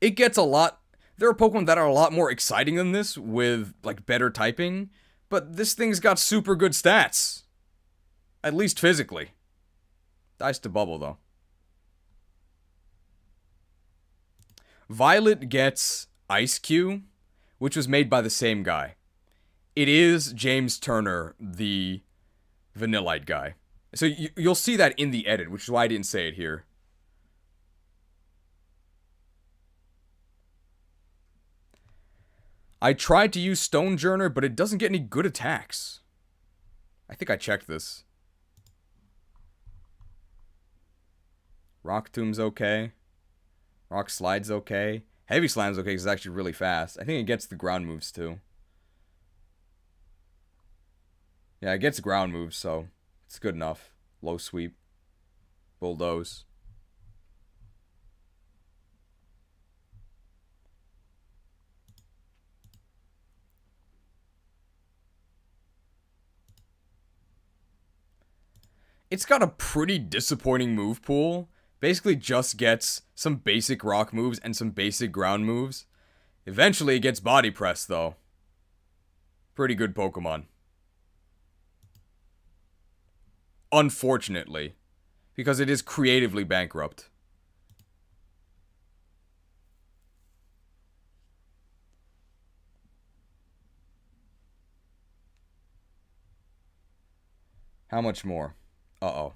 A: It gets a lot. There are Pokemon that are a lot more exciting than this, with, like, better typing. But this thing's got super good stats. At least physically. Dice to bubble, though. Violet gets Ice Cube, which was made by the same guy. It is James Turner, the Vanillite guy. So you'll see that in the edit, which is why I didn't say it here. I tried to use Stonejourner, but it doesn't get any good attacks. I think I checked this. Rock Tomb's okay. Rock Slide's okay. Heavy Slam's okay because it's actually really fast. I think it gets the ground moves too. Yeah, it gets ground moves, so it's good enough. Low Sweep. Bulldoze. It's got a pretty disappointing move pool. Basically just gets some basic rock moves and some basic ground moves. Eventually it gets body press though. Pretty good Pokemon. Unfortunately. Because it is creatively bankrupt. How much more? Uh-oh.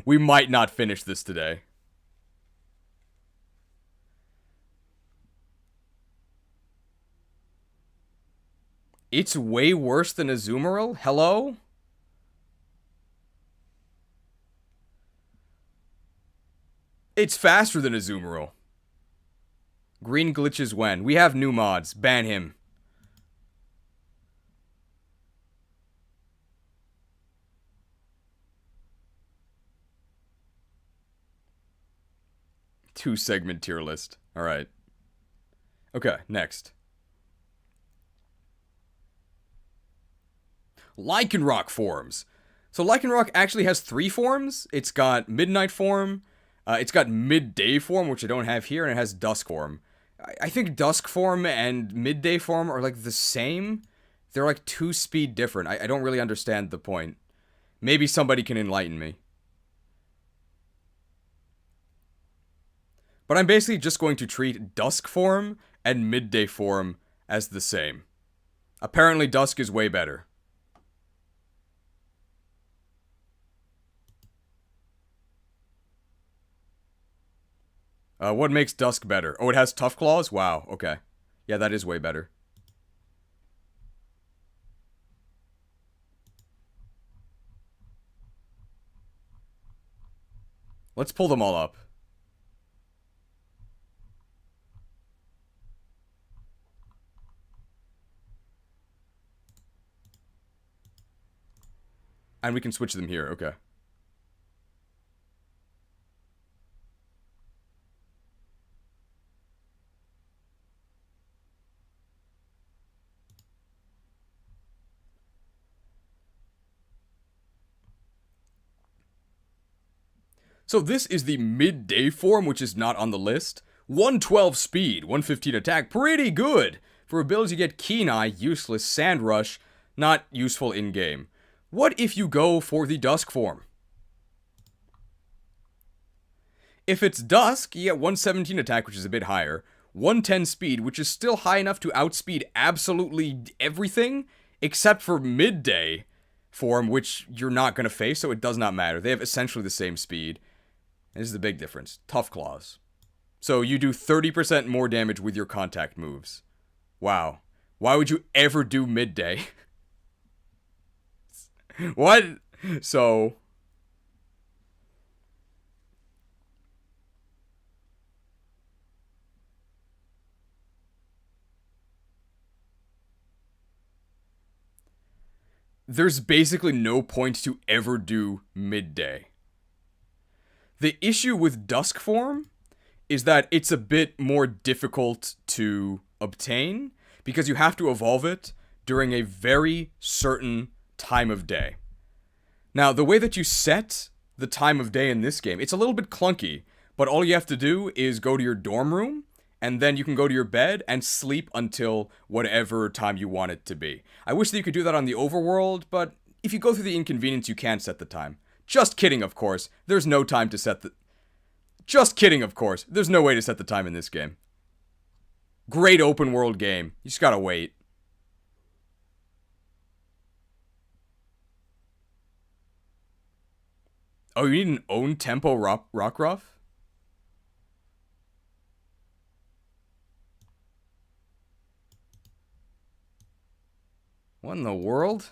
A: We might not finish this today. It's way worse than Azumarill? Hello? It's faster than Azumarill. Green glitches when? We have new mods. Ban him. Two-segment tier list. Alright. Okay, next. Lycanroc forms. So Lycanroc actually has 3 forms. It's got Midnight form, it's got Midday form, which I don't have here, and it has Dusk form. I think Dusk form and Midday form are like the same. They're like 2 speed different. I don't really understand the point. Maybe somebody can enlighten me. But I'm basically just going to treat Dusk form and Midday form as the same. Apparently Dusk is way better. What makes Dusk better? Oh, it has Tough Claws? Wow, okay. Yeah, that is way better. Let's pull them all up. And we can switch them here, okay. So this is the midday form, which is not on the list. 112 speed, 115 attack, pretty good. For abilities you get Keen Eye, useless, Sand Rush, not useful in-game. What if you go for the Dusk form? If it's Dusk, you get 117 attack, which is a bit higher. 110 speed, which is still high enough to outspeed absolutely everything, except for Midday form, which you're not going to face, so it does not matter. They have essentially the same speed. And this is the big difference. Tough Claws. So you do 30% more damage with your contact moves. Wow. Why would you ever do Midday? What? So... there's basically no point to ever do Midday. The issue with Dusk form is that it's a bit more difficult to obtain because you have to evolve it during a very certain time of day. Now, the way that you set the time of day in this game, it's a little bit clunky, but all you have to do is go to your dorm room, and then you can go to your bed and sleep until whatever time you want it to be. I wish that you could do that on the overworld, but if you go through the inconvenience, you can set the time. Just kidding, of course. There's no time to set the... just kidding, of course. There's no way to set the time in this game. Great open world game. You just gotta wait. Oh, you need an own tempo Rockruff? What in the world?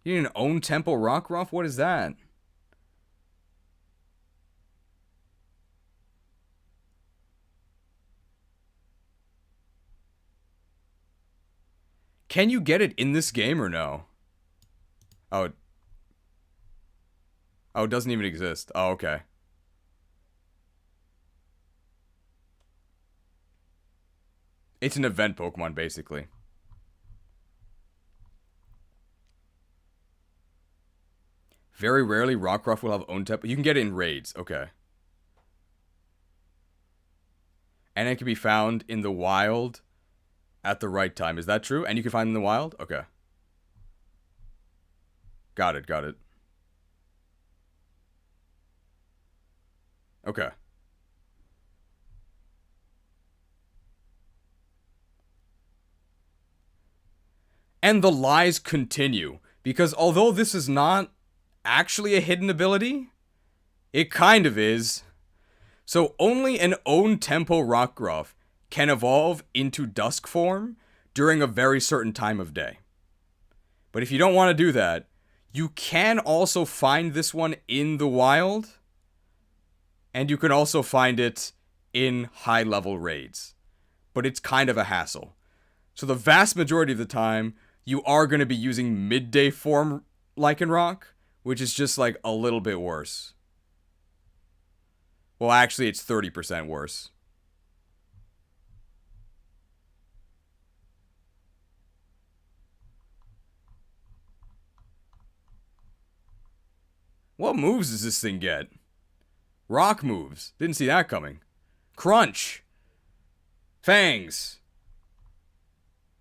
A: You need an own tempo Rockruff? What is that? Can you get it in this game or no? Oh. Oh, it doesn't even exist. Oh, okay. It's an event Pokemon, basically. Very rarely, Rockruff will have own tempo. You can get it in raids. Okay. And it can be found in the wild at the right time. Is that true? And you can find it in the wild? Okay. Got it, got it. Okay. And the lies continue. Because although this is not actually a hidden ability, it kind of is. So only an own tempo Rockruff can evolve into dusk form during a very certain time of day. But if you don't want to do that, you can also find this one in the wild, and you can also find it in high level raids. But it's kind of a hassle. So the vast majority of the time, you are going to be using midday form Lycanroc, which is just like a little bit worse. Well, actually, it's 30% worse. What moves does this thing get? Rock moves. Didn't see that coming. Crunch. Fangs.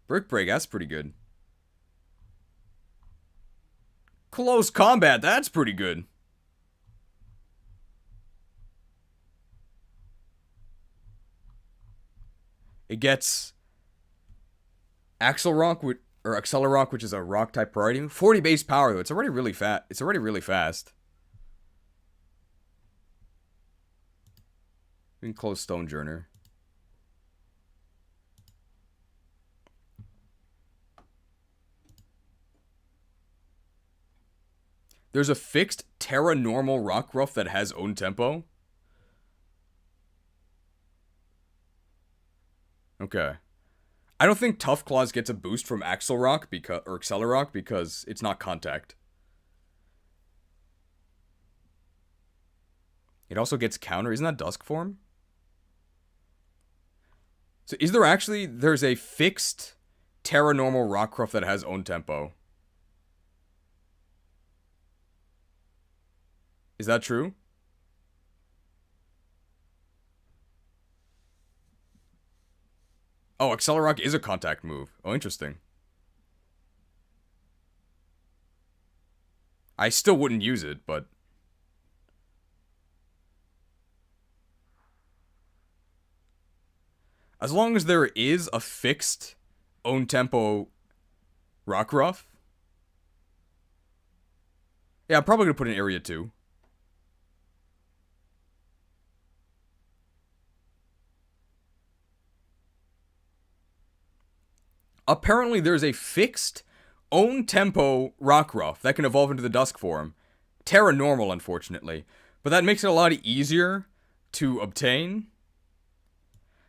A: Brick Break, that's pretty good. Close Combat, that's pretty good. It gets Axelrock, or Accelerock, which is a rock type priority. 40 base power though. It's already really fast. It's already really fast. We can close Stonejourner. There's a fixed Terra normal Rockruff that has own tempo. Okay. I don't think Tough Claws gets a boost from Axelrock or Accelerock because it's not contact. It also gets counter. Isn't that Dusk form? So is there actually... There's a fixed Terra normal Rockruff that has own tempo. Is that true? Oh, Accelerock is a contact move. Oh, interesting. I still wouldn't use it, but... As long as there is a fixed own tempo Rockruff. Yeah, I'm probably going to put in Area 2. Apparently there's a fixed own tempo Rockruff that can evolve into the Dusk form. Terra normal, unfortunately. But that makes it a lot easier to obtain.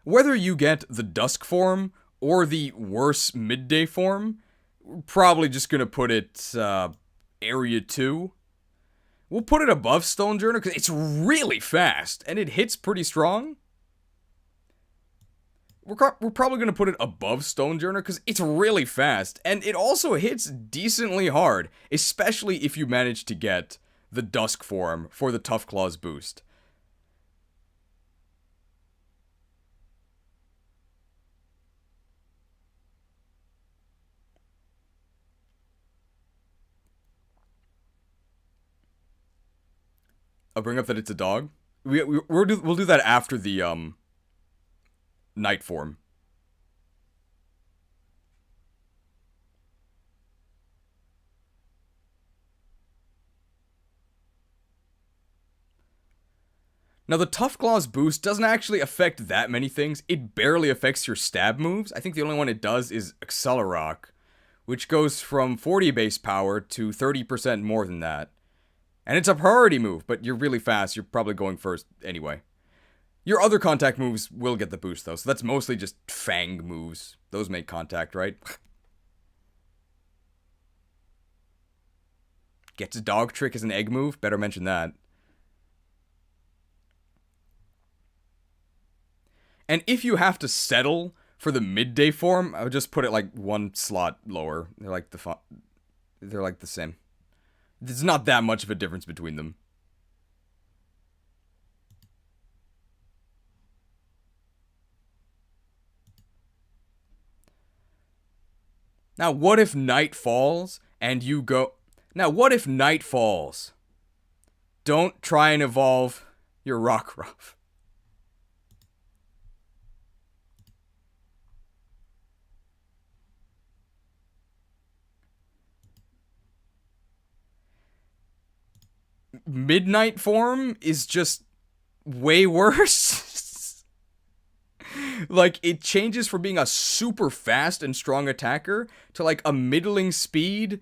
A: Whether you get the Dusk form or the worse midday form, we're probably just going to put it Area 2. We'll put it above Stonejourner because it's really fast and it hits pretty strong. We're probably going to put it above Stonejourner because it's really fast, and it also hits decently hard, especially if you manage to get the Dusk form for the Tough Claws boost. I'll bring up that it's a dog. We'll do that after the night form. Now, the Tough Claws boost doesn't actually affect that many things. It barely affects your stab moves. I think the only one it does is Accelerock, which goes from 40 base power to 30% more than that. And it's a priority move, but you're really fast. You're probably going first anyway. Your other contact moves will get the boost, though, so that's mostly just Fang moves. Those make contact, right? Gets a Dog Trick as an egg move? Better mention that. And if you have to settle for the midday form, I would just put it like one slot lower. They're like the same. There's not that much of a difference between them. Now, what if night falls and you go... Now, what if night falls? Don't try and evolve your Rockruff. Midnight form is just way worse. Like, it changes from being a super fast and strong attacker to like a middling speed,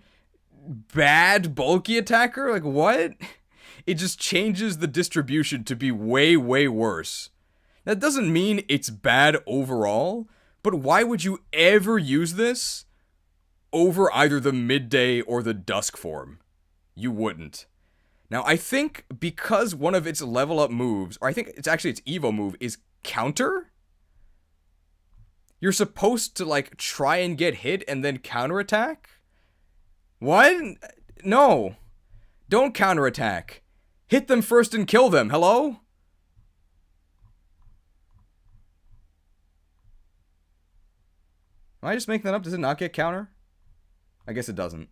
A: bad, bulky attacker. Like, what? It just changes the distribution to be way, way worse. That doesn't mean it's bad overall, but why would you ever use this over either the midday or the dusk form? You wouldn't. Now, I think because one of its level up moves, or I think it's actually its Evo move, is counter, you're supposed to, like, try and get hit and then counterattack? What? No. Don't counterattack. Hit them first and kill them. Hello? Am I just making that up? Does it not get counter? I guess it doesn't.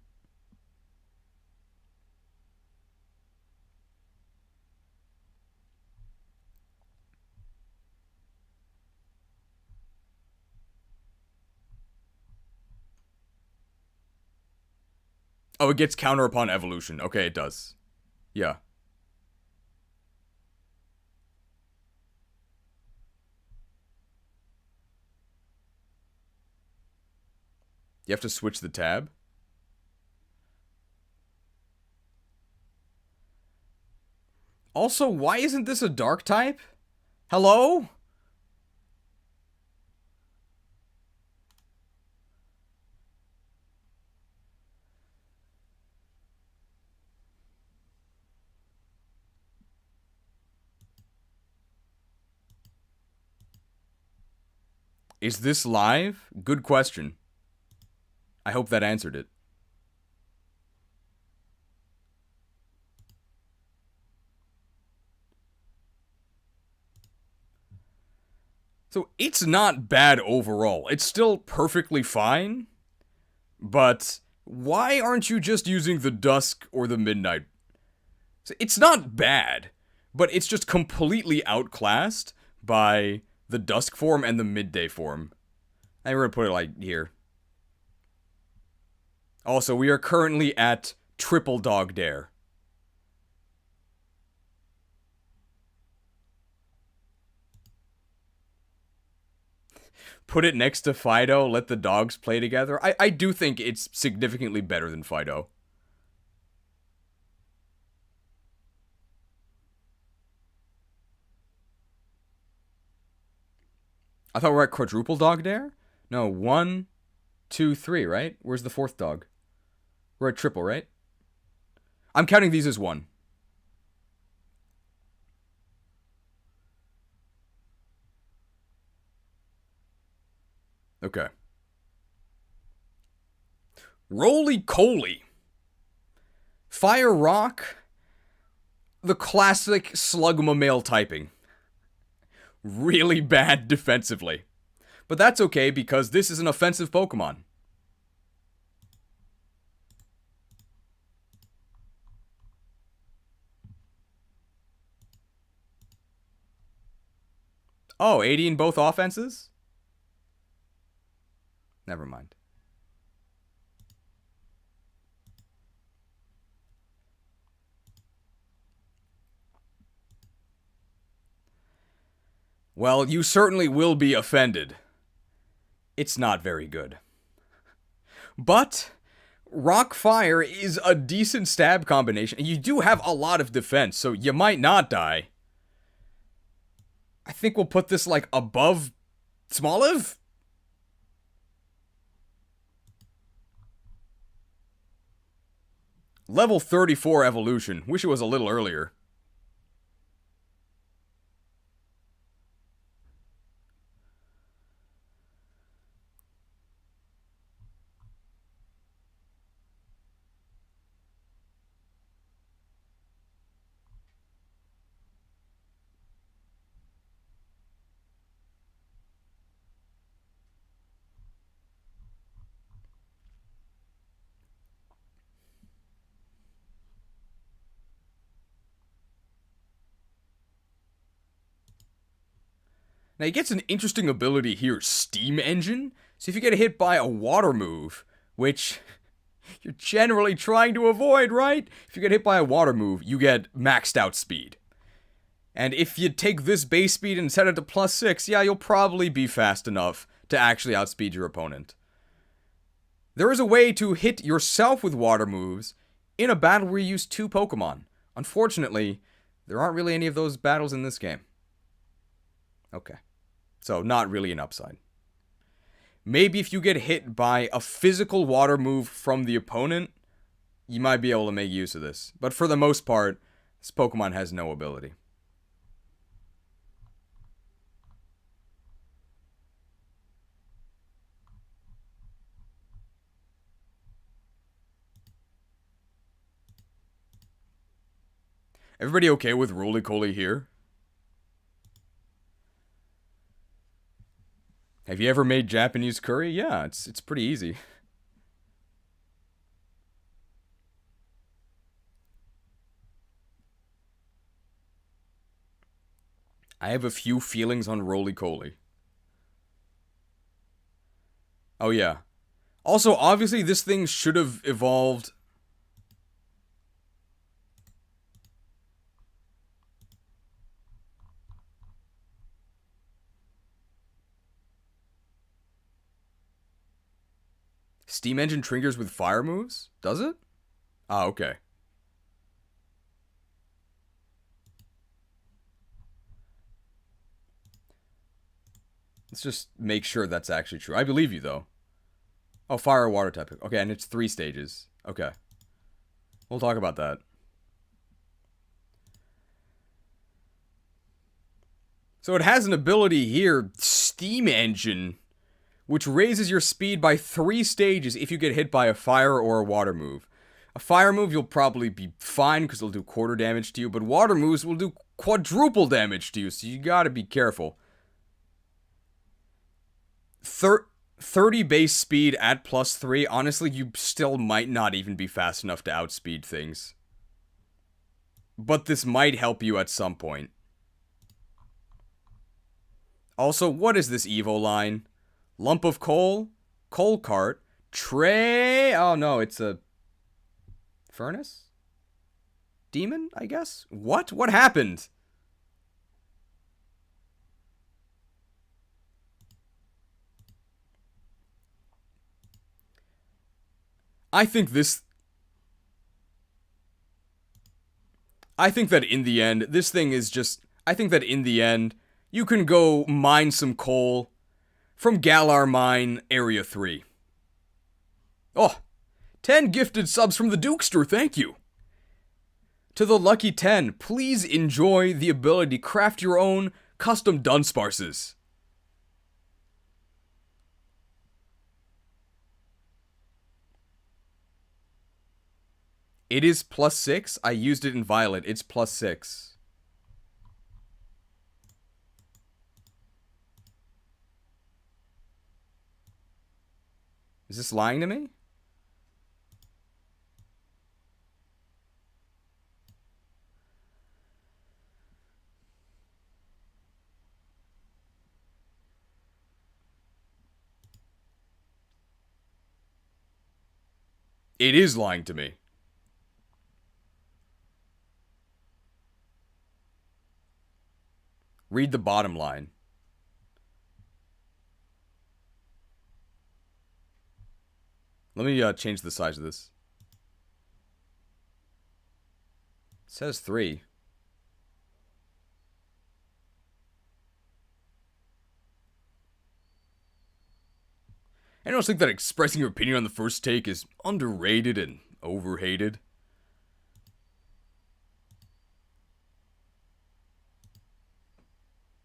A: Oh, it gets counter upon evolution. Okay, it does. Yeah. You have to switch the tab? Also, why isn't this a dark type? Hello? Is this live? Good question. I hope that answered it. So it's not bad overall. It's still perfectly fine. But why aren't you just using the dusk or the midnight? It's not bad, but it's just completely outclassed by the dusk form and the midday form. I'm gonna put it like here. Also, we are currently at triple dog dare. Put it next to Fido, let the dogs play together. I do think it's significantly better than Fido. I thought we were at quadruple dog dare? No, 1, 2, 3, right? Where's the fourth dog? We're at triple, right? I'm counting these as 1. Okay. Roly-Coly. Fire Rock. The classic Slugma male typing. Really bad defensively. But that's okay because this is an offensive Pokemon. Oh, 80 in both offenses? Never mind. Well, you certainly will be offended. It's not very good. But Rock Fire is a decent stab combination. You do have a lot of defense, so you might not die. I think we'll put this like above Smoliv? Level 34 evolution. Wish it was a little earlier. Now he gets an interesting ability here, Steam Engine. So if you get hit by a water move, which you're generally trying to avoid, right? If you get hit by a water move, you get maxed out speed. And if you take this base speed and set it to +6, yeah, you'll probably be fast enough to actually outspeed your opponent. There is a way to hit yourself with water moves in a battle where you use 2 Pokemon. Unfortunately, there aren't really any of those battles in this game. Okay. So, not really an upside. Maybe if you get hit by a physical water move from the opponent, you might be able to make use of this. But for the most part, this Pokemon has no ability. Everybody okay with Roly-Coly here? Have you ever made Japanese curry? Yeah, it's pretty easy. I have a few feelings on Roly-Coly. Oh yeah. Also, obviously this thing should have evolved. Steam Engine triggers with fire moves? Does it? Ah, okay. Let's just make sure that's actually true. I believe you, though. Oh, fire or water type. Okay, and it's 3 stages. Okay. We'll talk about that. So it has an ability here, Steam Engine, which raises your speed by 3 stages if you get hit by a fire or a water move. A fire move, you'll probably be fine because it'll do quarter damage to you, but water moves will do quadruple damage to you, so you gotta be careful. 30 base speed at +3, honestly, you still might not even be fast enough to outspeed things. But this might help you at some point. Also, what is this Evo line? Lump of coal? Coal cart? Tray? Oh no, it's a furnace? Demon, I guess? What? What happened? I think that in the end, this thing is just... I think that in the end, you can go mine some coal from Galar Mine Area 3. Oh, 10 gifted subs from the Dukester, thank you. To the lucky 10, please enjoy the ability to craft your own custom Dunsparces. It is +6. I used it in Violet. It's +6. Is this lying to me? It is lying to me. Read the bottom line. Let me change the size of this. It says 3. Anyone else think that expressing your opinion on the first take is underrated and overhated?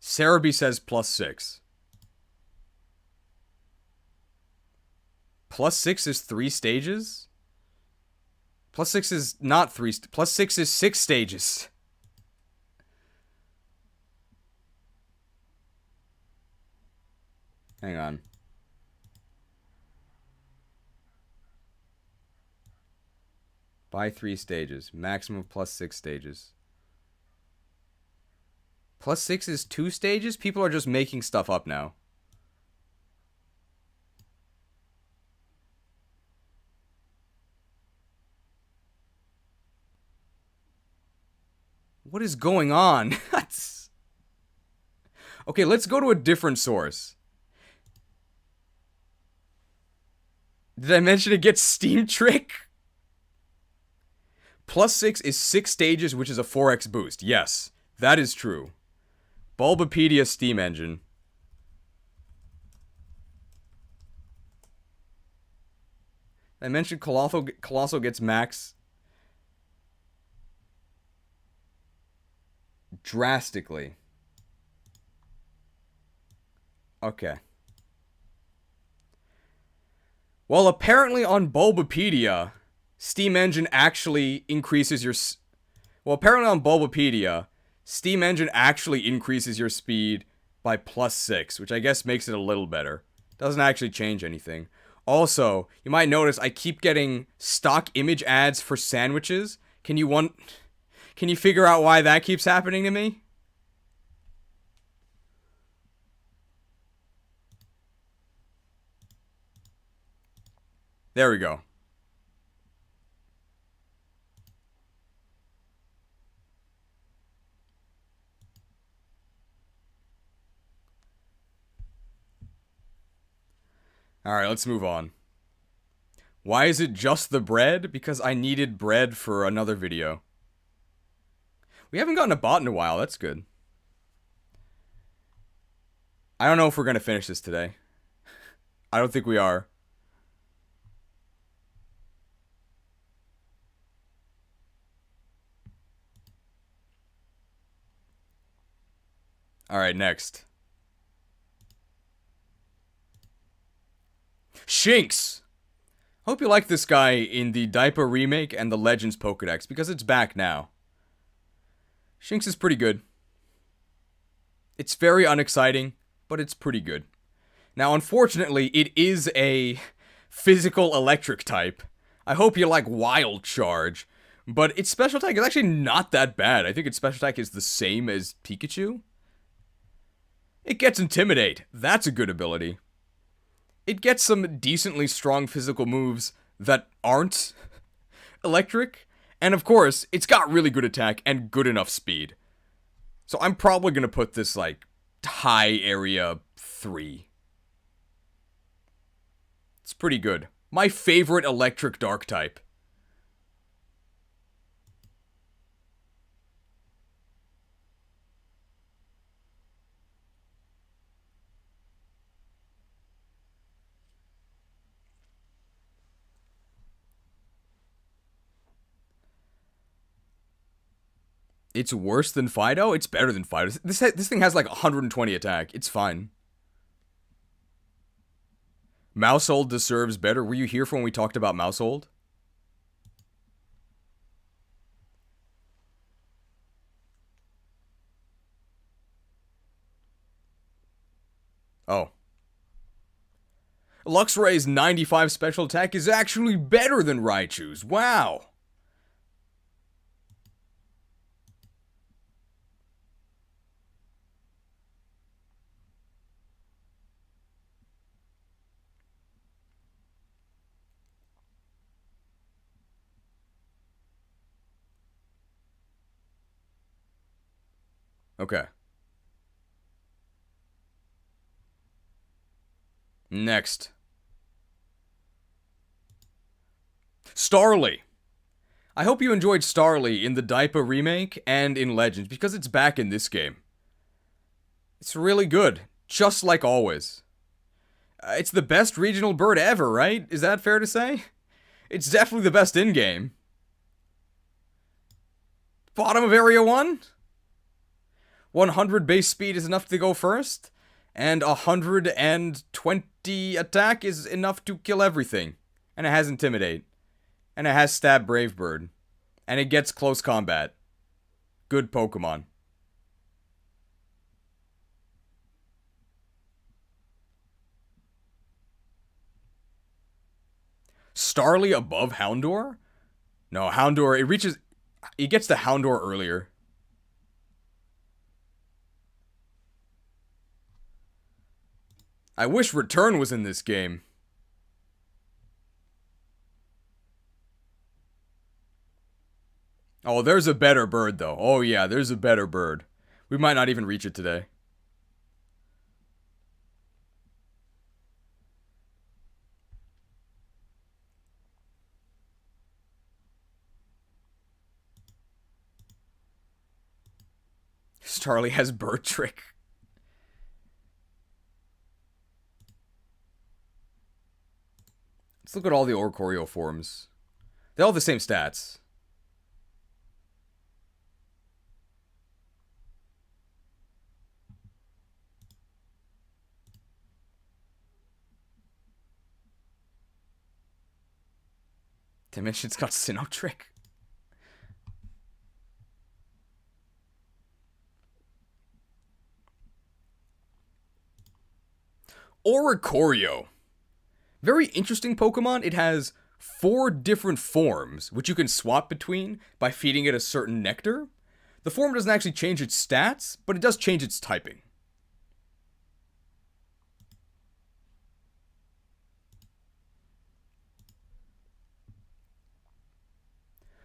A: Cerebi says +6. +6 is 3 stages? +6 is not 3. +6 is 6 stages. Hang on. By 3 stages. Maximum +6 stages. +6 is 2 stages? People are just making stuff up now. What is going on? Okay, let's go to a different source. Did I mention it gets Steam Trick? +6 is 6 stages, which is a 4x boost. Yes, that is true. Bulbapedia Steam Engine. I mentioned Colossal gets max drastically. Okay. Well, apparently on Bulbapedia, Steam Engine actually increases your... Well, apparently on Bulbapedia, Steam Engine actually increases your speed by +6, which I guess makes it a little better. Doesn't actually change anything. Also, you might notice I keep getting stock image ads for sandwiches. Can you figure out why that keeps happening to me? There we go. Alright, let's move on. Why is it just the bread? Because I needed bread for another video. We haven't gotten a bot in a while, that's good. I don't know if we're gonna finish this today. I don't think we are. Alright, next. Shinx! Hope you like this guy in the Diaper remake and the Legends Pokédex, because it's back now. Shinx is pretty good. It's very unexciting, but it's pretty good. Now, unfortunately, it is a physical electric type. I hope you like Wild Charge, but its special attack is actually not that bad. I think its special attack is the same as Pikachu. It gets Intimidate. That's a good ability. It gets some decently strong physical moves that aren't electric. And of course, it's got really good attack and good enough speed. So I'm probably going to put this, like, high area 3. It's pretty good. My favorite electric dark type. It's worse than Fido? It's better than Fido. This thing has like 120 attack. It's fine. Mousehold deserves better. Were you here for when we talked about Mousehold? Oh. Luxray's 95 special attack is actually better than Raichu's. Wow. Okay. Next. Starly. I hope you enjoyed Starly in the Diaper remake and in Legends, because it's back in this game. It's really good, just like always. It's the best regional bird ever, right? Is that fair to say? It's definitely the best in-game. Bottom of Area 1? 100 base speed is enough to go first, and 120 attack is enough to kill everything. And it has Intimidate. And it has Stab Brave Bird. And it gets Close Combat. Good Pokemon. Starly above Houndour? No, Houndour, it gets the Houndour earlier. I wish Return was in this game. Oh, there's a better bird, though. Oh, yeah, there's a better bird. We might not even reach it today. Starly has bird trick. Let's look at all the Oricorio forms. They all have the same stats. Dimension's got Sinnoh trick. Oricorio. Very interesting Pokemon. It has 4 different forms, which you can swap between by feeding it a certain nectar. The form doesn't actually change its stats, but it does change its typing.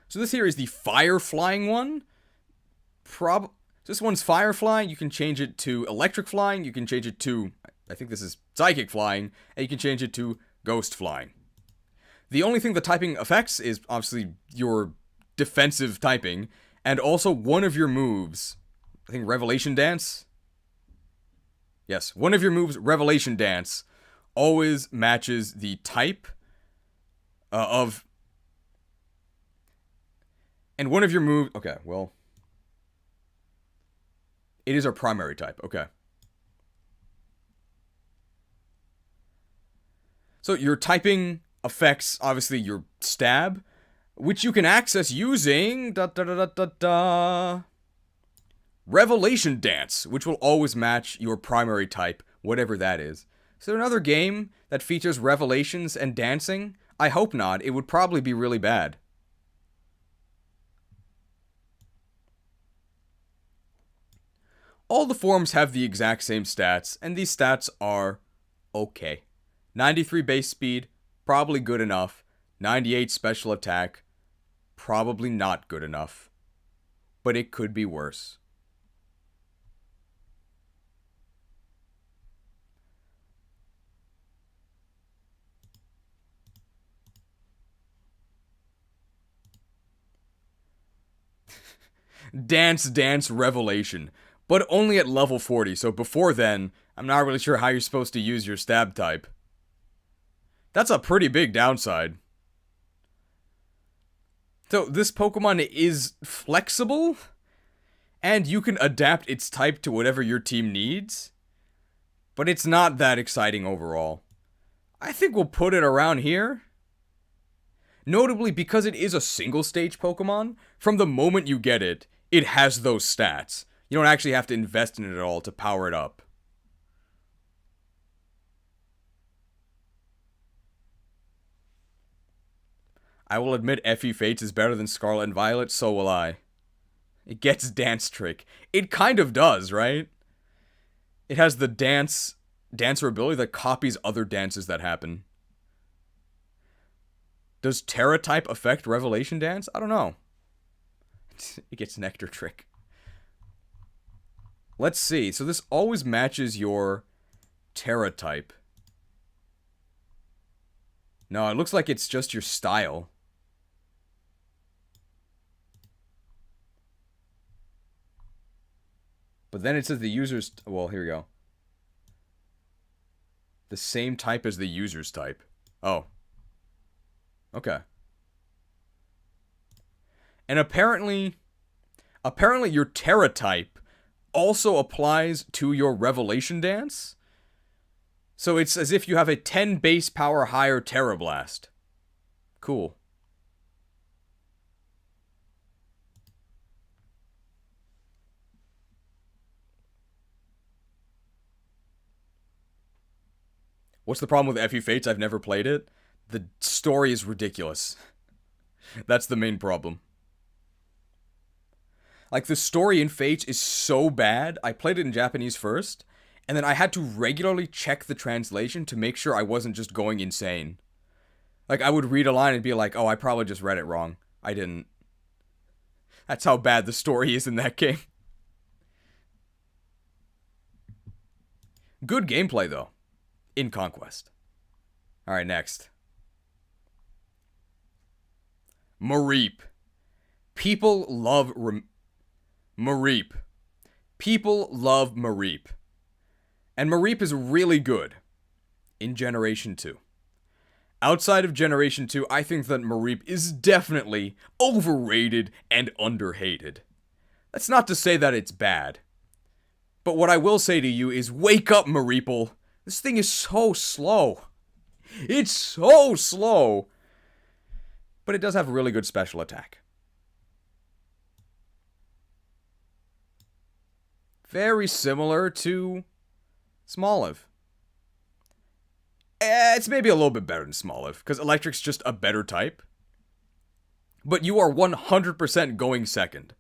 A: So this here is the fire flying one. This one's fire flying. You can change it to electric flying. You can change it to, I think this is psychic flying. And you can change it to ghost flying. The only thing the typing affects is obviously your defensive typing. And also one of your moves. I think Revelation Dance. Yes, one of your moves, Revelation Dance, always matches the type of... And one of your moves... Okay, well... It is our primary type. Okay. So your typing affects, obviously, your stab, which you can access using... Revelation Dance, which will always match your primary type, whatever that is. Is there another game that features revelations and dancing? I hope not. It would probably be really bad. All the forms have the exact same stats, and these stats are okay. 93 base speed, probably good enough. 98 special attack, probably not good enough. But it could be worse. Dance Revelation. But only at level 40, so before then, I'm not really sure how you're supposed to use your stab type. That's a pretty big downside. So this Pokemon is flexible, and you can adapt its type to whatever your team needs, but it's not that exciting overall. I think we'll put it around here. Notably, because it is a single stage Pokemon, from the moment you get it, it has those stats. You don't actually have to invest in it at all to power it up. I will admit Effie Fates is better than Scarlet and Violet, so will I. It gets Dance Trick. It kind of does, right? It has the dancer ability that copies other dances that happen. Does Terra type affect Revelation Dance? I don't know. It gets Nectar Trick. Let's see. So this always matches your Terra type. No, it looks like it's just your style. But then it says the user's... Well, here we go. The same type as the user's type. Oh. Okay. And apparently your Terra type also applies to your Revelation Dance. So it's as if you have a 10 base power higher Terra Blast. Cool. What's the problem with Effie Fates? I've never played it. The story is ridiculous. That's the main problem. Like, the story in Fates is so bad. I played it in Japanese first, And then I had to regularly check the translation to make sure I wasn't just going insane. Like, I would read a line and be like, oh, I probably just read it wrong. I didn't. That's how bad the story is in that game. Good gameplay, though, in Conquest. Alright, next. Mareep. People love Mareep. People love Mareep. And Mareep is really good in Generation 2. Outside of Generation 2, I think that Mareep is definitely overrated and underhated. That's not to say that it's bad. But what I will say to you is, wake up, Mareeple. This thing is so slow. It's so slow. But it does have a really good special attack. Very similar to Smoliv. It's maybe a little bit better than Smoliv, because Electric's just a better type. But you are 100% going second.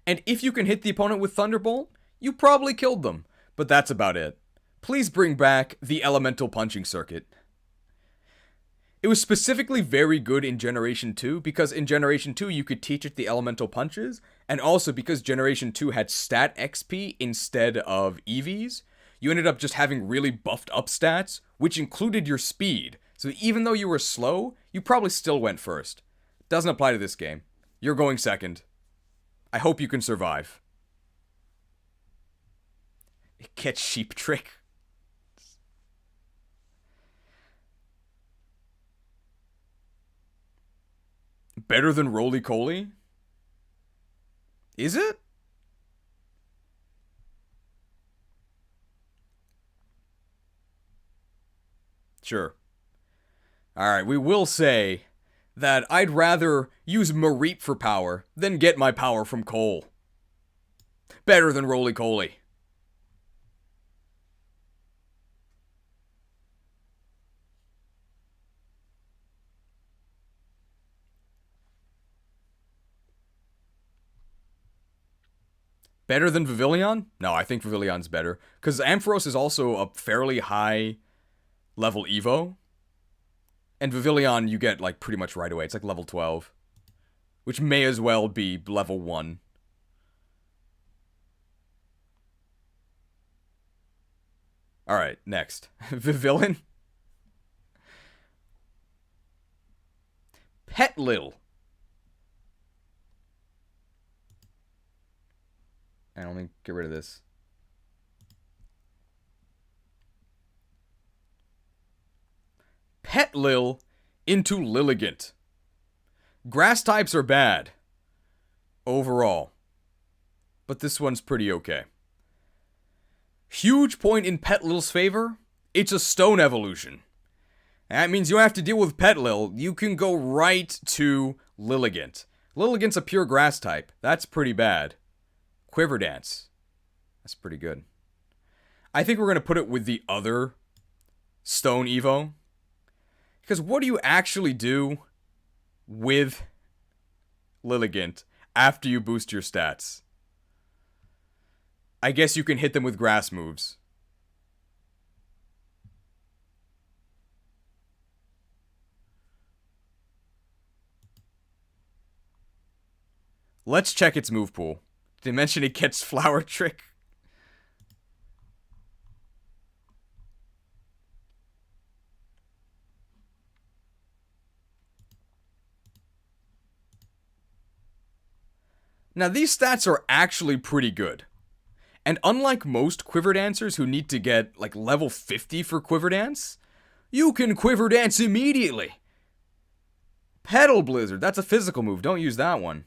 A: And if you can hit the opponent with Thunderbolt, you probably killed them. But that's about it. Please bring back the Elemental Punching Circuit. It was specifically very good in Generation 2, because in Generation 2 you could teach it the Elemental Punches, and also because Generation 2 had Stat XP instead of EVs, you ended up just having really buffed up stats, which included your speed. So even though you were slow, you probably still went first. Doesn't apply to this game. You're going second. I hope you can survive. Get Sheep Trick. Better than Roly Coly? Is it? Sure. Alright, we will say that I'd rather use Mareep for power than get my power from coal. Better than Roly Coly. Better than Vivillon? No, I think Vivillon's better. Because Ampharos is also a fairly high level Evo. And Vivillon you get, like, pretty much right away. It's like level 12. Which may as well be level 1. Alright, next. Vivillon? Petlil. And let me get rid of this. Petlil into Lilligant. Grass types are bad. Overall. But this one's pretty okay. Huge point in Petlil's favor. It's a stone evolution. That means you don't have to deal with Petlil. You can go right to Lilligant. Lilligant's a pure grass type. That's pretty bad. Quiver Dance. That's pretty good. I think we're going to put it with the other Stone Evo. Because what do you actually do with Lilligant after you boost your stats? I guess you can hit them with grass moves. Let's check its move pool. Did they mention it gets Flower Trick? Now these stats are actually pretty good. And unlike most Quiver Dancers who need to get like level 50 for Quiver Dance, you can Quiver Dance immediately. Petal Blizzard, that's a physical move, don't use that one.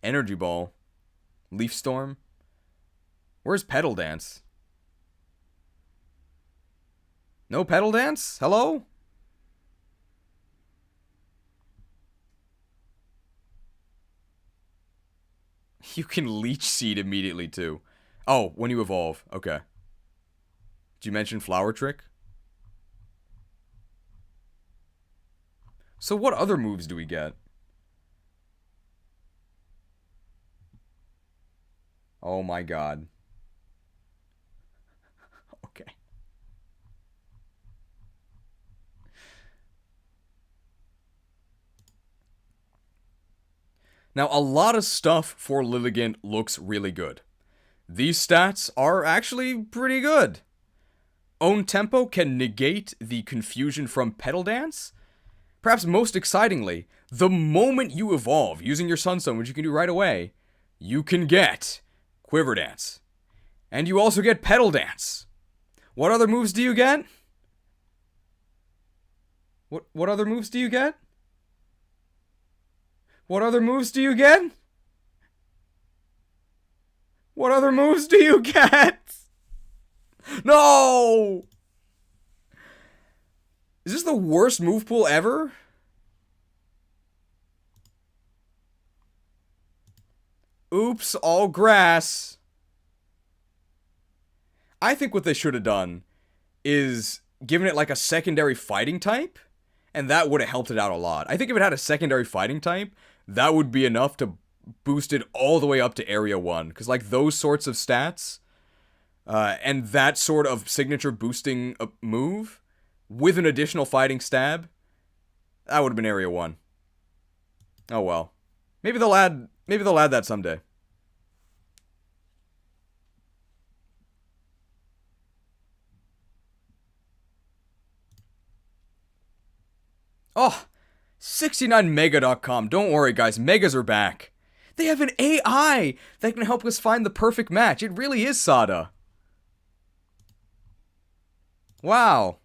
A: Energy Ball. Leaf Storm. Where's Petal Dance? No Petal Dance? Hello? You can Leech Seed immediately too. Oh, when you evolve. Okay. Did you mention Flower Trick? So what other moves do we get? Oh my god. Okay. Now, a lot of stuff for Lilligant looks really good. These stats are actually pretty good. Own Tempo can negate the confusion from Petal Dance. Perhaps most excitingly, the moment you evolve using your Sunstone, which you can do right away, you can get Quiver Dance. And you also get Petal Dance. What other moves do you get? What other moves do you get? What other moves do you get? What other moves do you get? No! Is this the worst move pool ever? Oops, all grass. I think what they should have done is given it like a secondary fighting type, and that would have helped it out a lot. I think if it had a secondary fighting type, that would be enough to boost it all the way up to Area 1. Because, like, those sorts of stats, and that sort of signature boosting move, with an additional fighting stab, that would have been Area 1. Oh well. Maybe they'll add that someday. Oh, 69mega.com. Don't worry, guys. Megas are back. They have an AI that can help us find the perfect match. It really is Sada. Wow.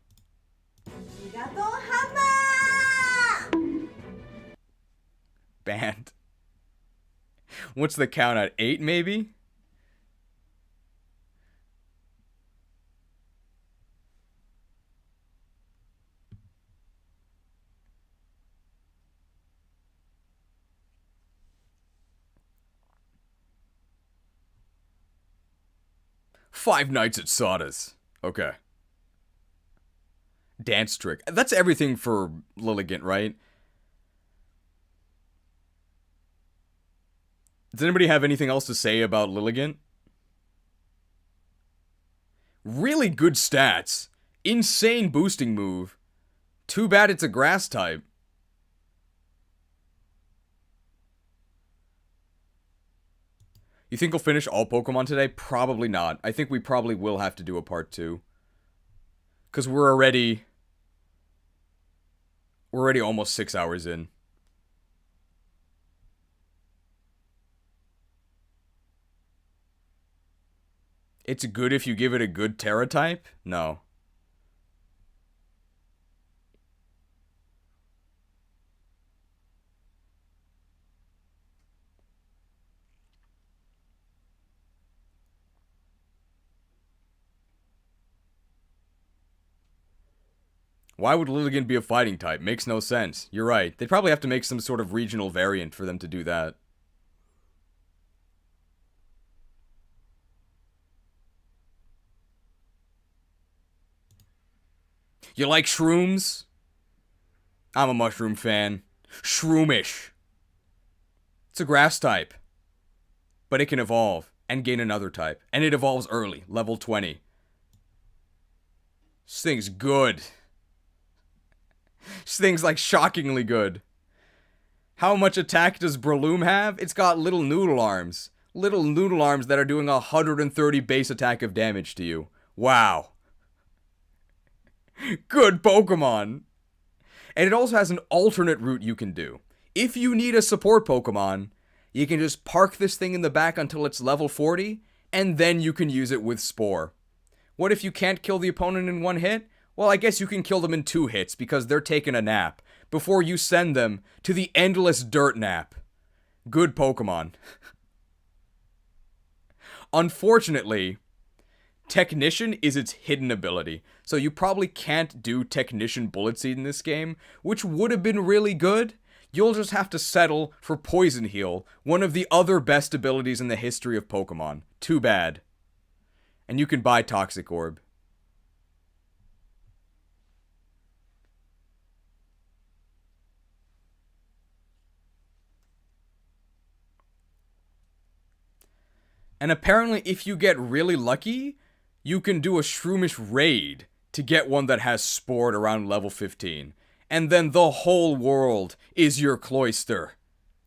A: Banned. What's the count at? 8, maybe? Five Nights at Sada's. Okay. Dance trick. That's everything for Lilligant, right? Does anybody have anything else to say about Lilligant? Really good stats. Insane boosting move. Too bad it's a grass type. You think we'll finish all Pokemon today? Probably not. I think we probably will have to do a part 2. Because we're already almost 6 hours in. It's good if you give it a good Terra type? No. Why would Lilligant be a fighting type? Makes no sense. You're right. They'd probably have to make some sort of regional variant for them to do that. You like shrooms? I'm a mushroom fan. Shroomish. It's a grass type. But it can evolve and gain another type. And it evolves early, level 20. This thing's good. This thing's like shockingly good. How much attack does Breloom have? It's got little noodle arms. Little noodle arms that are doing 130 base attack of damage to you. Wow. Good Pokemon. And it also has an alternate route you can do. If you need a support Pokemon, you can just park this thing in the back until it's level 40, and then you can use it with Spore. What if you can't kill the opponent in one hit? Well, I guess you can kill them in 2 hits because they're taking a nap before you send them to the endless dirt nap. Good Pokemon. Unfortunately, Technician is its hidden ability, so you probably can't do Technician Bullet Seed in this game, which would have been really good. You'll just have to settle for Poison Heal, one of the other best abilities in the history of Pokemon. Too bad. And you can buy Toxic Orb. And apparently, if you get really lucky, you can do a Shroomish raid to get one that has Sport around level 15. And then the whole world is your Cloyster.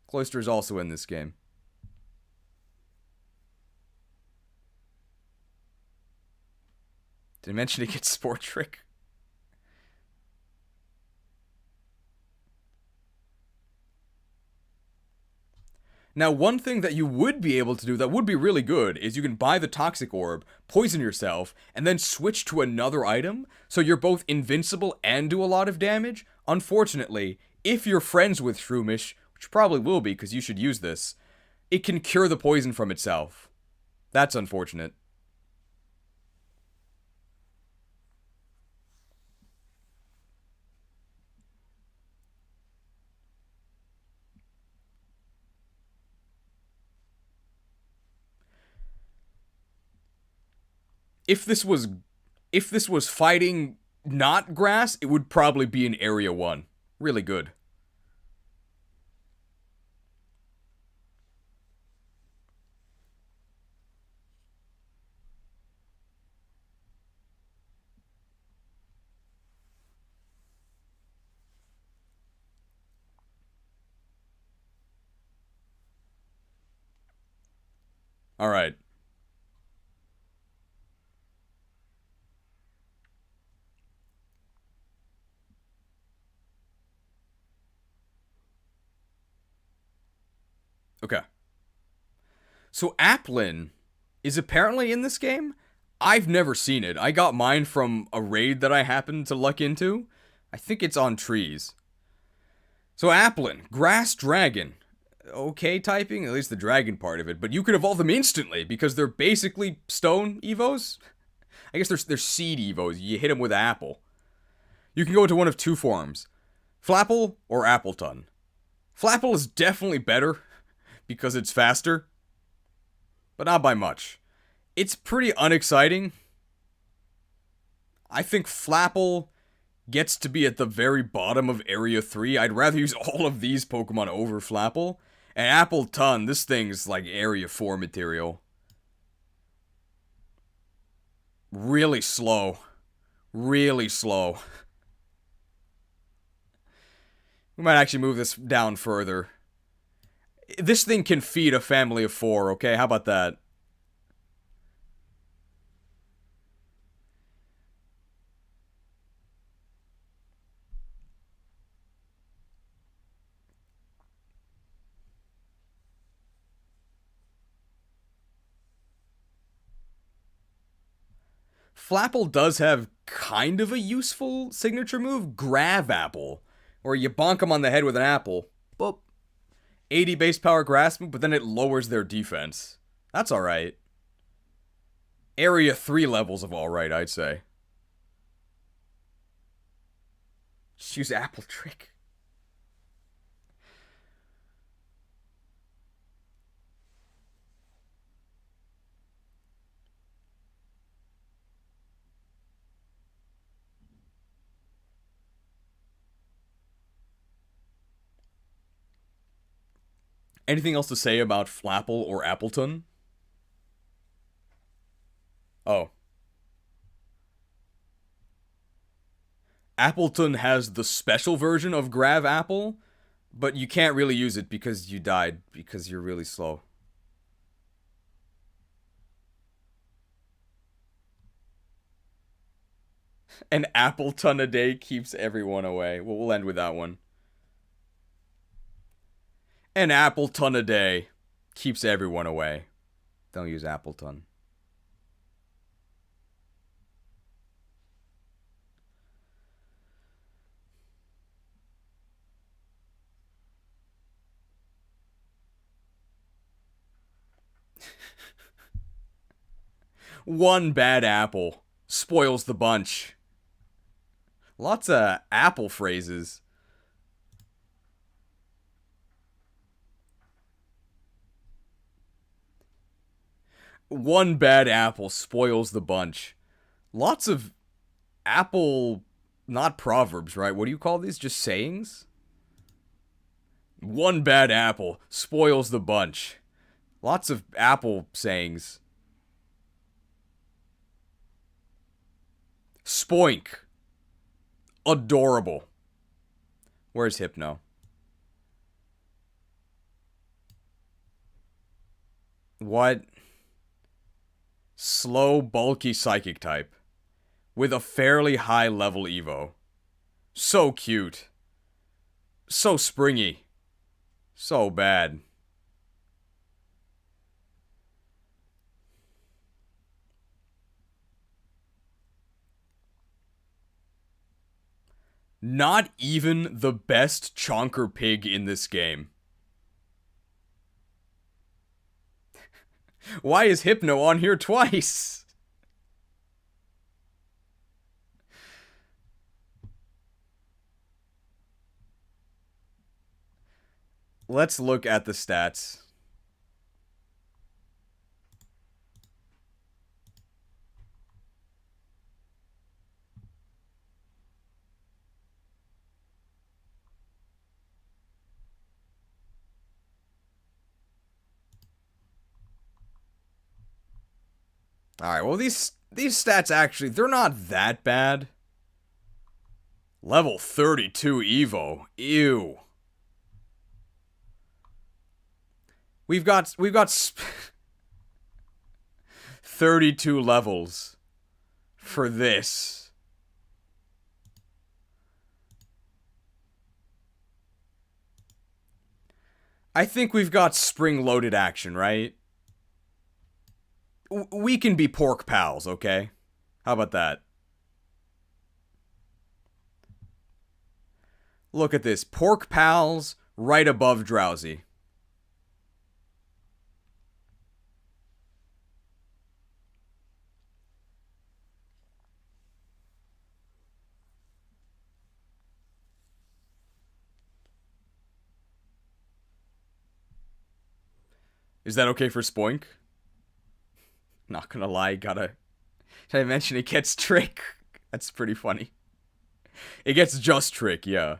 A: Cloyster is also in this game. Did I mention it gets Sport Trick? Now, one thing that you would be able to do that would be really good is you can buy the Toxic Orb, poison yourself, and then switch to another item, so you're both invincible and do a lot of damage. Unfortunately, if you're friends with Shroomish, which you probably will be because you should use this, it can cure the poison from itself. That's unfortunate. If this was fighting not grass, it would probably be in Area 1. Really good. Alright. Okay. So Applin is apparently in this game. I've never seen it. I got mine from a raid that I happened to luck into. I think it's on trees. So Applin, Grass Dragon. Okay typing, at least the dragon part of it, but you can evolve them instantly because they're basically stone evos. I guess they're seed evos. You hit them with an apple. You can go into one of two forms. Flapple or Appleton. Flapple is definitely better because it's faster, but not by much. It's pretty unexciting. I think Flapple gets to be at the very bottom of Area 3. I'd rather use all of these Pokemon over Flapple. And Appleton, this thing's like Area 4 material. Really slow. Really slow. We might actually move this down further. This thing can feed a family of 4, okay? How about that? Flapple does have kind of a useful signature move, Grav Apple, where you bonk them on the head with an apple. Boop. 80 base power grass move, but then it lowers their defense. That's alright. Area 3 levels of alright, I'd say. Just use Apple Trick. Anything else to say about Flapple or Appleton? Oh. Appleton has the special version of Grav Apple, but you can't really use it because you died, because you're really slow. An Appleton a day keeps everyone away. Well, we'll end with that one. An Appleton a day keeps everyone away. Don't use Appleton. One bad apple spoils the bunch. Lots of apple phrases. One bad apple spoils the bunch. Lots of apple, not proverbs, right? What do you call these? Just sayings? One bad apple spoils the bunch. Lots of Apple sayings. Spoink. Adorable. Where's Hypno? What? Slow, bulky psychic type. With a fairly high level Evo. So cute. So springy. So bad. Not even the best chonker pig in this game. Why is Hypno on here twice? Let's look at the stats. Alright, well these stats actually, they're not that bad. Level 32 Evo. Ew. We've got 32 levels for this. I think we've got spring-loaded action, right? We can be pork pals, okay? How about that? Look at this. Pork pals right above Drowsy. Is that okay for Spoink? Not gonna lie, gotta... Did I mention it gets Trick? That's pretty funny. It gets just Trick, yeah.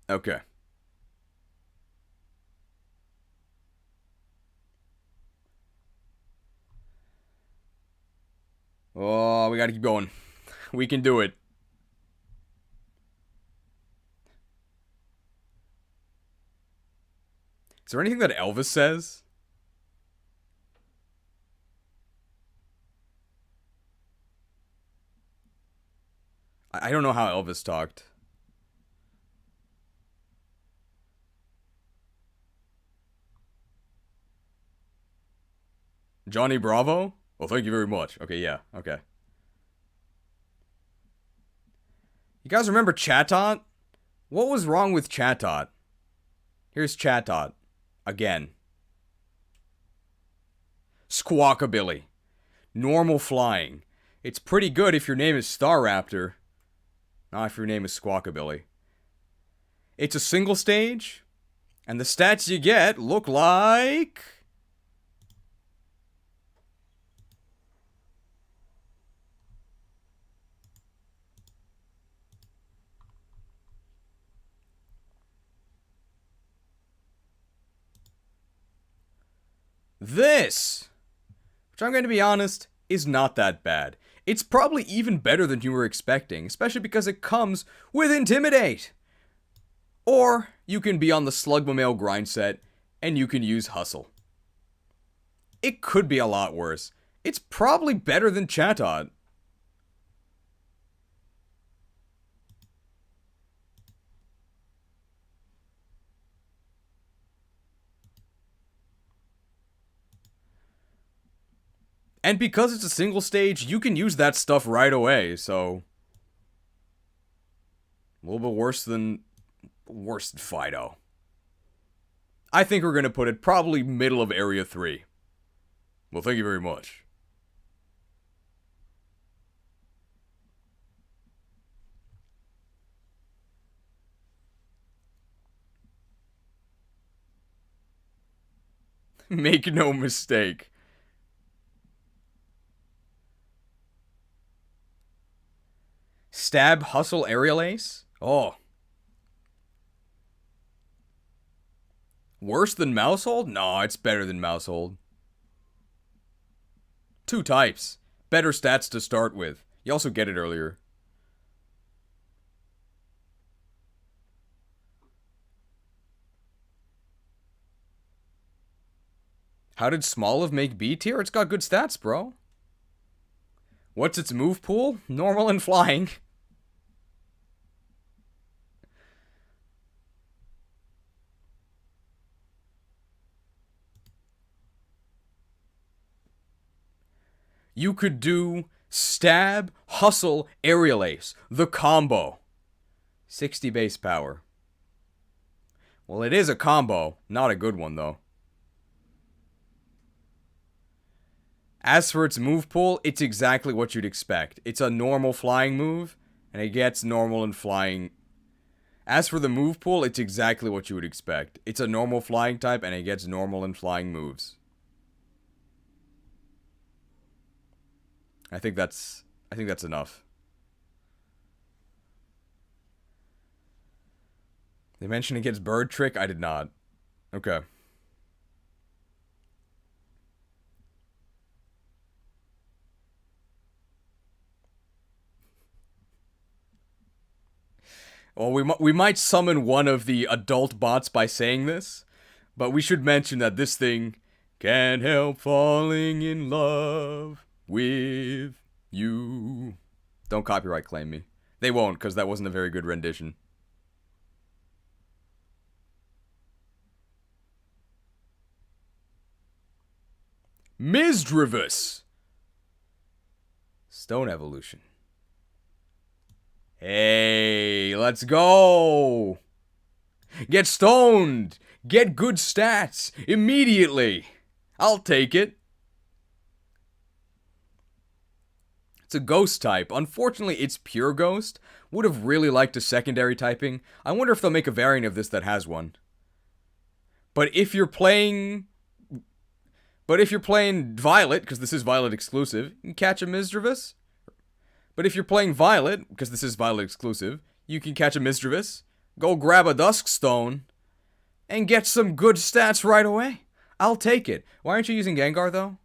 A: Okay. Oh, we gotta keep going. We can do it. Is there anything that Elvis says? I don't know how Elvis talked. Johnny Bravo? Well, thank you very much. Okay, yeah, okay. You guys remember Chatot? What was wrong with Chatot? Here's Chatot. Again. Squawkabilly. Normal flying. It's pretty good if your name is Staraptor. Not if your name is Squawkabilly. It's a single stage, and the stats you get look like... this! Which I'm going to be honest, is not that bad. It's probably even better than you were expecting, especially because it comes with Intimidate! Or, you can be on the Slugmamail grind set, and you can use Hustle. It could be a lot worse. It's probably better than Chatot. And because it's a single stage, you can use that stuff right away, so... A little bit worse than Fido. I think we're going to put it probably middle of Area 3. Well, thank you very much. Make no mistake. Stab, Hustle, Aerial Ace? Oh. Worse than Mousehold? No, it's better than Mousehold. 2 types. Better stats to start with. You also get it earlier. How did Smoliv make B tier? It's got good stats, bro. What's its move pool? Normal and flying. You could do Stab, Hustle, Aerial Ace. The combo. 60 base power. Well, it is a combo. Not a good one, though. As for its move pool, it's exactly what you'd expect. It's a normal flying move, and it gets normal and flying. As for the move pool, it's exactly what you would expect. It's a normal flying type, and it gets normal and flying moves. I think that's enough. They mentioned it gets Bird Trick? I did not. Okay. Well, we might summon one of the adult bots by saying this, but we should mention that this thing can't help falling in love with you. Don't copyright claim me. They won't, because that wasn't a very good rendition. Misdreavus! Stone Evolution. Hey, let's go! Get stoned! Get good stats! Immediately! I'll take it. It's a ghost type. Unfortunately, it's pure ghost. Would have really liked a secondary typing. I wonder if they'll make a variant of this that has one. But if you're playing Violet, because this is Violet exclusive, you can catch a Misdreavus. But if you're playing Violet, because this is Violet exclusive, you can catch a Misdreavus, go grab a Duskstone, and get some good stats right away. I'll take it. Why aren't you using Gengar, though?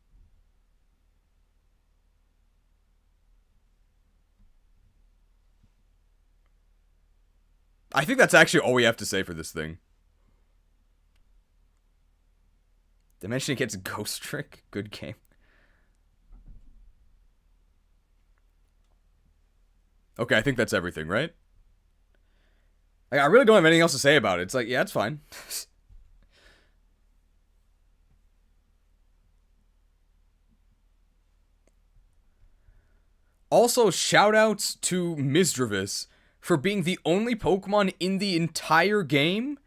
A: I think that's actually all we have to say for this thing. Dimension gets Ghost Trick. Good game. Okay, I think that's everything, right? Like, I really don't have anything else to say about it. It's like, yeah, it's fine. Also, shoutouts to Misdreavus for being the only Pokemon in the entire game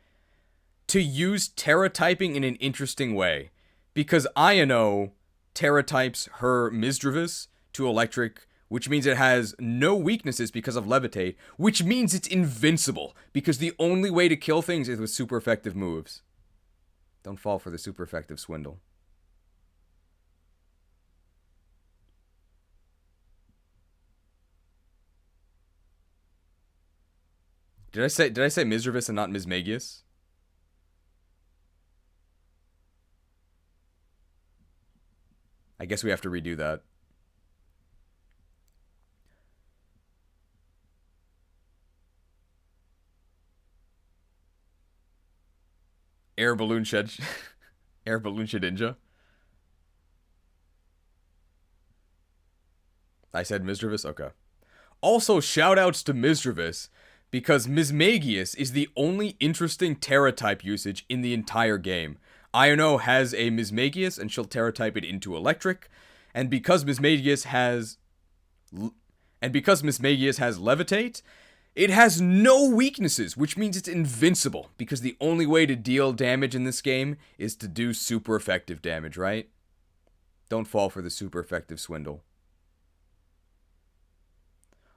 A: to use Terra typing in an interesting way. Because Ino Terra types her Misdreavus to Electric, which means it has no weaknesses because of Levitate, which means it's invincible, because the only way to kill things is with super effective moves. Don't fall for the super effective swindle. Did I say Misdreavus and not Mismagius? I guess we have to redo that. Air Balloon Shed. Air Balloon Shedinja. I said Misdreavus? Okay. Also, shoutouts to Misdreavus, because Mismagius is the only interesting Terra type usage in the entire game. Ino has a Mismagius, and she'll Terra type it into Electric, and because Mismagius has Levitate, it has no weaknesses, which means it's invincible, because the only way to deal damage in this game is to do super effective damage, right? Don't fall for the super effective swindle.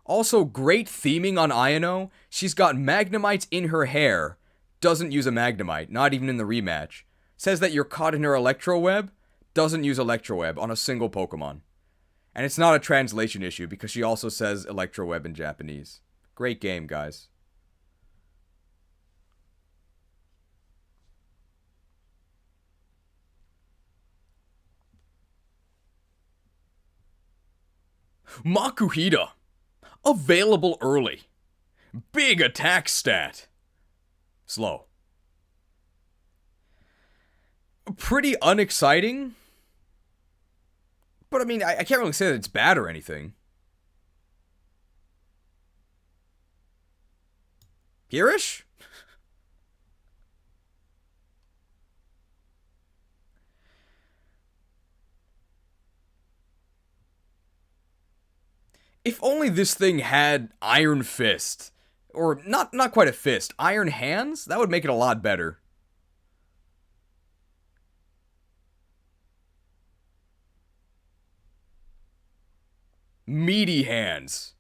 A: Also, great theming on Ino. She's got Magnemites in her hair. Doesn't use a Magnemite, not even in the rematch. Says that you're caught in her Electro Web. Doesn't use Electro Web on a single Pokemon. And it's not a translation issue because she also says Electroweb in Japanese. Great game, guys. Makuhita. Available early. Big attack stat. Slow. Pretty unexciting. But I mean, I can't really say that it's bad or anything. Here-ish? If only this thing had Iron Fist. Or not quite a fist. Iron Hands? That would make it a lot better. Meaty hands.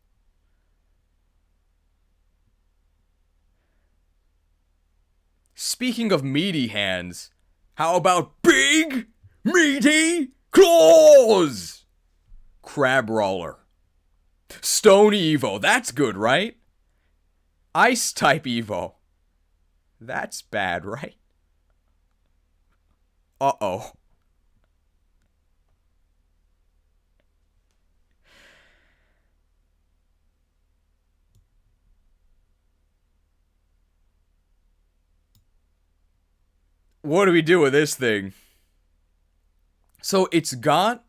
A: Speaking of meaty hands, how about big, meaty claws? Crab Roller. Stone Evo, that's good, right? Ice type Evo. That's bad, right? Uh-oh. What do we do with this thing? So it's got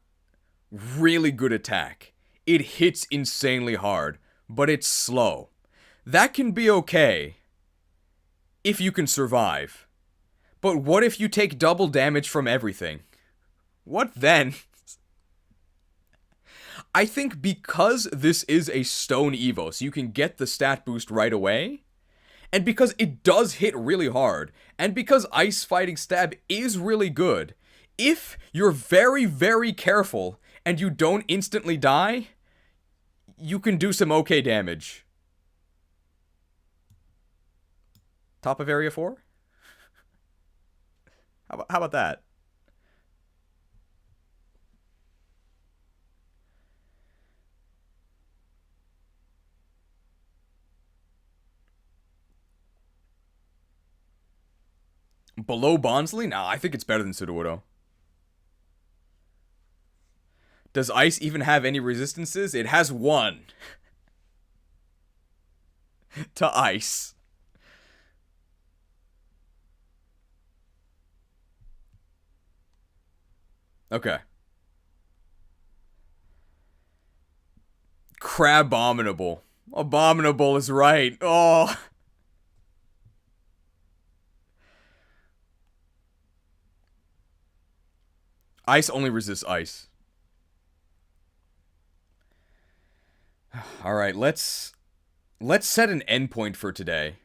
A: really good attack. It hits insanely hard, but it's slow. That can be okay if you can survive. But what if you take double damage from everything? What then? I think because this is a Stone Evo, so you can get the stat boost right away, and because it does hit really hard, and because Ice Fighting Stab is really good, if you're very, very careful and you don't instantly die, you can do some okay damage. Top of Area 4? How about that? Below Bonsly? Nah, I think it's better than Sudowoodo. Does Ice even have any resistances? It has one. To Ice. Okay. Crabominable. Abominable is right. Oh. Ice only resists ice. Alright, let's set an endpoint for today.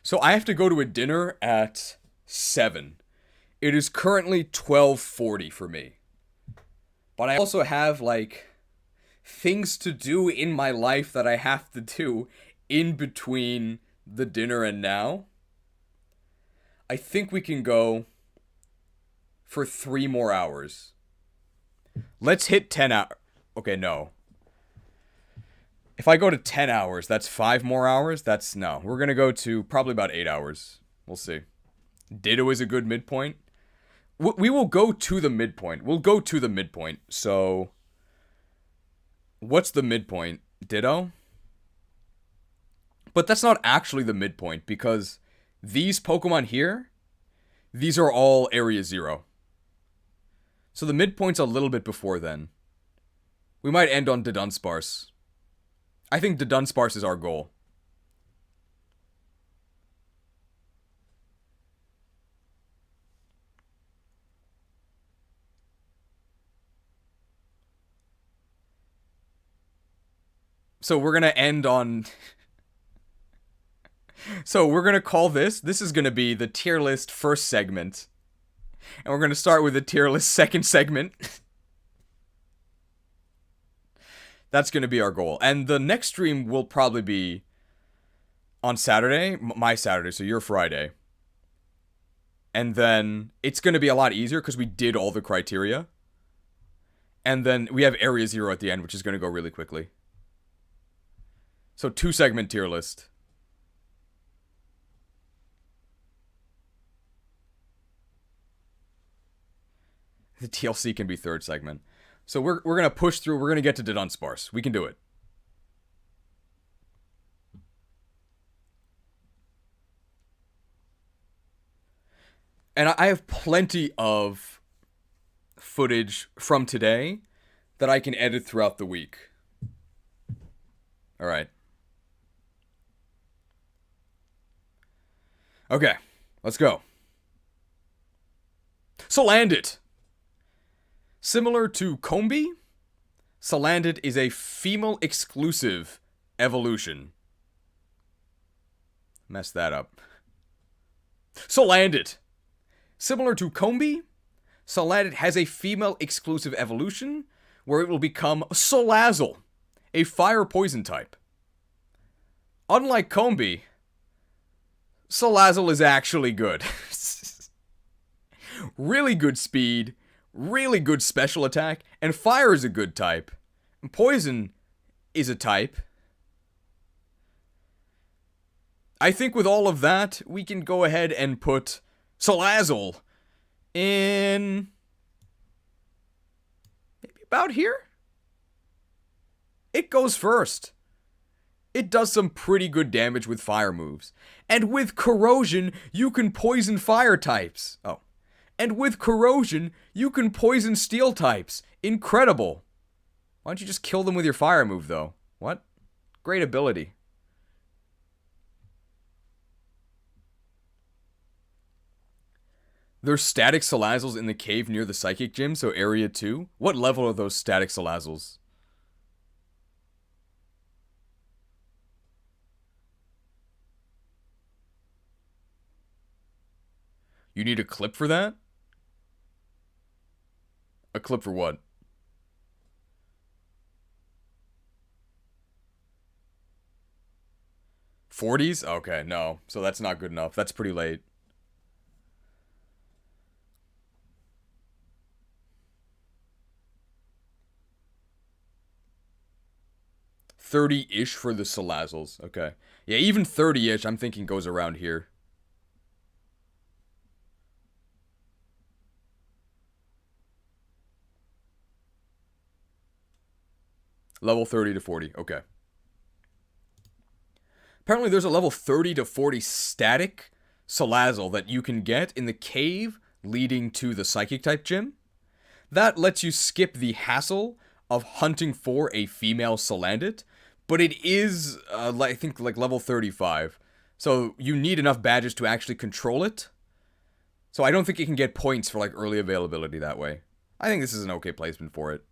A: So I have to go to a dinner at 7. It is currently 12:40 for me. But I also have, like, things to do in my life that I have to do in between the dinner and now. I think we can go for 3 more hours. Let's hit 10 hours. Okay, no. If I go to 10 hours, that's 5 more hours? No. We're gonna go to probably about 8 hours. We'll see. Ditto is a good midpoint. We will go to the midpoint. We'll go to the midpoint. So, what's the midpoint? Ditto? But that's not actually the midpoint, because these Pokemon here, these are all Area 0. So the midpoint's a little bit before then. We might end on Dunsparce. I think Dunsparce is our goal. So we're gonna end on... So we're gonna call this is gonna be the tier list first segment. And we're gonna start with the tier list second segment. That's gonna be our goal. And the next stream will probably be on Saturday, my Saturday, so your Friday. And then it's gonna be a lot easier because we did all the criteria. And then we have Area 0 at the end, which is going to go really quickly. So 2-segment tier list. The TLC can be 3rd segment. So we're going to push through. We're going to get to Dunsparce. We can do it. And I have plenty of footage from today that I can edit throughout the week. All right. Okay, let's go. Salandit. Similar to Combee, Salandit is a female-exclusive evolution. Messed that up. Salandit. Similar to Combee, Salandit has a female-exclusive evolution where it will become Salazzle, a fire-poison type. Unlike Combee, Salazzle is actually good. Really good speed, really good special attack, and fire is a good type. And poison is a type. I think with all of that, we can go ahead and put Salazzle in maybe about here. It goes first. It does some pretty good damage with fire moves. And with corrosion, you can poison fire types. Oh. And with corrosion, you can poison steel types. Incredible. Why don't you just kill them with your fire move, though? What? Great ability. There's static Salazzles in the cave near the Psychic Gym, so Area 2. What level are those static Salazzles? You need a clip for that? A clip for what? '40s? Okay, no. So that's not good enough. That's pretty late. $30-ish for the Salazzles. Okay. Yeah, even 30-ish I'm thinking goes around here. Level 30 to 40. Okay. Apparently there's a level 30 to 40 static Salazzle that you can get in the cave leading to the Psychic type gym. That lets you skip the hassle of hunting for a female Salandit, but it is, I think, like level 35. So you need enough badges to actually control it. So I don't think it can get points for like early availability that way. I think this is an okay placement for it.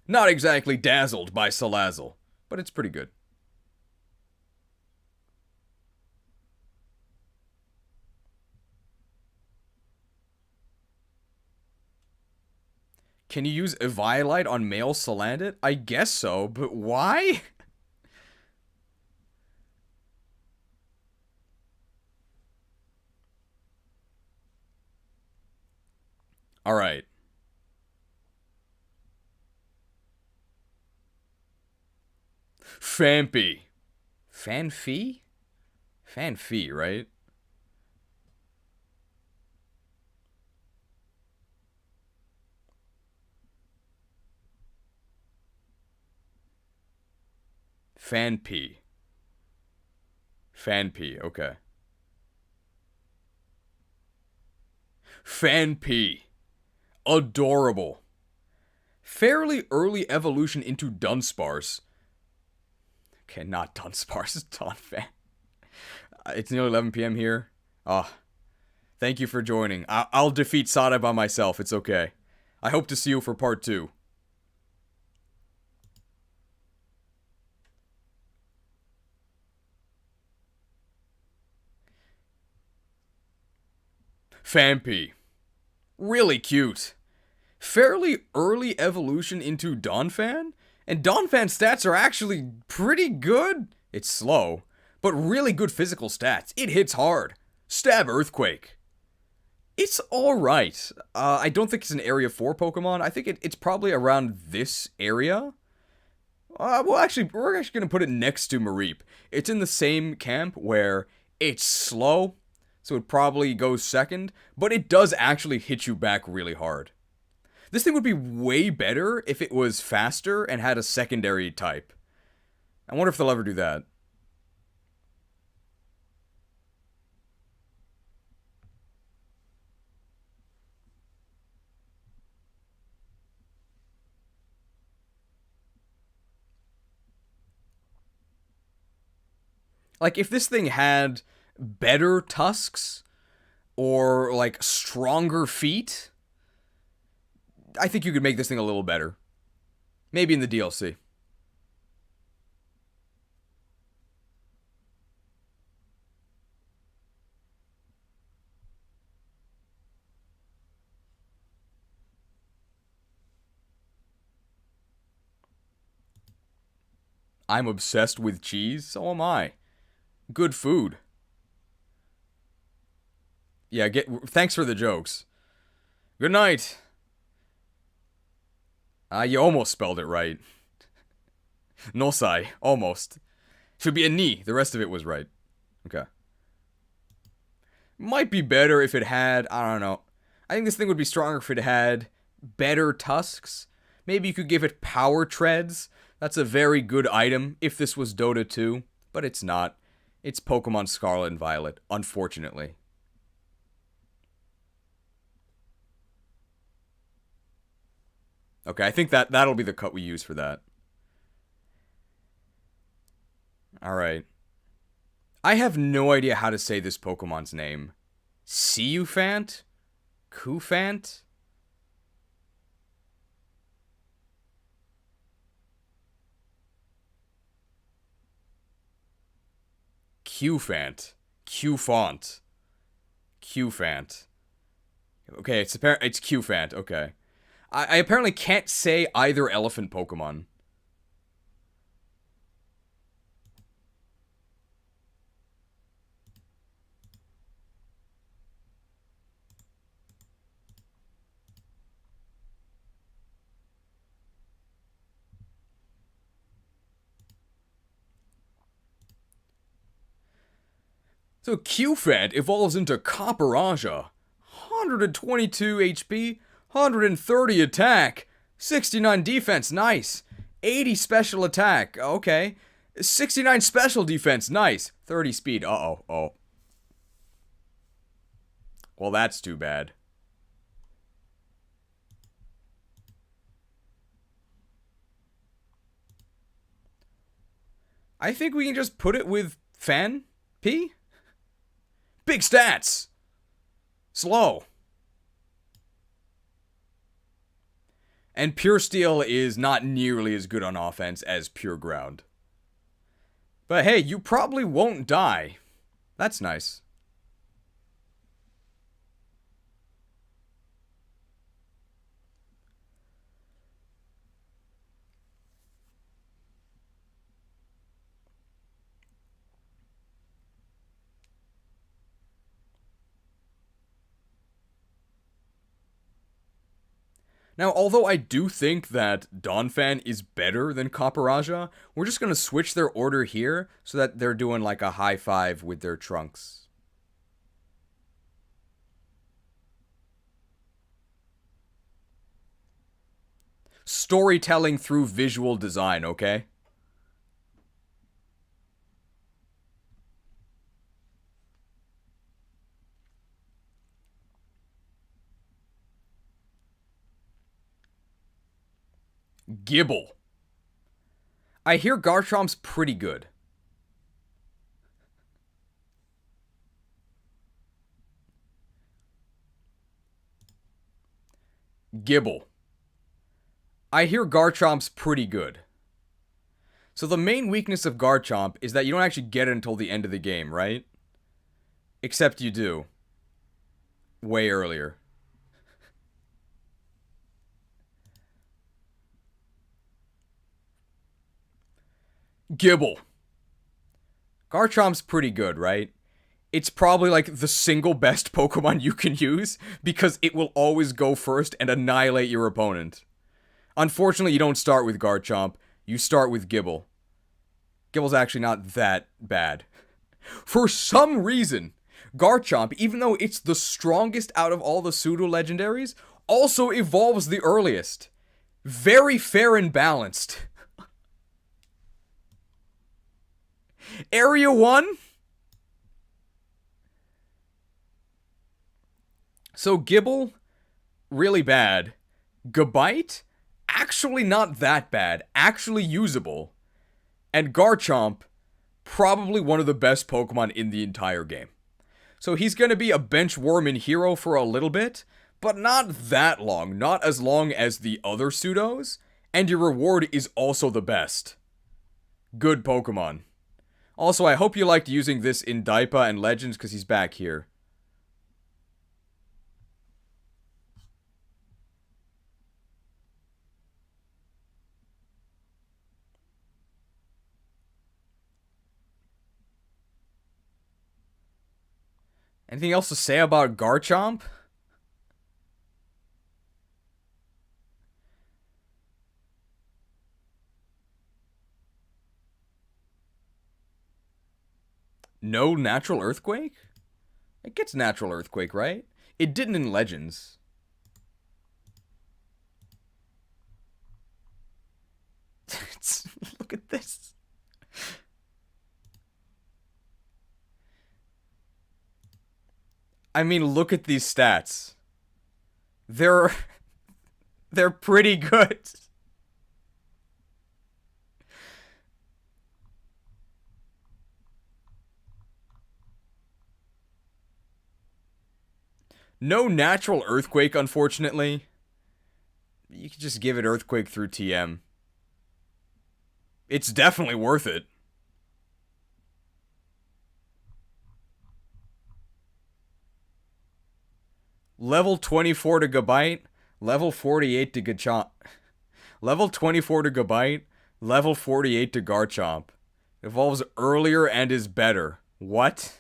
A: Not exactly dazzled by Salazzle, but it's pretty good. Can you use Eviolite on male Salandit? I guess so, but why? Alright. Phanpy. Phanpy? Phanpy, right? Phanpy. Phanpy, okay. Phanpy. Adorable. Fairly early evolution into Dunsparce. Okay, not Dunsparce, it's Donphan. It's nearly 11 p.m. here. Thank you for joining. I'll defeat Sada by myself, it's okay. I hope to see you for part 2. Phanpy. Really cute. Fairly early evolution into Donphan? And Donphan's stats are actually pretty good. It's slow, but really good physical stats. It hits hard. Stab Earthquake. It's alright. I don't think it's an Area 4 Pokemon. I think it's probably around this area. Well, actually, we're actually going to put it next to Mareep. It's in the same camp where it's slow, so it probably goes second, but it does actually hit you back really hard. This thing would be way better if it was faster and had a secondary type. I wonder if they'll ever do that. Like, if this thing had better tusks or, like, stronger feet, I think you could make this thing a little better. Maybe in the DLC. I'm obsessed with cheese, so am I. Good food. Yeah, thanks for the jokes. Good night. You almost spelled it right. Nosai, almost. Should be a ni. The rest of it was right. Okay. Might be better if it had, I don't know. I think this thing would be stronger if it had better tusks. Maybe you could give it power treads. That's a very good item if this was Dota 2, but it's not. It's Pokemon Scarlet and Violet, unfortunately. Okay, I think that'll be the cut we use for that. Alright. I have no idea how to say this Pokemon's name. Seufant? Kufant? Qfant. Qfont. Qfant. Okay, it's Qfant, okay. I apparently can't say either elephant Pokemon. So Qfant evolves into Copperaja. 122 HP, 130 attack, 69 defense, nice. 80 special attack, okay. 69 special defense, nice. 30 speed, uh-oh, oh. Well, that's too bad. I think we can just put it with Fan P. Big stats. Slow. And Pure Steel is not nearly as good on offense as Pure Ground. But hey, you probably won't die. That's nice. Now, although I do think that Donphan is better than Copperaja, we're just going to switch their order here so that they're doing like a high five with their trunks. Storytelling through visual design, okay? Gibble. I hear Garchomp's pretty good. Gibble. I hear Garchomp's pretty good. So the main weakness of Garchomp is that you don't actually get it until the end of the game, right? Except you do. Way earlier. Gibble. Garchomp's pretty good, right? it's probably like the single best Pokemon you can use because it will always go first and annihilate your opponent. Unfortunately, you don't start with Garchomp, you start with Gibble. Gibble's actually not that bad. For some reason, Garchomp, even though it's the strongest out of all the pseudo-legendaries, also evolves the earliest. Very fair and balanced. Area 1? So Gibble, really bad. Gabite, actually not that bad. Actually usable. And Garchomp, probably one of the best Pokemon in the entire game. So he's going to be a bench worm in Hero for a little bit, but not that long. Not as long as the other pseudos. And your reward is also the best. Good Pokemon. Also, I hope you liked using this in Daipa and Legends because he's back here. Anything else to say about Garchomp? No natural earthquake? It gets natural earthquake, right? It didn't in Legends. Look at this. I mean, look at these stats. They're pretty good. No natural earthquake, unfortunately. You can just give it earthquake through TM. It's definitely worth it. Level 24 to Gabite, level 48 to Gachomp. Level 24 to Gabite, level 48 to Garchomp. Evolves earlier and is better. What?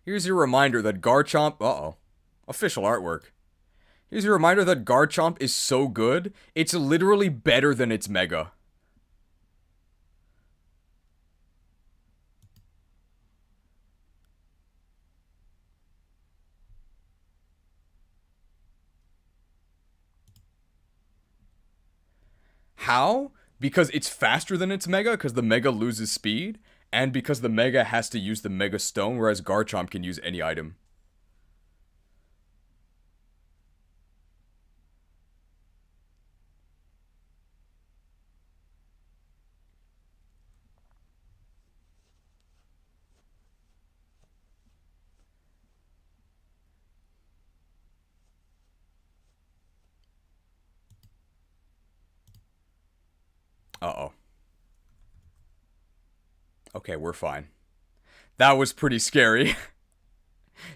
A: Here's your reminder that Garchomp... Uh-oh. Official artwork. Here's your reminder that Garchomp is so good, it's literally better than its Mega. How? Because it's faster than its Mega, because the Mega loses speed, and because the Mega has to use the Mega Stone, whereas Garchomp can use any item. Uh-oh. Okay, we're fine. That was pretty scary.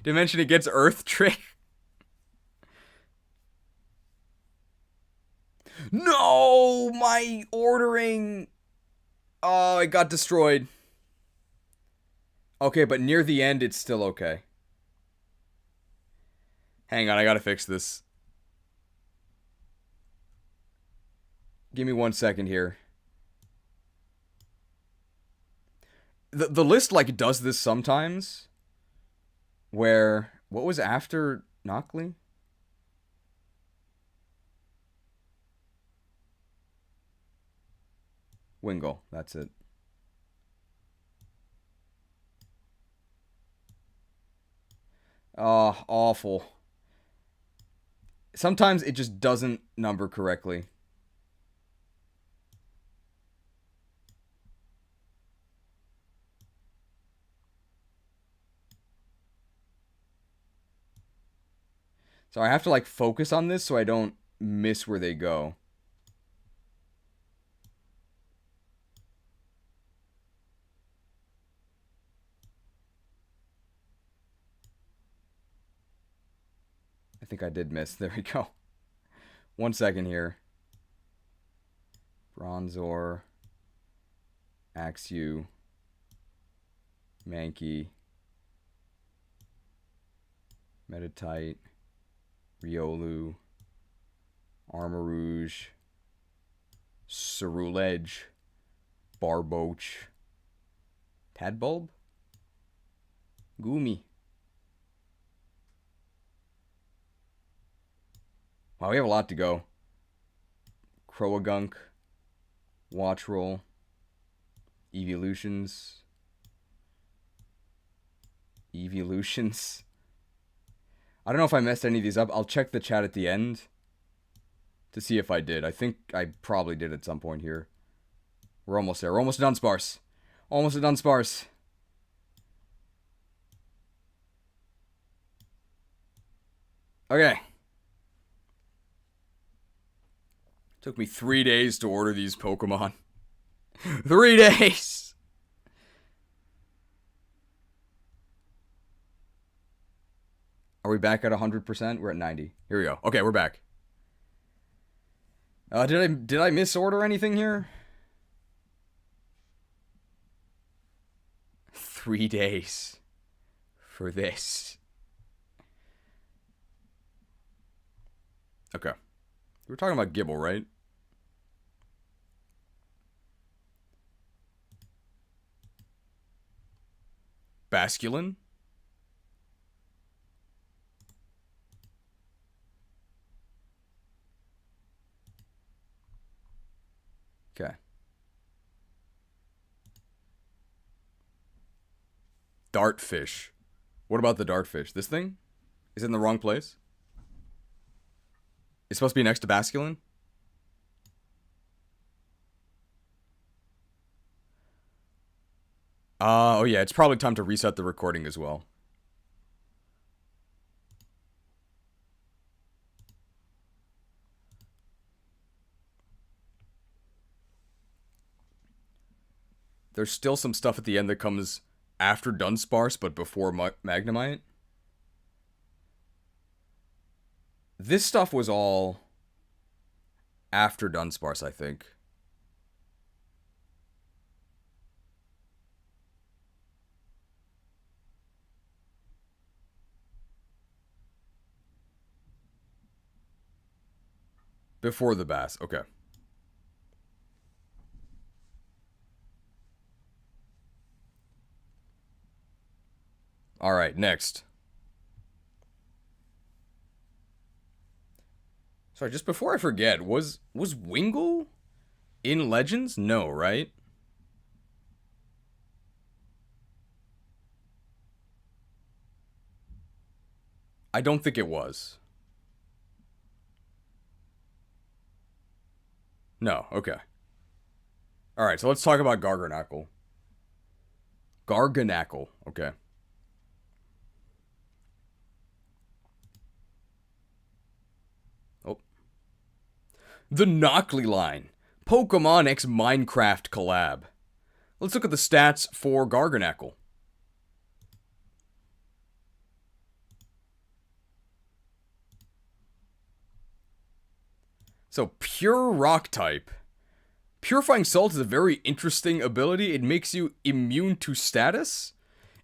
A: Dimension it gets Earth Trick. No! My ordering! Oh, it got destroyed. Okay, but near the end, it's still okay. Hang on, I gotta fix this. Give me 1 second here. The list, like, does this sometimes. Where... What was after Knockley? Wingull, that's it. Oh, awful. Sometimes it just doesn't number correctly. So I have to, like, focus on this so I don't miss where they go. I think I did miss. There we go. 1 second here. Bronzor, Axew, Mankey, Meditite, Riolu, Armarouge, Ceruledge, Barboach, Tadbulb, Goomy. Wow, we have a lot to go. Croagunk, Watchroll, Evolutions. I don't know if I messed any of these up. I'll check the chat at the end to see if I did. I think I probably did at some point here. We're almost there. We're almost done Sparse. Almost done Sparse. Okay. Took me 3 days to order these Pokemon. 3 days! Are we back at 100%? We're at 90. Here we go. Okay, we're back. Did I misorder anything here? 3 days for this. Okay. We're talking about Gibble, right? Basculin? Okay. Dartfish. What about the Dartfish? This thing? Is it in the wrong place? It's supposed to be next to Basculin? Oh yeah, it's probably time to reset the recording as well. There's still some stuff at the end that comes after Dunsparce, but before Magnemite. This stuff was all after Dunsparce, I think. Before the Bass, okay. Alright, next. Sorry, just before I forget, was Wingull in Legends? No, right? I don't think it was. No, okay. Alright, so let's talk about Garganacl. Garganacl, okay. Oh. The Knockley line. Pokemon X Minecraft collab. Let's look at the stats for Garganacl. So, pure rock type. Purifying Salt is a very interesting ability. It makes you immune to status,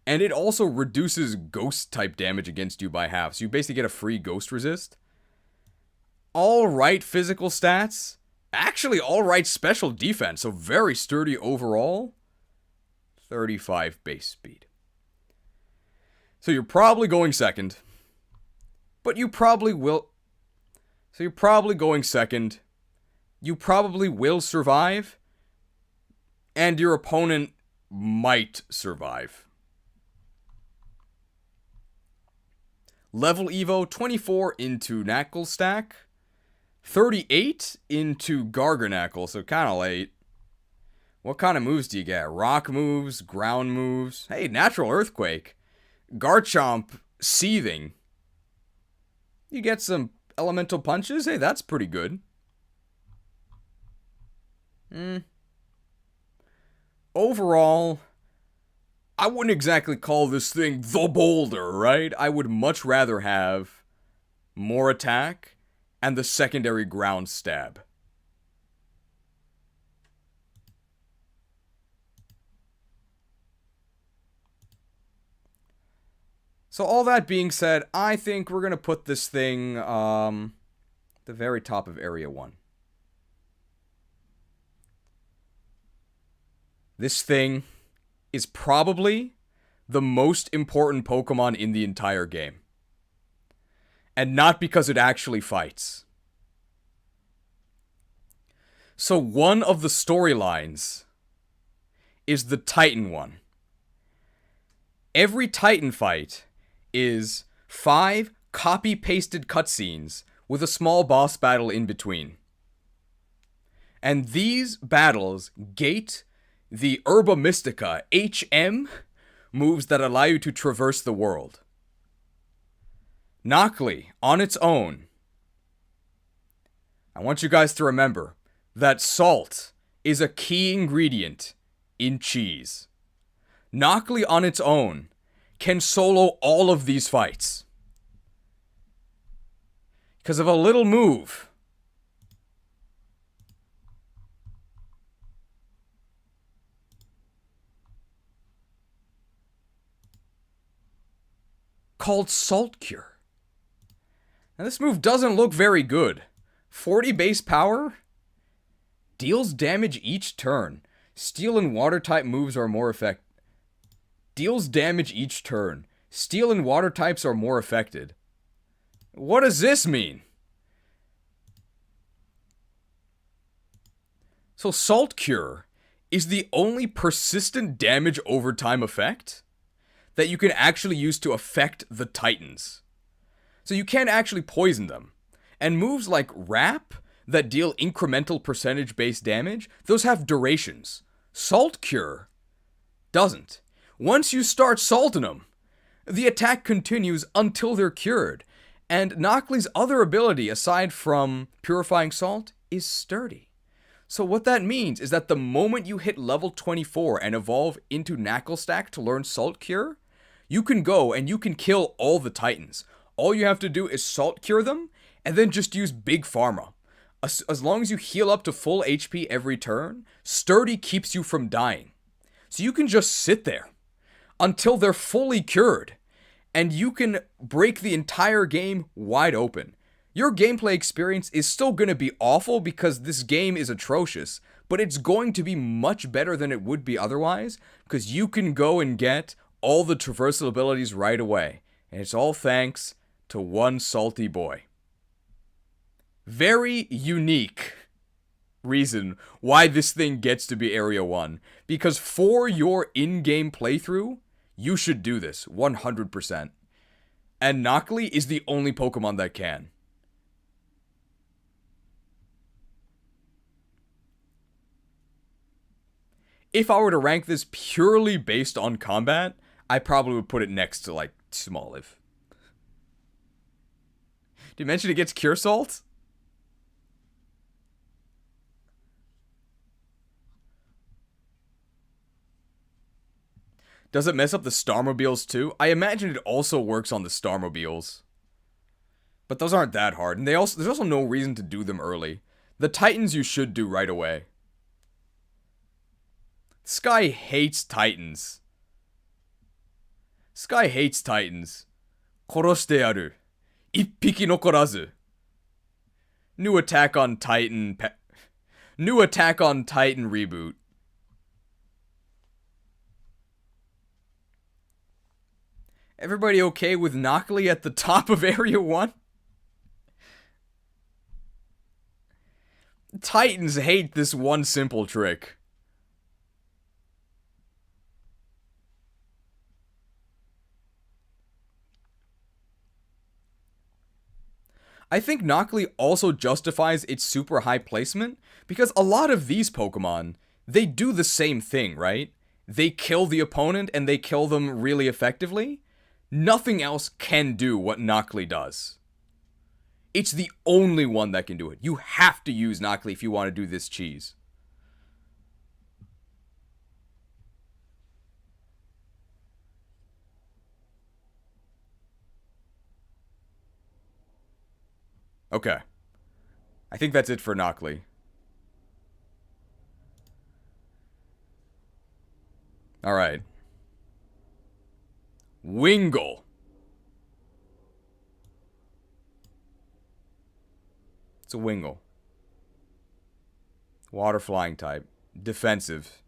A: and it also reduces ghost type damage against you by half. So you basically get a free ghost resist. Alright physical stats. Actually, alright special defense. So very sturdy overall. 35 base speed. So you're probably going second. But you probably will... So you're probably going second. You probably will survive. And your opponent might survive. Level Evo, 24 into Knackle stack. 38 into Garganacl, so kind of late. What kind of moves do you get? Rock moves, ground moves. Hey, Natural Earthquake. Garchomp, Seething. You get some elemental punches. Hey, that's pretty good. Overall, I wouldn't exactly call this thing the boulder, right? I would much rather have more attack and the secondary ground stab. So all that being said, I think we're going to put this thing the very top of Area 1. This thing is probably the most important Pokemon in the entire game. And not because it actually fights. So one of the storylines is the Titan one. Every Titan fight is 5 copy-pasted cutscenes with a small boss battle in between. And these battles gate the Herba Mystica HM moves that allow you to traverse the world. Nocli, on its own, I want you guys to remember that salt is a key ingredient in cheese. Nocli on its own can solo all of these fights. Because of a little move. Called Salt Cure. Now this move doesn't look very good. 40 base power? Deals damage each turn. Steel and water type moves are more effective. Deals damage each turn. Steel and water types are more affected. What does this mean? So Salt Cure is the only persistent damage over time effect that you can actually use to affect the Titans. So you can't actually poison them. And moves like Wrap that deal incremental percentage based damage, those have durations. Salt Cure doesn't. Once you start salting them, the attack continues until they're cured. And Nocli's other ability, aside from Purifying Salt, is Sturdy. So what that means is that the moment you hit level 24 and evolve into Knucklestack to learn Salt Cure, you can go and you can kill all the Titans. All you have to do is Salt Cure them, and then just use Big Pharma. As long as you heal up to full HP every turn, Sturdy keeps you from dying. So you can just sit there until they're fully cured, and you can break the entire game wide open. Your gameplay experience is still going to be awful because this game is atrocious, but it's going to be much better than it would be otherwise, because you can go and get all the traversal abilities right away. And it's all thanks to one salty boy. Very unique reason why this thing gets to be Area 1. Because for your in-game playthrough, you should do this 100%. And Nocli is the only Pokemon that can. If I were to rank this purely based on combat, I probably would put it next to, like, Smoliv. Did you mention it gets Cure Salt? Does it mess up the Starmobiles too? I imagine it also works on the Starmobiles. But those aren't that hard, and there's also no reason to do them early. The Titans you should do right away. Sky hates Titans. Sky hates Titans. 殺してやる。一匹残らず. New Attack on Titan reboot. Everybody okay with Nocli at the top of Area 1? Titans hate this one simple trick. I think Nocli also justifies its super high placement because a lot of these Pokemon, they do the same thing, right? They kill the opponent and they kill them really effectively. Nothing else can do what Nocli does. It's the only one that can do it. You have to use Nocli if you want to do this cheese. Okay. I think that's it for Knockley. Alright. Wingull. It's a Wingull. Water flying type. Defensive.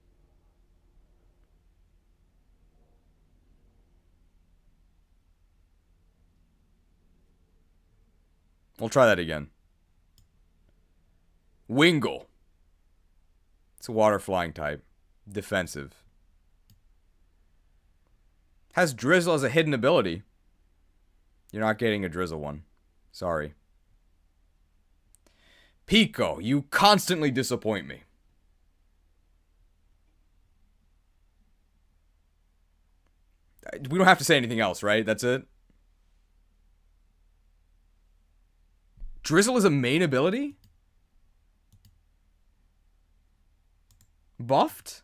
A: We'll try that again. Wingull. It's a water flying type. Defensive. Has Drizzle as a hidden ability. You're not getting a Drizzle one. Sorry. Pico, you constantly disappoint me. We don't have to say anything else, right? That's it? Drizzle is a main ability? Buffed?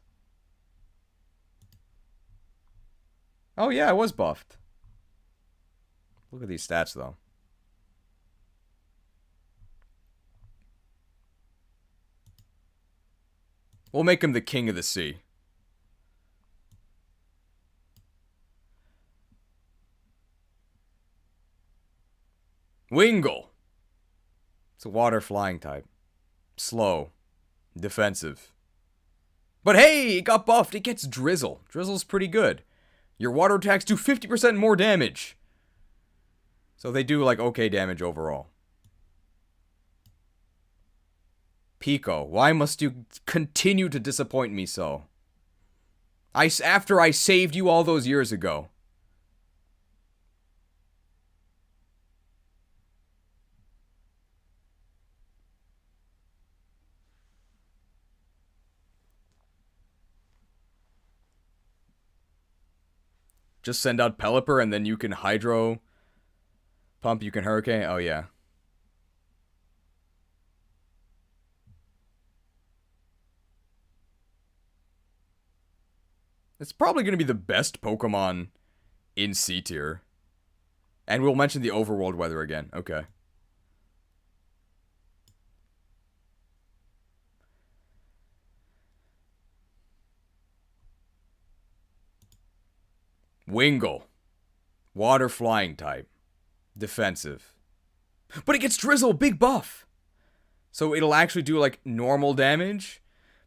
A: Oh yeah, it was buffed. Look at these stats though. We'll make him the king of the sea. Wingull. It's a water flying type. Slow. Defensive. But hey, it got buffed. It gets Drizzle. Drizzle's pretty good. Your water attacks do 50% more damage. So they do like okay damage overall. Pico, why must you continue to disappoint me so? After I saved you all those years ago. Just send out Pelipper and then you can Hydro Pump, you can Hurricane. Oh, yeah. It's probably going to be the best Pokemon in C tier. And we'll mention the overworld weather again. Okay. Wingull. Water flying type. Defensive. But it gets Drizzle, big buff. So it'll actually do like normal damage.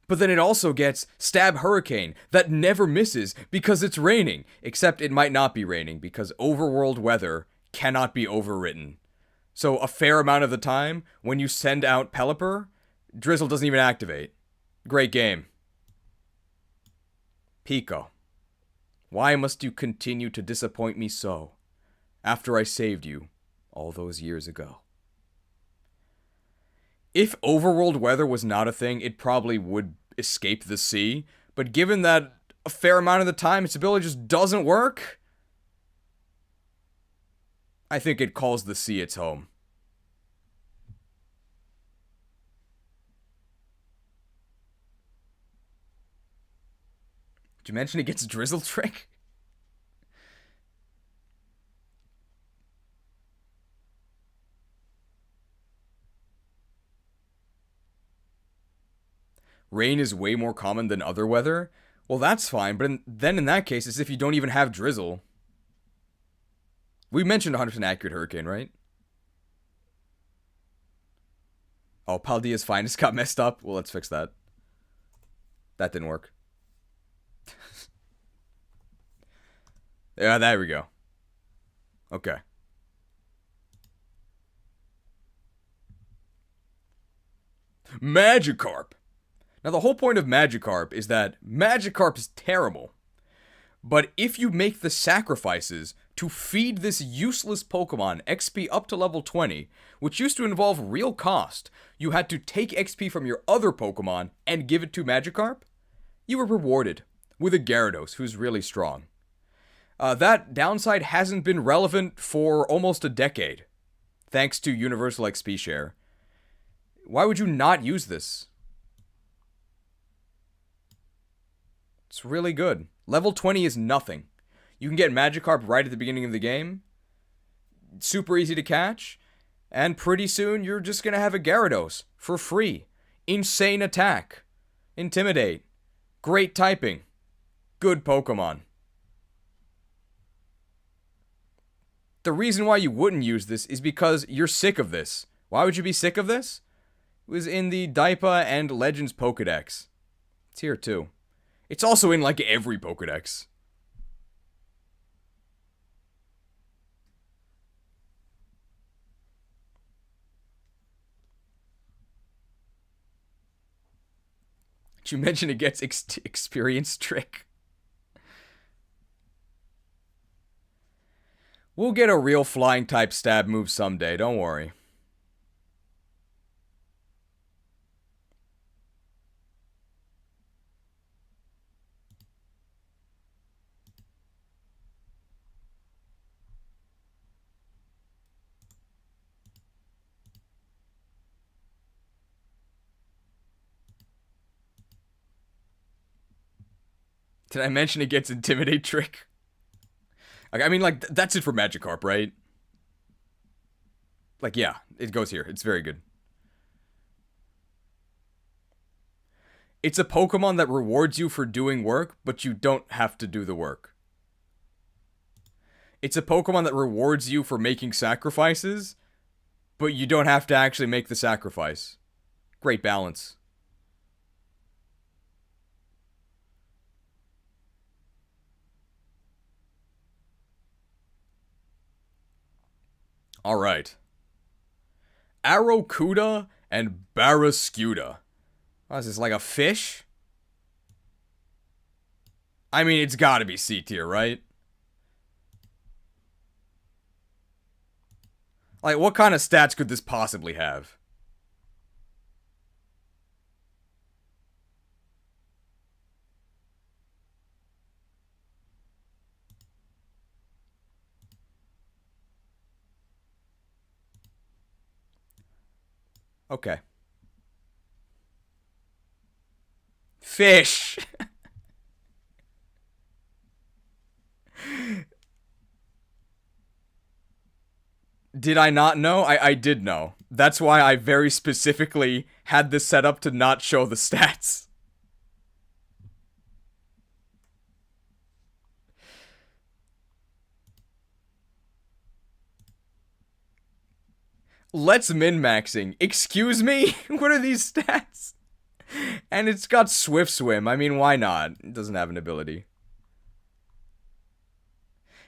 A: But then it also gets Stab Hurricane that never misses because it's raining. Except it might not be raining because overworld weather cannot be overwritten. So a fair amount of the time, when you send out Pelipper, Drizzle doesn't even activate. Great game. Pico. Why must you continue to disappoint me so, after I saved you all those years ago? If overworld weather was not a thing, it probably would escape the sea, but given that a fair amount of the time its ability just doesn't work, I think it calls the sea its home. Did you mention it gets Drizzle Trick? Rain is way more common than other weather? Well, that's fine, but then in that case, it's if you don't even have Drizzle. We mentioned 100% accurate Hurricane, right? Oh, Paldea's Finest got messed up? Well, let's fix that. That didn't work. Yeah, there we go. Okay. Magikarp. Now, the whole point of Magikarp is that Magikarp is terrible. But if you make the sacrifices to feed this useless Pokemon XP up to level 20, which used to involve real cost, you had to take XP from your other Pokemon and give it to Magikarp, you were rewarded with a Gyarados who's really strong. That downside hasn't been relevant for almost a decade, thanks to Universal XP Share. Why would you not use this? It's really good. Level 20 is nothing. You can get Magikarp right at the beginning of the game. Super easy to catch. And pretty soon, you're just gonna have a Gyarados for free. Insane attack. Intimidate. Great typing. Good Pokemon. The reason why you wouldn't use this is because you're sick of this. Why would you be sick of this? It was in the Daipa and Legends Pokedex. It's here too. It's also in like every Pokedex. Did you mention it gets experience trick? We'll get a real flying type stab move someday, don't worry. Did I mention it gets intimidate trick? I mean, like, that's it for Magikarp, right? Like, yeah, it goes here. It's very good. It's a Pokemon that rewards you for doing work, but you don't have to do the work. It's a Pokemon that rewards you for making sacrifices, but you don't have to actually make the sacrifice. Great balance. Alright. Arrokuda and Barrascuda. What is this, like a fish? I mean, it's gotta be C tier, right? Like, what kind of stats could this possibly have? Okay. Fish! Did I not know? I did know. That's why I very specifically had this set up to not show the stats. Let's min-maxing. Excuse me? What are these stats? And it's got Swift Swim. I mean, why not? It doesn't have an ability.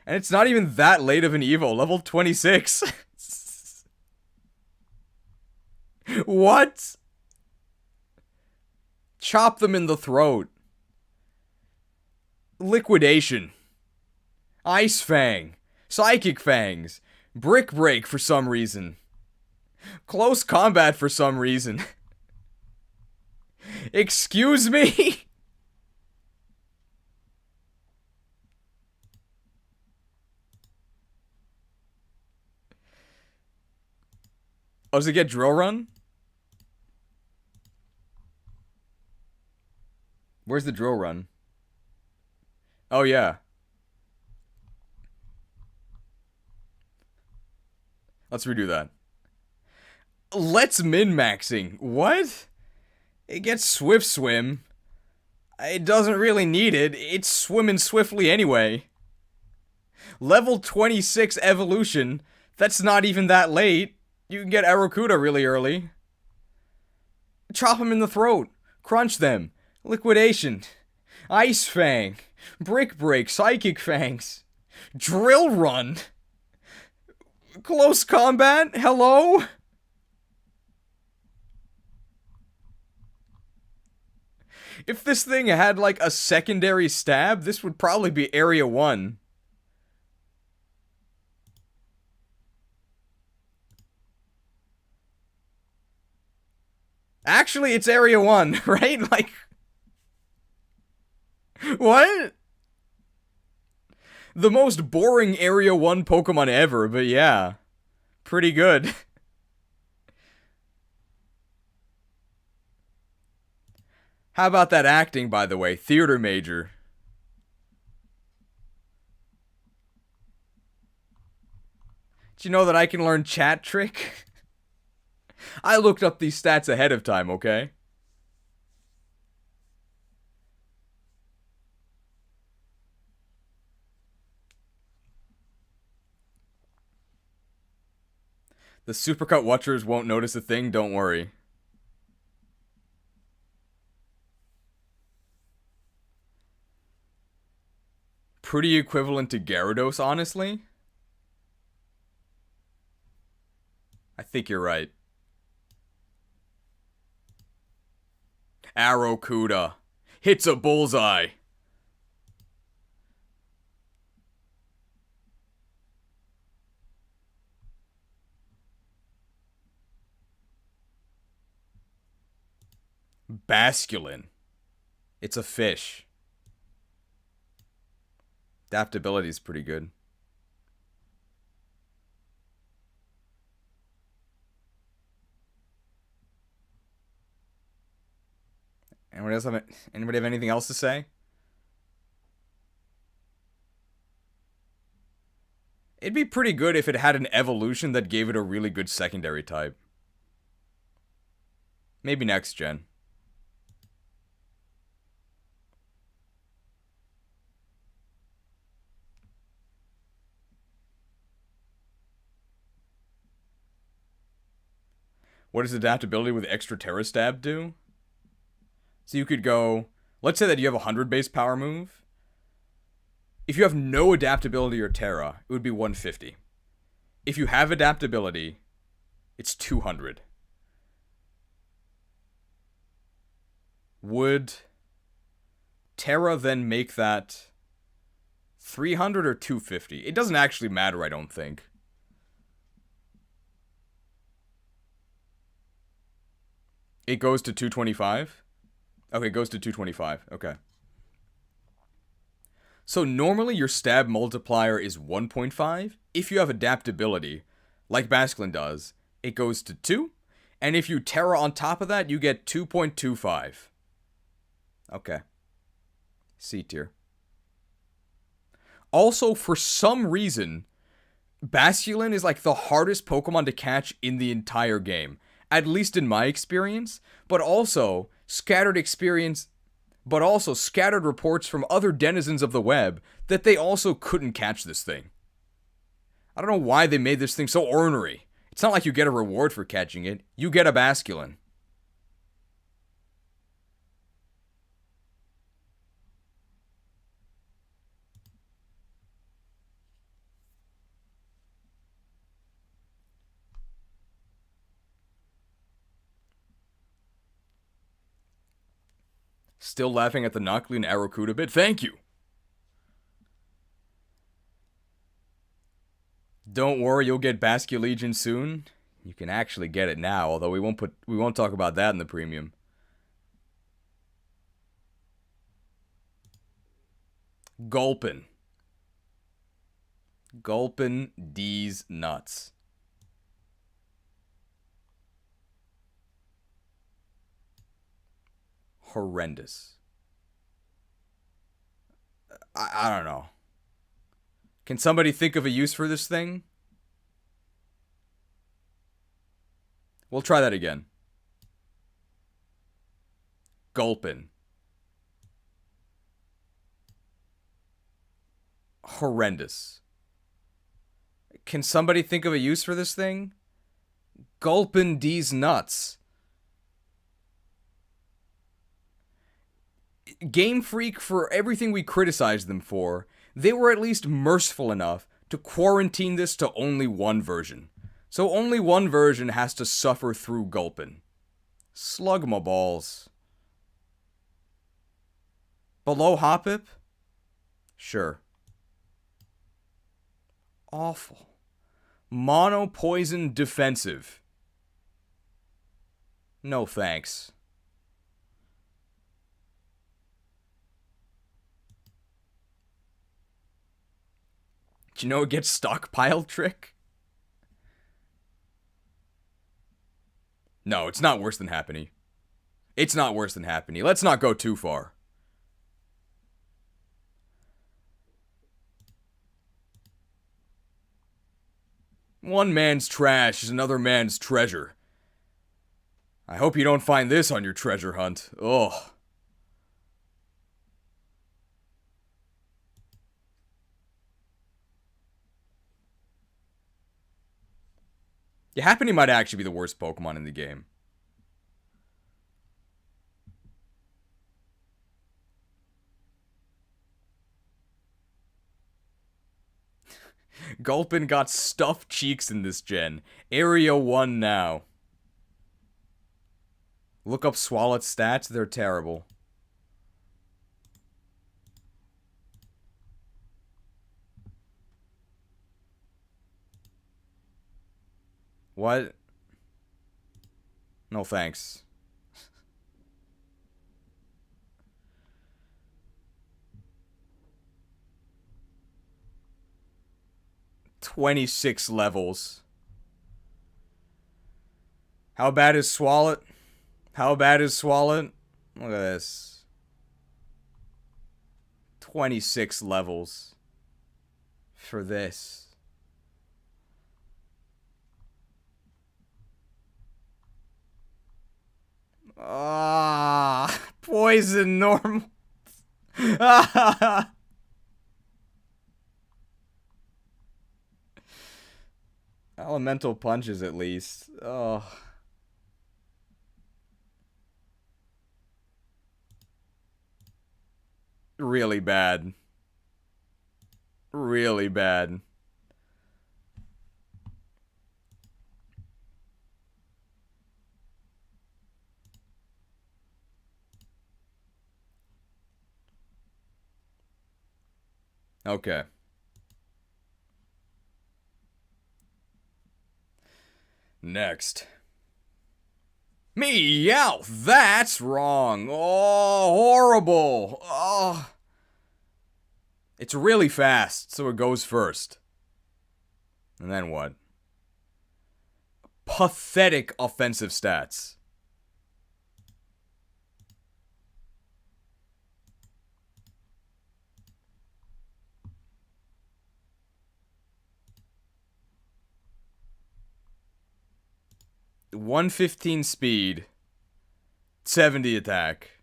A: And it's not even that late of an Evo. Level 26. What? Chop them in the throat. Liquidation. Ice Fang. Psychic Fangs. Brick Break for some reason. Close Combat for some reason. Excuse me? Oh, does it get Drill Run? Where's the Drill Run? Oh, yeah. Let's redo that. Let's min-maxing. What? It gets Swift Swim. It doesn't really need it. It's swimming swiftly anyway. Level 26 evolution. That's not even that late. You can get Arrokuda really early. Chop them in the throat. Crunch them. Liquidation. Ice Fang. Brick Break. Psychic Fangs. Drill Run. Close Combat. Hello? If this thing had, like, a secondary stab, this would probably be Area 1. Actually, it's Area 1, right? Like... What? The most boring Area 1 Pokemon ever, but yeah. Pretty good. How about that acting, by the way? Theater major. Did you know that I can learn chat trick? I looked up these stats ahead of time, okay? The Supercut watchers won't notice a thing, don't worry. Pretty equivalent to Gyarados, honestly. I think you're right. Arrokuda. Hits a bullseye. Basculin. It's a fish. Adaptability is pretty good. Anybody have anything else to say? It'd be pretty good if it had an evolution that gave it a really good secondary type. Maybe next gen. What does adaptability with extra Terra Stab do? So you could go, let's say that you have a 100 base power move. If you have no adaptability or Terra, it would be 150. If you have adaptability, it's 200. Would Terra then make that 300 or 250? It doesn't actually matter, I don't think. It goes to 225? Okay, it goes to 225. Okay. So normally your stab multiplier is 1.5. If you have adaptability, like Basculin does, it goes to 2. And if you Terra on top of that, you get 2.25. Okay. C tier. Also, for some reason, Basculin is like the hardest Pokemon to catch in the entire game. At least in my experience, but also scattered reports from other denizens of the web that they also couldn't catch this thing. I don't know why they made this thing so ornery. It's not like you get a reward for catching it. You get a Basculin. Still laughing at the Nocli and Arrokuda bit? Thank you! Don't worry, you'll get Basculegion soon. You can actually get it now, although we won't talk about that in the premium. Gulpin. Gulpin D's nuts. Horrendous. I don't know. Can somebody think of a use for this thing? We'll try that again. Gulpin. Horrendous. Can somebody think of a use for this thing? Gulpin D's nuts. Game Freak, for everything we criticized them for, they were at least merciful enough to quarantine this to only one version. So only one version has to suffer through Gulpin. Slug my balls. Below Hoppip? Sure. Awful. Mono Poison Defensive. No thanks. Do you know it gets Stockpile Trick? No, it's not worse than Happiny. It's not worse than Happiny. Let's not go too far. One man's trash is another man's treasure. I hope you don't find this on your treasure hunt. Ugh. You happen he might actually be the worst Pokemon in the game. Gulpin got stuffed cheeks in this gen. Area 1 now. Look up Swalot's stats, they're terrible. What? No thanks. "26 levels. How bad is Swalot? How bad is Swalot? Look at this. 26 levels. For this. Ah, poison normal. Elemental punches at least. Oh. Really bad. Really bad. Okay. Next. Meow! That's wrong. Oh, horrible. Oh. It's really fast, so it goes first. And then what? Pathetic offensive stats. "115 speed, 70 attack.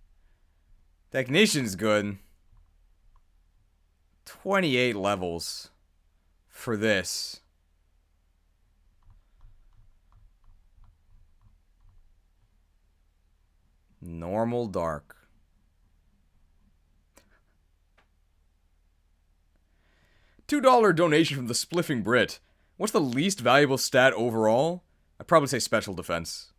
A: Technician's good. 28 levels for this. Normal dark. $2 donation from the Spliffing Brit. What's the least valuable stat overall? I'd probably say special defense.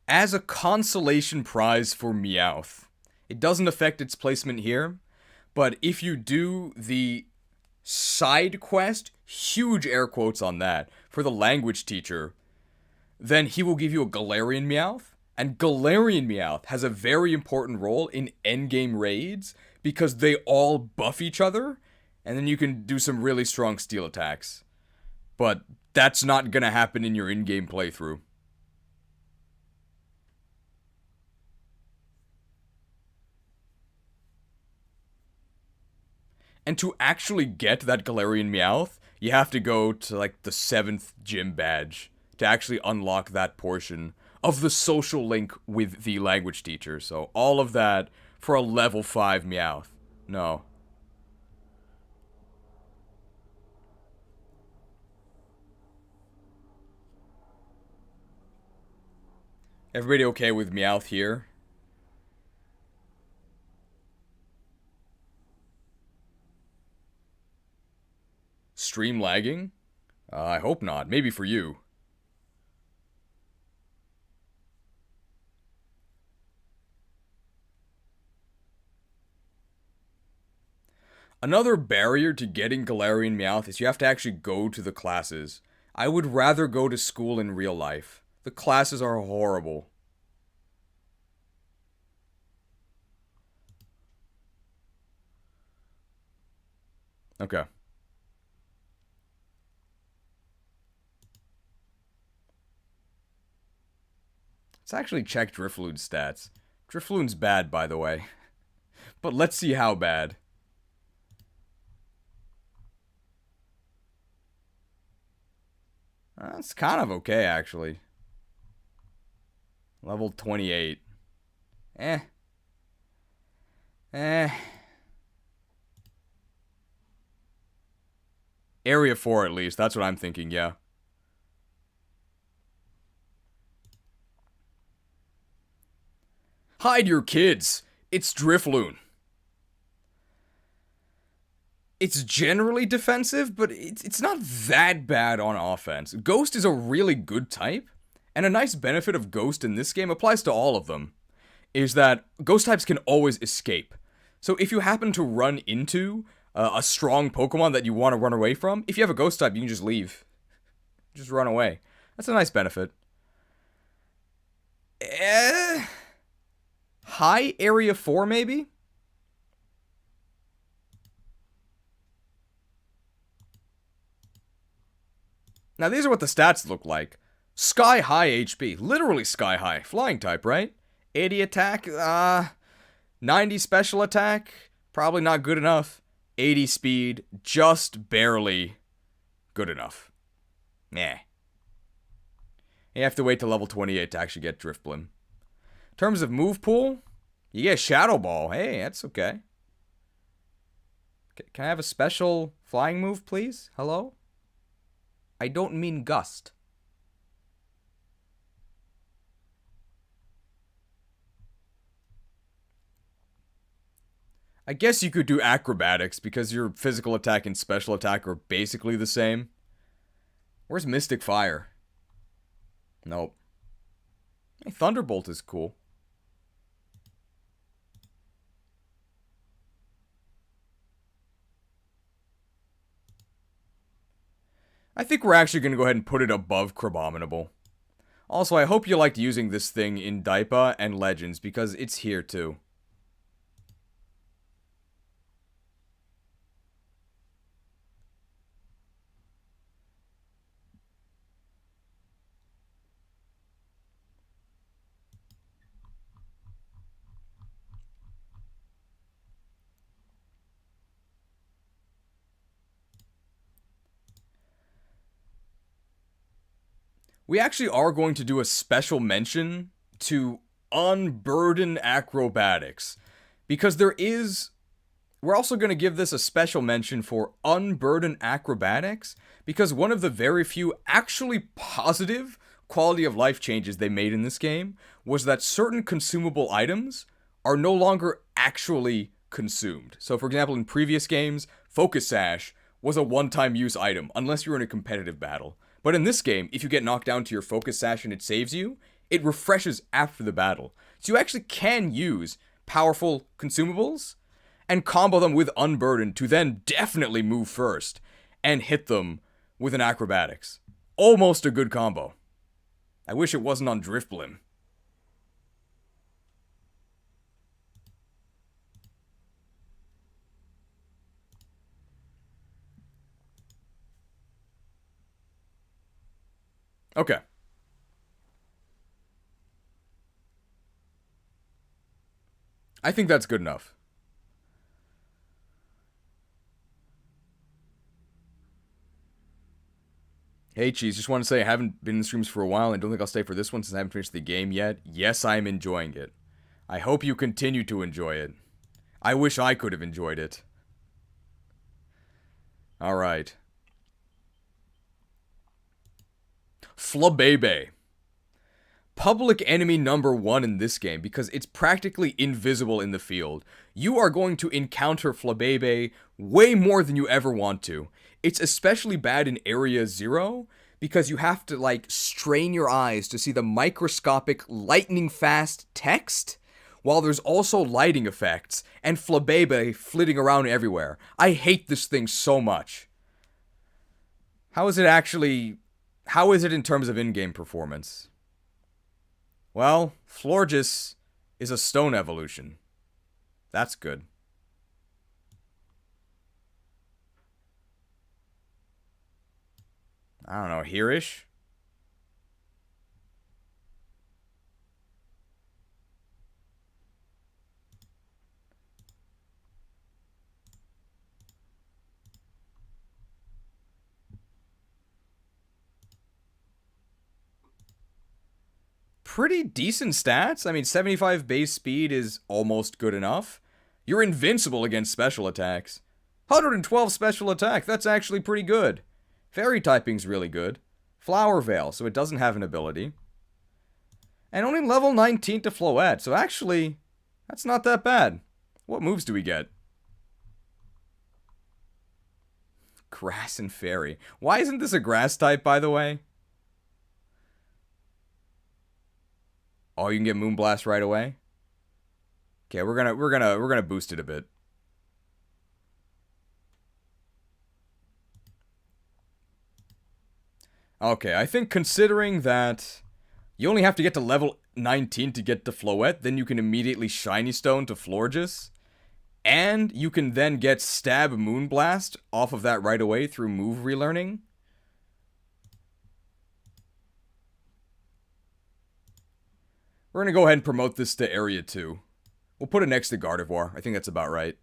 A: As a consolation prize for Meowth. It doesn't affect its placement here, but if you do the side quest, huge air quotes on that, for the language teacher, then he will give you a Galarian Meowth, and Galarian Meowth has a very important role in endgame raids because they all buff each other, and then you can do some really strong steel attacks. But that's not gonna happen in your in-game playthrough. And to actually get that Galarian Meowth, you have to go to like the 7th gym badge to actually unlock that portion of the social link with the language teacher. So all of that for a level 5 Meowth. No. Everybody okay with Meowth here? Stream lagging? I hope not. Maybe for you. Another barrier to getting Galarian Meowth is you have to actually go to the classes. I would rather go to school in real life. The classes are horrible. Okay. Let's actually check Drifloon's stats. Drifloon's bad, by the way. But let's see how bad. That's kind of okay, actually. Level 28. Eh. Area 4 at least, that's what I'm thinking, yeah. Hide your kids! It's Drifloon. It's generally defensive, but it's not that bad on offense. Ghost is a really good type, and a nice benefit of Ghost in this game applies to all of them, is that Ghost types can always escape. So if you happen to run into a strong Pokemon that you want to run away from, if you have a Ghost type, you can just leave. Just run away. That's a nice benefit. High Area 4, maybe? Now, these are what the stats look like. Sky high HP. Literally sky high. Flying type, right? 80 attack. 90 special attack. Probably not good enough. 80 speed. Just barely good enough. Nah. You have to wait till level 28 to actually get Drifblim. In terms of move pool, you get Shadow Ball. Hey, that's okay. Can I have a special flying move, please? Hello? I don't mean Gust. I guess you could do Acrobatics because your physical attack and special attack are basically the same. Where's Mystic Fire? Nope. Hey, Thunderbolt is cool. I think we're actually going to go ahead and put it above Crabominable. Also, I hope you liked using this thing in Daipa and Legends, because it's here too. We actually are going to do a special mention to Unburden Acrobatics. Because we're also going to give this a special mention for Unburden Acrobatics. Because one of the very few actually positive quality of life changes they made in this game was that certain consumable items are no longer actually consumed. So for example, in previous games, Focus Sash was a one-time use item, unless you're in a competitive battle. But in this game, if you get knocked down to your Focus Sash and it saves you, it refreshes after the battle. So you actually can use powerful consumables and combo them with Unburden to then definitely move first and hit them with an Acrobatics. Almost a good combo. I wish it wasn't on Drifblim. Okay. I think that's good enough. Hey Cheese, just want to say I haven't been in streams for a while and don't think I'll stay for this one since I haven't finished the game yet. Yes, I'm enjoying it. I hope you continue to enjoy it. I wish I could have enjoyed it. Alright. Flabebe. Public enemy number 1 in this game because it's practically invisible in the field. You are going to encounter Flabebe way more than you ever want to. It's especially bad in Area 0 because you have to like strain your eyes to see the microscopic lightning fast text while there's also lighting effects and Flabebe flitting around everywhere. I hate this thing so much. How is it in terms of in-game performance? Well, Florges is a stone evolution. That's good. I don't know, here-ish? pretty decent stats. I mean, 75 base speed is almost good enough. You're invincible against special attacks. 112 special attack, that's actually pretty good. Fairy typing's really good. Flower Veil, so it doesn't have an ability. And only level 19 to Floette, so actually, that's not that bad. What moves do we get? Grass and Fairy. Why isn't this a grass type, by the way? Oh, you can get Moonblast right away? Okay, we're gonna boost it a bit. Okay, I think considering that you only have to get to level 19 to get to Floette, then you can immediately Shiny Stone to Florges, and you can then get Stab Moonblast off of that right away through move relearning. We're gonna go ahead and promote this to Area 2. We'll put it next to Gardevoir. I think that's about right.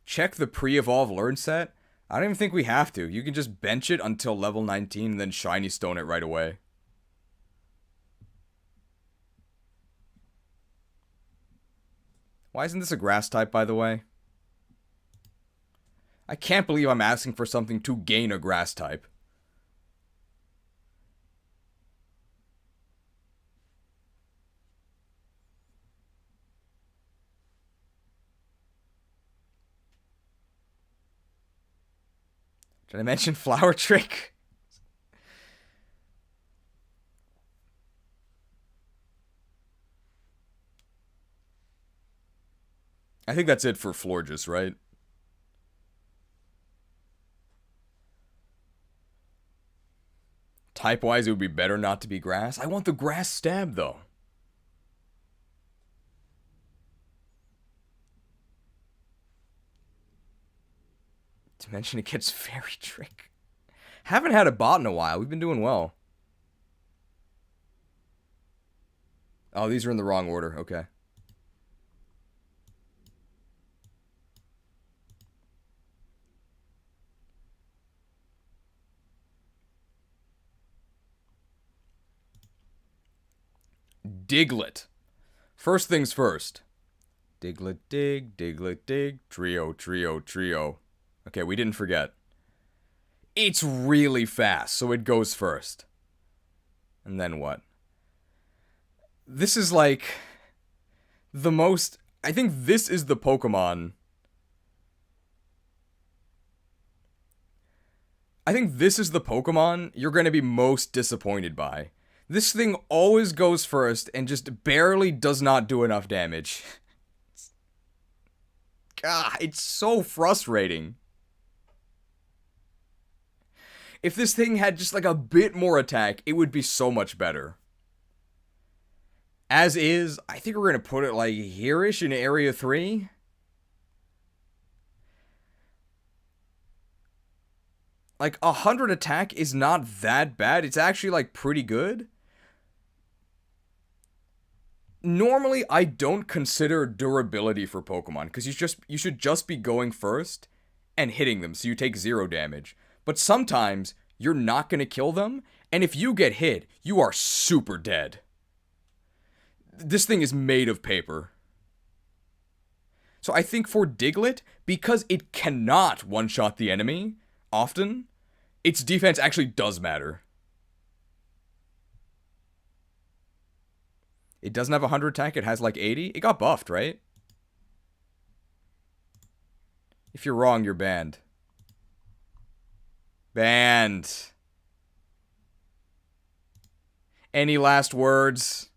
A: Check the pre-evolve learn set. I don't even think we have to. You can just bench it until level 19 and then Shiny Stone it right away. Why isn't this a grass type, by the way? I can't believe I'm asking for something to gain a grass type. Did I mention Flower Trick? I think that's it for Florges, right? Type-wise, it would be better not to be grass. I want the grass stab, though. To mention it gets Fairy Trick. Haven't had a bot in a while. We've been doing well. Oh, these are in the wrong order. Okay. Diglett. First things first. Diglett dig, Diglett dig, trio, trio, trio. Okay, we didn't forget. It's really fast, so it goes first. And then what? This is like the most... I think this is the Pokemon... I think this is the Pokemon you're going to be most disappointed by. This thing always goes first and just barely does not do enough damage. God, it's so frustrating. If this thing had just like a bit more attack, it would be so much better. As is, I think we're going to put it like here-ish in Area 3. Like 100 attack is not that bad. It's actually like pretty good. Normally, I don't consider durability for Pokemon because you should just be going first and hitting them so you take 0 damage. But sometimes you're not going to kill them, and if you get hit, you are super dead. This thing is made of paper. So I think for Diglett, because it cannot one-shot the enemy often, its defense actually does matter. It doesn't have 100 attack, it has like 80. It got buffed, right? If you're wrong, you're banned. Banned. Any last words?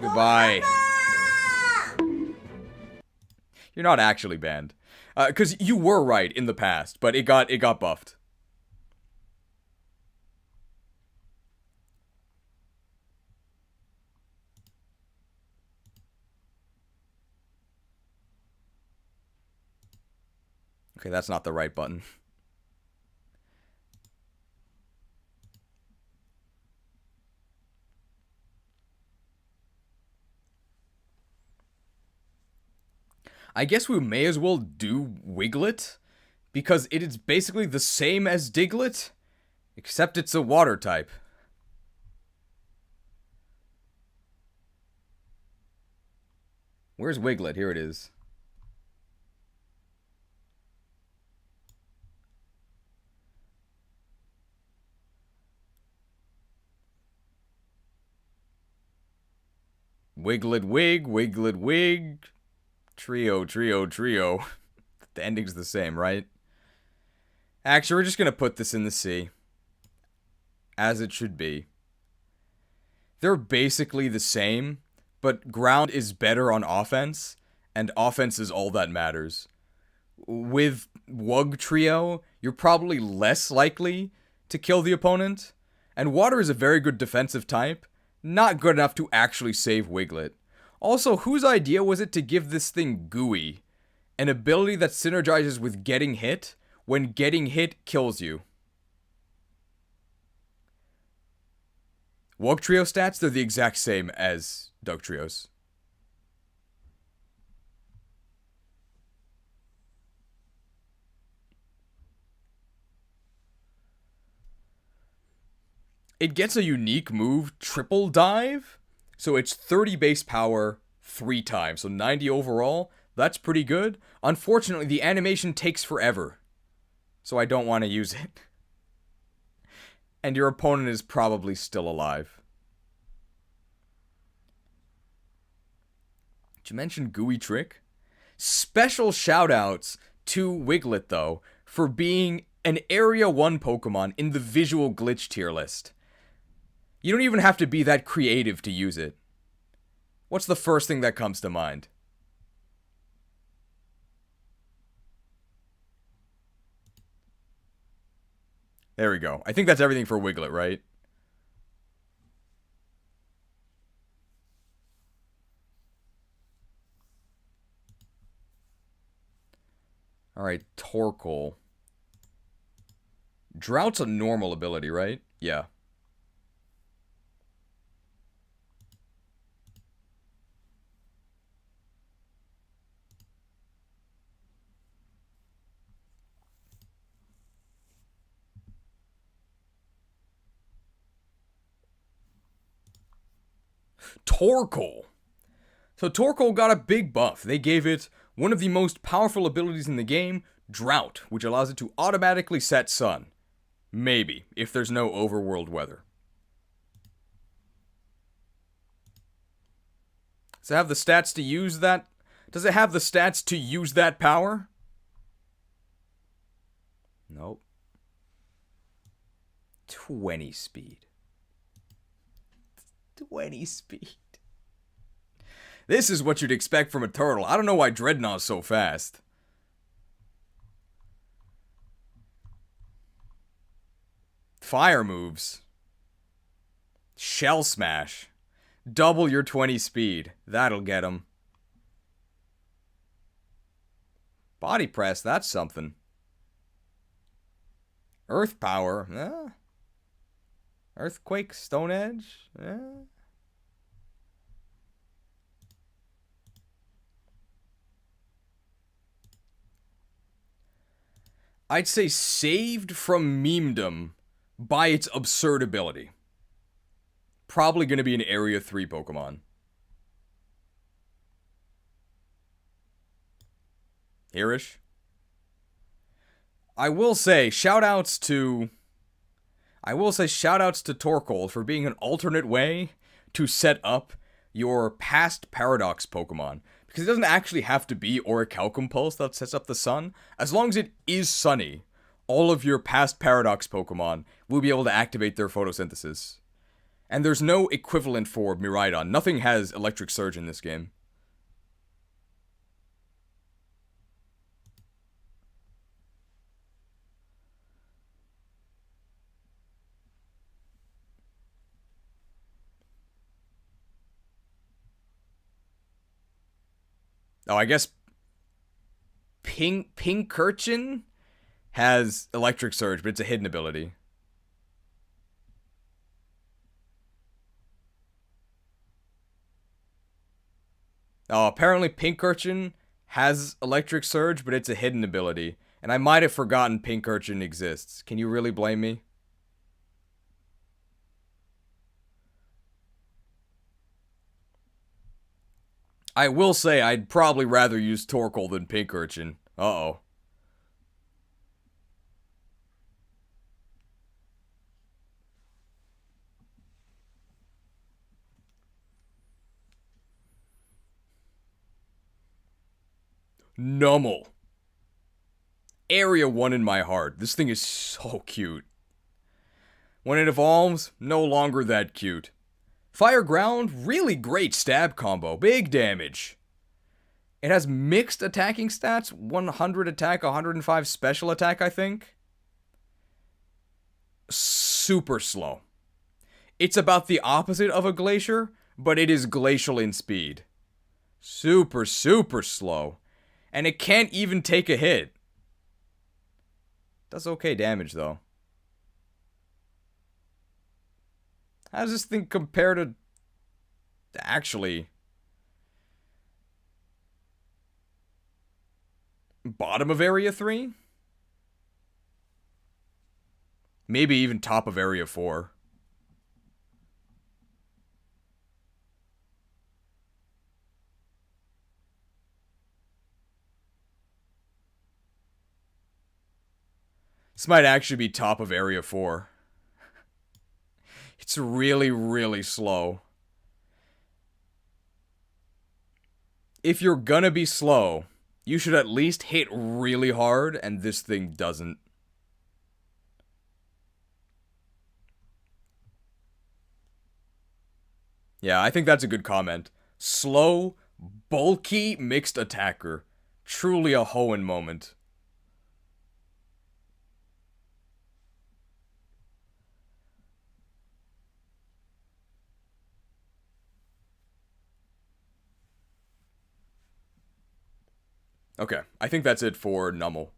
A: Goodbye. You're not actually banned. Because you were right in the past, but it got buffed. Okay, that's not the right button. I guess we may as well do Wiglet, because it is basically the same as Diglett, except it's a water type. Where's Wiglet? Here it is. Wiglet Wig, Wiglet Wig. Trio, trio, trio. The ending's the same, right? Actually, we're just gonna put this in the sea. As it should be. They're basically the same, but ground is better on offense, and offense is all that matters. With Wug Trio, you're probably less likely to kill the opponent, and water is a very good defensive type, not good enough to actually save Wiglet. Also, whose idea was it to give this thing Gooey, an ability that synergizes with getting hit when getting hit kills you? Wug Trio stats, they're the exact same as Doug Trio's. It gets a unique move, Triple Dive. So it's 30 base power 3 times. So 90 overall. That's pretty good. Unfortunately, the animation takes forever. So I don't want to use it. And your opponent is probably still alive. Did you mention Gooey Trick? Special shoutouts to Wiglet, though, for being an Area 1 Pokemon in the visual glitch tier list. You don't even have to be that creative to use it. What's the first thing that comes to mind? There we go. I think that's everything for Wiglet, right? Alright, Torkoal. Drought's a normal ability, right? Yeah. Torkoal. So Torkoal got a big buff. They gave it one of the most powerful abilities in the game, Drought, which allows it to automatically set sun. Maybe, if there's no overworld weather. Does it have the stats to use that? Does it have the stats to use that power? Nope. 20 speed. 20 speed. This is what you'd expect from a turtle. I don't know why Dreadnought's so fast. Fire moves. Shell Smash. Double your 20 speed. That'll get him. Body Press, that's something. Earth Power. Earthquake, Stone Edge. I'd say saved from memedom by its absurd ability. Probably going to be an Area 3 Pokemon. Hereish. I will say shoutouts to Torkoal for being an alternate way to set up your past Paradox Pokemon. Because it doesn't actually have to be Orichalcum Pulse that sets up the sun. As long as it is sunny, all of your past Paradox Pokemon will be able to activate their photosynthesis. And there's no equivalent for Miraidon. Nothing has Electric Surge in this game. Oh, I guess Pincurchin has Electric Surge, but it's a hidden ability. Oh, apparently Pincurchin has Electric Surge, but it's a hidden ability. And I might have forgotten Pink Urchin exists. Can you really blame me? I will say I'd probably rather use Torkoal than Pink Urchin. Uh-oh. Nummel. Area 1 in my heart. This thing is so cute. When it evolves, no longer that cute. Fire Ground, really great stab combo. Big damage. It has mixed attacking stats. 100 attack, 105 special attack, I think. Super slow. It's about the opposite of a glacier, but it is glacial in speed. Super, super slow. And it can't even take a hit. Does okay damage, though. How does this thing compare to... actually... bottom of Area 3? Maybe even top of Area 4. This might actually be top of Area 4. It's really, really slow. If you're gonna be slow, you should at least hit really hard, and this thing doesn't. Yeah, I think that's a good comment. Slow, bulky, mixed attacker. Truly a Hoenn moment. Okay, I think that's it for Nummel.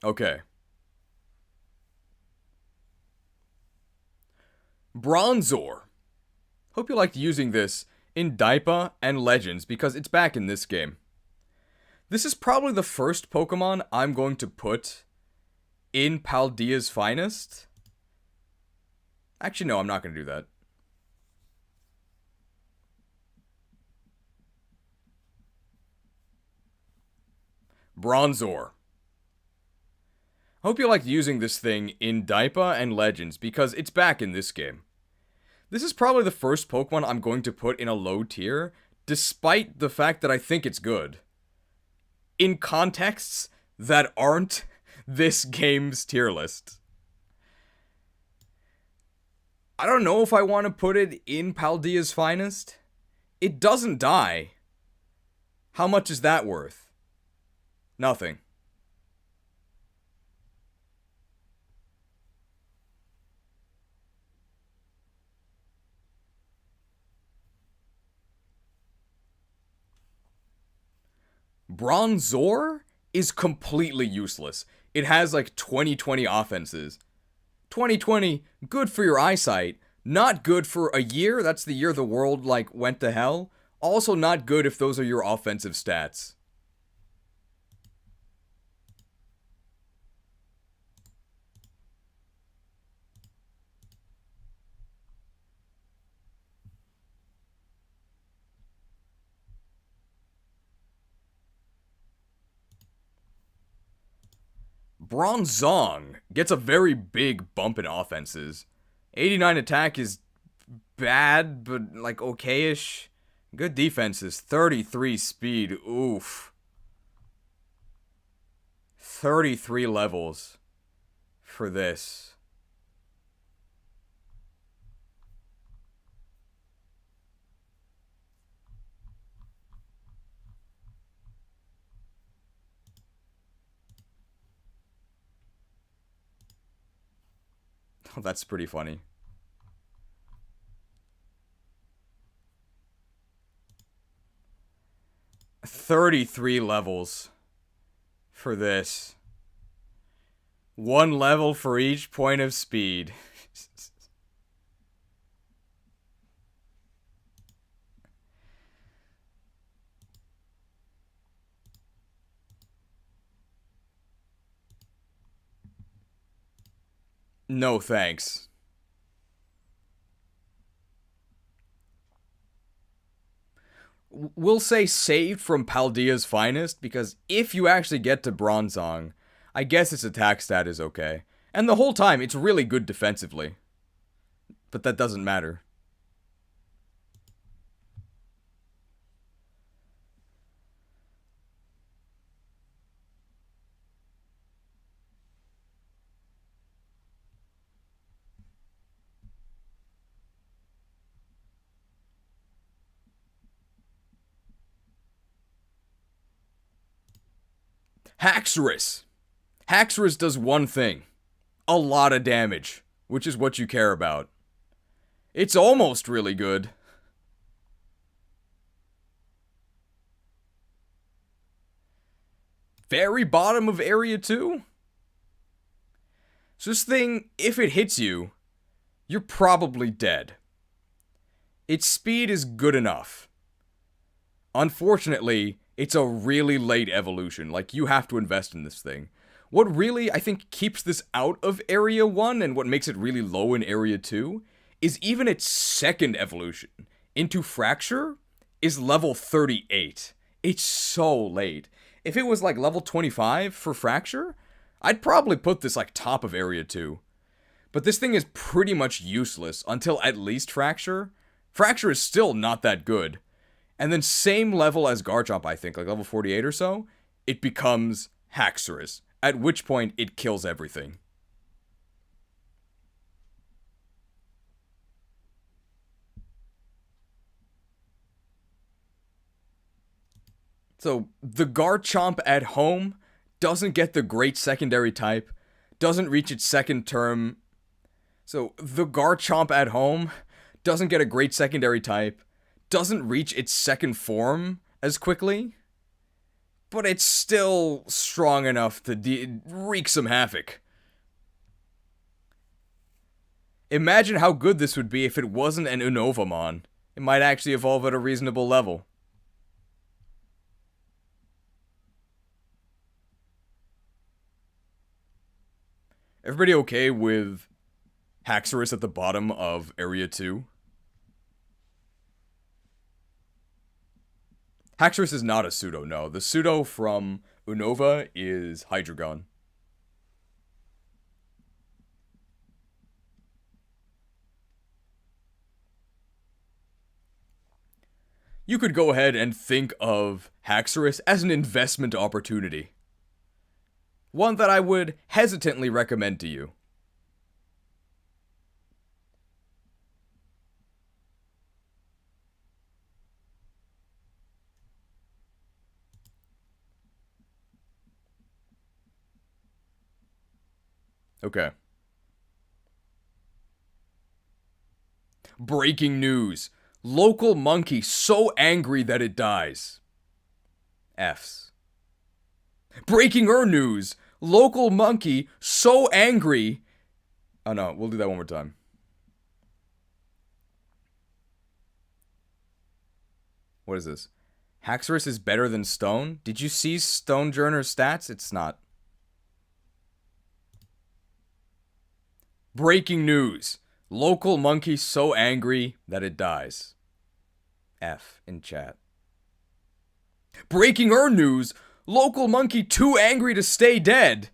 A: Okay. Bronzor. Hope you liked using this in Daipa and Legends because it's back in this game. This is probably the first Pokemon I'm going to put in Paldea's Finest. Actually, no, I'm not going to do that. Bronzor. Hope you liked using this thing in Daipa and Legends because it's back in this game. This is probably the first Pokemon I'm going to put in a low tier, despite the fact that I think it's good. In contexts that aren't this game's tier list. I don't know if I want to put it in Paldea's Finest. It doesn't die. How much is that worth? Nothing. Bronzor is completely useless. It has like 20/20 offenses. 20/20, good for your eyesight. Not good for a year. That's the year the world like went to hell. Also not good if those are your offensive stats. Bronzong gets a very big bump in offenses. 89 attack is bad, but like okayish. Good defenses. 33 speed. Oof. 33 levels for this. Oh, that's pretty funny. $33 levels for this. 1 level for each point of speed. No thanks. We'll say saved from Paldea's finest, because if you actually get to Bronzong, I guess its attack stat is okay. And the whole time, it's really good defensively. But that doesn't matter. Haxorus. Haxorus does one thing. A lot of damage, which is what you care about. It's almost really good. Very bottom of area 2? So this thing, if it hits you, you're probably dead. Its speed is good enough. Unfortunately, it's a really late evolution. Like, you have to invest in this thing. What really, I think, keeps this out of Area 1 and what makes it really low in Area 2 is even its second evolution into Fracture is level 38. It's so late. If it was like level 25 for Fracture, I'd probably put this like top of Area 2. But this thing is pretty much useless until at least Fracture. Fracture is still not that good. And then same level as Garchomp, I think, like level 48 or so, it becomes Haxorus, at which point it kills everything. So, the Garchomp at home doesn't get the great secondary type, doesn't reach its second term. So, the Garchomp at home doesn't get a great secondary type, doesn't reach its second form as quickly, but it's still strong enough to wreak some havoc. Imagine how good this would be if it wasn't an Unovamon. It might actually evolve at a reasonable level. Everybody okay with Haxorus at the bottom of Area 2? Haxorus is not a pseudo, no. The pseudo from Unova is Hydreigon. You could go ahead and think of Haxorus as an investment opportunity. One that I would hesitantly recommend to you. Okay. Breaking news. Local monkey so angry that it dies. F's. Breaking news. Local monkey so angry. Oh no, we'll do that one more time. What is this? Haxorus is better than Stone? Did you see Stonejourner's stats? It's not. Breaking news. Local monkey so angry that it dies. F in chat. Breaking news. Local monkey too angry to stay dead.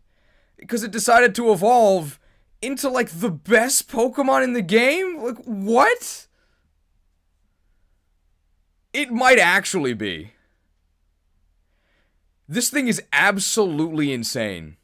A: Because it decided to evolve into like the best Pokemon in the game? Like, what? It might actually be. This thing is absolutely insane.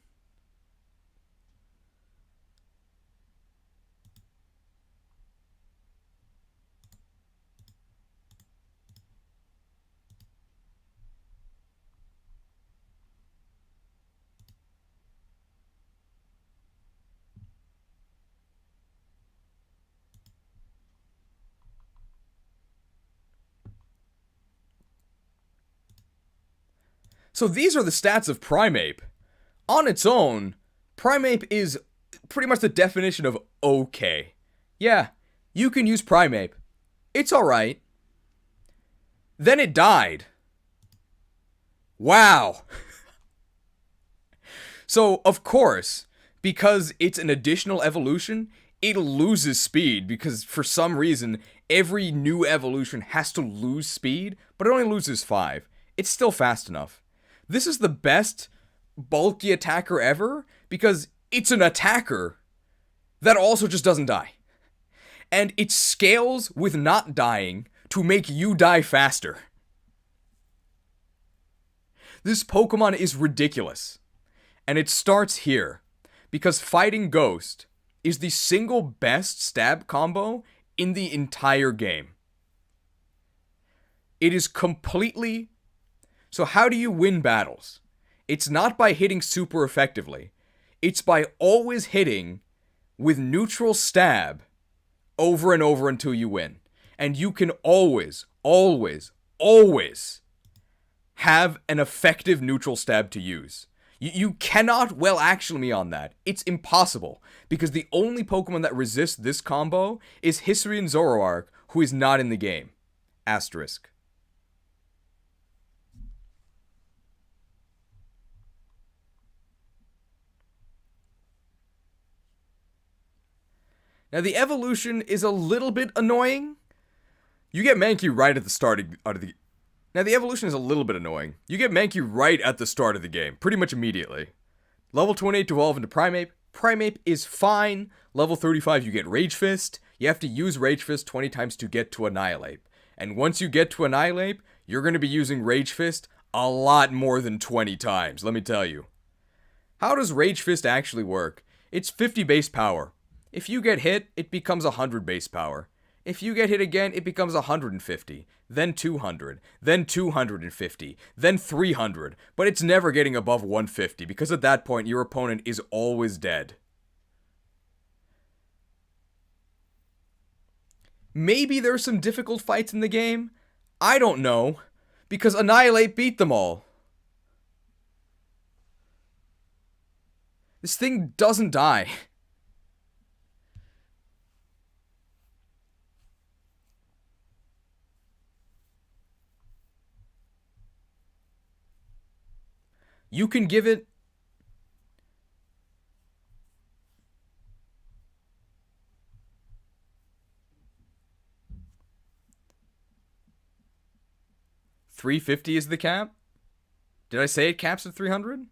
A: So these are the stats of Primeape. On its own, Primeape is pretty much the definition of okay. Yeah, you can use Primeape. It's alright. Then it died. Wow. So, of course, because it's an additional evolution, it loses speed because for some reason, every new evolution has to lose speed, but it only loses 5. It's still fast enough. This is the best bulky attacker ever because it's an attacker that also just doesn't die. And it scales with not dying to make you die faster. This Pokemon is ridiculous. And it starts here, because Fighting Ghost is the single best stab combo in the entire game. It is completely... So how do you win battles? It's not by hitting super effectively. It's by always hitting with neutral stab over and over until you win. And you can always, always, always have an effective neutral stab to use. You cannot well actually me on that. It's impossible, because the only Pokemon that resists this combo is Hisuian Zoroark, who is not in the game. Asterisk. Now the evolution is a little bit annoying. You get Mankey right at the start of the... Now, the evolution is a little bit annoying. You get Mankey right at the start of the game, pretty much immediately. Level 28 to evolve into Primeape. Primeape is fine. Level 35, you get Rage Fist. You have to use Rage Fist 20 times to get to Annihilate. And once you get to Annihilate, you're going to be using Rage Fist a lot more than 20 times, let me tell you. How does Rage Fist actually work? It's 50 base power. If you get hit, it becomes 100 base power. If you get hit again, it becomes 150, then 200, then 250, then 300, but it's never getting above 150 because at that point your opponent is always dead. Maybe there's some difficult fights in the game? I don't know, because Annihilate beat them all. This thing doesn't die. You can give it... $350 is the cap? Did I say it caps at 300?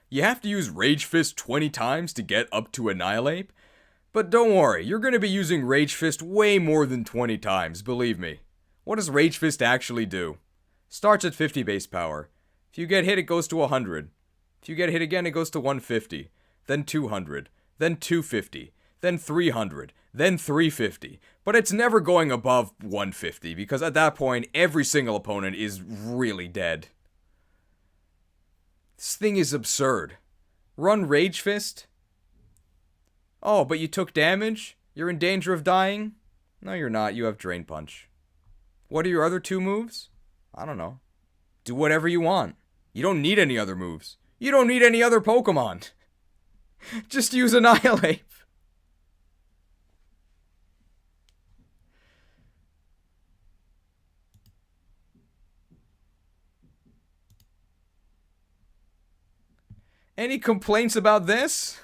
A: You have to use Rage Fist 20 times to get up to Annihilate? But don't worry, you're going to be using Rage Fist way more than 20 times, believe me. What does Rage Fist actually do? Starts at 50 base power. If you get hit, it goes to 100. If you get hit again, it goes to 150. Then 200. Then 250. Then 300. Then 350. But it's never going above 150, because at that point, every single opponent is really dead. This thing is absurd. Run Rage Fist? Oh, but you took damage? You're in danger of dying? No, you're not. You have Drain Punch. What are your other 2 moves? I don't know. Do whatever you want. You don't need any other moves. You don't need any other Pokemon. Just use Annihilate. Any complaints about this?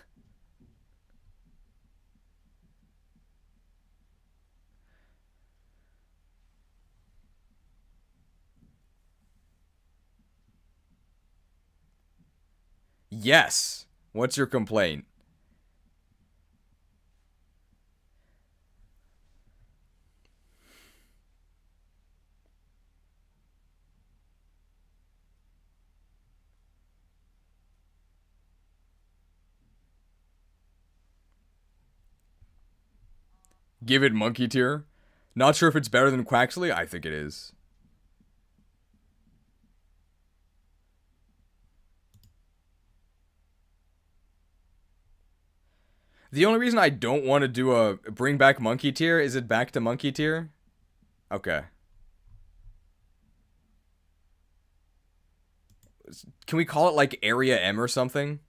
A: Yes. What's your complaint? Give it Monkey Tier? Not sure if it's better than Quaxley? I think it is. The only reason I don't want to do a bring back monkey tier is it back to monkey tier? Okay. Can we call it like Area M or something?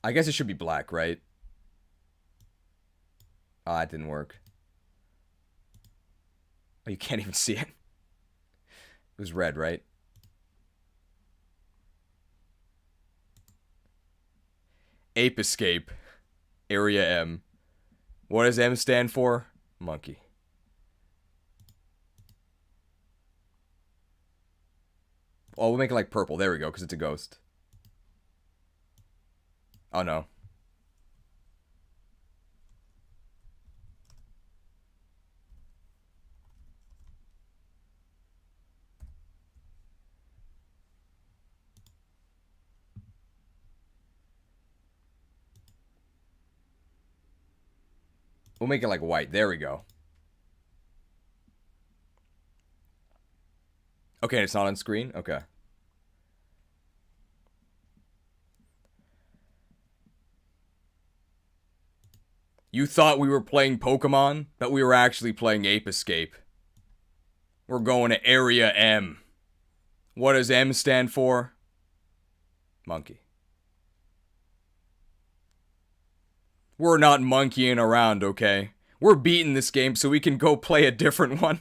A: I guess it should be black, right? Ah, it didn't work. Oh, you can't even see it. It was red, right? Ape Escape. Area M. What does M stand for? Monkey. Oh, we'll make it like purple. There we go, because it's a ghost. Oh, no. We'll make it like white. There we go. Okay, it's not on screen? Okay. You thought we were playing Pokemon, but we were actually playing Ape Escape. We're going to Area M. What does M stand for? Monkey. We're not monkeying around, okay? We're beating this game so we can go play a different one.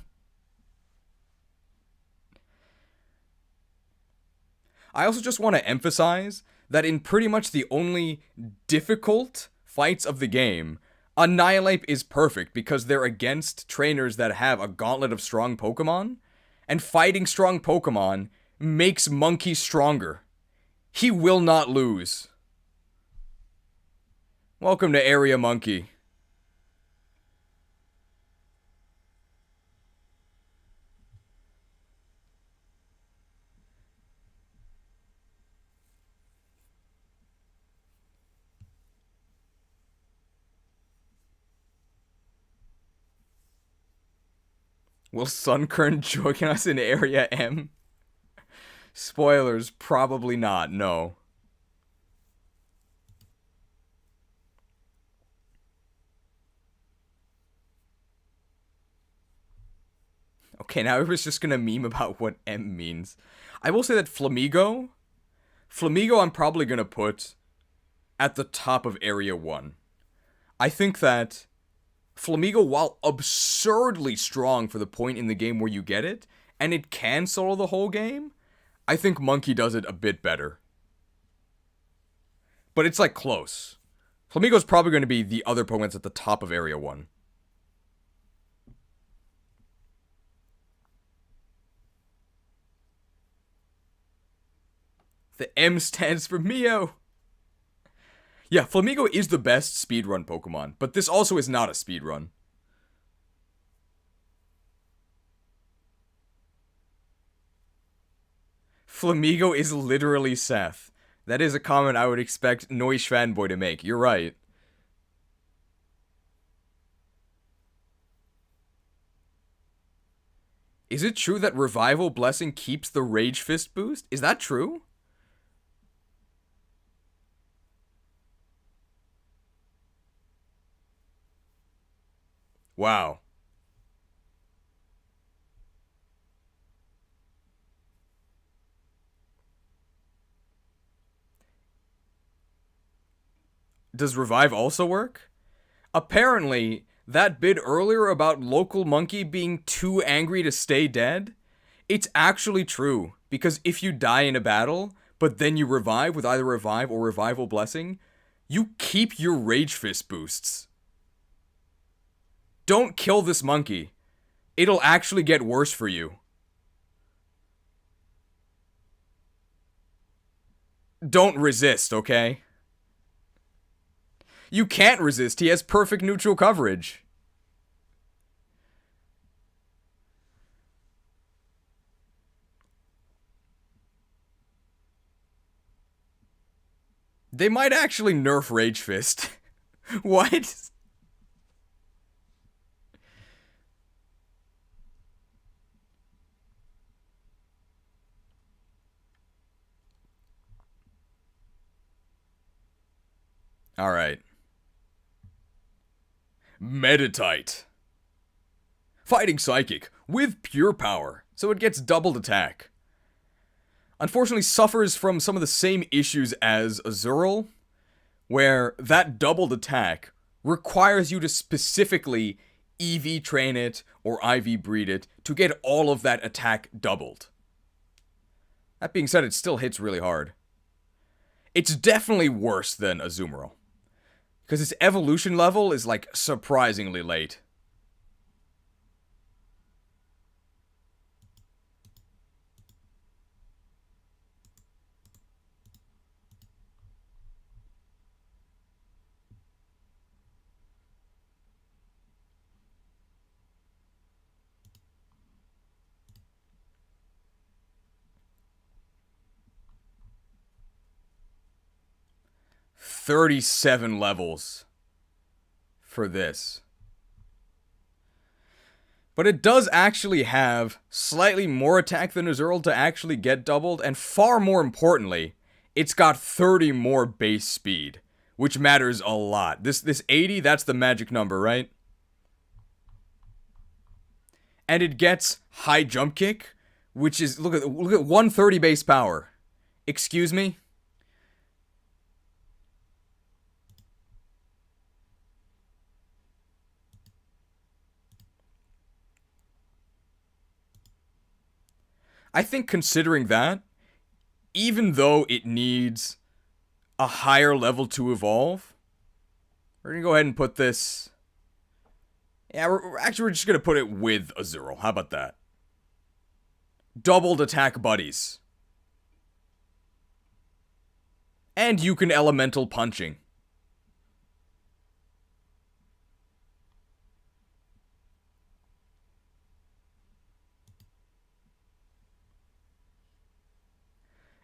A: I also just want to emphasize that in pretty much the only difficult fights of the game, Annihilate is perfect because they're against trainers that have a gauntlet of strong Pokemon, and fighting strong Pokemon makes Monkey stronger. He will not lose. Welcome to Area Monkey. Will Sunkern join us in Area M? Spoilers, probably not, no. Okay, now everyone's just gonna meme about what M means. I will say that Flamigo I'm probably gonna put at the top of Area 1. I think that Flamigo, while absurdly strong for the point in the game where you get it, and it can solo the whole game, I think Monkey does it a bit better. But it's like close. Flamigo's probably going to be the other Pokemon's at the top of Area 1. The M stands for Mio. Yeah, Flamigo is the best speedrun Pokemon, but this also is not a speedrun. Flamigo is literally Seth. That is a comment I would expect Noish Fanboy to make. You're right. Is it true that Revival Blessing keeps the Rage Fist boost? Is that true? Wow. Does Revive also work? Apparently, that bit earlier about local monkey being too angry to stay dead, it's actually true. Because if you die in a battle, but then you revive with either Revive or Revival Blessing, you keep your Rage Fist boosts. Don't kill this monkey. It'll actually get worse for you. Don't resist, okay? You can't resist. He has perfect neutral coverage. They might actually nerf Rage Fist. What? Alright. Meditite. Fighting Psychic with pure power, so it gets doubled attack. Unfortunately suffers from some of the same issues as Azurill, where that doubled attack requires you to specifically EV train it or IV breed it to get all of that attack doubled. That being said, it still hits really hard. It's definitely worse than Azumarill, because its evolution level is like surprisingly late. $37 levels for this. But it does actually have slightly more attack than Azurill to actually get doubled, and far more importantly, it's got 30 more base speed, which matters a lot. This 80, that's the magic number, right? And it gets high jump kick, which is, look at 130 base power. Excuse me? I think considering that, even though it needs a higher level to evolve, we're going to go ahead and put this... Yeah, we're just going to put it with Azurill. How about that? Doubled attack buddies. And you can elemental punching.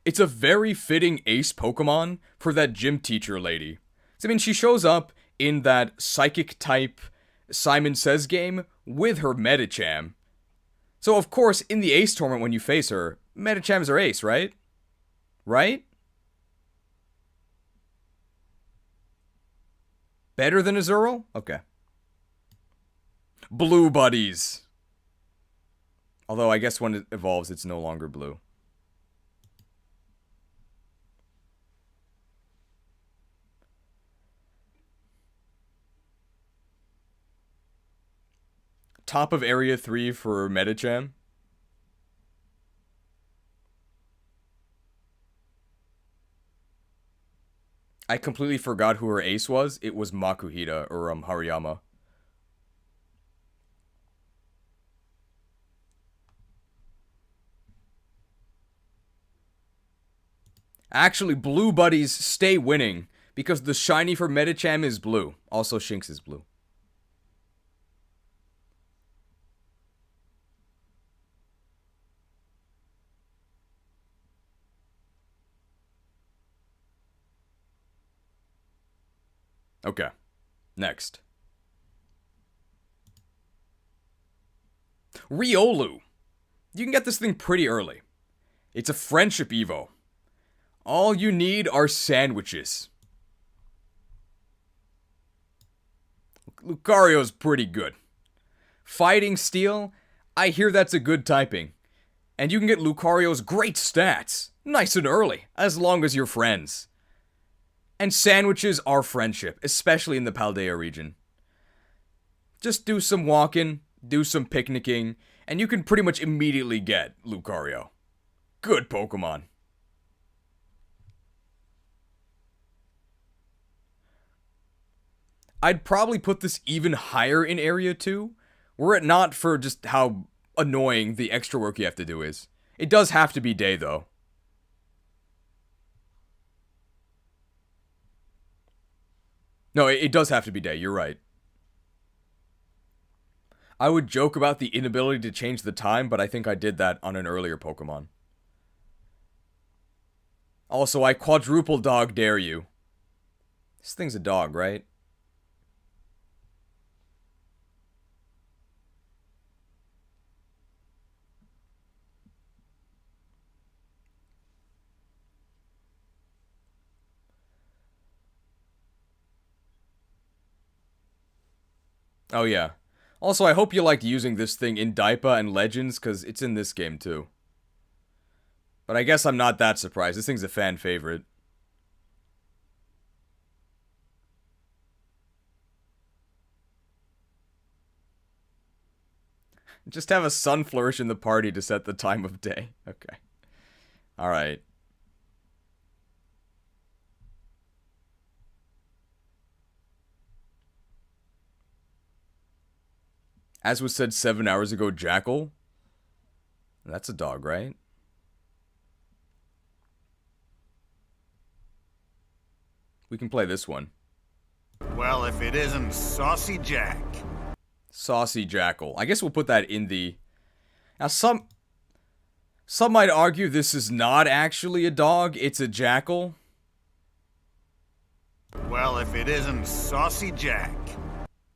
A: It's a very fitting ace Pokemon for that gym teacher lady. I mean, she shows up in that psychic type Simon Says game with her Medicham. So of course, in the ace tournament when you face her, Medichams are ace, right? Right? Better than Azurill? Okay. Blue buddies. Although I guess when it evolves, it's no longer blue. Top of Area 3 for Medicham. I completely forgot who her ace was. It was Makuhita, or Hariyama. Actually, blue buddies stay winning, because the shiny for Medicham is blue. Also, Shinx is blue. Okay, next. Riolu. You can get this thing pretty early. It's a friendship Evo. All you need are sandwiches. Lucario's pretty good. Fighting Steel, I hear that's a good typing. And you can get Lucario's great stats, nice and early, as long as you're friends. And sandwiches are friendship, especially in the Paldea region. Just do some walking, do some picnicking, and you can pretty much immediately get Lucario. Good Pokemon. I'd probably put this even higher in Area 2, were it not for just how annoying the extra work you have to do is. It does have to be day, though. No, it does have to be day, you're right. I would joke about the inability to change the time, but I think I did that on an earlier Pokemon. Also, I quadruple dog dare you. This thing's a dog, right? Oh, yeah. Also, I hope you liked using this thing in Daipa and Legends, because it's in this game, too. But I guess I'm not that surprised. This thing's a fan favorite. Just have a sun flourish in the party to set the time of day. Okay. Alright. As was said 7 hours ago, Jackal. That's a dog, right? We can play this one.
B: Well, if it isn't Saucy Jack.
A: Saucy Jackal. I guess we'll put that in the... Now, some might argue this is not actually a dog, it's a jackal.
B: Well, if it isn't Saucy Jack.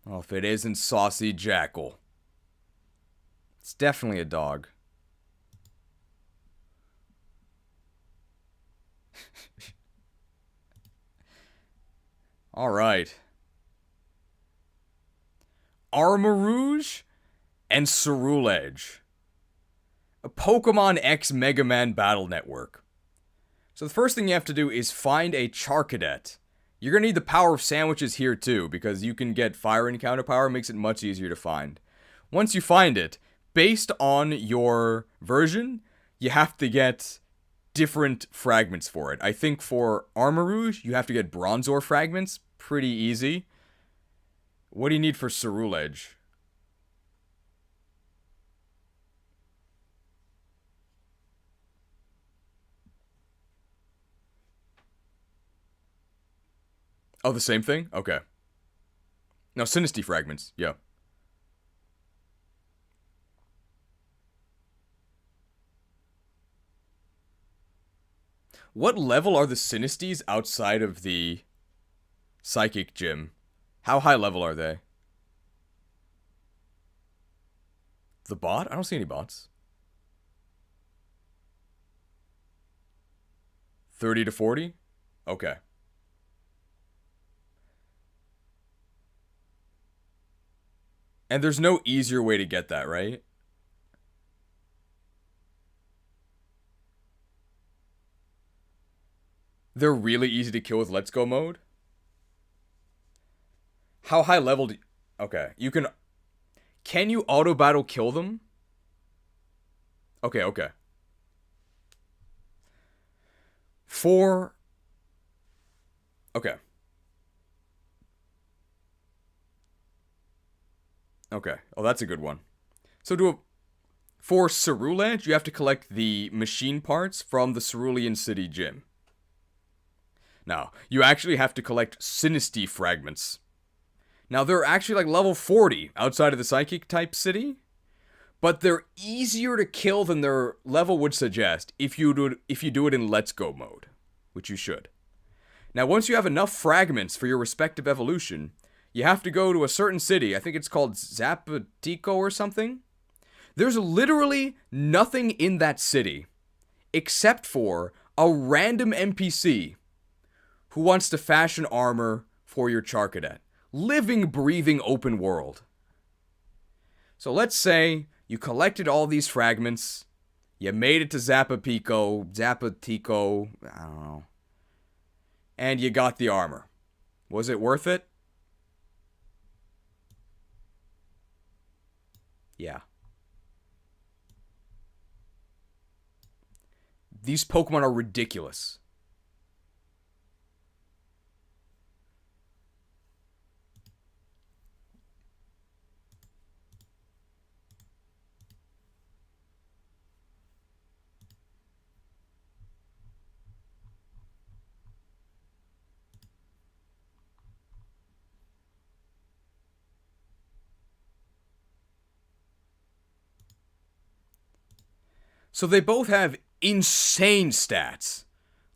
A: Well, if it isn't Saucy Jackal. It's definitely a dog. Alright. Armarouge and Ceruledge. A Pokemon X Mega Man Battle Network. So the first thing you have to do is find a Charcadet. You're going to need the power of sandwiches here too, because you can get fire encounter power, makes it much easier to find. Once you find it, based on your version, you have to get different fragments for it. I think for Armarouge, you have to get Bronzor fragments. Pretty easy. What do you need for Ceruledge? Oh, the same thing? Okay. No, Sinisty fragments. Yeah. What level are the Sinisties outside of the Psychic Gym? How high level are they? The bot? I don't see any bots. 30 to 40? Okay. And there's no easier way to get that, right? They're really easy to kill with Let's Go mode? How high level do you... Okay, you can... Can you auto-battle kill them? Okay, okay. For... Okay. Okay. Oh, that's a good one. So for Ceruledge, you have to collect the machine parts from the Cerulean City Gym. Now, you actually have to collect Sinisty fragments. Now, they're actually like level 40 outside of the Psychic type city, but they're easier to kill than their level would suggest if you do it in Let's Go mode, which you should. Now, once you have enough fragments for your respective evolution, you have to go to a certain city. I think it's called Zapatico or something. There's literally nothing in that city except for a random NPC who wants to fashion armor for your Charcadet. Living, breathing open world. So let's say you collected all these fragments, you made it to Zapatico, I don't know, and you got the armor. Was it worth it? Yeah. These Pokemon are ridiculous. So they both have insane stats.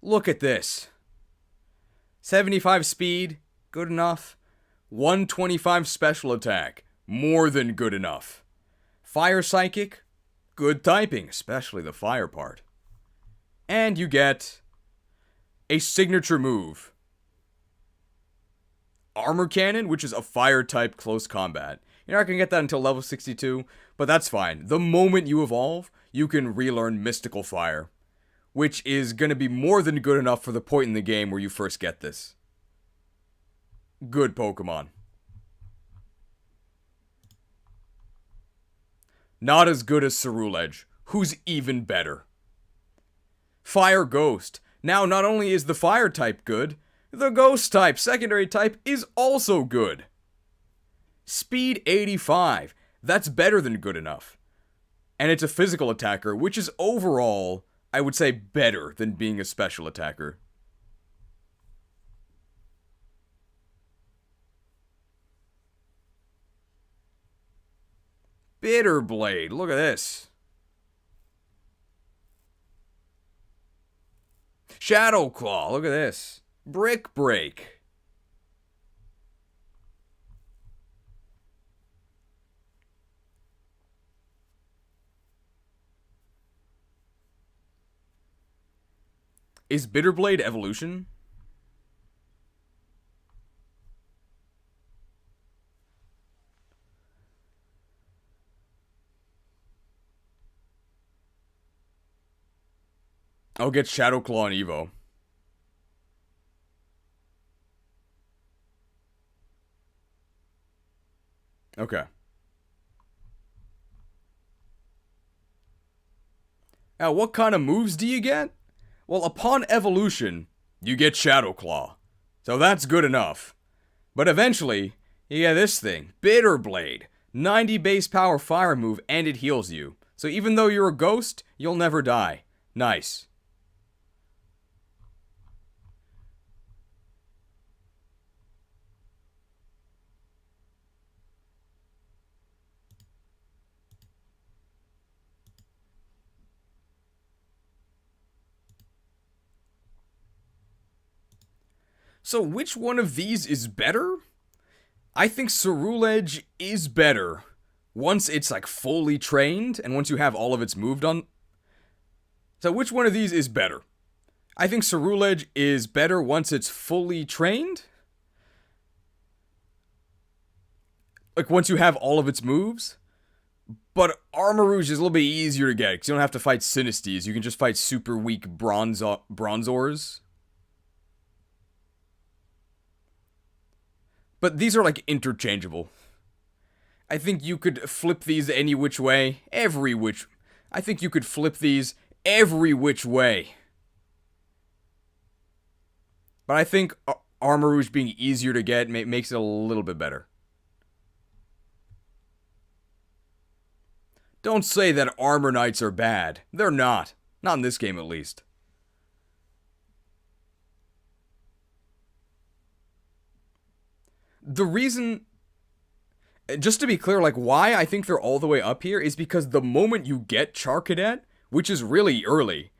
A: Look at this. 75 speed, good enough. 125 special attack, more than good enough. Fire Psychic, good typing, especially the fire part. And you get a signature move. Armor Cannon, which is a fire type close combat. You're not going to get that until level 62, but that's fine. The moment you evolve, you can relearn Mystical Fire, which is going to be more than good enough for the point in the game where you first get this. Good Pokemon. Not as good as Cerulege, who's even better. Fire Ghost. Now, not only is the Fire type good, the Ghost type, secondary type, is also good. Speed 85. That's better than good enough. And it's a physical attacker, which is overall, I would say, better than being a special attacker. Bitter Blade. Look at this. Shadow Claw. Look at this. Brick Break. Is Bitterblade evolution? I'll get Shadow Claw and Evo. Okay. Now, what kind of moves do you get? Well, upon evolution, you get Shadow Claw. So that's good enough. But eventually, you get this thing, Bitter Blade. 90 base power fire move, and it heals you. So even though you're a ghost, you'll never die. Nice. So which one of these is better? I think Cerulege is better once it's like fully trained and once you have all of its moved on. So which one of these is better? I think Cerulege is better once it's fully trained. Like once you have all of its moves. But Armarouge is a little bit easier to get because you don't have to fight Sinistes. You can just fight super weak Bronzors. But these are like interchangeable. I think you could flip these any which way, I think you could flip these every which way. But I think Armarouge being easier to get makes it a little bit better. Don't say that Armor Knights are bad. They're not. Not in this game, at least. The reason, just to be clear, like why I think they're all the way up here is because the moment you get Charcadet, which is really early,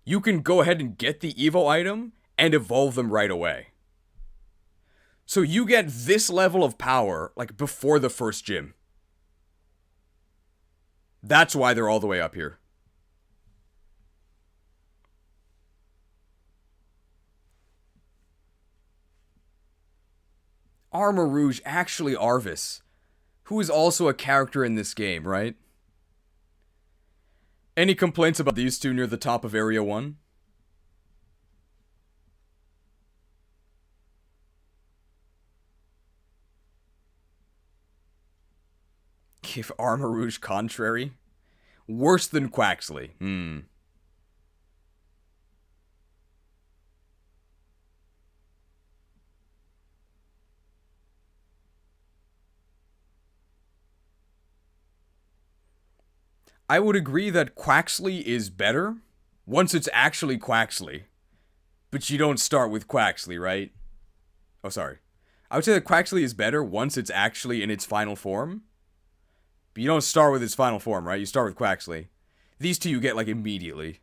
A: you can go ahead and get the Evo item and evolve them right away. So you get this level of power, like before the first gym. That's why they're all the way up here. Armarouge, actually Arvis, who is also a character in this game, right? Any complaints about these two near the top of Area 1? Give Armarouge contrary? Worse than Quaxley. I would agree that Quaxley is better once it's actually Quaxley. But you don't start with Quaxley, right? Oh, sorry. I would say that Quaxley is better once it's actually in its final form. But you don't start with its final form, right? You start with Quaxley. These two you get, like, immediately.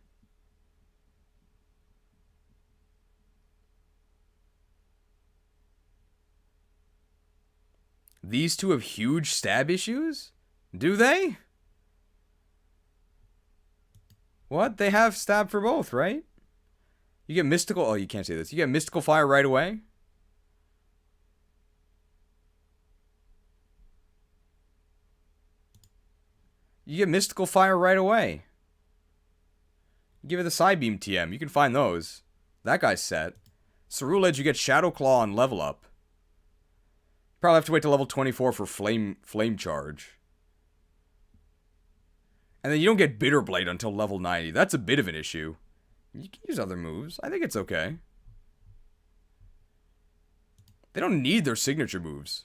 A: These two have huge stab issues? Do they? What? They have stab for both, right? You get mystical... Oh, you can't say this. You get mystical fire right away. You get Mystical Fire right away. Give it the Psybeam TM. You can find those. That guy's set. Ceruledge, you get Shadow Claw on level up. Probably have to wait till level 24 for Flame Charge. And then you don't get Bitter Blade until level 90. That's a bit of an issue. You can use other moves. I think it's okay. They don't need their signature moves.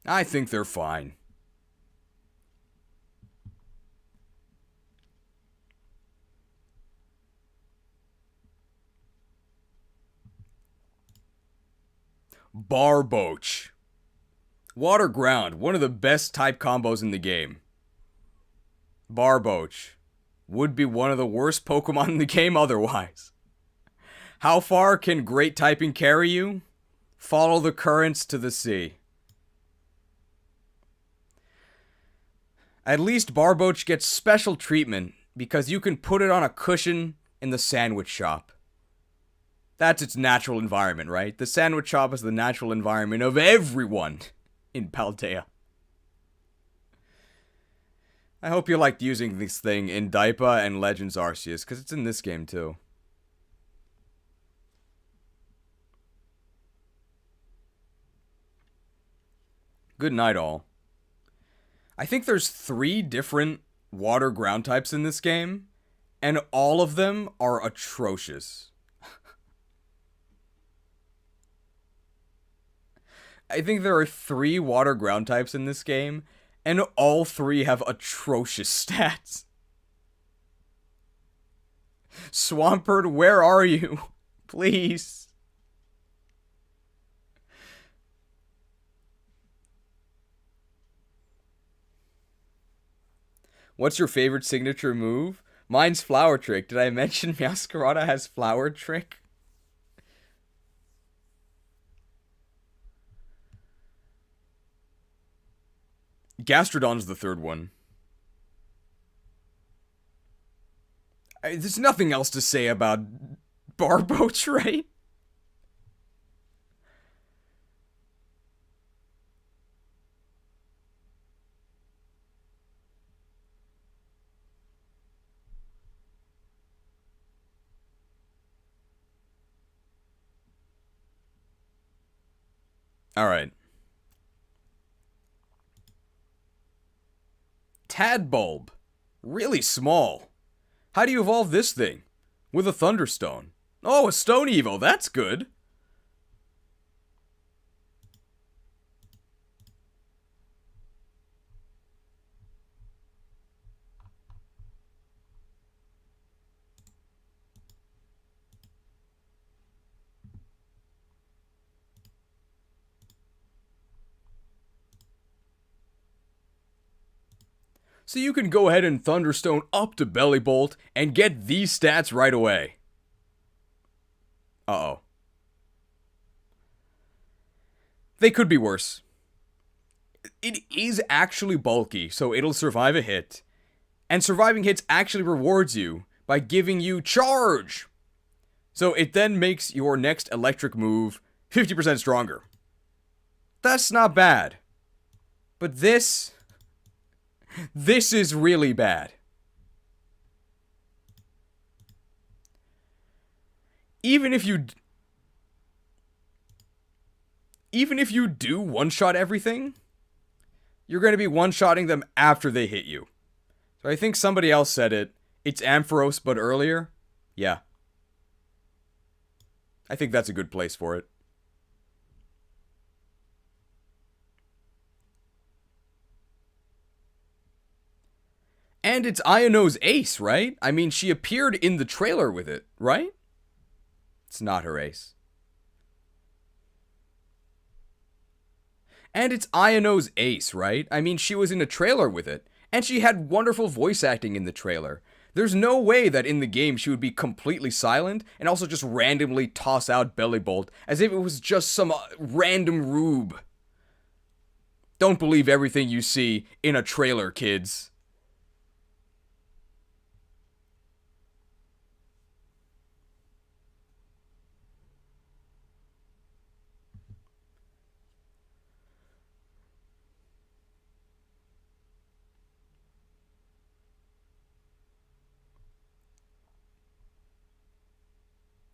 A: I think they're fine. Barboach. Water Ground, one of the best type combos in the game. Barboach would be one of the worst Pokemon in the game otherwise. How far can great typing carry you? Follow the currents to the sea. At least Barboach gets special treatment because you can put it on a cushion in the sandwich shop. That's its natural environment, right? The sandwich shop is the natural environment of everyone in Paldea. I hope you liked using this thing in Daipa and Legends Arceus, because it's in this game too. Good night, all. I think there's 3 different water ground types in this game, and all of them are atrocious. I think there are 3 water ground types in this game, and all 3 have atrocious stats. Swampert, where are you? Please. What's your favorite signature move? Mine's Flower Trick. Did I mention Meowscarada has Flower Trick? Gastrodon's the 3rd one. There's nothing else to say about Barboach, right? Alright. Tadbulb. Really small. How do you evolve this thing? With a Thunderstone. Oh, a Stone Evo. That's good. So you can go ahead and Thunderstone up to Bellybolt and get these stats right away. Uh-oh. They could be worse. It is actually bulky, so it'll survive a hit. And surviving hits actually rewards you by giving you Charge! So it then makes your next electric move 50% stronger. That's not bad. But this is really bad. Even if you do one-shot everything, you're going to be one-shotting them after they hit you. So I think somebody else said it. It's Ampharos, but earlier. Yeah. I think that's a good place for it. And it's Iono's ace, right? I mean, she appeared in the trailer with it, right? It's not her ace. And it's Iono's ace, right? I mean, she was in a trailer with it. And she had wonderful voice acting in the trailer. There's no way that in the game she would be completely silent and also just randomly toss out Bellybolt as if it was just some random rube. Don't believe everything you see in a trailer, kids.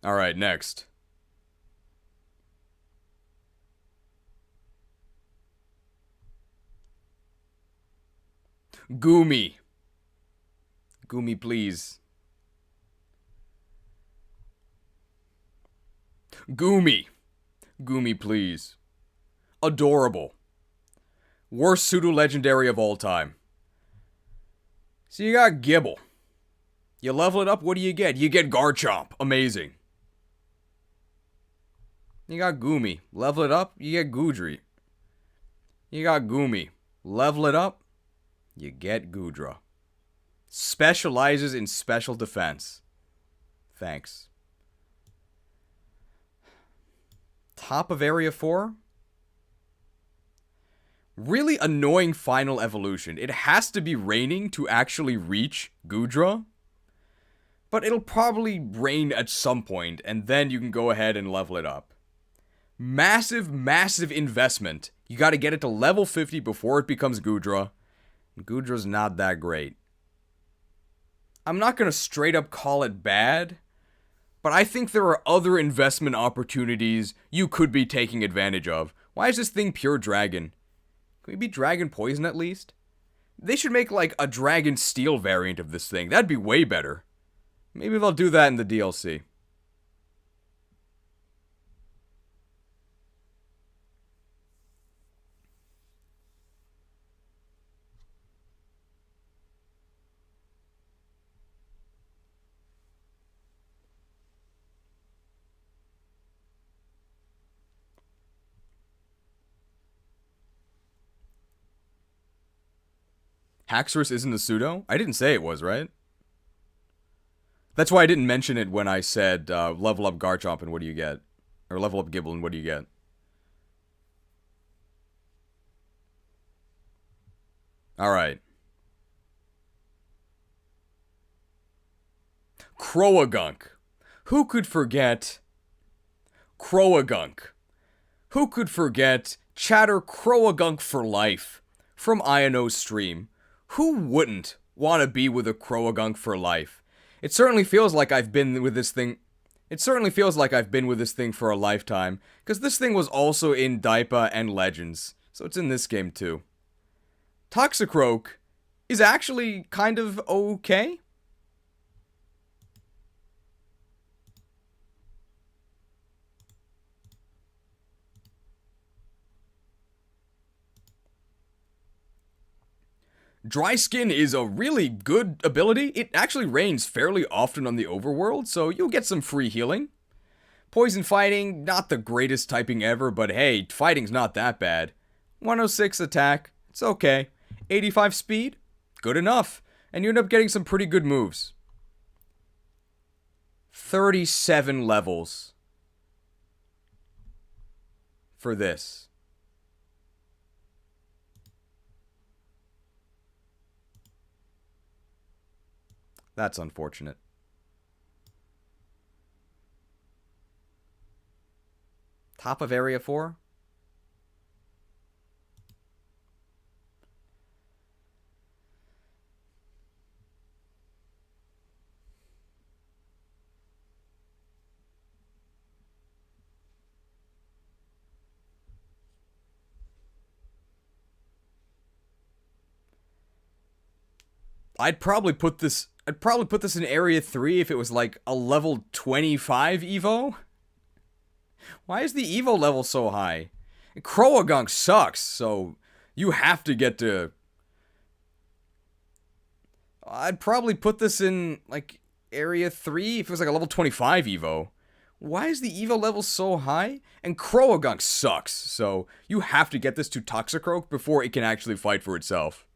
A: Alright, next. Goomy. Goomy, please. Goomy. Goomy, please. Adorable. Worst pseudo-legendary of all time. So you got Gibble. You level it up, what do you get? You get Garchomp. Amazing. You got Goomy. Level it up, you get Goodry. You got Goomy. Level it up, you get Goodra. Specializes in special defense. Thanks. Top of Area 4? Really annoying final evolution. It has to be raining to actually reach Goodra. But it'll probably rain at some point, and then you can go ahead and level it up. Massive, massive investment. You gotta get it to level 50 before it becomes Goodra. Goodra's not that great. I'm not gonna straight up call it bad, but I think there are other investment opportunities you could be taking advantage of. Why is this thing pure dragon? Can we be dragon poison at least? They should make like a dragon steel variant of this thing. That'd be way better. Maybe they'll do that in the DLC. Haxorus isn't a pseudo? I didn't say it was, right? That's why I didn't mention it when I said level up Garchomp and what do you get? Or level up Gibble and what do you get? Alright. Croagunk. Who could forget Croagunk? Who could forget Chatter Croagunk for life from Iono's stream? Who wouldn't want to be with a Croagunk for life? It certainly feels like I've been with this thing. It certainly feels like I've been with this thing for a lifetime, because this thing was also in Daipa and Legends, so it's in this game too. Toxicroak is actually kind of okay. Dry Skin is a really good ability. It actually rains fairly often on the overworld, so you'll get some free healing. Poison Fighting, not the greatest typing ever, but hey, fighting's not that bad. 106 attack, it's okay. 85 speed, good enough. And you end up getting some pretty good moves. 37 levels for this. That's unfortunate. Top of Area 4? I'd probably put this in Area 3 if it was like a level 25 Evo. Why is the Evo level so high? Croagunk sucks, so you have to get to... I'd probably put this in, like, Area 3 if it was like a level 25 Evo. Why is the Evo level so high? And Croagunk sucks, so you have to get this to Toxicroak before it can actually fight for itself.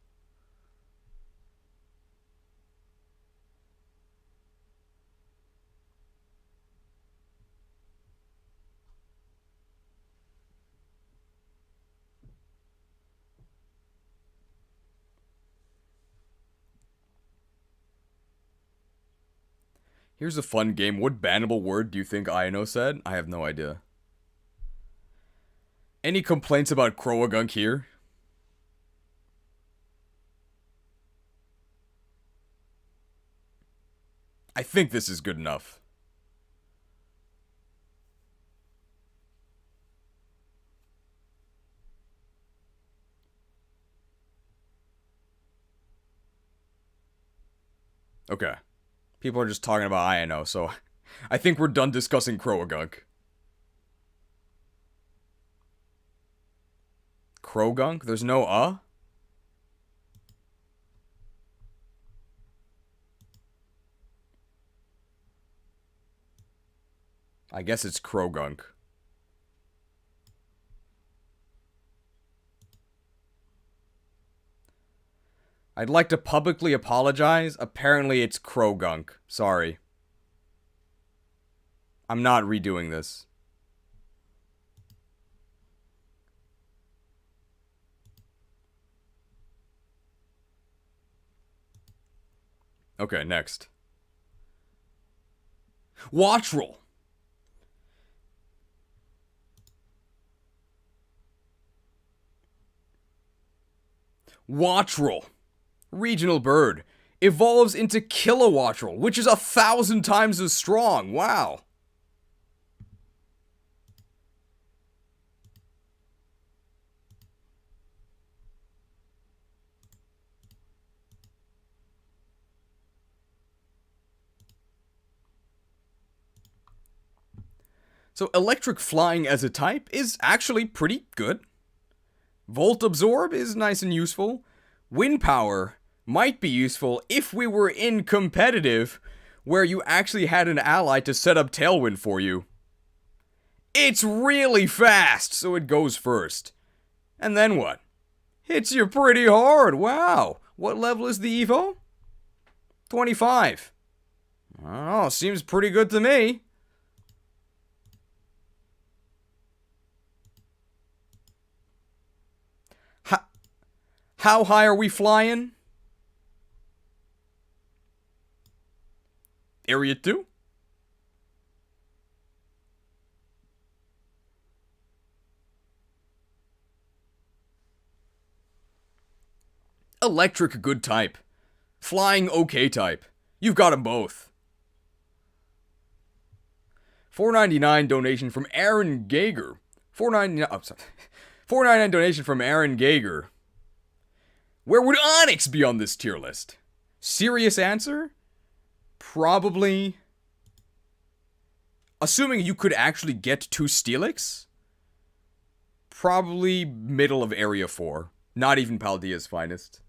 A: Here's a fun game. What bannable word do you think Iono said? I have no idea. Any complaints about Croagunk here? I think this is good enough. Okay. People are just talking about INO, so I think we're done discussing Croagunk. Krogunk? There's no I guess it's Krogunk. I'd like to publicly apologize. Apparently it's Krogunk. Sorry. I'm not redoing this. Okay, next. Watchroll. Watchroll. Regional bird. Evolves into Kilowattrel, which is 1,000 times as strong. Wow. So electric flying as a type is actually pretty good. Volt absorb is nice and useful. Wind power might be useful if we were in competitive, where you actually had an ally to set up Tailwind for you. It's really fast, so it goes first. And then what? Hits you pretty hard, wow. What level is the Evo? 25. Oh, seems pretty good to me. How high are we flying? Area 2? Electric good type. Flying okay type. You've got them both. $4.99 donation from Aaron Gager. $4.99. Oh, sorry. $4.99 donation from Aaron Gager. Where would Onix be on this tier list? Serious answer? Probably. Assuming you could actually get to Steelix? Probably middle of Area 4. Not even Paldea's finest.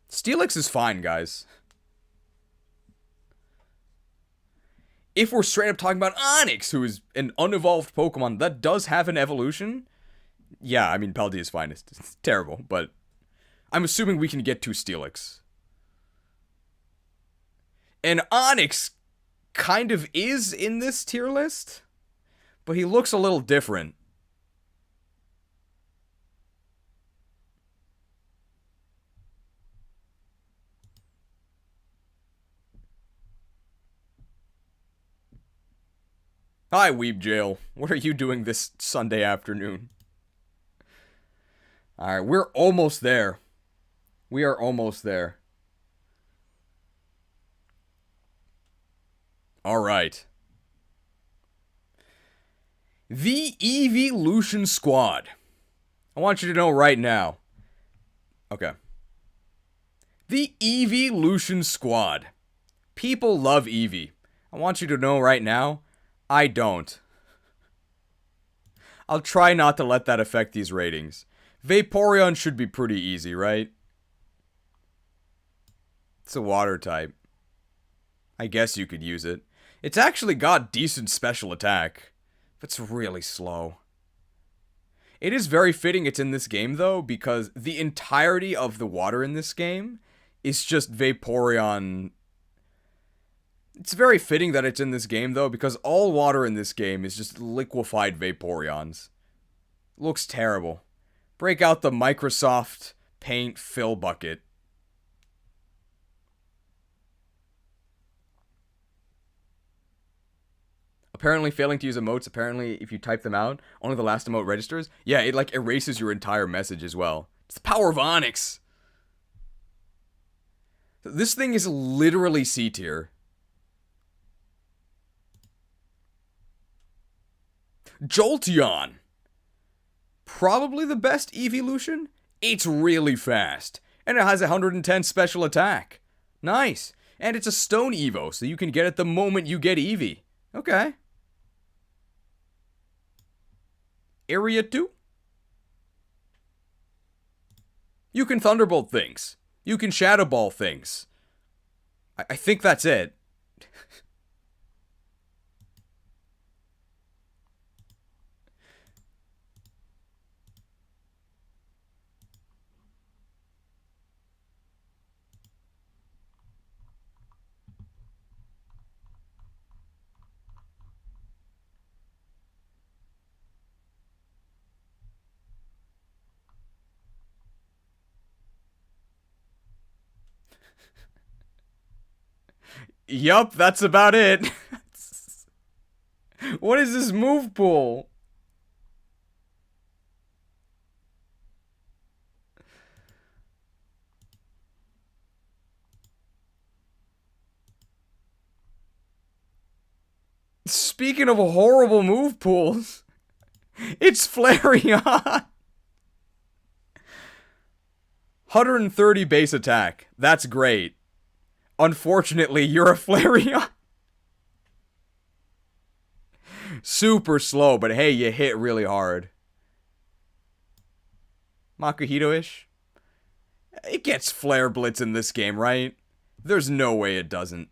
A: Steelix is fine, guys. If we're straight up talking about Onix, who is an unevolved Pokemon that does have an evolution, yeah, I mean, Paldea's finest. It's terrible, but I'm assuming we can get to Steelix. And Onix kind of is in this tier list, but he looks a little different. Hi, Weeb Jail. What are you doing this Sunday afternoon? Alright, we're almost there. We are almost there. Alright. The Evolution Squad. I want you to know right now. Okay. The Evolution Squad. People love Eevee. I want you to know right now, I don't. I'll try not to let that affect these ratings. Vaporeon should be pretty easy, right? It's a water type. I guess you could use it. It's actually got decent special attack. But it's really slow. It is very fitting it's in this game, though, because the entirety of the water in this game is just Vaporeon. It's very fitting that it's in this game, though, because all water in this game is just liquefied Vaporeons. Looks terrible. Break out the Microsoft Paint fill bucket. Apparently failing to use emotes, apparently if you type them out, only the last emote registers. Yeah, it like erases your entire message as well. It's the power of Onix. This thing is literally C tier. Jolteon. Probably the best evolution. It's really fast. And it has 110 special attack. Nice. And it's a stone Evo, so you can get it the moment you get Eevee. Okay. Area 2? You can Thunderbolt things. You can Shadow Ball things. I think that's it. Yup, that's about it. What is this move pool? Speaking of horrible move pools, it's Flareon. 130 base attack. That's great. Unfortunately, you're a Flareon. Super slow, but hey, you hit really hard. Makuhito-ish? It gets Flare Blitz in this game, right? There's no way it doesn't.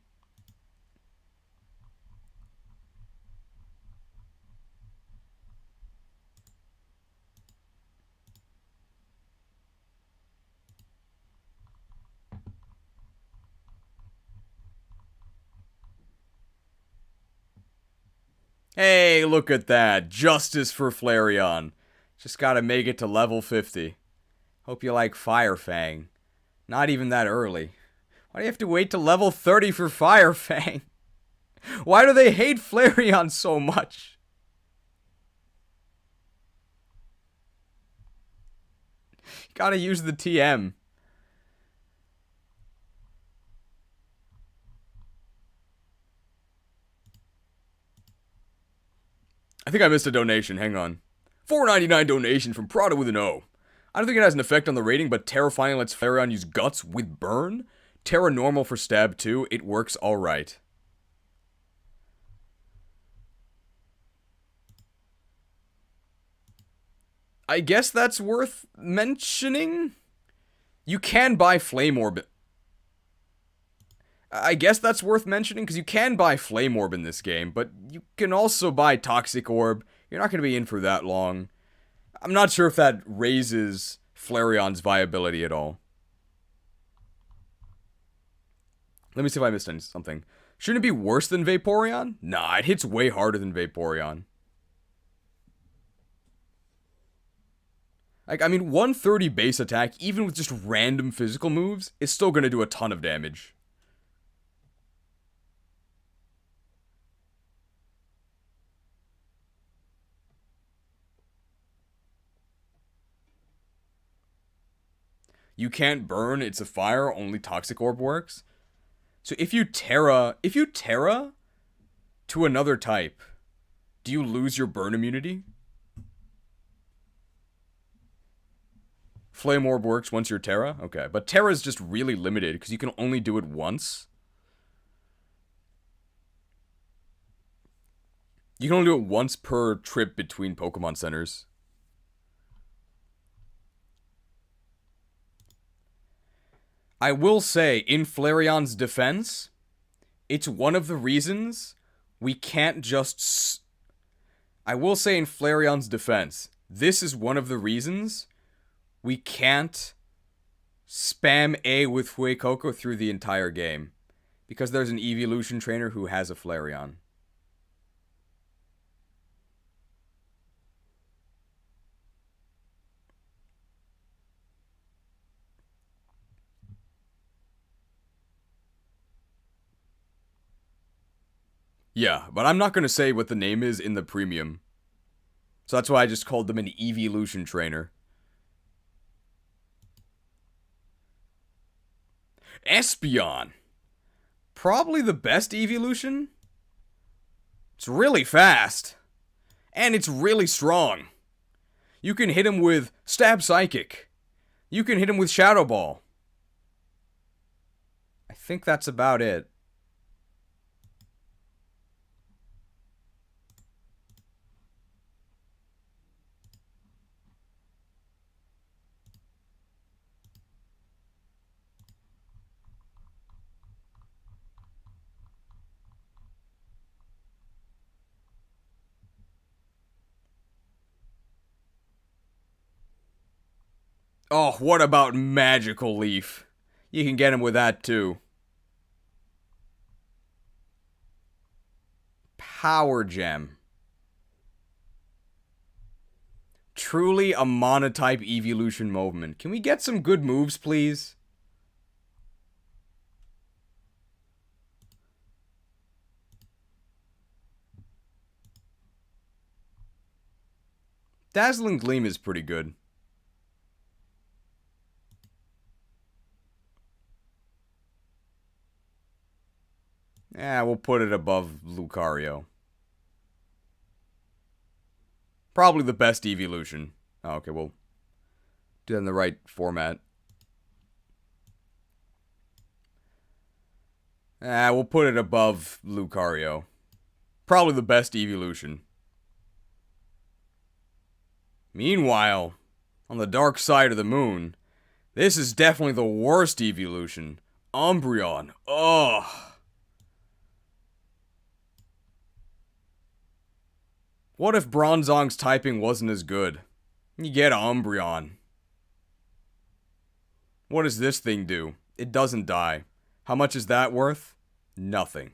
A: Hey, look at that. Justice for Flareon. Just gotta make it to level 50. Hope you like Fire Fang. Not even that early. Why do you have to wait to level 30 for Fire Fang? Why do they hate Flareon so much? Gotta use the TM. I think I missed a donation. Hang on. $4.99 donation from Prada with an O. I don't think it has an effect on the rating, but Terrifying lets Flareon use Guts with Burn. Terra Normal for Stab 2. It works alright. I guess that's worth mentioning? You can buy Flame Orb. I guess that's worth mentioning, because you can buy Flame Orb in this game, but you can also buy Toxic Orb. You're not going to be in for that long. I'm not sure if that raises Flareon's viability at all. Let me see if I missed something. Shouldn't it be worse than Vaporeon? Nah, it hits way harder than Vaporeon. Like, I mean, 130 base attack, even with just random physical moves, is still going to do a ton of damage. You can't burn, it's a fire, only Toxic Orb works. So if you Terra to another type, do you lose your burn immunity? Flame Orb works once you're Terra? Okay, but Terra is just really limited because you can only do it once. You can only do it once per trip between Pokemon centers. I will say, in Flareon's defense, it's one of the reasons we can't just... I will say in Flareon's defense, this is one of the reasons we can't spam A with Fuecoco through the entire game. Because there's an evolution trainer who has a Flareon. Yeah, but I'm not going to say what the name is in the premium. So that's why I just called them an evolution trainer. Espeon. Probably the best evolution. It's really fast. And it's really strong. You can hit him with Stab Psychic. You can hit him with Shadow Ball. I think that's about it. Oh, what about Magical Leaf? You can get him with that too. Power Gem. Truly a monotype evolution movement. Can we get some good moves, please? Dazzling Gleam is pretty good. Yeah, we'll put it above Lucario. Probably the best evolution. Oh, okay, we'll do it in the right format. We'll put it above Lucario. Probably the best evolution. Meanwhile, on the dark side of the moon, this is definitely the worst evolution. Umbreon. Ugh. What if Bronzong's typing wasn't as good? You get Umbreon. What does this thing do? It doesn't die. How much is that worth? Nothing.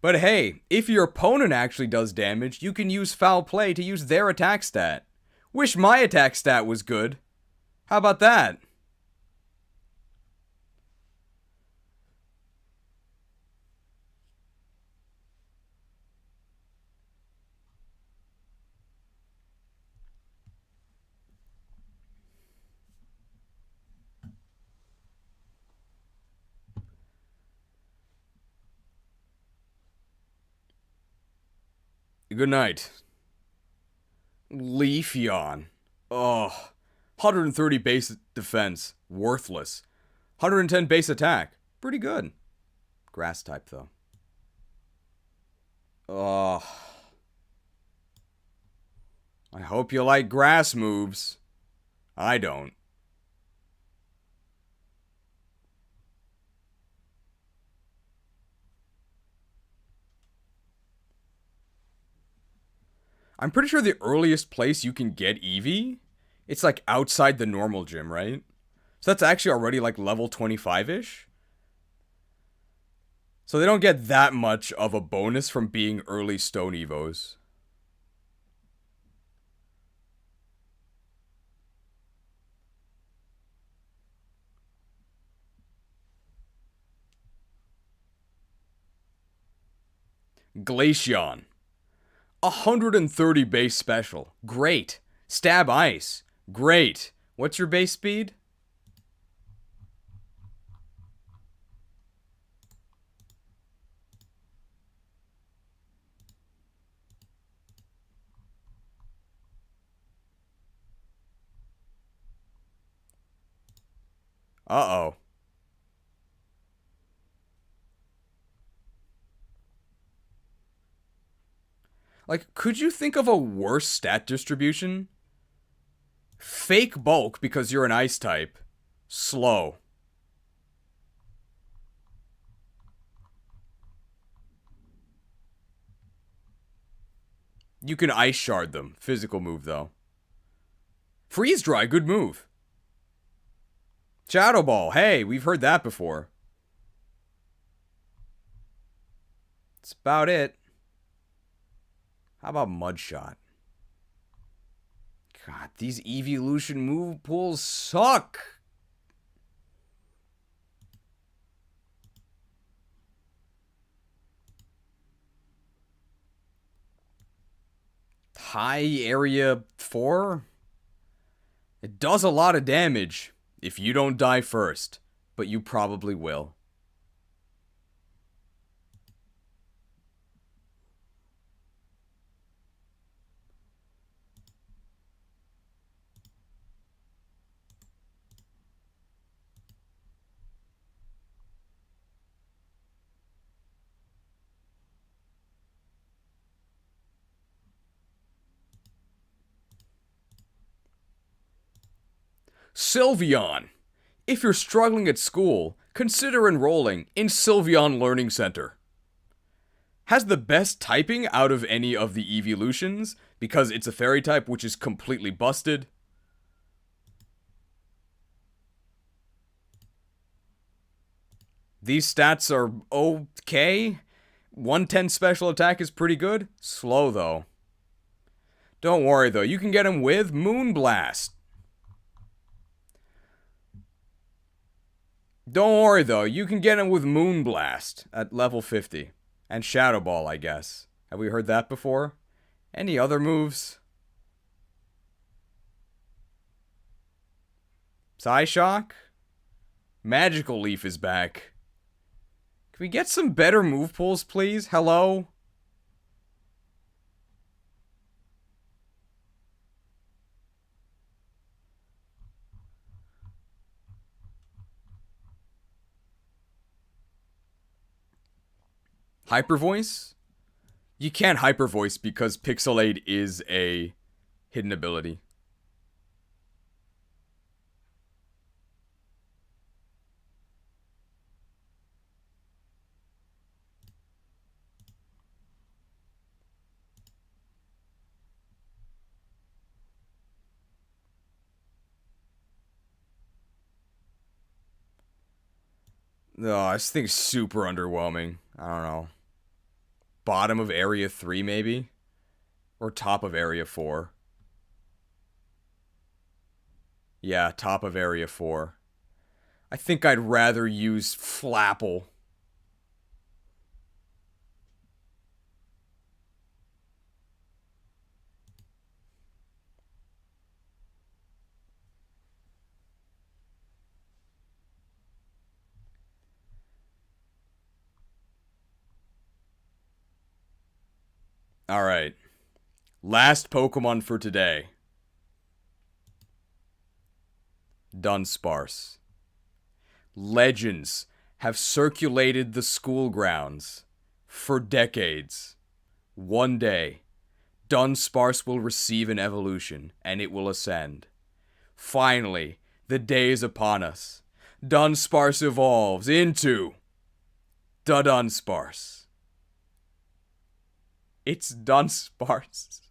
A: But hey, if your opponent actually does damage, you can use Foul Play to use their attack stat. Wish my attack stat was good. How about that? Good night. Leafeon. Ugh. 130 base defense. Worthless. 110 base attack. Pretty good. Grass type, though. Ugh. I hope you like grass moves. I don't. I'm pretty sure the earliest place you can get Eevee, it's like outside the normal gym, right? So that's actually already like level 25-ish. So they don't get that much of a bonus from being early Stone Evos. Glaceon. 130 base special. Great. Stab Ice. Great. What's your base speed? Uh-oh. Like, could you think of a worse stat distribution? Fake bulk because you're an ice type. Slow. You can ice shard them. Physical move, though. Freeze dry, good move. Shadow Ball. Hey, we've heard that before. That's about it. How about Mud Shot? God, these evolution move pools suck. High area 4? It does a lot of damage if you don't die first, but you probably will. Sylveon. If you're struggling at school, consider enrolling in Sylveon Learning Center. Has the best typing out of any of the evolutions because it's a fairy type, which is completely busted. These stats are okay. 110 special attack is pretty good. Slow, though. Don't worry, though. You can get him with Moonblast. Don't worry, though. You can get him with Moonblast at level 50. And Shadow Ball, I guess. Have we heard that before? Any other moves? Psyshock? Magical Leaf is back. Can we get some better move pools, please? Hello? Hyper Voice? You can't Hyper Voice because Pixelade is a hidden ability. Oh, this thing's super underwhelming. I don't know. Bottom of area 3, maybe? Or top of area 4? Yeah, top of area 4. I think I'd rather use Flapple. Alright. Last Pokemon for today. Dunsparce. Legends have circulated the school grounds for decades. One day, Dunsparce will receive an evolution, and it will ascend. Finally, the day is upon us. Dunsparce evolves into the Dunsparce. It's Dunsparce,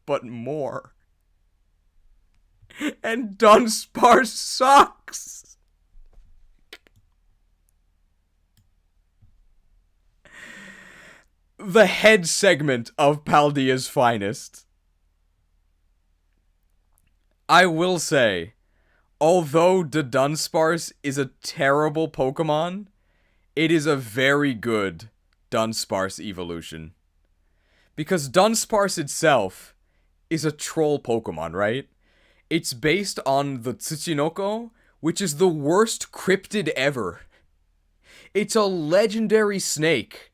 A: but more. And Dunsparce sucks. The head segment of Paldea's finest. I will say, although the Dunsparce is a terrible Pokemon, it is a very good Dunsparce evolution. Because Dunsparce itself is a troll Pokemon, right? It's based on the Tsuchinoko, which is the worst cryptid ever. It's a legendary snake.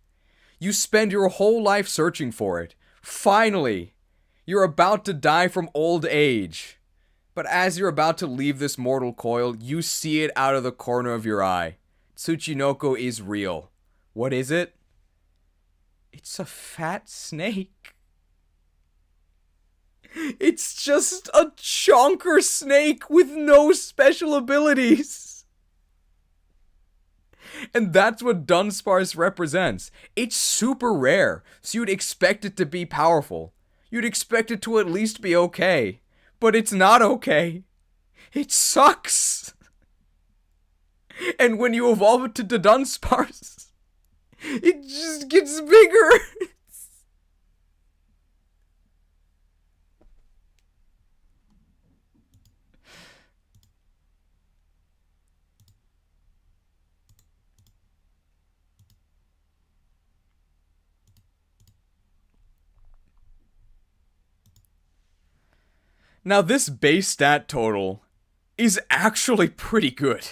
A: You spend your whole life searching for it. Finally, you're about to die from old age. But as you're about to leave this mortal coil, you see it out of the corner of your eye. Tsuchinoko is real. What is it? It's a fat snake. It's just a chonker snake with no special abilities. And that's what Dunsparce represents. It's super rare, so you'd expect it to be powerful. You'd expect it to at least be okay. But it's not okay. It sucks. And when you evolve it to the Dunsparce, it just gets bigger. Now this base stat total is actually pretty good.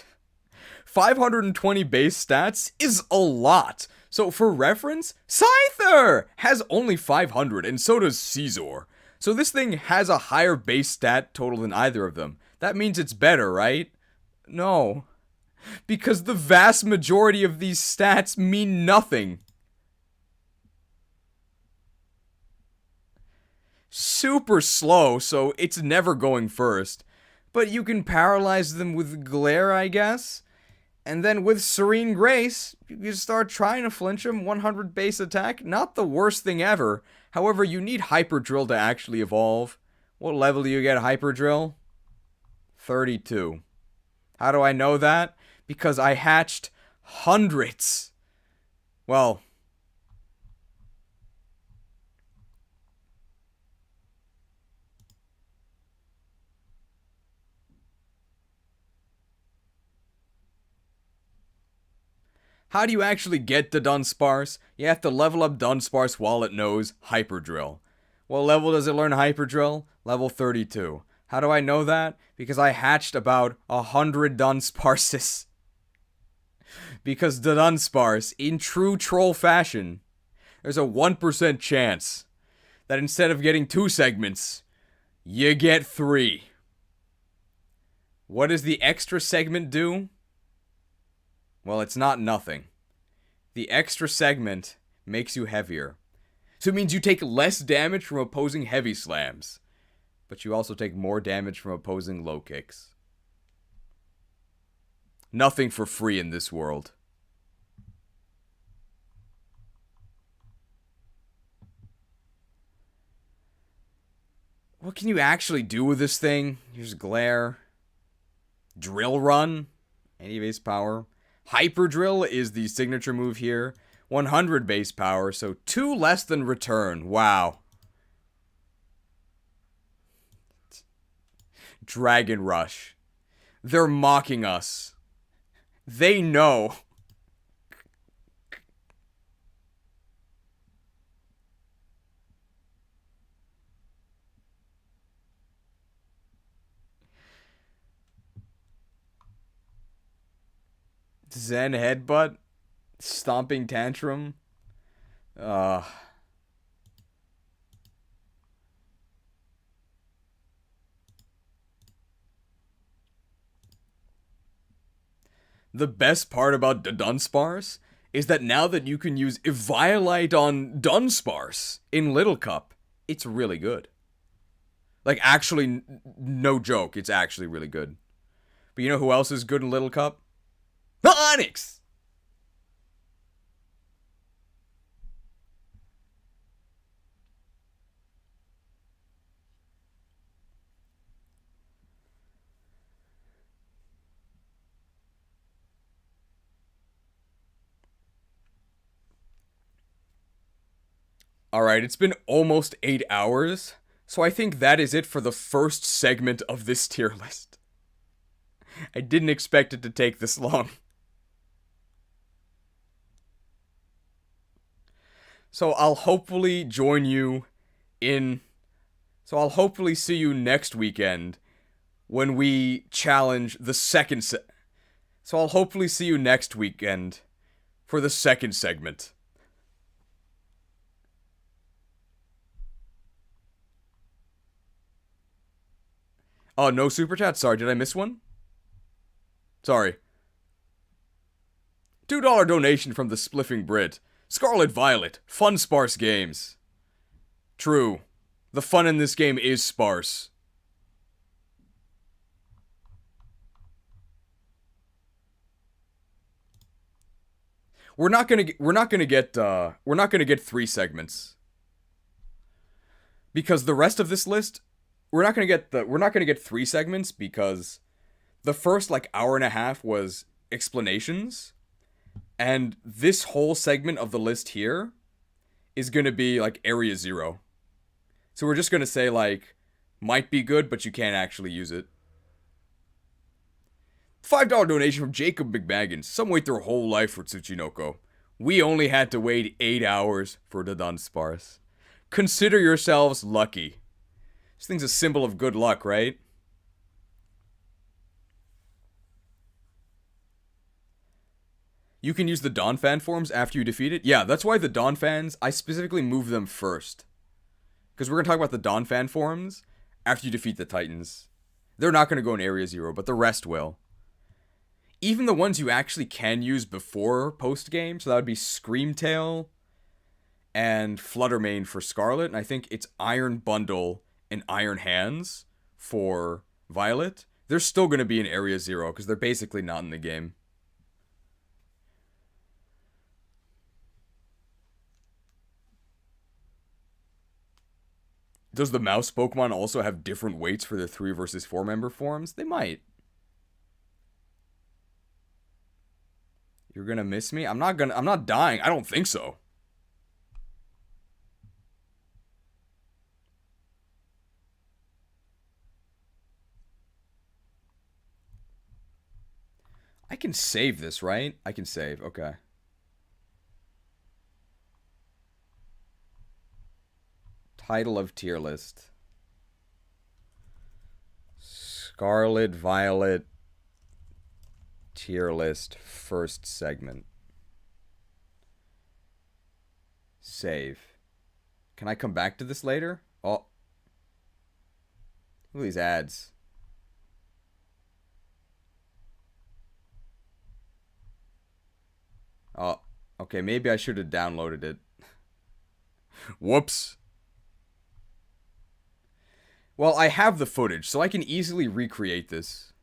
A: 520 base stats is a lot. So for reference, Scyther has only 500 and so does Caesar. So this thing has a higher base stat total than either of them. That means it's better, right? No. Because the vast majority of these stats mean nothing. Super slow, so it's never going first. But you can paralyze them with Glare, I guess. And then with Serene Grace, you start trying to flinch them. 100 base attack, not the worst thing ever. However, you need Hyper Drill to actually evolve. What level do you get Hyper Drill? 32. How do I know that? Because I hatched hundreds. Well, how do you actually get to Dunsparce? You have to level up Dunsparce while it knows Hyper Drill. What level does it learn Hyper Drill? Level 32. How do I know that? Because I hatched about 100 Dunsparces. Because the Dunsparce, in true troll fashion, there's a 1% chance that instead of getting 2 segments, you get 3. What does the extra segment do? Well, it's not nothing. The extra segment makes you heavier. So it means you take less damage from opposing heavy slams, but you also take more damage from opposing low kicks. Nothing for free in this world. What can you actually do with this thing? Here's Glare. Drill Run. Any base power. Hyper Drill is the signature move here. 100 base power, so 2 less than return. Wow. Dragon Rush. They're mocking us. They know. Zen Headbutt. Stomping Tantrum. The best part about the Dunsparce is that now that you can use Eviolite on Dunsparce in Little Cup, it's really good. Like, actually, no joke, it's actually really good. But you know who else is good in Little Cup? Onyx! Alright, it's been almost 8 hours, so I think that is it for the first segment of this tier list. I didn't expect it to take this long. So I'll hopefully join you in... So I'll hopefully see you next weekend when we challenge the second So I'll hopefully see you next weekend for the second segment. Oh, no super chat? Sorry, did I miss one? Sorry. $2 donation from the Spliffing Brit. Scarlet Violet. Fun sparse games. True. The fun in this game is sparse. We're not gonna get 3 segments. Because the rest of this list, we're not gonna get 3 segments because the first like hour and a half was explanations, and this whole segment of the list here is gonna be like Area 0. So we're just gonna say like, might be good, but you can't actually use it. $5 donation from Jacob McBaggins. Some wait their whole life for Tsuchinoko. We only had to wait 8 hours for the Dunsparce. Consider yourselves lucky. This thing's a symbol of good luck, right? You can use the Donphan forms after you defeat it? Yeah, that's why the Donphans, I specifically move them first. Because we're going to talk about the Donphan forms after you defeat the Titans. They're not going to go in Area 0, but the rest will. Even the ones you actually can use before post-game, so that would be Screamtail and Fluttermane for Scarlet, and I think it's Iron Bundle and Iron Hands for Violet. They're still going to be in Area 0 because they're basically not in the game. Does the mouse Pokemon also have different weights for the 3 versus 4 member forms? They might. You're gonna miss me? I'm not dying. I don't think so. I can save this, right? I can save. Okay. Title of tier list. Scarlet, Violet, tier list, first segment. Save. Can I come back to this later? Oh. Look at these ads. Oh, okay, maybe I should have downloaded it. Whoops. Well, I have the footage, so I can easily recreate this.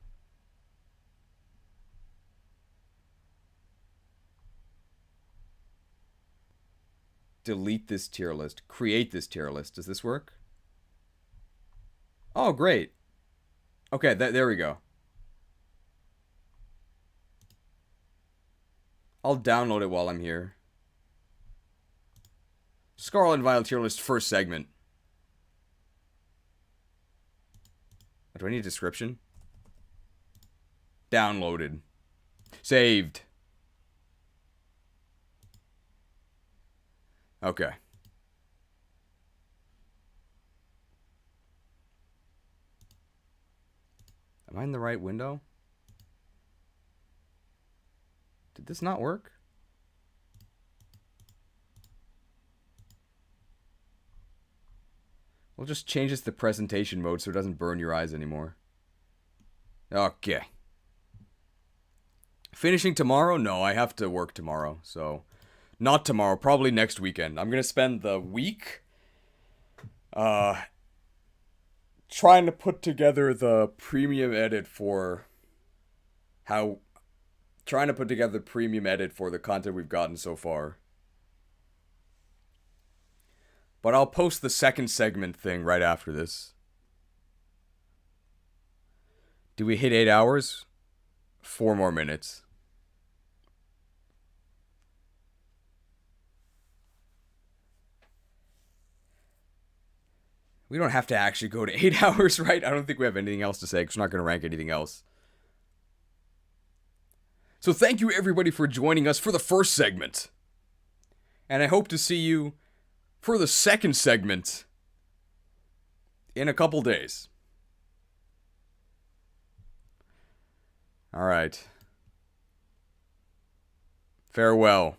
A: Delete this tier list. Create this tier list. Does this work? Oh, great. Okay, there we go. I'll download it while I'm here. Scarlet and Violet tier list, first segment. Do I need a description? Downloaded. Saved. Okay. Am I in the right window? Did this not work? We'll just change this to presentation mode so it doesn't burn your eyes anymore. Okay. Finishing tomorrow? No, I have to work tomorrow, so... Not tomorrow, probably next weekend. I'm gonna spend the week... trying to put together the premium edit for... Trying to put together the premium edit for the content we've gotten so far. But I'll post the second segment thing right after this. Do we hit 8 hours? 4 more minutes. We don't have to actually go to 8 hours, right? I don't think we have anything else to say because we're not going to rank anything else. So thank you everybody for joining us for the first segment. And I hope to see you for the second segment in a couple days. All right. Farewell.